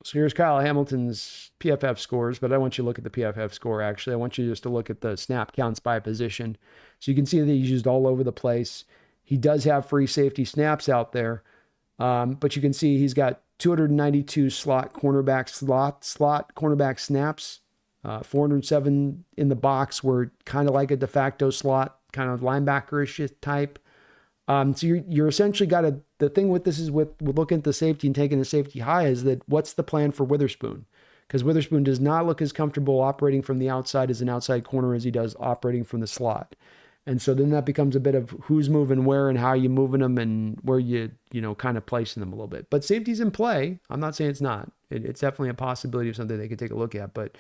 So here's Kyle Hamilton's PFF scores, but I want you to look at the PFF score, actually. I want you just to look at the snap counts by position. So you can see that he's used all over the place. He does have free safety snaps out there, but you can see he's got 292 slot cornerback snaps, 407 in the box, were kind of like a de facto slot, kind of linebacker-ish type. So you're essentially got the thing with this is with looking at the safety and taking the safety high is that what's the plan for Witherspoon? Because Witherspoon does not look as comfortable operating from the outside as an outside corner as he does operating from the slot. And so then that becomes a bit of who's moving where and how you moving them and where you kind of placing them a little bit. But safety's in play. I'm not saying it's not. It's definitely a possibility of something they could take a look at. But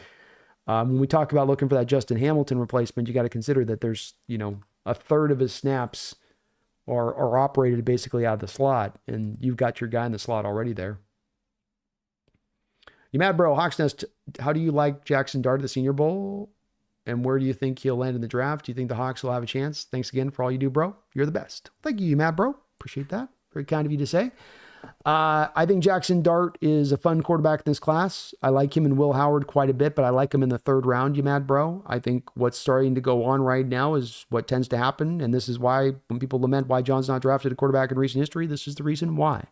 when we talk about looking for that Justin Hamilton replacement, you got to consider that there's, a third of his snaps are operated basically out of the slot, and you've got your guy in the slot already there. You mad, bro? Hawksnest, how do you like Jackson Dart at the Senior Bowl? And where do you think he'll land in the draft? Do you think the Hawks will have a chance? Thanks again for all you do, bro. You're the best. Thank you, mad, bro. Appreciate that. Very kind of you to say. I think Jackson Dart is a fun quarterback in this class. I like him and Will Howard quite a bit, but I like him in the third round, you mad bro. I think what's starting to go on right now is what tends to happen, and this is why when people lament why John's not drafted a quarterback in recent history, this is the reason why.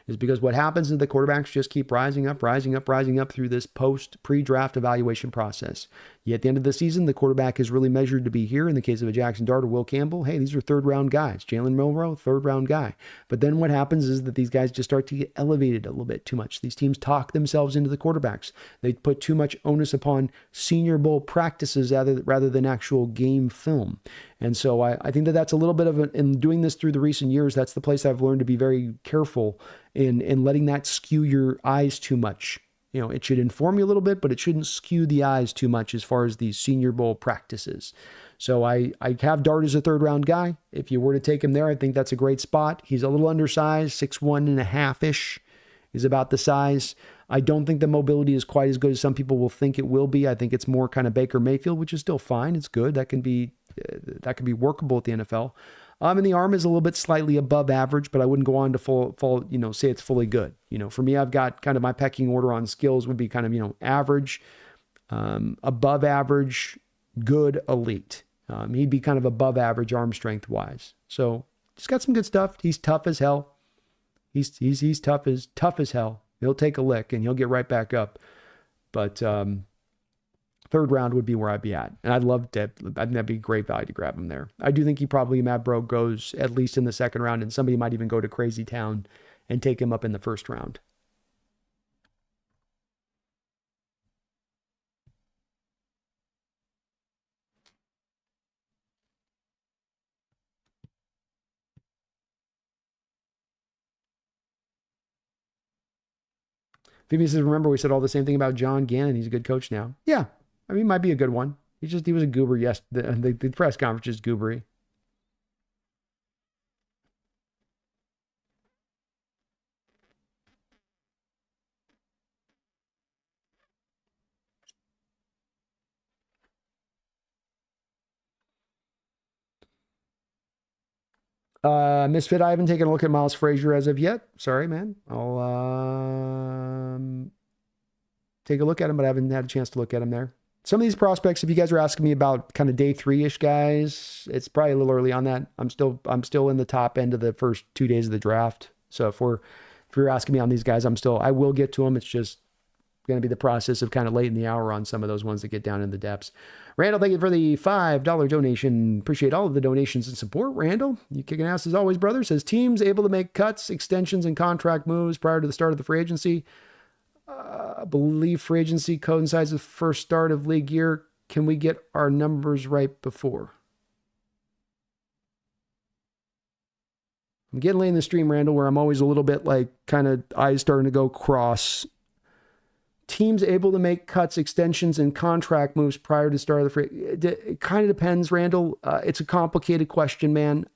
Is because what happens is the quarterbacks just keep rising up through this pre-draft evaluation process. Yet at the end of the season, the quarterback is really measured to be here. In the case of a Jackson Dart or Will Campbell, hey, these are third-round guys. Jalen Milroe, third-round guy. But then what happens is that these guys just start to get elevated a little bit too much. These teams talk themselves into the quarterbacks. They put too much onus upon Senior Bowl practices rather than actual game film. And so I think that's a little bit of in doing this through the recent years, that's the place I've learned to be very careful in letting that skew your eyes too much It should inform you a little bit, but it shouldn't skew the eyes too much as far as these Senior Bowl practices. So I have Dart as a third round guy. If you were to take him there, I think that's a great spot. He's a little undersized, 6'1.5" is about the size. I don't think the mobility is quite as good as some people will think it will be. I think it's more kind of Baker Mayfield, which is still fine. It's good. That can be workable at the NFL. And the arm is a little bit slightly above average, but I wouldn't go on to say it's fully good. For me, I've got kind of my pecking order on skills would be kind of, average, above average, good, elite. He'd be kind of above average arm strength wise. So he's got some good stuff. He's tough as hell. He's tough as hell. He'll take a lick and he'll get right back up. But third round would be where I'd be at. And I'd love to, I think that'd be great value to grab him there. I do think Matt Bro goes at least in the second round, and somebody might even go to Crazy Town and take him up in the first round. Phoebe says, remember we said all the same thing about John Gannon. He's a good coach now. Yeah. I mean, he might be a good one. He was a goober. Yes. The press conference is goobery. Misfit, I haven't taken a look at Miles Frazier as of yet. Sorry, man. I'll take a look at him, but I haven't had a chance to look at him there. Some of these prospects, if you guys are asking me about kind of day 3-ish guys, it's probably a little early on that. I'm still in the top end of the first 2 days of the draft. So if you're asking me on these guys, I will get to them. It's just going to be the process of kind of late in the hour on some of those ones that get down in the depths. Randall, thank you for the $5 donation. Appreciate all of the donations and support. Randall, you kicking ass as always, brother. Says teams able to make cuts, extensions, and contract moves prior to the start of the free agency. I believe free agency coincides with first start of league year. Can we get our numbers right before? I'm getting late in the stream, Randall, where I'm always a little bit like kind of eyes starting to go cross. Teams able to make cuts, extensions, and contract moves prior to start of the free. It kind of depends, Randall. It's a complicated question, man.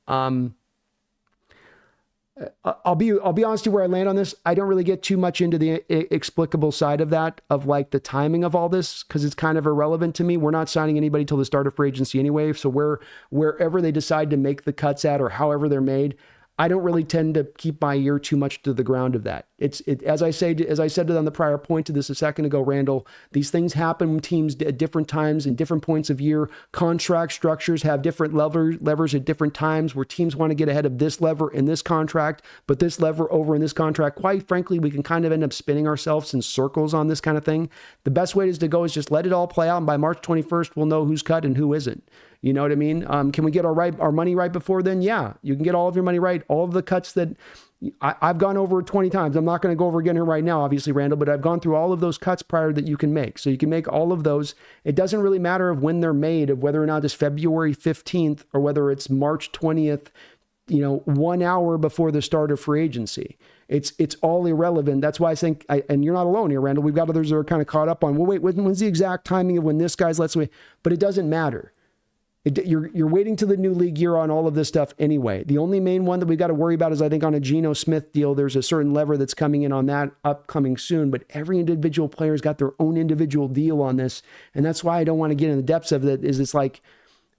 I'll be honest with you where I land on this. I don't really get too much into the explicable side of that, of like the timing of all this, because it's kind of irrelevant to me. We're not signing anybody till the start of free agency anyway. So wherever they decide to make the cuts at, or however they're made, I don't really tend to keep my ear too much to the ground of that. As I said on the prior point to this a second ago, Randall, these things happen when teams at different times and different points of year. Contract structures have different levers at different times, where teams want to get ahead of this lever in this contract, but this lever over in this contract. Quite frankly, we can kind of end up spinning ourselves in circles on this kind of thing. The best way is to go is just let it all play out, and by March 21st, we'll know who's cut and who isn't. You know what I mean? Can we get our money right before then? Yeah, you can get all of your money right. All of the cuts that I've gone over 20 times. I'm not going to go over again here right now, obviously, Randall, but I've gone through all of those cuts prior that you can make. So you can make all of those. It doesn't really matter of when they're made, of whether or not it's February 15th or whether it's March 20th, 1 hour before the start of free agency. It's all irrelevant. That's why I think, and you're not alone here, Randall. We've got others that are kind of caught up on, well, wait, when's the exact timing of when this guy's let's wait? But it doesn't matter. You're waiting to the new league year on all of this stuff anyway. The only main one that we've got to worry about is, I think, on a Geno Smith deal. There's a certain lever that's coming in on that upcoming soon, but every individual player's got their own individual deal on this. And that's why I don't want to get in the depths of it. Is it's like,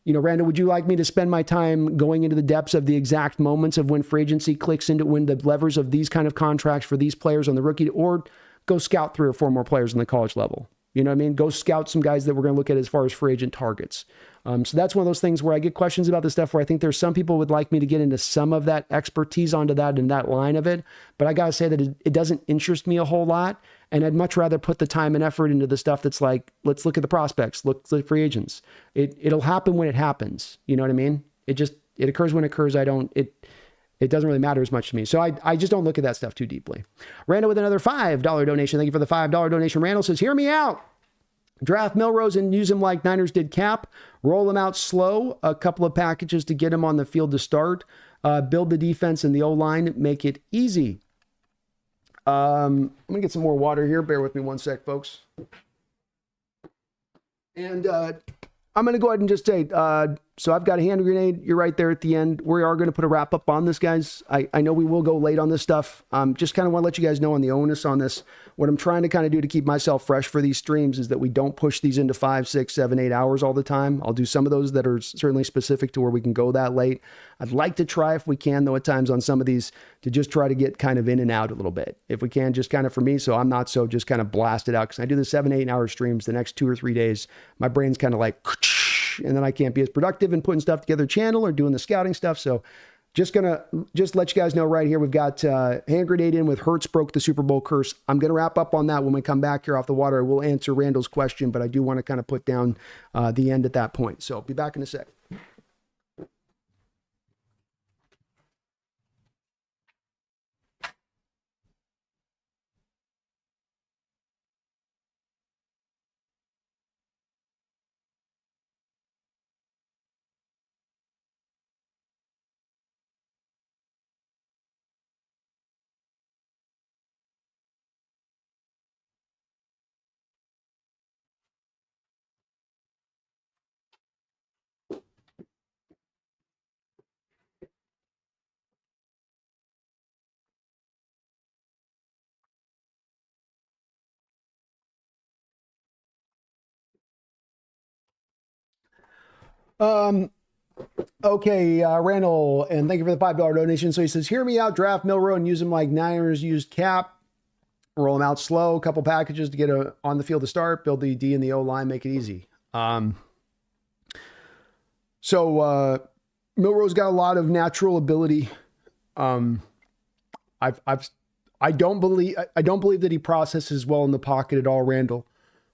Randall, would you like me to spend my time going into the depths of the exact moments of when free agency clicks into when the levers of these kind of contracts for these players on the rookie, or go scout 3 or 4 more players on the college level? You know what I mean? Go scout some guys that we're going to look at as far as free agent targets. So that's one of those things where I get questions about this stuff where I think there's some people would like me to get into some of that expertise onto that and that line of it. But I got to say that it doesn't interest me a whole lot. And I'd much rather put the time and effort into the stuff that's like, let's look at the prospects, look at free agents. It'll happen when it happens. You know what I mean? It occurs when it occurs. It doesn't really matter as much to me. So I just don't look at that stuff too deeply. Randall with another $5 donation. Thank you for the $5 donation. Randall says, hear me out. Draft Milrose and use him like Niners did Cap. Roll him out slow. A couple of packages to get him on the field to start. Build the defense and the O-line. Make it easy. I'm going to get some more water here. Bear with me one sec, folks. And I'm going to go ahead and just say, so I've got a hand grenade. You're right there at the end. We are going to put a wrap up on this, guys. I know we will go late on this stuff. Just kind of want to let you guys know on the onus on this. What I'm trying to kind of do to keep myself fresh for these streams is that we don't push these into 5, 6, 7, 8 hours all the time. I'll do some of those that are certainly specific to where we can go that late. I'd like to try, if we can, though, at times on some of these to just try to get kind of in and out a little bit. If we can, just kind of for me, so I'm not so just kind of blasted out. Because I do the 7, 8 hour streams the next 2 or 3 days. My brain's kind of like, and then I can't be as productive in putting stuff together channel or doing the scouting stuff. So just let you guys know right here. We've got hand grenade in with Hurts broke the Super Bowl curse. I'm going to wrap up on that when we come back here off the water. I will answer Randall's question, but I do want to kind of put down the end at that point. So I'll be back in a sec. Okay, Randall, and thank you for the $5 donation. So he says, hear me out, draft Milrow and use him like Niners used Cap. Roll him out slow, a couple packages to get on the field to start, build the D and the O line, make it easy. Milrow's got a lot of natural ability. I don't believe that he processes well in the pocket at all, Randall.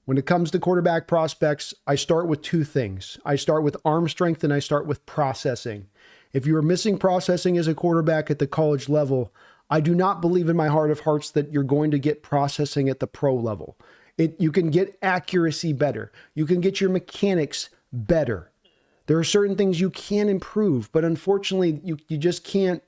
When it comes to quarterback prospects, I start with 2 things. I start with arm strength and I start with processing. If you are missing processing as a quarterback at the college level, I do not believe in my heart of hearts that you're going to get processing at the pro level. You can get accuracy better. You can get your mechanics better. There are certain things you can improve, but unfortunately, you just can't.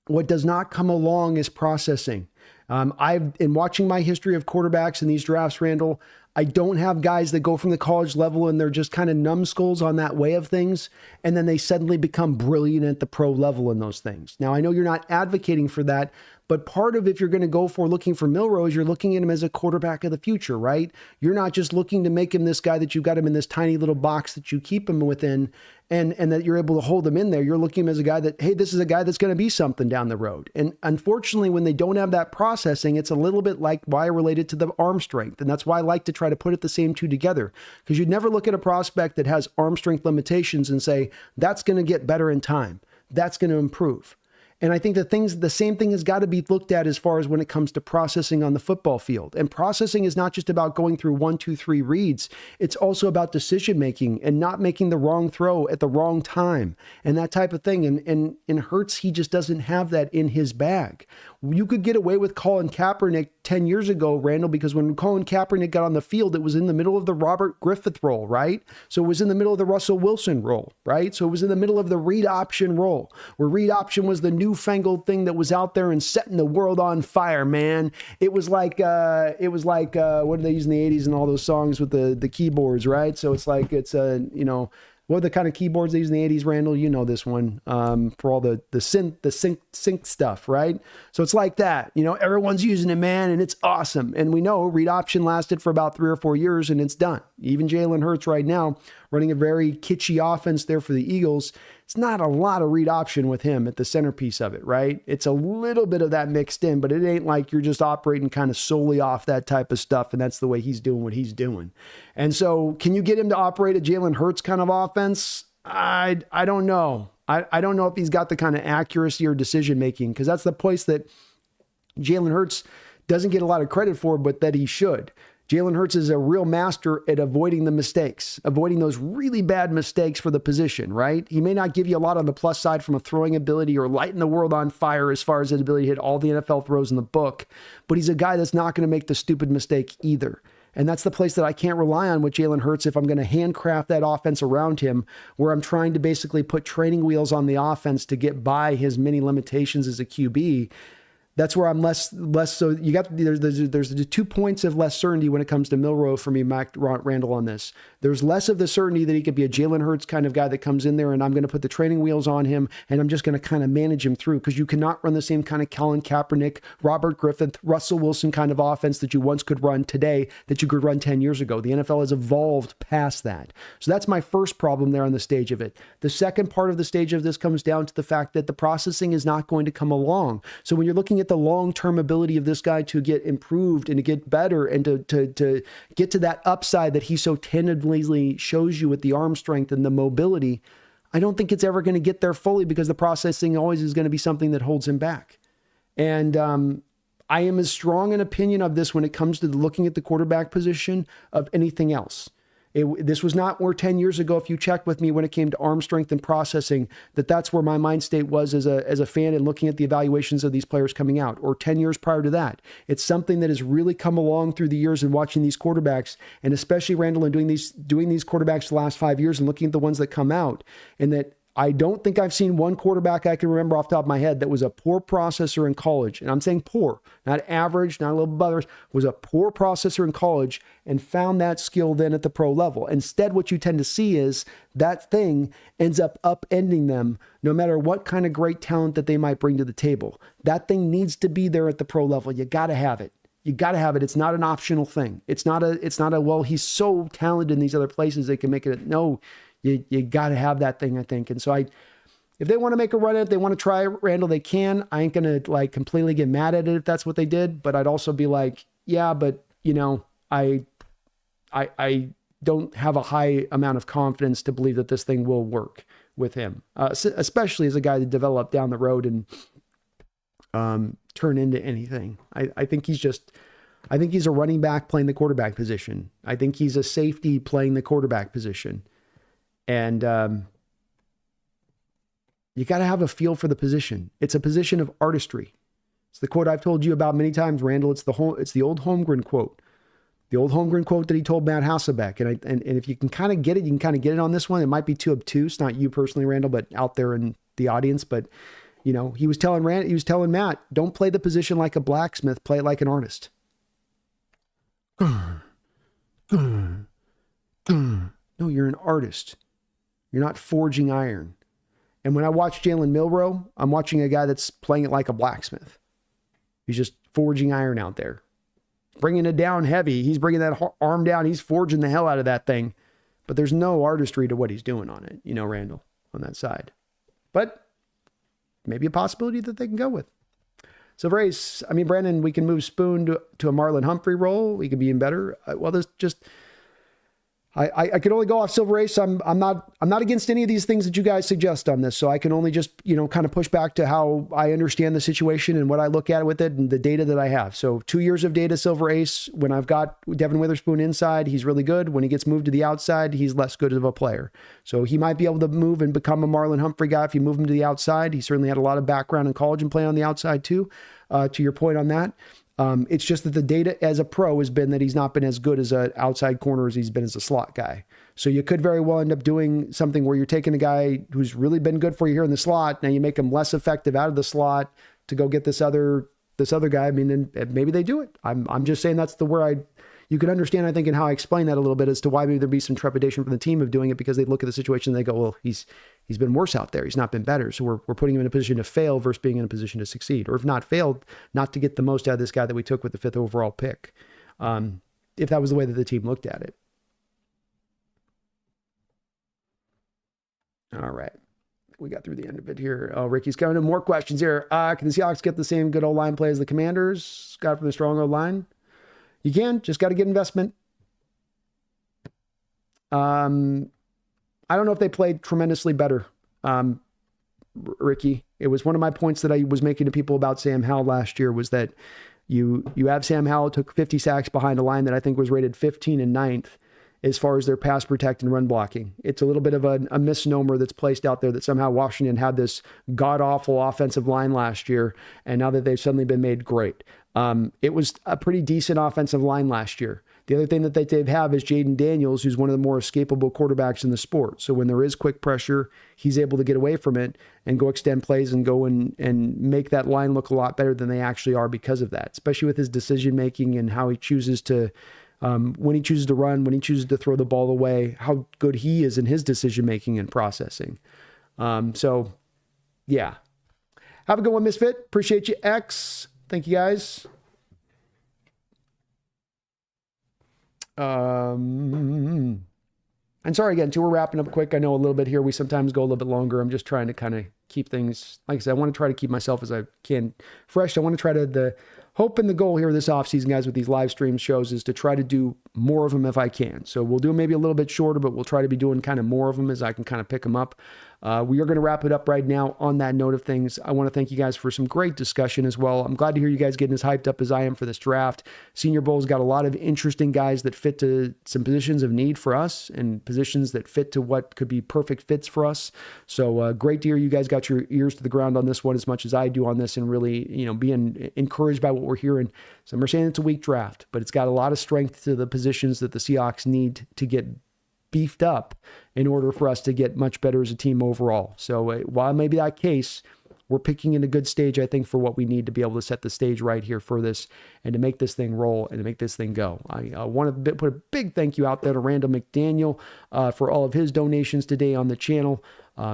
What does not come along is processing. In watching my history of quarterbacks in these drafts, Randall, I don't have guys that go from the college level and they're just kind of numbskulls on that way of things, and then they suddenly become brilliant at the pro level in those things. Now, I know you're not advocating for that, but part of if you're going to go for looking for Milrow is you're looking at him as a quarterback of the future, right? You're not just looking to make him this guy that you've got him in this tiny little box that you keep him within and that you're able to hold him in there. You're looking at him as a guy that, hey, this is a guy that's going to be something down the road. And unfortunately, when they don't have that processing, it's a little bit like why I related to the arm strength. And that's why I like to try to put the same 2 together, because you'd never look at a prospect that has arm strength limitations and say, that's going to get better in time. That's going to improve. And I think the same thing has got to be looked at as far as when it comes to processing on the football field. And processing is not just about going through 1, 2, 3 reads. It's also about decision making and not making the wrong throw at the wrong time and that type of thing. And in Hurts, he just doesn't have that in his bag. You could get away with Colin Kaepernick 10 years ago, Randall, because when Colin Kaepernick got on the field, it was in the middle of the Robert Griffith role, right? So it was in the middle of the Russell Wilson role, right? So it was in the middle of the read option role, where read option was the newfangled thing that was out there and setting the world on fire, man. It was like what did they use in the 80s and all those songs with the keyboards, right? So it's like what are the kind of keyboards they use in the 80s, Randall? You know this one, for all the sync stuff, right? So it's like that. Everyone's using it, man, and it's awesome. And we know read option lasted for about 3 or 4 years, and it's done. Even Jalen Hurts right now, running a very kitschy offense there for the Eagles. It's not a lot of read option with him at the centerpiece of it, right? It's a little bit of that mixed in, but it ain't like you're just operating kind of solely off that type of stuff, and that's the way he's doing what he's doing. And so can you get him to operate a Jalen Hurts kind of offense? I don't know. I don't know if he's got the kind of accuracy or decision making, because that's the place that Jalen Hurts doesn't get a lot of credit for, but that he should. Jalen Hurts is a real master at avoiding the mistakes, avoiding those really bad mistakes for the position, right? He may not give you a lot on the plus side from a throwing ability or lighting the world on fire as far as his ability to hit all the NFL throws in the book, but he's a guy that's not going to make the stupid mistake either. And that's the place that I can't rely on with Jalen Hurts if I'm going to handcraft that offense around him, where I'm trying to basically put training wheels on the offense to get by his many limitations as a QB. That's where I'm less. So you got there's the 2 points of less certainty when it comes to Milroe for me, Randall, on this. There's less of the certainty that he could be a Jalen Hurts kind of guy that comes in there and I'm going to put the training wheels on him and I'm just going to kind of manage him through, because you cannot run the same kind of Colin Kaepernick, Robert Griffin, Russell Wilson kind of offense that you once could run today that you could run 10 years ago. The NFL has evolved past that. So that's my first problem there on the stage of it. The second part of the stage of this comes down to the fact that the processing is not going to come along. So when you're looking at the long-term ability of this guy to get improved and to get better and to get to that upside that he so tentatively shows you with the arm strength and the mobility, I don't think it's ever going to get there fully, because the processing always is going to be something that holds him back. And I am as strong an opinion of this when it comes to looking at the quarterback position of anything else. This was not where 10 years ago, if you checked with me when it came to arm strength and processing, that's where my mind state was as a fan and looking at the evaluations of these players coming out, or 10 years prior to that. It's something that has really come along through the years and watching these quarterbacks, and especially Randall, and doing these quarterbacks the last 5 years and looking at the ones that come out, and that I don't think I've seen one quarterback I can remember off the top of my head that was a poor processor in college. And I'm saying poor, not average, not a little above, was a poor processor in college and found that skill then at the pro level. Instead, what you tend to see is that thing ends up upending them no matter what kind of great talent that they might bring to the table. That thing needs to be there at the pro level. You got to have it. You got to have it. It's not an optional thing. It's not a, well, he's so talented in these other places, they can make it. No, you got to have that thing, I think. And so if they want to make a run at it, they want to try Randall, they can. I ain't going to like completely get mad at it if that's what they did, but I'd also be like, yeah, but you know, I don't have a high amount of confidence to believe that this thing will work with him, especially as a guy that developed down the road and turn into anything. I think he's a running back playing the quarterback position. I think he's a safety playing the quarterback position. And you got to have a feel for the position. It's a position of artistry. It's the quote I've told you about many times, Randall. It's the old Holmgren quote. The old Holmgren quote that he told Matt Hasselbeck. And if you can kind of get it, you can kind of get it on this one. It might be too obtuse, not you personally, Randall, but out there in the audience. But, you know, he was telling Matt, don't play the position like a blacksmith, play it like an artist. No, you're an artist. You're not forging iron. And when I watch Jalen Milroe, I'm watching a guy that's playing it like a blacksmith. He's just forging iron out there, bringing it down heavy. He's bringing that arm down. He's forging the hell out of that thing. But there's no artistry to what he's doing on it, you know, Randall, on that side. But maybe a possibility that they can go with. So, Brandon, we can move Spoon to a Marlon Humphrey role. We could be even better. Well, there's just... I could only go off Silver Ace. I'm not against any of these things that you guys suggest on this. So I can only just, you know, kind of push back to how I understand the situation and what I look at with it and the data that I have. So 2 years of data, Silver Ace. When I've got Devin Witherspoon inside, he's really good. When he gets moved to the outside, he's less good of a player. So he might be able to move and become a Marlon Humphrey guy if you move him to the outside. He certainly had a lot of background in college and playing on the outside too, to your point on that. It's just that the data as a pro has been that he's not been as good as an outside corner as he's been as a slot guy. So you could very well end up doing something where you're taking a guy who's really been good for you here in the slot. Now you make him less effective out of the slot to go get this other guy. I mean, and maybe they do it. I'm just saying that's you can understand, I think, in how I explain that a little bit as to why maybe there'd be some trepidation from the team of doing it, because they look at the situation and they go, well, he's been worse out there. He's not been better. So we're putting him in a position to fail versus being in a position to succeed, or if not failed, not to get the most out of this guy that we took with the 5th overall pick. If that was the way that the team looked at it. All right. We got through the end of it here. Oh, Ricky's coming in. More questions here. Can the Seahawks get the same good O-line play as the Commanders got from the strong O-line? You can, just got to get investment. I don't know if they played tremendously better, Ricky. It was one of my points that I was making to people about Sam Howell last year, was that you have Sam Howell took 50 sacks behind a line that I think was rated 15 and 9th. as far as their pass protect and run blocking. It's a little bit of a misnomer that's placed out there that somehow Washington had this god-awful offensive line last year, and now that they've suddenly been made great. It was a pretty decent offensive line last year. The other thing that they have is Jaden Daniels, who's one of the more escapable quarterbacks in the sport. So when there is quick pressure, he's able to get away from it and go extend plays and go and make that line look a lot better than they actually are because of that, especially with his decision-making and how he chooses to, when he chooses to run, when he chooses to throw the ball away, how good he is in his decision-making and processing. So, yeah. Have a good one, Misfit. Appreciate you, X. Thank you, guys. And sorry again, too, we're wrapping up quick. I know a little bit here. We sometimes go a little bit longer. I'm just trying to kind of keep things, like I said, I want to try to keep myself as I can fresh. I want to try to, the hope and the goal here this offseason, guys, with these live stream shows is to try to do more of them if I can. So we'll do them maybe a little bit shorter, but we'll try to be doing kind of more of them as I can kind of pick them up. We are going to wrap it up right now on that note of things. I want to thank you guys for some great discussion as well. I'm glad to hear you guys getting as hyped up as I am for this draft. Senior Bowl's got a lot of interesting guys that fit to some positions of need for us and positions that fit to what could be perfect fits for us. So great to hear you guys got your ears to the ground on this one as much as I do on this and really, being encouraged by what we're hearing. Some are saying it's a weak draft, but it's got a lot of strength to the positions that the Seahawks need to get beefed up in order for us to get much better as a team overall. So while maybe that case, we're picking in a good stage, I think, for what we need to be able to set the stage right here for this and to make this thing roll and to make this thing go. I want to put a big thank you out there to Randall McDaniel for all of his donations today on the channel.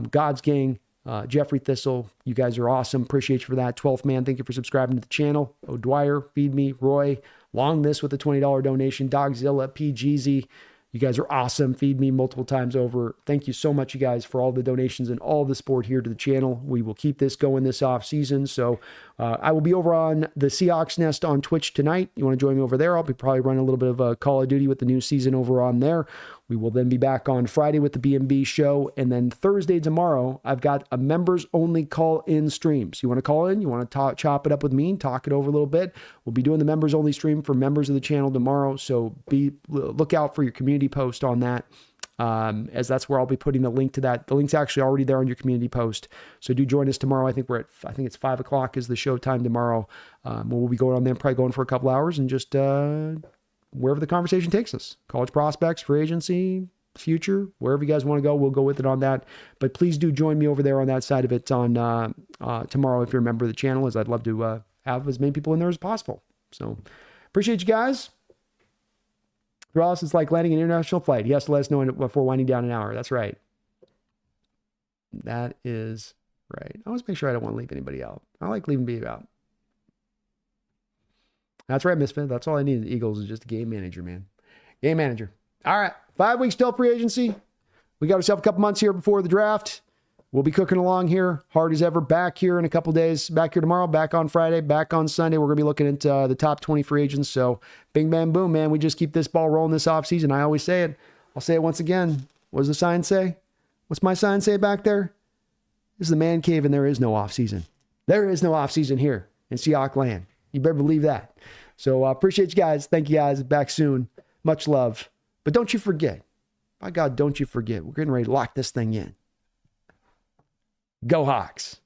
God's Gang, Jeffrey Thistle, you guys are awesome. Appreciate you for that. 12th Man, thank you for subscribing to the channel. O'Dwyer, Feed Me, Roy, Long This with a $20 donation. Dogzilla, PGZ, you guys are awesome. Feed Me multiple times over. Thank you so much, you guys, for all the donations and all the support here to the channel. We will keep this going this off season. So I will be over on the Seahawks Nest on Twitch tonight. You want to join me over there? I'll be probably running a little bit of a Call of Duty with the new season over on there. We will then be back on Friday with the B&B show. And then Thursday tomorrow, I've got a members-only call-in stream. So you want to call in, you want to chop it up with me, talk it over a little bit. We'll be doing the members-only stream for members of the channel tomorrow. So look out for your community post on that, as that's where I'll be putting the link to that. The link's actually already there on your community post. So do join us tomorrow. I think it's 5 o'clock is the show time tomorrow. We'll be going on there, probably going for a couple hours and just wherever the conversation takes us. College prospects, free agency, future, wherever you guys want to go, we'll go with it on that. But please do join me over there on that side of it on tomorrow if you're a member of the channel, as I'd love to have as many people in there as possible. So appreciate you guys. For us, it's like landing an international flight. He has to let us know before winding down an hour. That's right. That is right. I always make sure I don't want to leave anybody out. I like leaving people out. That's right, Misfit. That's all I need. The Eagles is just a game manager, man. Game manager. All right. 5 weeks till free agency. We got ourselves a couple months here before the draft. We'll be cooking along here. Hard as ever. Back here in a couple days. Back here tomorrow. Back on Friday. Back on Sunday. We're going to be looking at the top 20 free agents. So bing, bang, boom, man. We just keep this ball rolling this offseason. I always say it. I'll say it once again. What does the sign say? What's my sign say back there? This is the man cave and there is no offseason. There is no offseason here in Seahawk land. You better believe that. So appreciate you guys. Thank you guys. Back soon. Much love. But don't you forget. By God, don't you forget. We're getting ready to lock this thing in. Go Hawks.